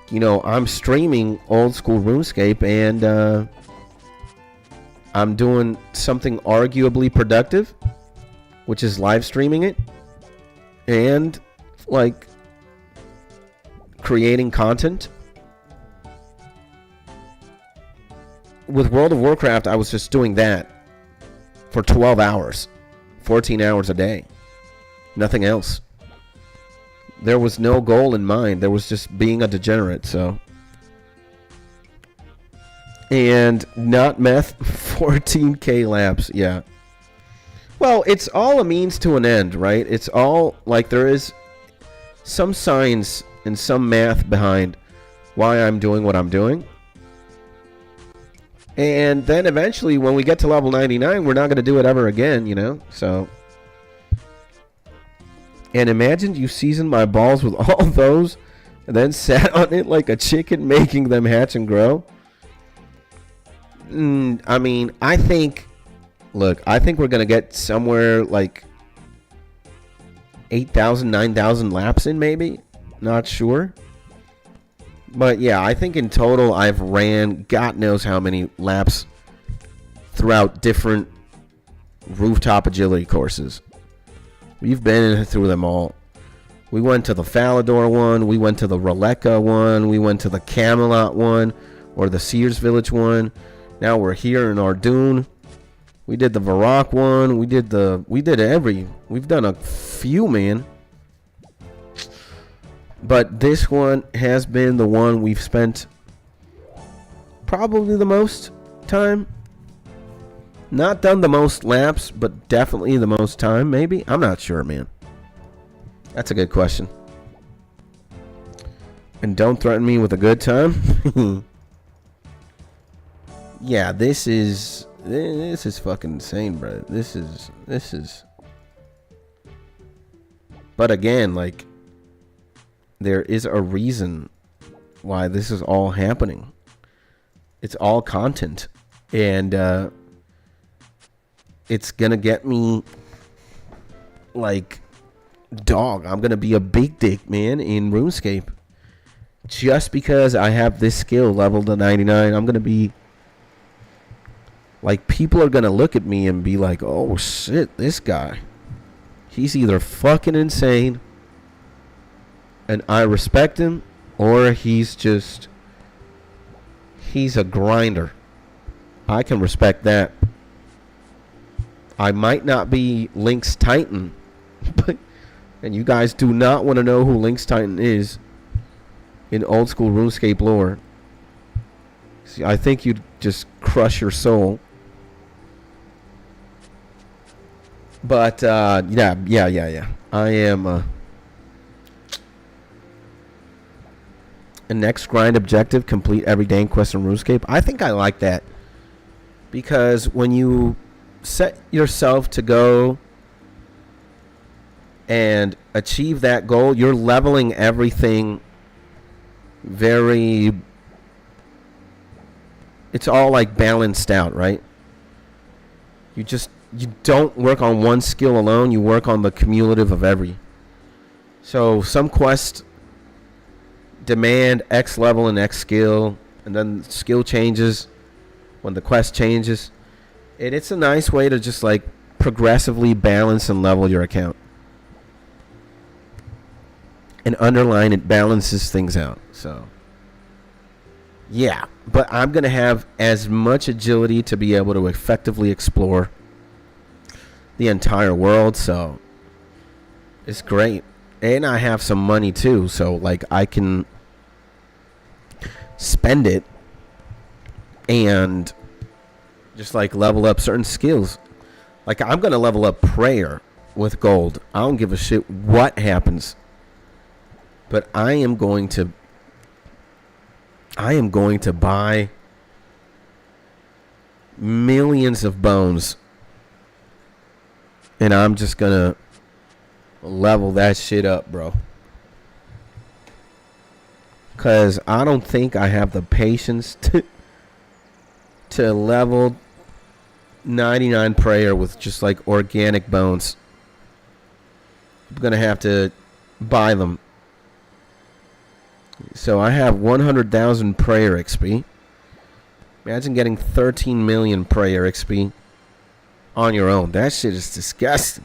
you know, I'm streaming old school RuneScape, and I'm doing something arguably productive, which is live streaming it, and like creating content. With World of Warcraft, I was just doing that for 12 hours, 14 hours a day. Nothing else. There was no goal in mind. There was just being a degenerate, so. And not meth, 14K laps. Yeah. Well, it's all a means to an end, right? It's all like there is some science and some math behind why I'm doing what I'm doing. And then eventually when we get to level 99, we're not going to do it ever again, you know? So. And imagine you seasoned my balls with all those and then sat on it like a chicken, making them hatch and grow. I mean, I think we're going to get somewhere like 8,000, 9,000 laps in, maybe. Not sure. But yeah, I think in total I've ran God knows how many laps throughout different rooftop agility courses. We've been through them all. We went to the Falador one. We went to the Roleka one. We went to the Camelot one, or the Sears Village one. Now we're here in Ardoon. We did the Varrock one. We've done a few, man. But this one has been the one we've spent probably the most time. Not done the most laps, but definitely the most time, maybe. I'm not sure, man. That's a good question. And don't threaten me with a good time. Yeah, this is fucking insane, bro. This is. But again, like, there is a reason why this is all happening. It's all content, and it's gonna get me, like, dog. I'm gonna be a big dick, man, in RuneScape. Just because I have this skill leveled to 99, I'm gonna be, like, people are gonna look at me and be like, oh shit, this guy, he's either fucking insane and I respect him, or he's a grinder. I can respect that. I might not be Lynx Titan, but, and you guys do not want to know who Lynx Titan is in old school RuneScape lore. See, I think you'd just crush your soul. But yeah. I am a next grind objective: complete every dang quest in RuneScape. I think I like that, because when you set yourself to go and achieve that goal, you're leveling everything very, it's all like balanced out, right? You don't work on one skill alone, you work on the cumulative of every. So some quests demand X level and X skill, and then skill changes when the quest changes. And it's a nice way to just, like, progressively balance and level your account. And underline, it balances things out. So yeah, but I'm going to have as much agility to be able to effectively explore the entire world, so it's great. And I have some money too, so, like, I can spend it and just, like, level up certain skills. Like, I'm going to level up prayer with gold. I don't give a shit what happens. But I am going to buy millions of bones, and I'm just gonna level that shit up, bro. Cause I don't think I have the patience to level 99 prayer with just, like, organic bones. I'm gonna have to buy them. So I have 100,000 prayer XP. Imagine getting 13 million prayer XP on your own. That shit is disgusting.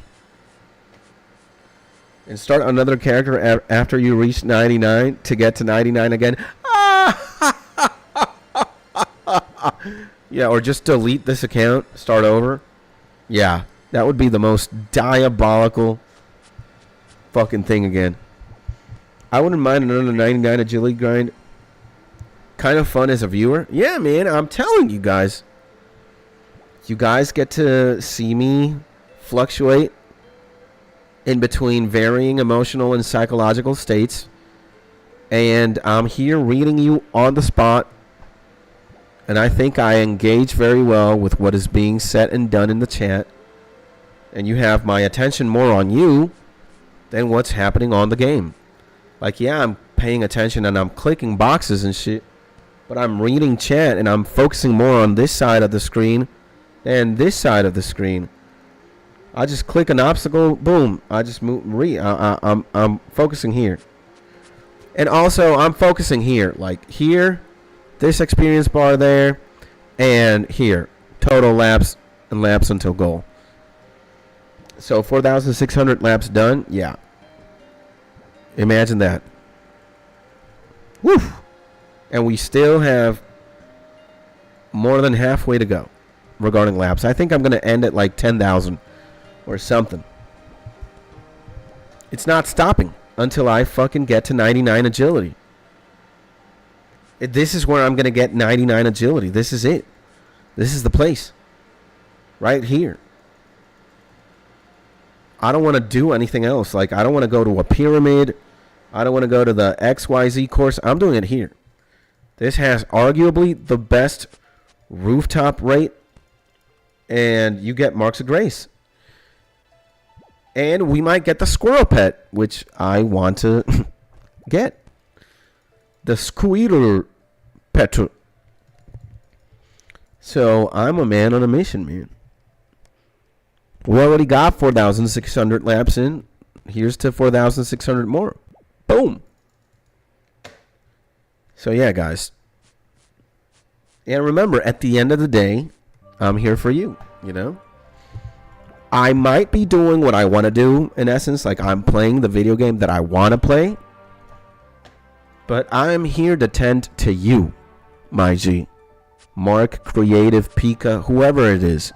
And start another character after you reach 99 to get to 99 again. Yeah, or just delete this account, start over. Yeah, that would be the most diabolical fucking thing again. I wouldn't mind another 99 agility grind kind of fun as a viewer. Yeah, man, I'm telling you guys. You guys get to see me fluctuate in between varying emotional and psychological states. And I'm here reading you on the spot. And I think I engage very well with what is being said and done in the chat. And you have my attention more on you than what's happening on the game. Like, yeah, I'm paying attention and I'm clicking boxes and shit. But I'm reading chat and I'm focusing more on this side of the screen than this side of the screen. I just click an obstacle, boom. I just move. I'm focusing here. And also, I'm focusing here. Like, here, this experience bar there, and here. Total laps and laps until goal. So, 4,600 laps done? Yeah. Imagine that. Woo! And we still have more than halfway to go regarding laps. I think I'm going to end at like 10,000 or something. It's not stopping until I fucking get to 99 agility. This is where I'm going to get 99 agility. This is it. This is the place. Right here. I don't want to do anything else. Like, I don't want to go to a pyramid. I don't want to go to the XYZ course. I'm doing it here. This has arguably the best rooftop rate. And you get marks of grace. And we might get the squirrel pet, which I want to get. The squirrel pet. So I'm a man on a mission, man. We already got 4,600 laps in. Here's to 4,600 more. Boom. So yeah, guys. And remember, at the end of the day, I'm here for you, you know? I might be doing what I want to do, in essence. Like, I'm playing the video game that I want to play. But I'm here to tend to you, my G. Mark, Creative, Pika, whoever it is.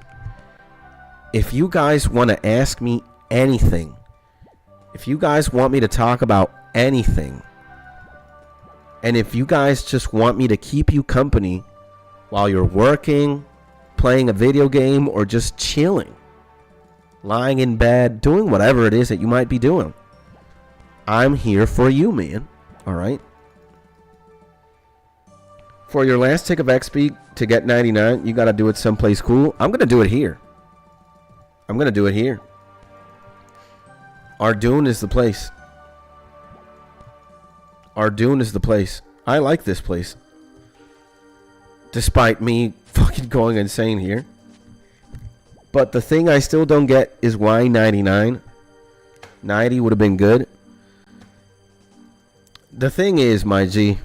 If you guys want to ask me anything, if you guys want me to talk about anything, and if you guys just want me to keep you company while you're working, playing a video game, or just chilling, lying in bed, doing whatever it is that you might be doing, I'm here for you, man. All right? For your last tick of XP to get 99, you got to do it someplace cool. I'm going to do it here. I'm going to do it here. Ardoon is the place. Ardoon is the place. I like this place. Despite me fucking going insane here. But the thing I still don't get is why 99. 90 would have been good. The thing is, my G,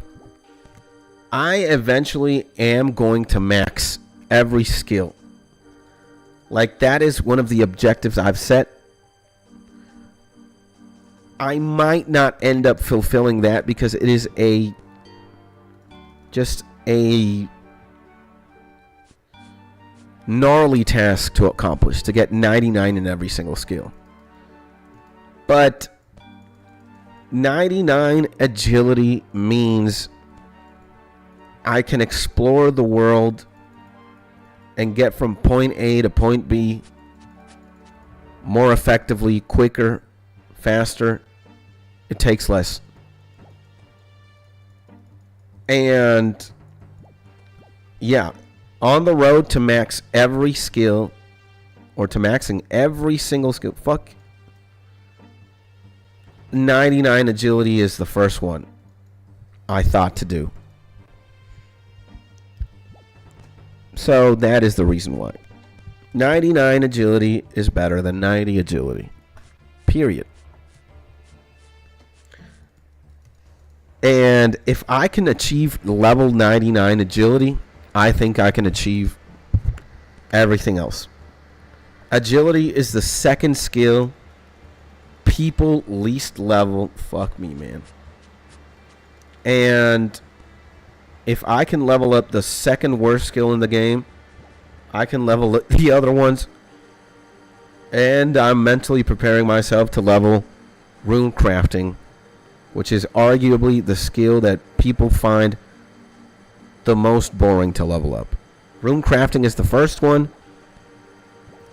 I eventually am going to max every skill. Like, that is one of the objectives I've set. I might not end up fulfilling that because it is just a gnarly task to accomplish, to get 99 in every single skill. But 99 agility means I can explore the world and get from point A to point B more effectively, quicker, faster. It takes less. And yeah, on the road to max every skill, or to maxing every single skill, 99 agility is the first one I thought to do. So that is the reason why. 99 agility is better than 90 agility. Period. And if I can achieve level 99 agility, I think I can achieve everything else. Agility is the second skill people least level. Fuck me, man. And if I can level up the second worst skill in the game, I can level up the other ones. And I'm mentally preparing myself to level rune crafting, which is arguably the skill that people find the most boring to level up. Rune crafting is the first one.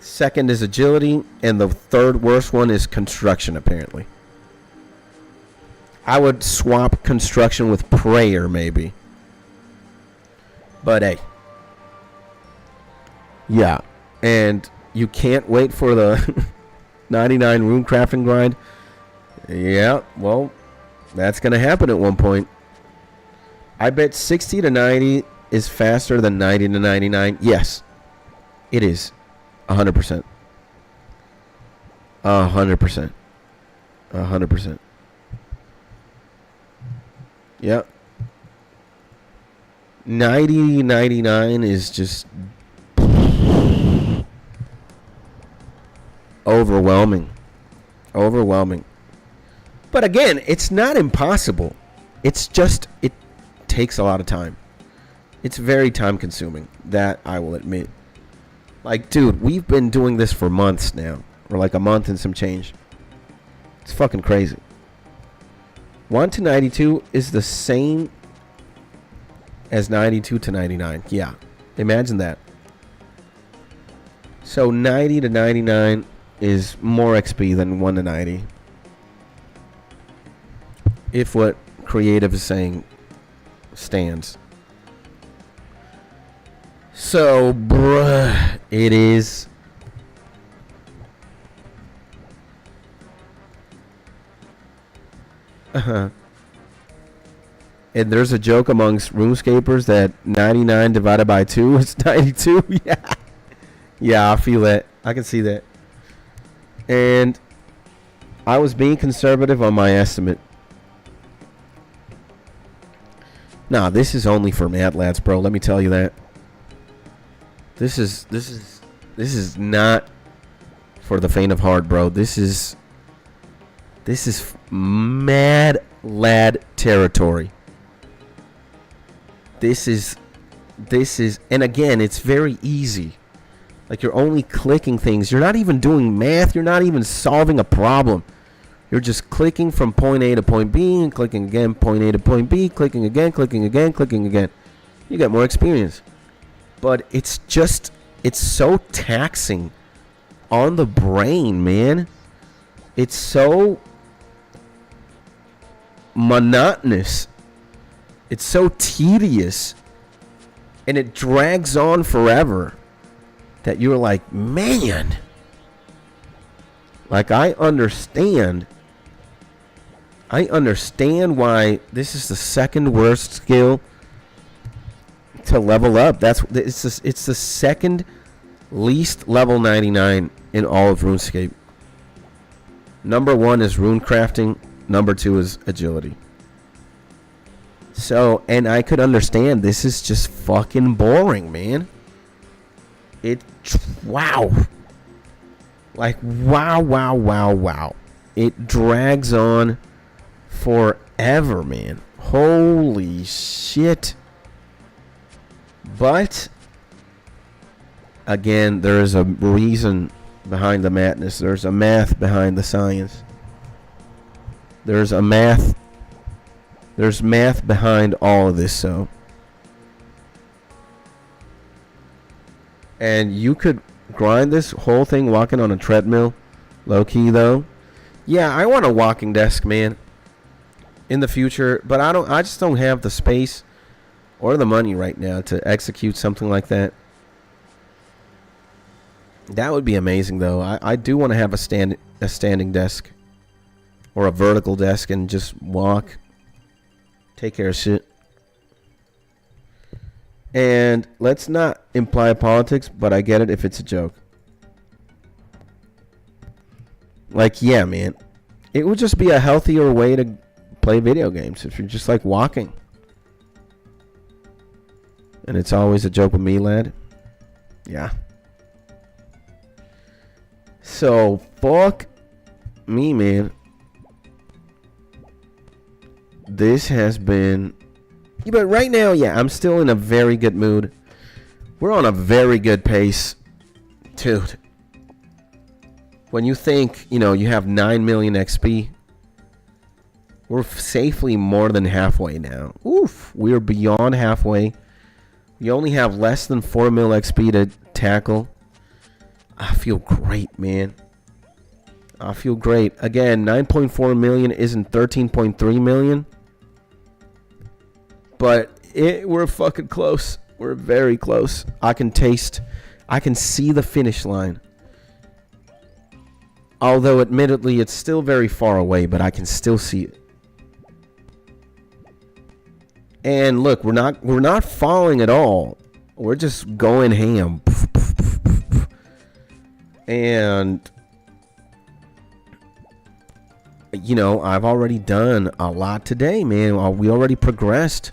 Second is agility. And the third worst one is construction, apparently. I would swap construction with prayer, maybe. But hey. Yeah. And you can't wait for the 99 rune crafting grind. Yeah, well, that's going to happen at one point. I bet 60 to 90 is faster than 90 to 99. Yes, it is. 100%. 100%. 100%. Yep. 90, 99 is just overwhelming. Overwhelming. But again, it's not impossible. It's just, it takes a lot of time. It's very time consuming. That I will admit. Like, dude, we've been doing this for months now. Or like a month and some change. It's fucking crazy. 1 to 92 is the same as 92 to 99. Yeah. Imagine that. So 90 to 99 is more XP than 1 to 90. If what creative is saying stands. So, bruh, it is. And there's a joke amongst RuneScapers that 99 divided by 2 is 92. Yeah. Yeah, I feel that. I can see that. And I was being conservative on my estimate. Nah, this is only for mad lads, bro. Let me tell you that. This is not for the faint of heart, bro. This is mad lad territory. This is, and again, it's very easy. Like, you're only clicking things. You're not even doing math. You're not even solving a problem. You're just clicking from point A to point B and clicking again, point A to point B, clicking again, clicking again, clicking again. You get more experience. But it's just, it's so taxing on the brain, man. It's so monotonous. It's so tedious. And it drags on forever. That you're like, man. Like, I understand why this is the second worst skill to level up. It's the second least level 99 in all of RuneScape. Number 1 is rune crafting. Number 2 is agility. So, and I could understand this is just fucking boring, man. Wow. Like, wow. It drags on forever, man. Holy shit. But, again, there is a reason behind the madness. There's a math behind the science. There's math behind all of this, so. And you could grind this whole thing walking on a treadmill. Low key, though. Yeah, I want a walking desk, man. In the future, but I just don't have the space or the money right now to execute something like that. That would be amazing, though. I do want to have a standing desk or a vertical desk and just walk, take care of shit. And let's not imply politics, but I get it if it's a joke. Like, yeah, man. It would just be a healthier way to play video games if you're just like walking. And it's always a joke with me, lad. Yeah. So, fuck me, man. This has been... But right now, yeah, I'm still in a very good mood. We're on a very good pace. Dude. When you think, you have 9 million XP, we're safely more than halfway now. Oof. We're beyond halfway. You only have less than 4 mil XP to tackle. I feel great, man. I feel great. Again, 9.4 million isn't 13.3 million. But we're fucking close. We're very close. I can see the finish line. Although, admittedly, it's still very far away, but I can still see it. And look, we're not falling at all. We're just going ham. And you know, I've already done a lot today, man. We already progressed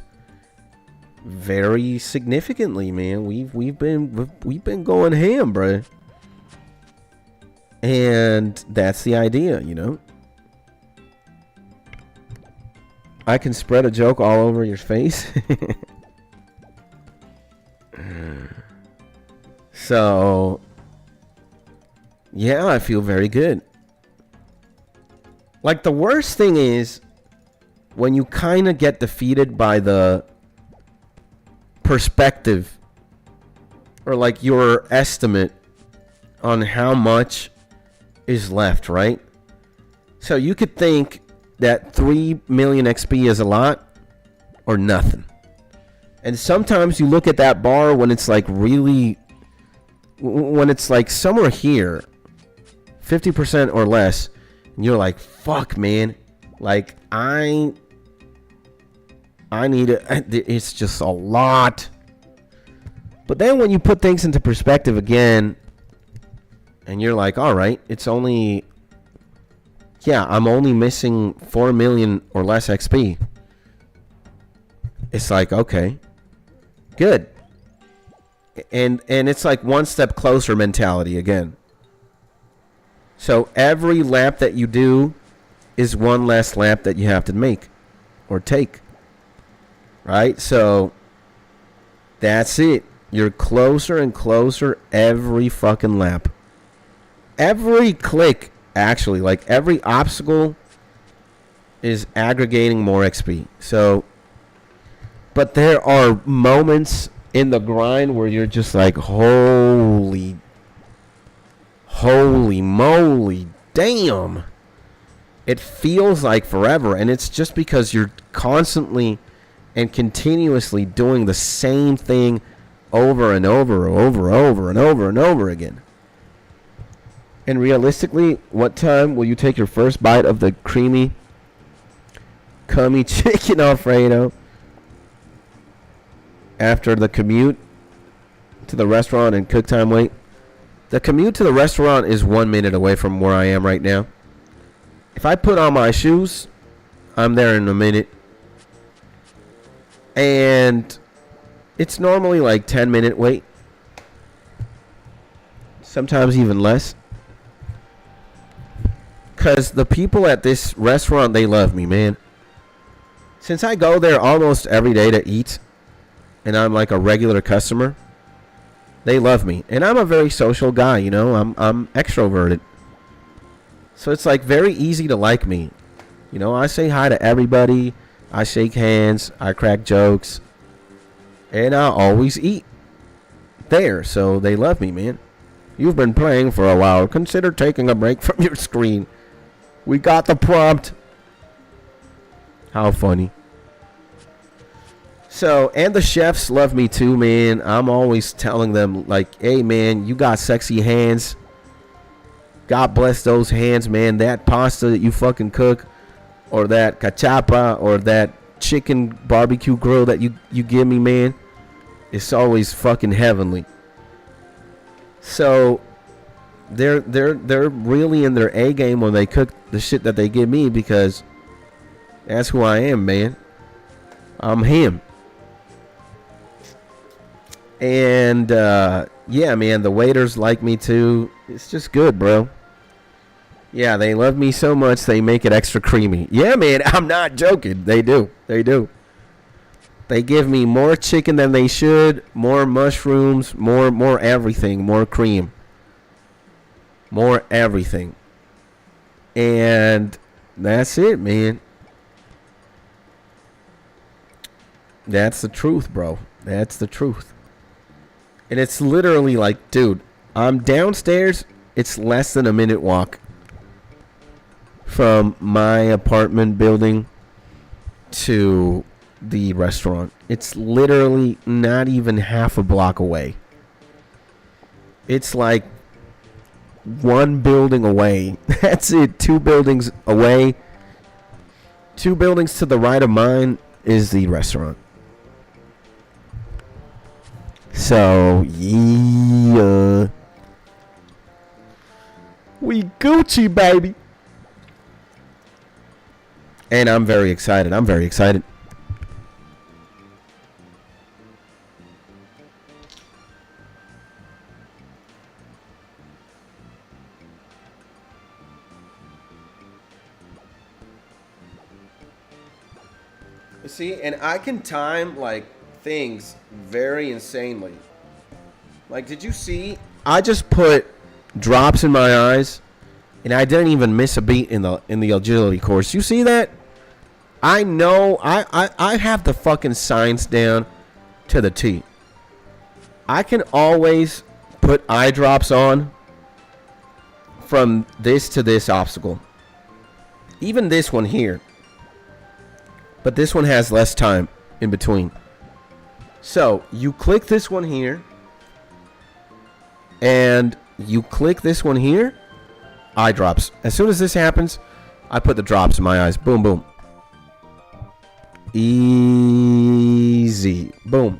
very significantly, man. We've been going ham, bro. And that's the idea, you know. I can spread a joke all over your face. So, yeah, I feel very good. Like, the worst thing is when you kind of get defeated by the perspective or like your estimate on how much is left, right? So you could think that 3 million XP is a lot or nothing. And sometimes you look at that bar when it's like really, when it's like somewhere here, 50% or less, and you're like, fuck, man. Like, I need it. It's just a lot. But then when you put things into perspective again, and you're like, all right, it's only, yeah, I'm only missing 4 million or less XP. It's like, okay, good. And it's like one step closer mentality again. So every lap that you do is one less lap that you have to make or take. Right? So that's it. You're closer and closer every fucking lap. Every click, actually, like every obstacle is aggregating more XP. So, but there are moments in the grind where you're just like, holy moly, damn. It feels like forever, and it's just because you're constantly and continuously doing the same thing over and over again. And realistically, what time will you take your first bite of the creamy, cummy chicken Alfredo after the commute to the restaurant and cook time wait? The commute to the restaurant is 1 minute away from where I am right now. If I put on my shoes, I'm there in a minute. And it's normally like 10-minute wait. Sometimes even less. Because the people at this restaurant, they love me, man. Since I go there almost every day to eat, and I'm like a regular customer, they love me. And I'm a very social guy, you know. I'm extroverted. So it's like very easy to like me. You know, I say hi to everybody. I shake hands. I crack jokes. And I always eat there. So they love me, man. You've been playing for a while. Consider taking a break from your screen. We got the prompt. How funny. So, and the chefs love me too, man. I'm always telling them, like, hey, man, you got sexy hands. God bless those hands, man. That pasta that you fucking cook, or that cachapa, or that chicken barbecue grill that you give me, man, it's always fucking heavenly. So, they're really in their A game when they cook the shit that they give me, because that's who I am, man. I'm him. And yeah, man, the waiters like me too. It's just good, bro. Yeah, they love me so much they make it extra creamy. Yeah, man, I'm not joking. They do. They give me more chicken than they should, more mushrooms, more everything, more cream. More everything. And that's it, man. That's the truth, bro. That's the truth. And it's literally like, dude, I'm downstairs. It's less than a minute walk from my apartment building to the restaurant. It's literally not even half a block away. It's like one building away. That's it. 2 buildings away. 2 buildings to the right of mine is the restaurant. So, yeah. We Gucci, baby. And I'm very excited. I'm very excited. See, and I can time, like, things very insanely. Like, did you see? I just put drops in my eyes, and I didn't even miss a beat in the agility course. You see that? I know. I have the fucking science down to the T. I can always put eye drops on from this to this obstacle. Even this one here. But this one has less time in between. So, you click this one here. And you click this one here. Eye drops. As soon as this happens, I put the drops in my eyes. Boom, boom. Easy. Boom.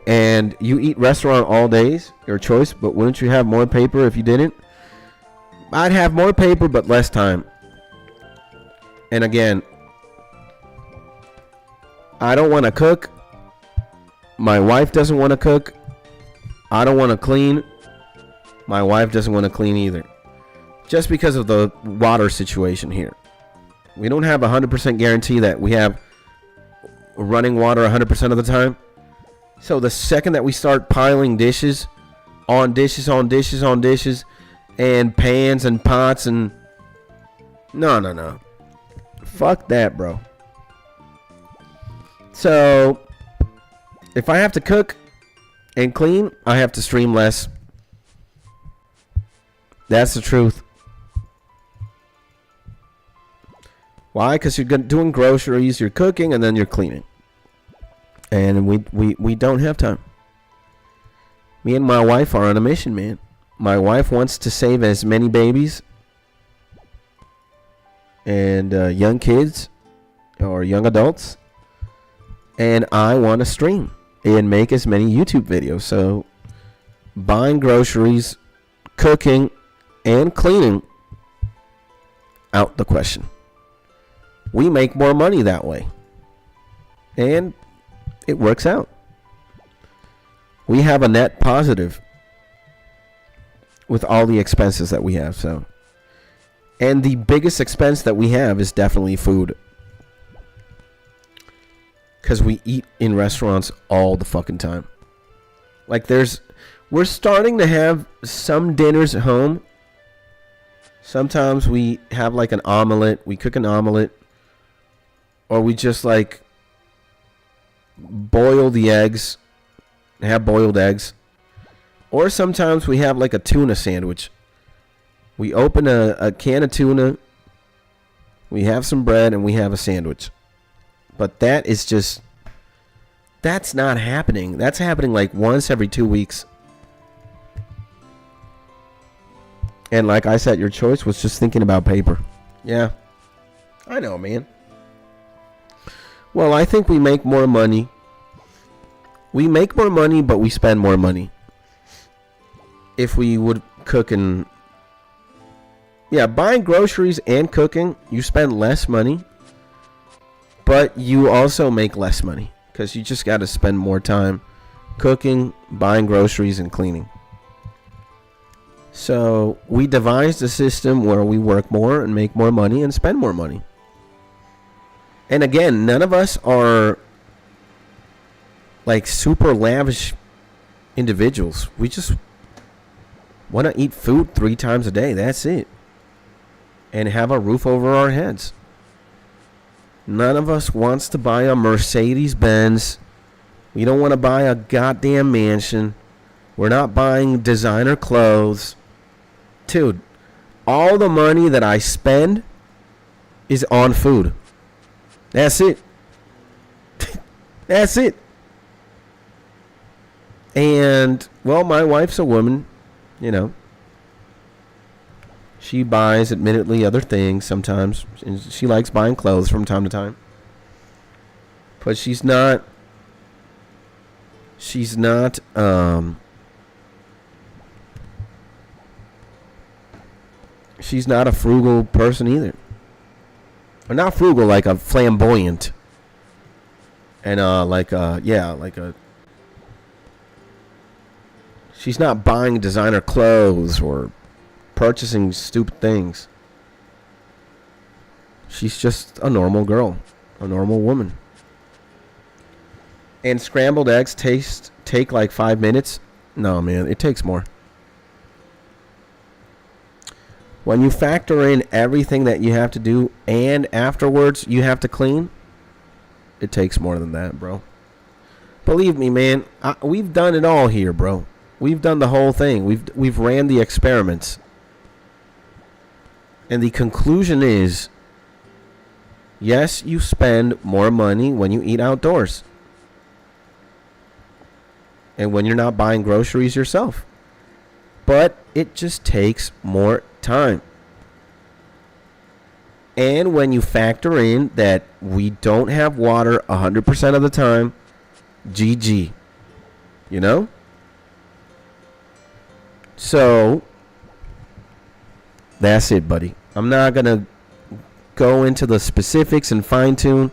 And you eat restaurant all days. Your choice. But wouldn't you have more paper if you didn't? I'd have more paper, but less time. And again, I don't want to cook. My wife doesn't want to cook. I don't want to clean. My wife doesn't want to clean either. Just because of the water situation here. We don't have 100% guarantee that we have running water 100% of the time. So the second that we start piling dishes on dishes on dishes on dishes and pans and pots and... No. Fuck that, bro. So, if I have to cook and clean, I have to stream less. That's the truth. Why? Because you're doing groceries, you're cooking, and then you're cleaning. And we don't have time. Me and my wife are on a mission, man. My wife wants to save as many babies and young kids or young adults, and I want to stream and make as many YouTube videos. So buying groceries, cooking, and cleaning, out the question. We make more money that way, and it works out. We have a net positive with all the expenses that we have. So, and the biggest expense that we have is definitely food. Because we eat in restaurants all the fucking time. Like we're starting to have some dinners at home. Sometimes we have like an omelet. We cook an omelet. Or we just like boil the eggs. Have boiled eggs. Or sometimes we have like a tuna sandwich. We open a can of tuna, we have some bread, and we have a sandwich. But that's not happening. That's happening like once every 2 weeks. And like I said, your choice was just thinking about paper. Yeah, I know, man. Well, I think we make more money. We make more money, but we spend more money. If we would cook and... Yeah, buying groceries and cooking, you spend less money, but you also make less money because you just got to spend more time cooking, buying groceries, and cleaning. So we devised a system where we work more and make more money and spend more money. And again, none of us are like super lavish individuals. We just want to eat food 3 times a day. That's it. And have a roof over our heads. None of us wants to buy a Mercedes Benz. We don't want to buy a goddamn mansion. We're not buying designer clothes. Dude, all the money that I spend is on food. That's it. That's it. And, well, my wife's a woman, you know. She buys, admittedly, other things sometimes. And she likes buying clothes from time to time. But she's not a frugal person either. Or not frugal, like a flamboyant. And she's not buying designer clothes or purchasing stupid things. She's just a normal girl, a normal woman. And scrambled eggs take like 5 minutes. No, man, it takes more. When you factor in everything that you have to do and afterwards you have to clean, it takes more than that, bro. Believe me, man, we've done it all here, bro. We've done the whole thing. We've ran the experiments. And the conclusion is, yes, you spend more money when you eat outdoors. And when you're not buying groceries yourself. But it just takes more time. And when you factor in that we don't have water 100% of the time, GG. You know? So, that's it, buddy. I'm not going to go into the specifics and fine tune.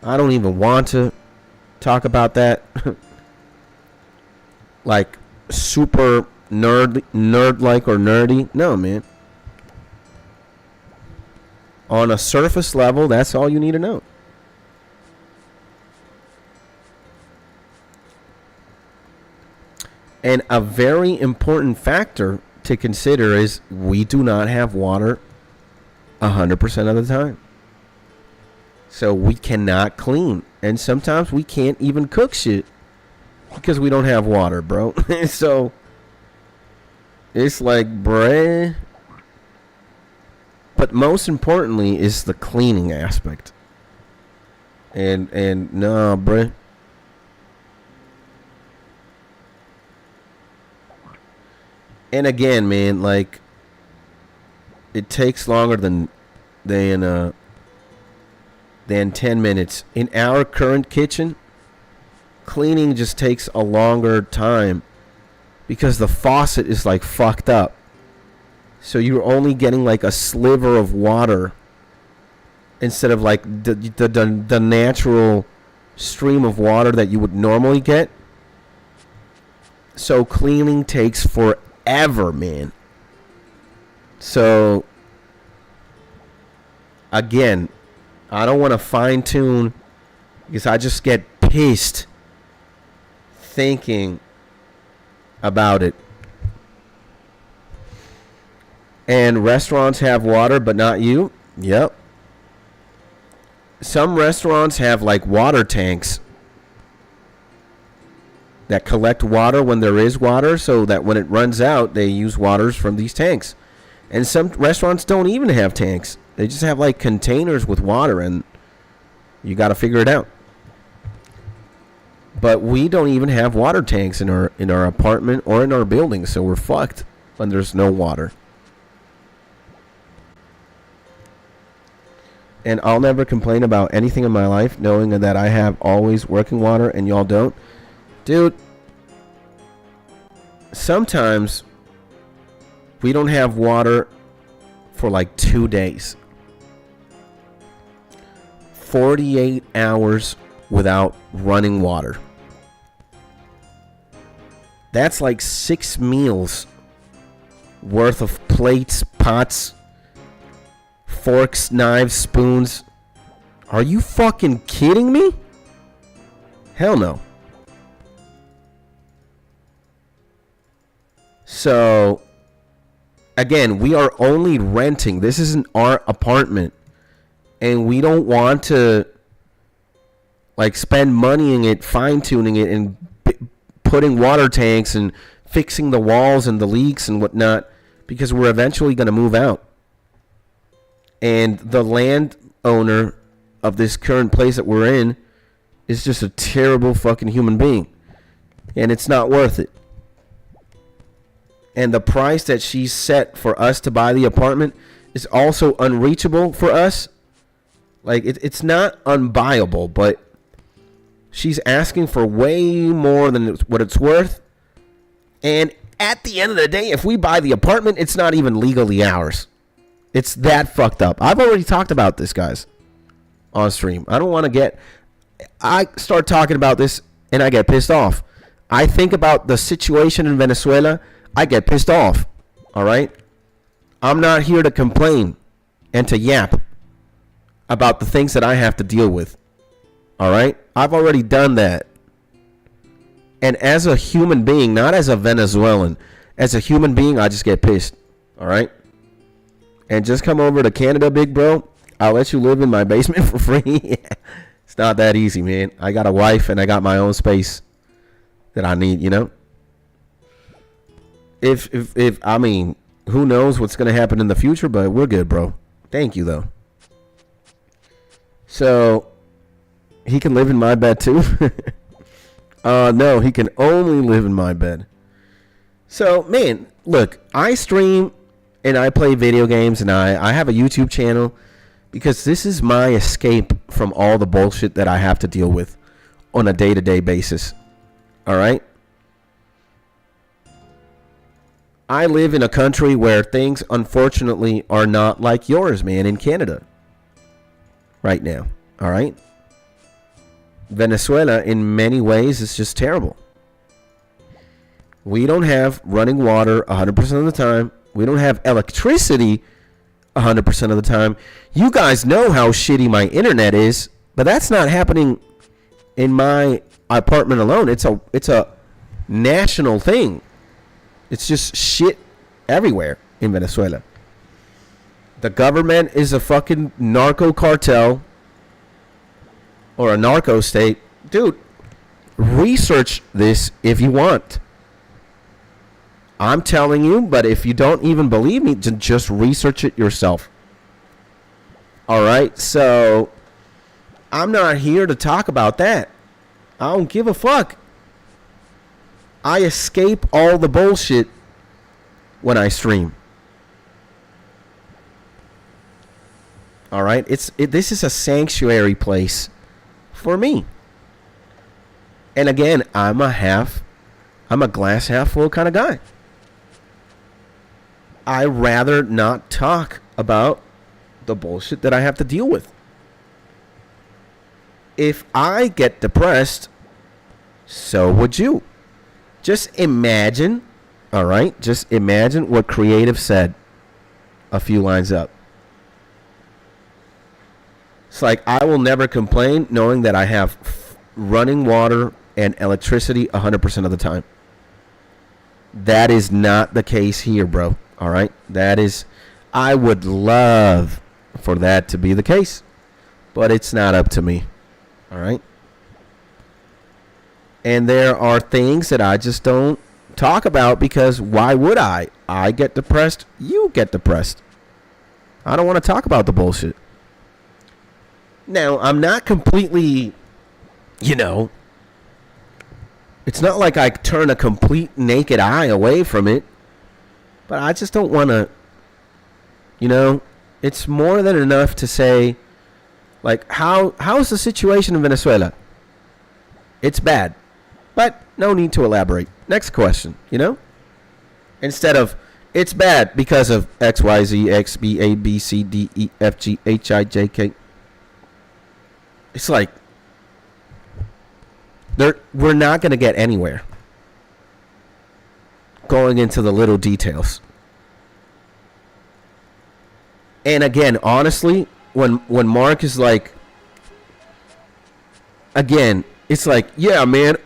I don't even want to talk about that. Like, super nerd-like or nerdy. No, man. On a surface level, that's all you need to know. And a very important factor to consider is we do not have water 100% of the time. So we cannot clean. And sometimes we can't even cook shit because we don't have water, bro. So it's like, bruh. But most importantly is the cleaning aspect. And no, bruh. And again, man, like, it takes longer than 10 minutes. In our current kitchen, cleaning just takes a longer time because the faucet is like fucked up. So you're only getting like a sliver of water instead of like the natural stream of water that you would normally get. So cleaning takes forever, man. So again, I don't want to fine tune because I just get pissed thinking about it. And restaurants have water, but not you? Yep. Some restaurants have like water tanks that collect water when there is water, so that when it runs out, they use waters from these tanks. And some restaurants don't even have tanks. They just have like containers with water, and you got to figure it out. But we don't even have water tanks in our apartment or in our building, so we're fucked when there's no water. And I'll never complain about anything in my life, knowing that I have always working water and y'all don't. Dude, sometimes we don't have water for like 2 days. 48 hours without running water. That's like 6 meals worth of plates, pots, forks, knives, spoons. Are you fucking kidding me? Hell no. So, again, we are only renting. This isn't our apartment. and we don't want to like spend money in it, fine-tuning it, and putting water tanks and fixing the walls and the leaks and whatnot, because we're eventually going to move out. And the landowner of this current place that we're in is just a terrible fucking human being. And it's not worth it. And the price that she set for us to buy the apartment is also unreachable for us. Like, it's not unbuyable, but she's asking for way more than what it's worth. And at the end of the day, if we buy the apartment, it's not even legally ours. It's that fucked up. I've already talked about this, guys, on stream. I don't want to get... I start talking about this and I get pissed off. I think about the situation in Venezuela, I get pissed off. All right? I'm not here to complain and to yap about the things that I have to deal with. All right? I've already done that. And as a human being, not as a Venezuelan, as a human being, I just get pissed. All right? And just come over to Canada, big bro. I'll let you live in my basement for free. It's not that easy, man. I got a wife and I got my own space that I need, you know? If I mean, who knows what's going to happen in the future, but we're good, bro. Thank you, though. So, he can live in my bed, too? No, he can only live in my bed. So, man, look, I stream and I play video games and I have a YouTube channel because this is my escape from all the bullshit that I have to deal with on a day-to-day basis. All right? I live in a country where things, unfortunately, are not like yours, man, in Canada right now. All right? Venezuela, in many ways, is just terrible. We don't have running water 100% of the time. We don't have electricity 100% of the time. You guys know how shitty my internet is, but that's not happening in my apartment alone. It's a national thing. It's just shit everywhere in Venezuela. The government is a fucking narco cartel or a narco state. Dude, research this if you want. I'm telling you, but if you don't even believe me, just research it yourself. All right, so I'm not here to talk about that. I don't give a fuck. I escape all the bullshit when I stream. All right, this is a sanctuary place for me. And again, I'm a glass half full kind of guy. I rather not talk about the bullshit that I have to deal with. If I get depressed, so would you. Just imagine, all right? Just imagine what Creative said a few lines up. It's like, I will never complain knowing that I have running water and electricity 100% of the time. That is not the case here, bro. All right? I would love for that to be the case, but it's not up to me. All right? And there are things that I just don't talk about because why would I? I get depressed. You get depressed. I don't want to talk about the bullshit. Now, I'm not completely, it's not like I turn a complete naked eye away from it, but I just don't want to, it's more than enough to say, like, how's the situation in Venezuela? It's bad. But no need to elaborate. Next question, Instead of, it's bad because of X, Y, Z, X, B, A, B, C, D, E, F, G, H, I, J, K. It's like, we're not going to get anywhere going into the little details. And again, honestly, when Mark is like, again, it's like, yeah, man,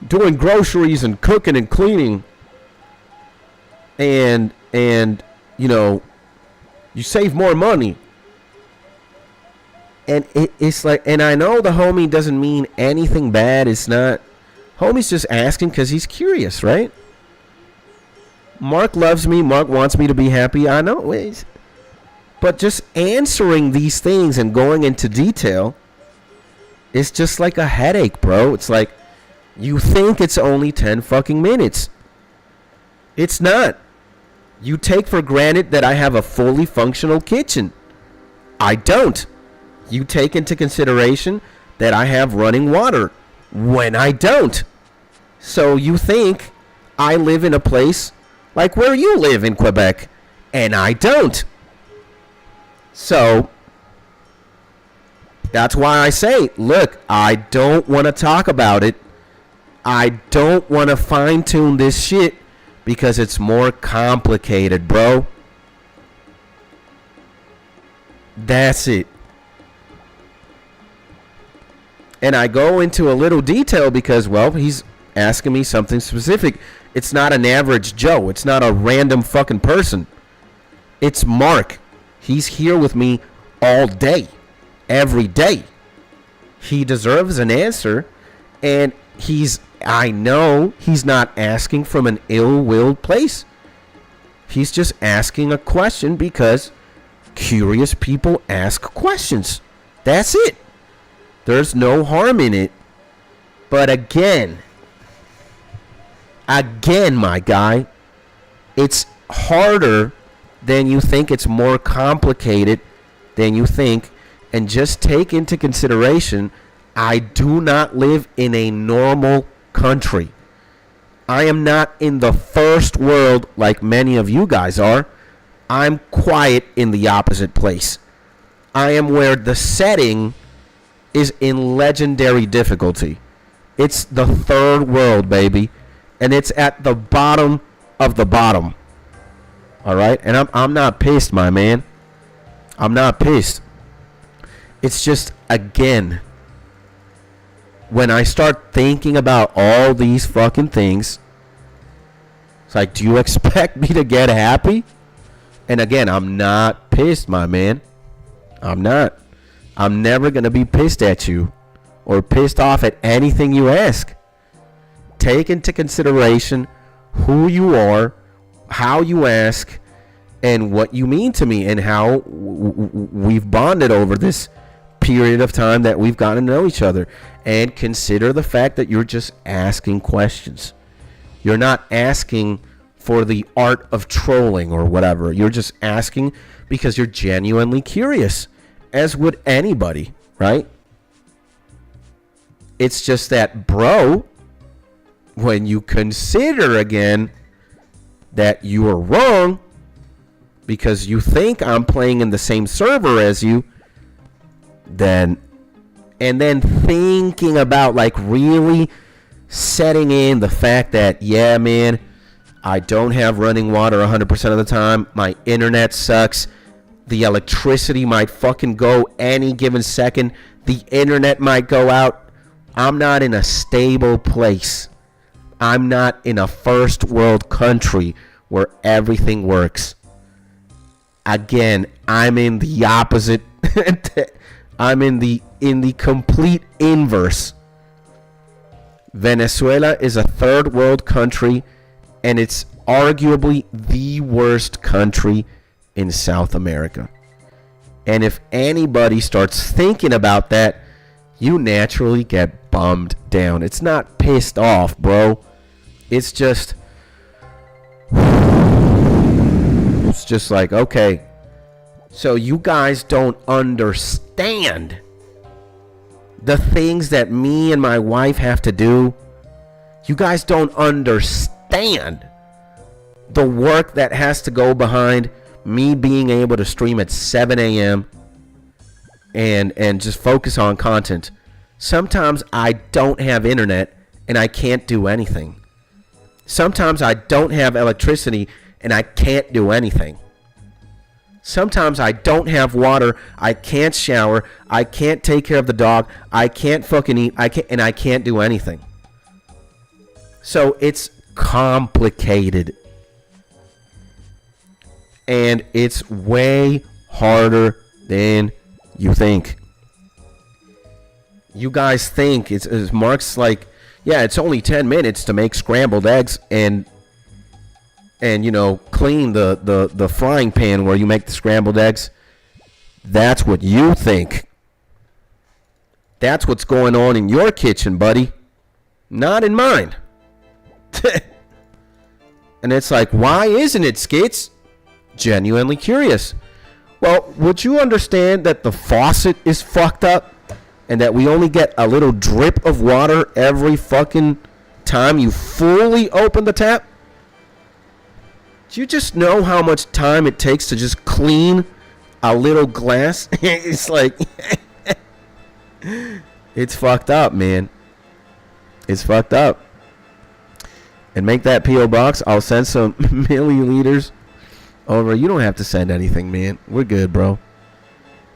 doing groceries and cooking and cleaning and you save more money. And it's like, and I know the homie doesn't mean anything bad. It's not. Homie's just asking because he's curious, right? Mark loves me. Mark wants me to be happy. I know. But just answering these things and going into detail is just like a headache, bro. It's like you think it's only 10 fucking minutes. It's not. You take for granted that I have a fully functional kitchen. I don't. You take into consideration that I have running water when I don't. So you think I live in a place like where you live in Quebec, and I don't. So that's why I say, look, I don't want to talk about it. I don't want to fine-tune this shit because it's more complicated, bro. That's it. And I go into a little detail because, well, he's asking me something specific. It's not an average Joe. It's not a random fucking person. It's Mark. He's here with me all day, every day. He deserves an answer, and I know he's not asking from an ill-willed place. He's just asking a question because curious people ask questions. That's it. There's no harm in it. But again, my guy, it's harder than you think. It's more complicated than you think. And just take into consideration, I do not live in a normal country. I am not in the first world like many of you guys are. I'm quiet in the opposite place. I am where the setting is in legendary difficulty. It's the third world, baby. And it's at the bottom of the bottom. All right? And I'm not pissed, my man. I'm not pissed. It's just, again, when I start thinking about all these fucking things, it's like, do you expect me to get happy? And again, I'm not pissed, my man. I'm not. I'm never going to be pissed at you or pissed off at anything you ask. Take into consideration who you are, how you ask, and what you mean to me, and how we've bonded over this period of time that we've gotten to know each other. And consider the fact that you're just asking questions. You're not asking for the art of trolling or whatever. You're just asking because you're genuinely curious, as would anybody, right? It's just that, bro, when you consider again that you are wrong because you think I'm playing in the same server as you, then thinking about like really setting in the fact that, yeah, man, I don't have running water 100% of the time. My internet sucks. The electricity might fucking go any given second. The internet might go out. I'm not in a stable place. I'm not in a first world country where everything works. Again, I'm in the opposite. I'm in the complete inverse. Venezuela is a third world country, and it's arguably the worst country in South America. And if anybody starts thinking about that, you naturally get bummed down. It's not pissed off, bro. It's just like, okay, so you guys don't understand the things that me and my wife have to do. You guys don't understand the work that has to go behind me being able to stream at 7 a.m. and just focus on content. Sometimes I don't have internet and I can't do anything. Sometimes I don't have electricity and I can't do anything. Sometimes I don't have water, I can't shower, I can't take care of the dog, I can't fucking eat, I can't do anything. So it's complicated. And it's way harder than you think. You guys think it's Mark's like, yeah, it's only 10 minutes to make scrambled eggs and you know, clean the frying pan where you make the scrambled eggs. That's what you think. That's what's going on in your kitchen, buddy. Not in mine. And it's like, why isn't it, Skits? Genuinely curious. Well, would you understand that the faucet is fucked up and that we only get a little drip of water every fucking time you fully open the tap? Do you just know how much time it takes to just clean a little glass? It's like, it's fucked up, man. It's fucked up. And make that P.O. box. I'll send some milliliters over. You don't have to send anything, man. We're good, bro.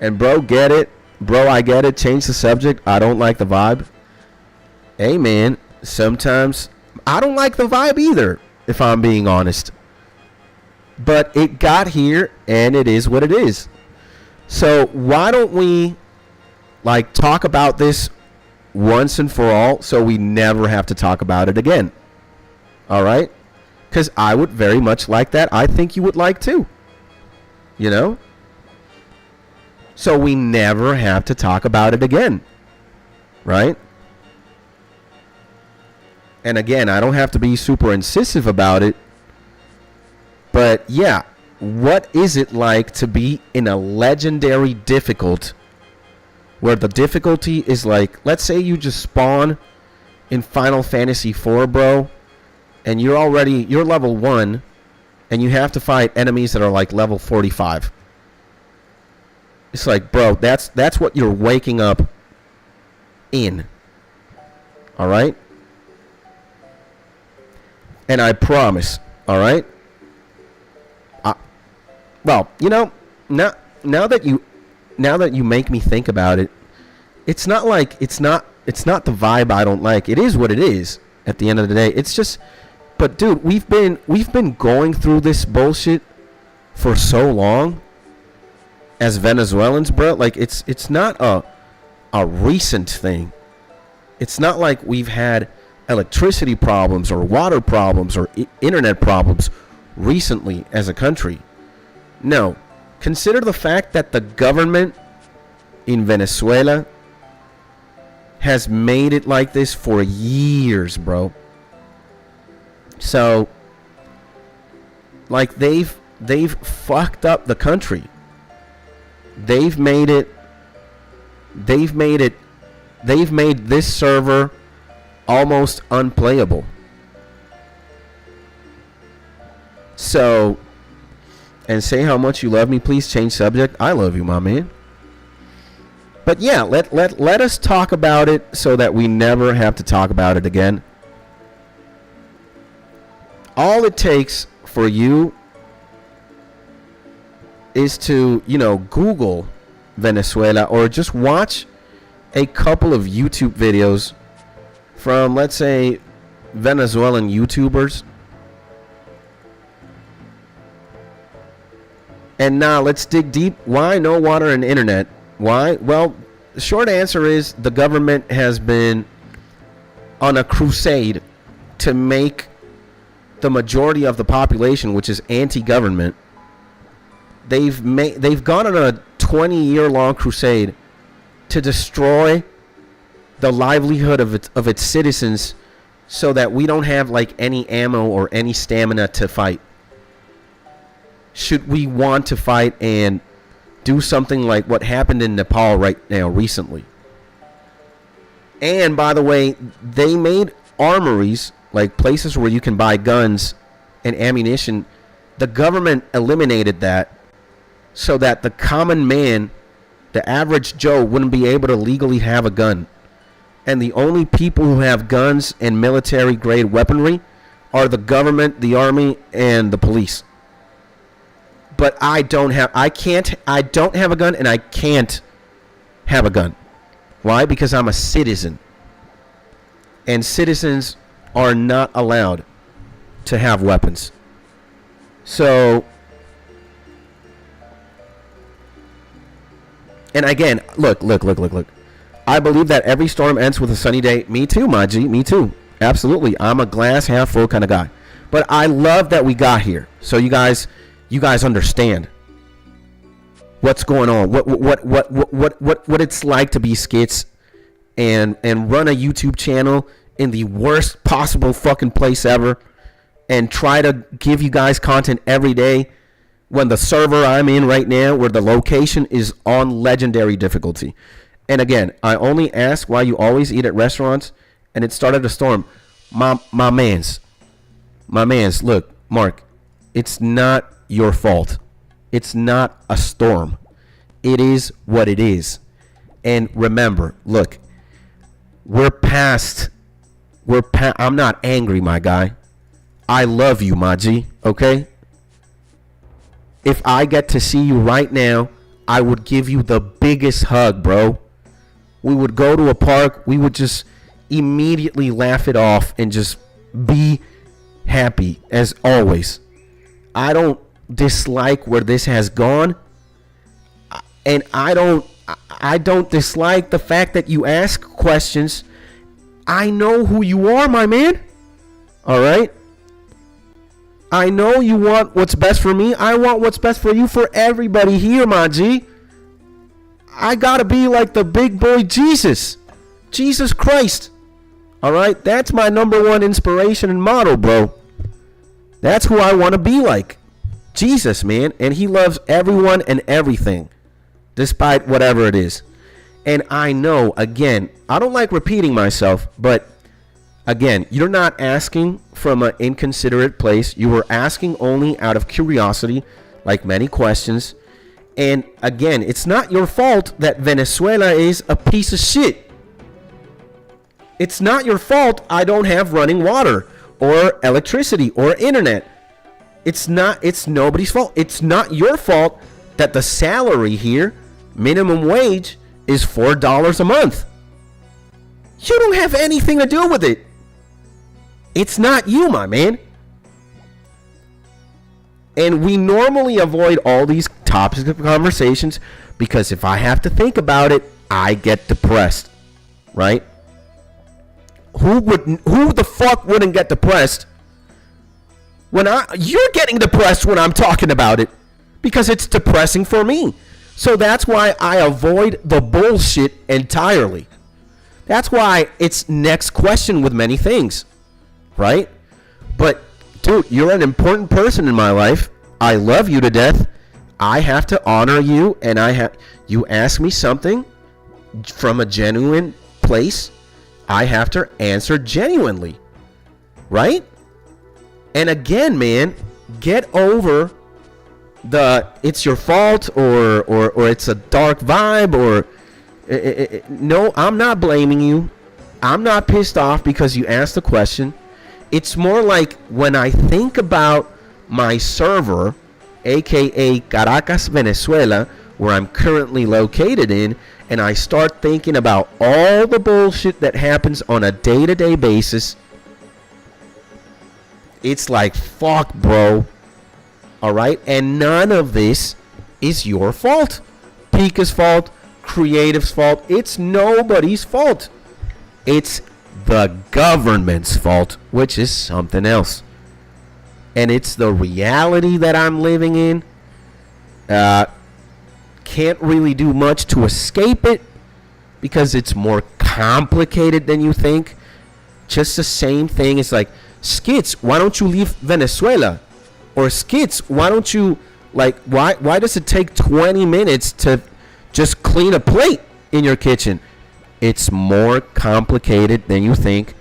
And bro, get it. Bro, I get it. Change the subject. I don't like the vibe. Hey, man. Sometimes I don't like the vibe either, if I'm being honest. But it got here, and it is what it is. So why don't we, like, talk about this once and for all so we never have to talk about it again? All right? Because I would very much like that. I think you would like too. You know? So we never have to talk about it again. Right? And again, I don't have to be super incisive about it. But yeah, what is it like to be in a legendary difficult where the difficulty is like, let's say you just spawn in Final Fantasy IV, bro, and you're level 1 and you have to fight enemies that are like level 45. It's like, bro, that's what you're waking up in. All right? And I promise, all right? Well, you know, now that you make me think about it, it's not like it's not the vibe I don't like. It is what it is at the end of the day. It's just, but dude, we've been going through this bullshit for so long as Venezuelans, bro. Like it's not a recent thing. It's not like we've had electricity problems or water problems or internet problems recently as a country. No. Consider the fact that the government in Venezuela has made it like this for years, bro. So, like, they've fucked up the country. They've made this server almost unplayable. So, and say how much you love me, please change subject. I love you, my man. But yeah, let us talk about it so that we never have to talk about it again. All it takes for you is to, you know, Google Venezuela or just watch a couple of YouTube videos from, let's say, Venezuelan YouTubers. And now let's dig deep. Why no water and internet? Why? Well, the short answer is the government has been on a crusade to make the majority of the population, which is anti-government, they've gone on a 20-year-long crusade to destroy the livelihood of its citizens so that we don't have like any ammo or any stamina to fight. Should we want to fight and do something like what happened in Nepal right now recently? And by the way, they made armories, like places where you can buy guns and ammunition. The government eliminated that so that the common man, the average Joe, wouldn't be able to legally have a gun. And the only people who have guns and military grade weaponry are the government, the army, and the police. But I don't have a gun and I can't have a gun. Why? Because I'm a citizen. And citizens are not allowed to have weapons. So, and again, look. I believe that every storm ends with a sunny day. Me too, my G. Me too. Absolutely. I'm a glass half full kind of guy. But I love that we got here. So you guys understand what's going on. What it's like to be Skits and run a YouTube channel in the worst possible fucking place ever and try to give you guys content every day when the server I'm in right now, where the location is on legendary difficulty. And again, I only ask why you always eat at restaurants, and it started to storm. My mans, look, Mark, it's not your fault. It's not a storm. It is what it is. And remember, look, I'm not angry, my guy. I love you, my G, okay? If I get to see you right now, I would give you the biggest hug, bro. We would go to a park. We would just immediately laugh it off and just be happy as always. I don't dislike where this has gone. And I don't dislike the fact that you ask questions. I know who you are, my man. All right? I know you want what's best for me. I want what's best for you, for everybody here, my G. I gotta be like the big boy Jesus Christ. All right, that's my number one inspiration and motto, bro. That's who I want to be like, Jesus, man. And he loves everyone and everything, despite whatever it is. And I know, again, I don't like repeating myself, but again, you're not asking from an inconsiderate place. You were asking only out of curiosity, like many questions. And again, it's not your fault that Venezuela is a piece of shit. It's not your fault I don't have running water or electricity or internet. It's nobody's fault. It's not your fault that the salary here, minimum wage, is $4 a month. You don't have anything to do with it. It's not you, my man. And we normally avoid all these topics of conversations because if I have to think about it, I get depressed, right? Who the fuck wouldn't get depressed you're getting depressed when I'm talking about it because it's depressing for me. So that's why I avoid the bullshit entirely. That's why it's next question with many things, right? But dude, you're an important person in my life. I love you to death. I have to honor you, and you ask me something from a genuine place, I have to answer genuinely, right? And again, man, get over the it's your fault or it's a dark vibe or no, I'm not blaming you. I'm not pissed off because you asked the question. It's more like when I think about my server, aka Caracas, Venezuela, where I'm currently located in, and I start thinking about all the bullshit that happens on a day-to-day basis, it's like, fuck, bro. Alright? And none of this is your fault. Pika's fault, Creative's fault. It's nobody's fault. It's the government's fault, which is something else. And it's the reality that I'm living in. Can't really do much to escape it because it's more complicated than you think. Just the same thing. It's like, Skits, why don't you leave Venezuela? Or Skits, why don't you, like, why does it take 20 minutes to just clean a plate in your kitchen? It's more complicated than you think.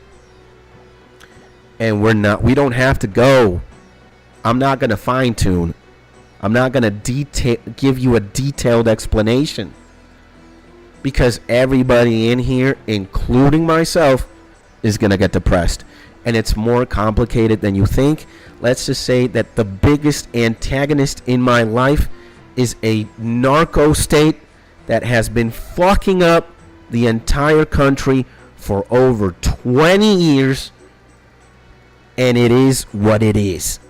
And we don't have to go. I'm not going to fine tune. I'm not going to give you a detailed explanation. Because everybody in here, including myself, is going to get depressed. And it's more complicated than you think. Let's just say that the biggest antagonist in my life is a narco state that has been fucking up the entire country for over 20 years. And it is what it is.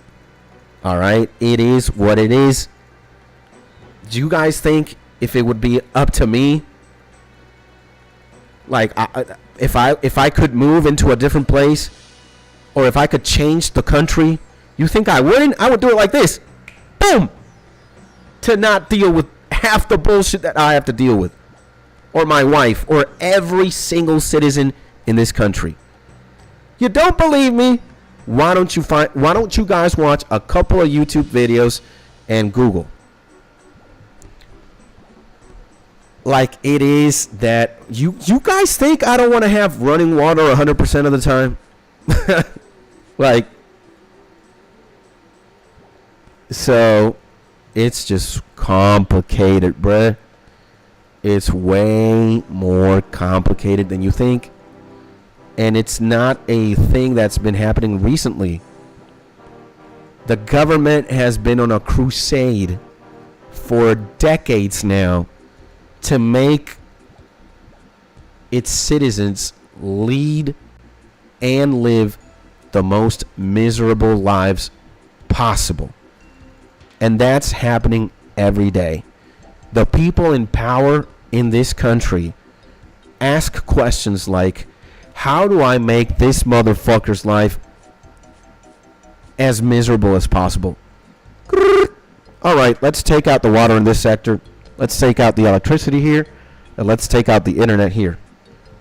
All right? It is what it is. Do you guys think if it would be up to me, Like, if I could move into a different place, or if I could change the country, you think I wouldn't? I would do it like this. Boom! To not deal with half the bullshit that I have to deal with. Or my wife, or every single citizen in this country. You don't believe me? Why don't you guys watch a couple of YouTube videos and Google? Like, it is that you guys think I don't want to have running water 100% of the time? Like, so it's just complicated, bruh. It's way more complicated than you think. And it's not a thing that's been happening recently. The government has been on a crusade for decades now to make its citizens lead and live the most miserable lives possible. And that's happening every day. The people in power in this country ask questions like, how do I make this motherfucker's life as miserable as possible? All right, let's take out the water in this sector. Let's take out the electricity here. And let's take out the internet here.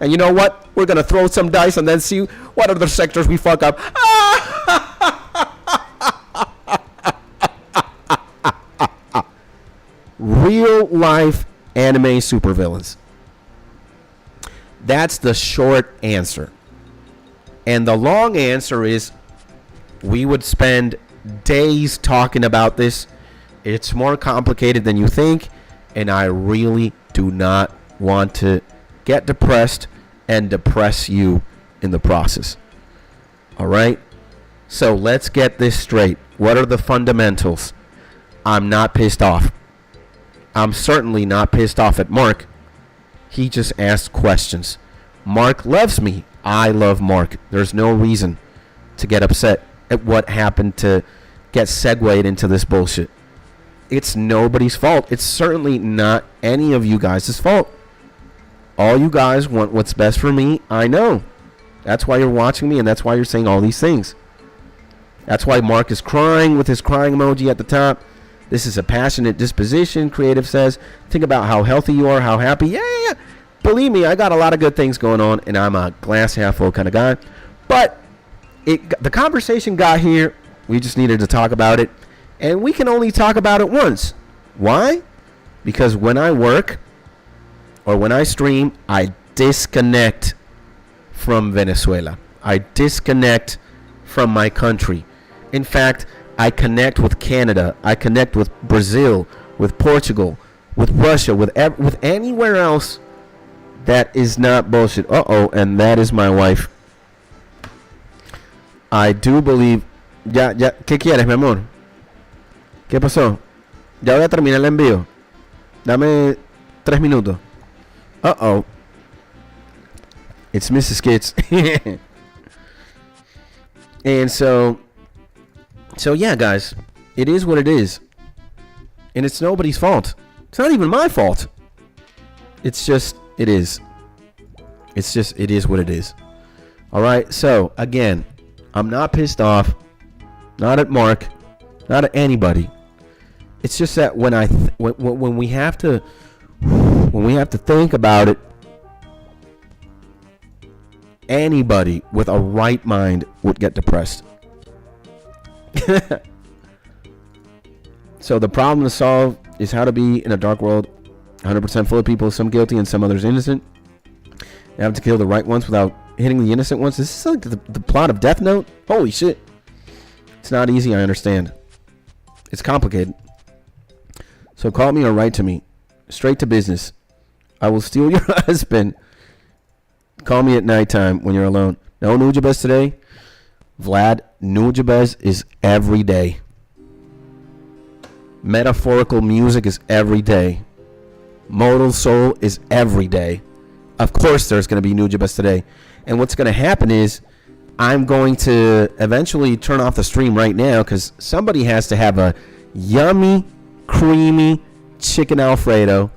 And you know what? We're going to throw some dice and then see what other sectors we fuck up. Real life anime supervillains. That's the short answer. And the long answer is we would spend days talking about this. It's more complicated than you think. And I really do not want to get depressed and depress you in the process. All right? So let's get this straight. What are the fundamentals? I'm not pissed off. I'm certainly not pissed off at Mark. He just asked questions. Mark loves me. I love Mark. There's no reason to get upset at what happened to get segued into this bullshit. It's nobody's fault. It's certainly not any of you guys' fault. All you guys want what's best for me. I know. That's why you're watching me, and that's why you're saying all these things. That's why Mark is crying with his crying emoji at the top. This is a passionate disposition, Creative says. Think about how healthy you are, how happy. Yeah. Believe me, I got a lot of good things going on, and I'm a glass half full kind of guy. But the conversation got here. We just needed to talk about it. And we can only talk about it once. Why? Because when I work or when I stream, I disconnect from Venezuela. I disconnect from my country. In fact, I connect with Canada. I connect with Brazil, with Portugal, with Russia, with anywhere else that is not bullshit. And that is my wife. I do believe... Ya, ¿qué quieres, mi amor? ¿Qué pasó? Ya voy a terminar el envío. Dame 3 minutos. It's Mrs. Skits. And so yeah, guys, it is what it is. And it's nobody's fault. It's not even my fault. It's just, it is. It's just, it is what it is. All right. So again, I'm not pissed off. Not at Mark. Not at anybody. It's just that when we have to think about it, anybody with a right mind would get depressed. So the problem to solve is how to be in a dark world, 100% full of people, some guilty and some others innocent. You have to kill the right ones without hitting the innocent ones. This is like the plot of Death Note. Holy shit. It's not easy, I understand. It's complicated. So call me or write to me. Straight to business. I will steal your husband. Call me at nighttime when you're alone. No Nujabes today? Vlad, Nujabes is every day. Metaphorical music is every day. Modal soul is every day. Of course there's going to be Nujabes today. And what's going to happen is I'm going to eventually turn off the stream right now because somebody has to have a yummy, creamy chicken Alfredo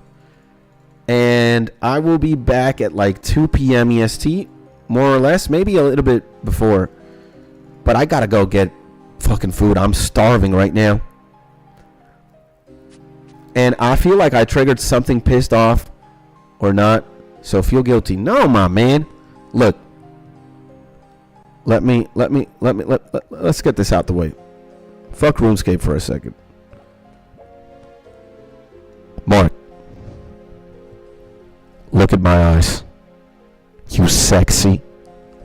And I will be back at like 2 p.m. EST, more or less, maybe a little bit before. But I gotta go get fucking food. I'm starving right now. And I feel like I triggered something pissed off or not. So feel guilty. No, my man. Look. Let's get this out the way. Fuck RuneScape for a second. Mark. Look at my eyes. You sexy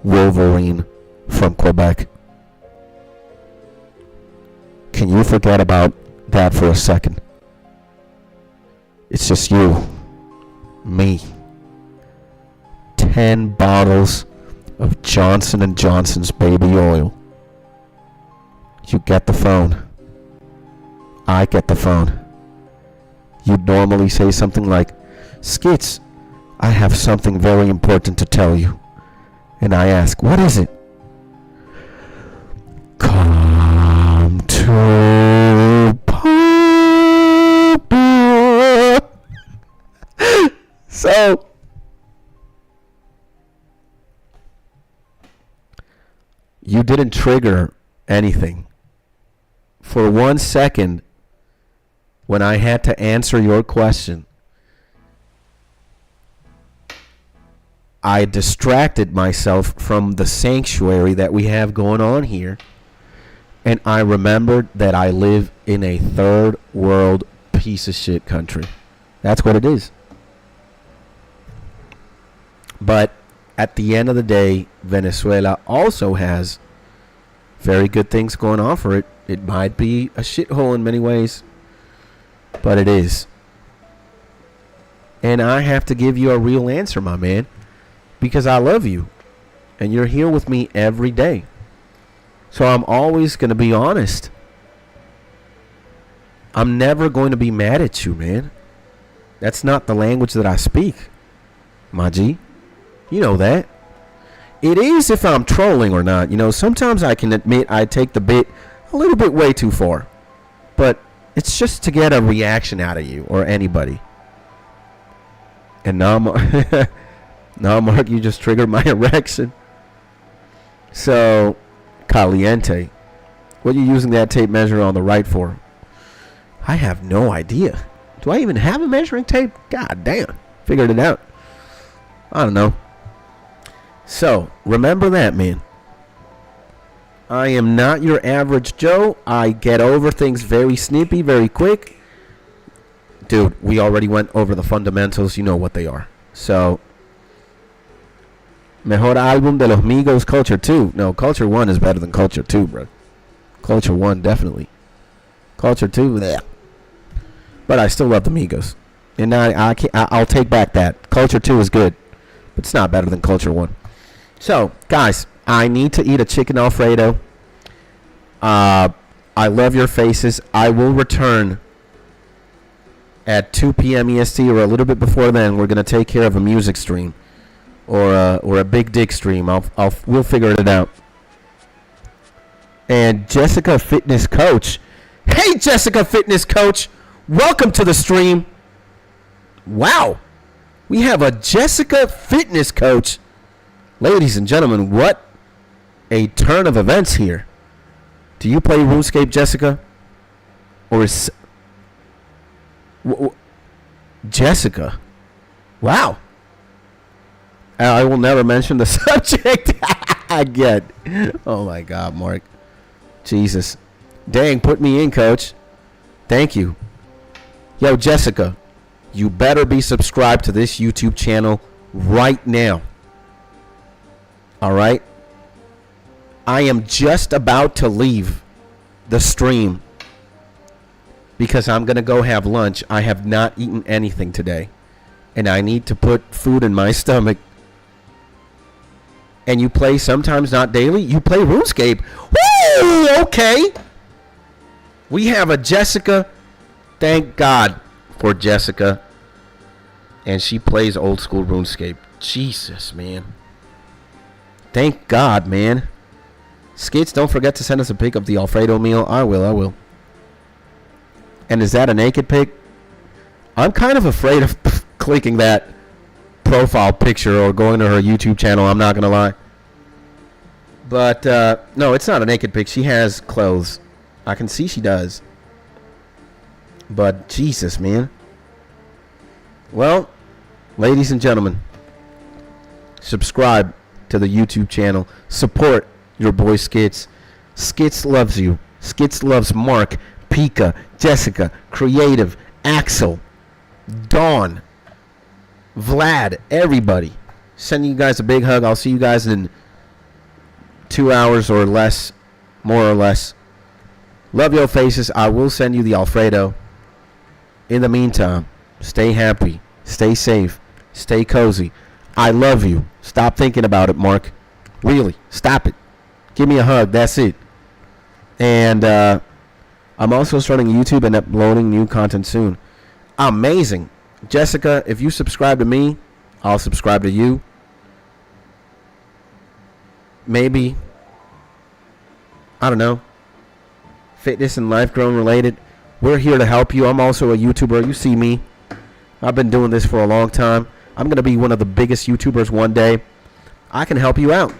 Wolverine from Quebec. Can you forget about that for a second? It's just you. Me. 10 bottles of Johnson & Johnson's baby oil. You get the phone. I get the phone. You'd normally say something like, Skits, I have something very important to tell you. And I ask, what is it? Come to Papa. So, you didn't trigger anything. For 1 second, when I had to answer your question, I distracted myself from the sanctuary that we have going on here. And I remembered that I live in a third world piece of shit country. That's what it is. But at the end of the day, Venezuela also has very good things going on for it. It might be a shithole in many ways, but it is. And I have to give you a real answer, my man, because I love you. And you're here with me every day. So I'm always going to be honest. I'm never going to be mad at you, man. That's not the language that I speak, my G. You know that. It is if I'm trolling or not. You know, sometimes I can admit I take the bit a little bit way too far. But it's just to get a reaction out of you or anybody. And now, Mark, you just triggered my erection. So, caliente. What are you using that tape measure on the right for? I have no idea. Do I even have a measuring tape? God damn. Figured it out. I don't know. So, remember that, man. I am not your average Joe. I get over things very snippy, very quick. Dude, we already went over the fundamentals. You know what they are. So, Mejor álbum de los Migos, Culture 2. No, Culture 1 is better than Culture 2, bro. Culture 1, definitely. Culture 2, bleh. But I still love the Migos. And I'll take back that. Culture 2 is good. But it's not better than Culture 1. So, guys, I need to eat a chicken Alfredo. I love your faces. I will return at 2 p.m. EST or a little bit before then. We're going to take care of a music stream or a big dick stream. We'll figure it out. And Jessica Fitness Coach. Hey, Jessica Fitness Coach. Welcome to the stream. Wow. We have a Jessica Fitness Coach. Ladies and gentlemen, what a turn of events here. Do you play RuneScape, Jessica? Or is... Jessica. Wow. I will never mention the subject again. Oh my God, Mark. Jesus. Dang, put me in, coach. Thank you. Yo, Jessica, you better be subscribed to this YouTube channel right now. All right? I am just about to leave the stream because I'm going to go have lunch. I have not eaten anything today, and I need to put food in my stomach. And you play sometimes, not daily? You play RuneScape. Woo! Okay. We have a Jessica. Thank God for Jessica. And she plays old school RuneScape. Jesus, man. Thank God, man. Skates, don't forget to send us a pic of the Alfredo meal. I will. And is that a naked pic? I'm kind of afraid of clicking that profile picture or going to her YouTube channel. I'm not going to lie. But, no, it's not a naked pic. She has clothes. I can see she does. But, Jesus, man. Well, ladies and gentlemen, subscribe to the YouTube channel. Support your boy Skits. Skits loves you. Skits loves Mark, Pika, Jessica, Creative, Axel, Dawn, Vlad, everybody. Sending you guys a big hug. I'll see you guys in 2 hours or less, more or less. Love your faces. I will send you the Alfredo. In the meantime, stay happy, stay safe, stay cozy. I love you. Stop thinking about it, Mark. Really, stop it. Give me a hug. That's it. And I'm also starting YouTube and uploading new content soon. Amazing. Jessica, if you subscribe to me, I'll subscribe to you. Maybe, I don't know, fitness and life grown related. We're here to help you. I'm also a YouTuber. You see me. I've been doing this for a long time. I'm going to be one of the biggest YouTubers one day. I can help you out.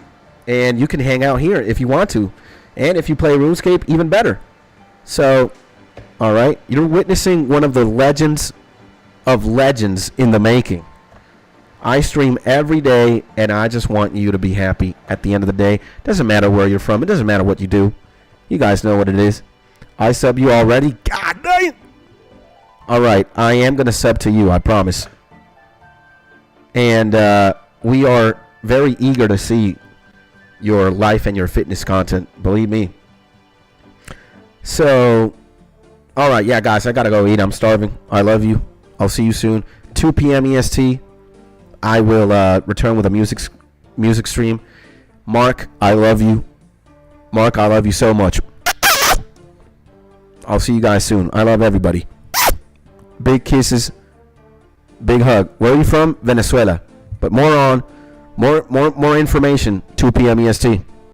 And you can hang out here if you want to. And if you play RuneScape, even better. So, all right. You're witnessing one of the legends of legends in the making. I stream every day, and I just want you to be happy at the end of the day. Doesn't matter where you're from. It doesn't matter what you do. You guys know what it is. I sub you already. God dang it. All right. I am going to sub to you. I promise. And we are very eager to see your life and your fitness content. Believe me. So, all right. Yeah, guys. I got to go eat. I'm starving. I love you. I'll see you soon. 2 p.m. EST. I will return with a music stream. Mark, I love you. Mark, I love you so much. I'll see you guys soon. I love everybody. Big kisses. Big hug. Where are you from? Venezuela. But more information, 2 p.m. EST.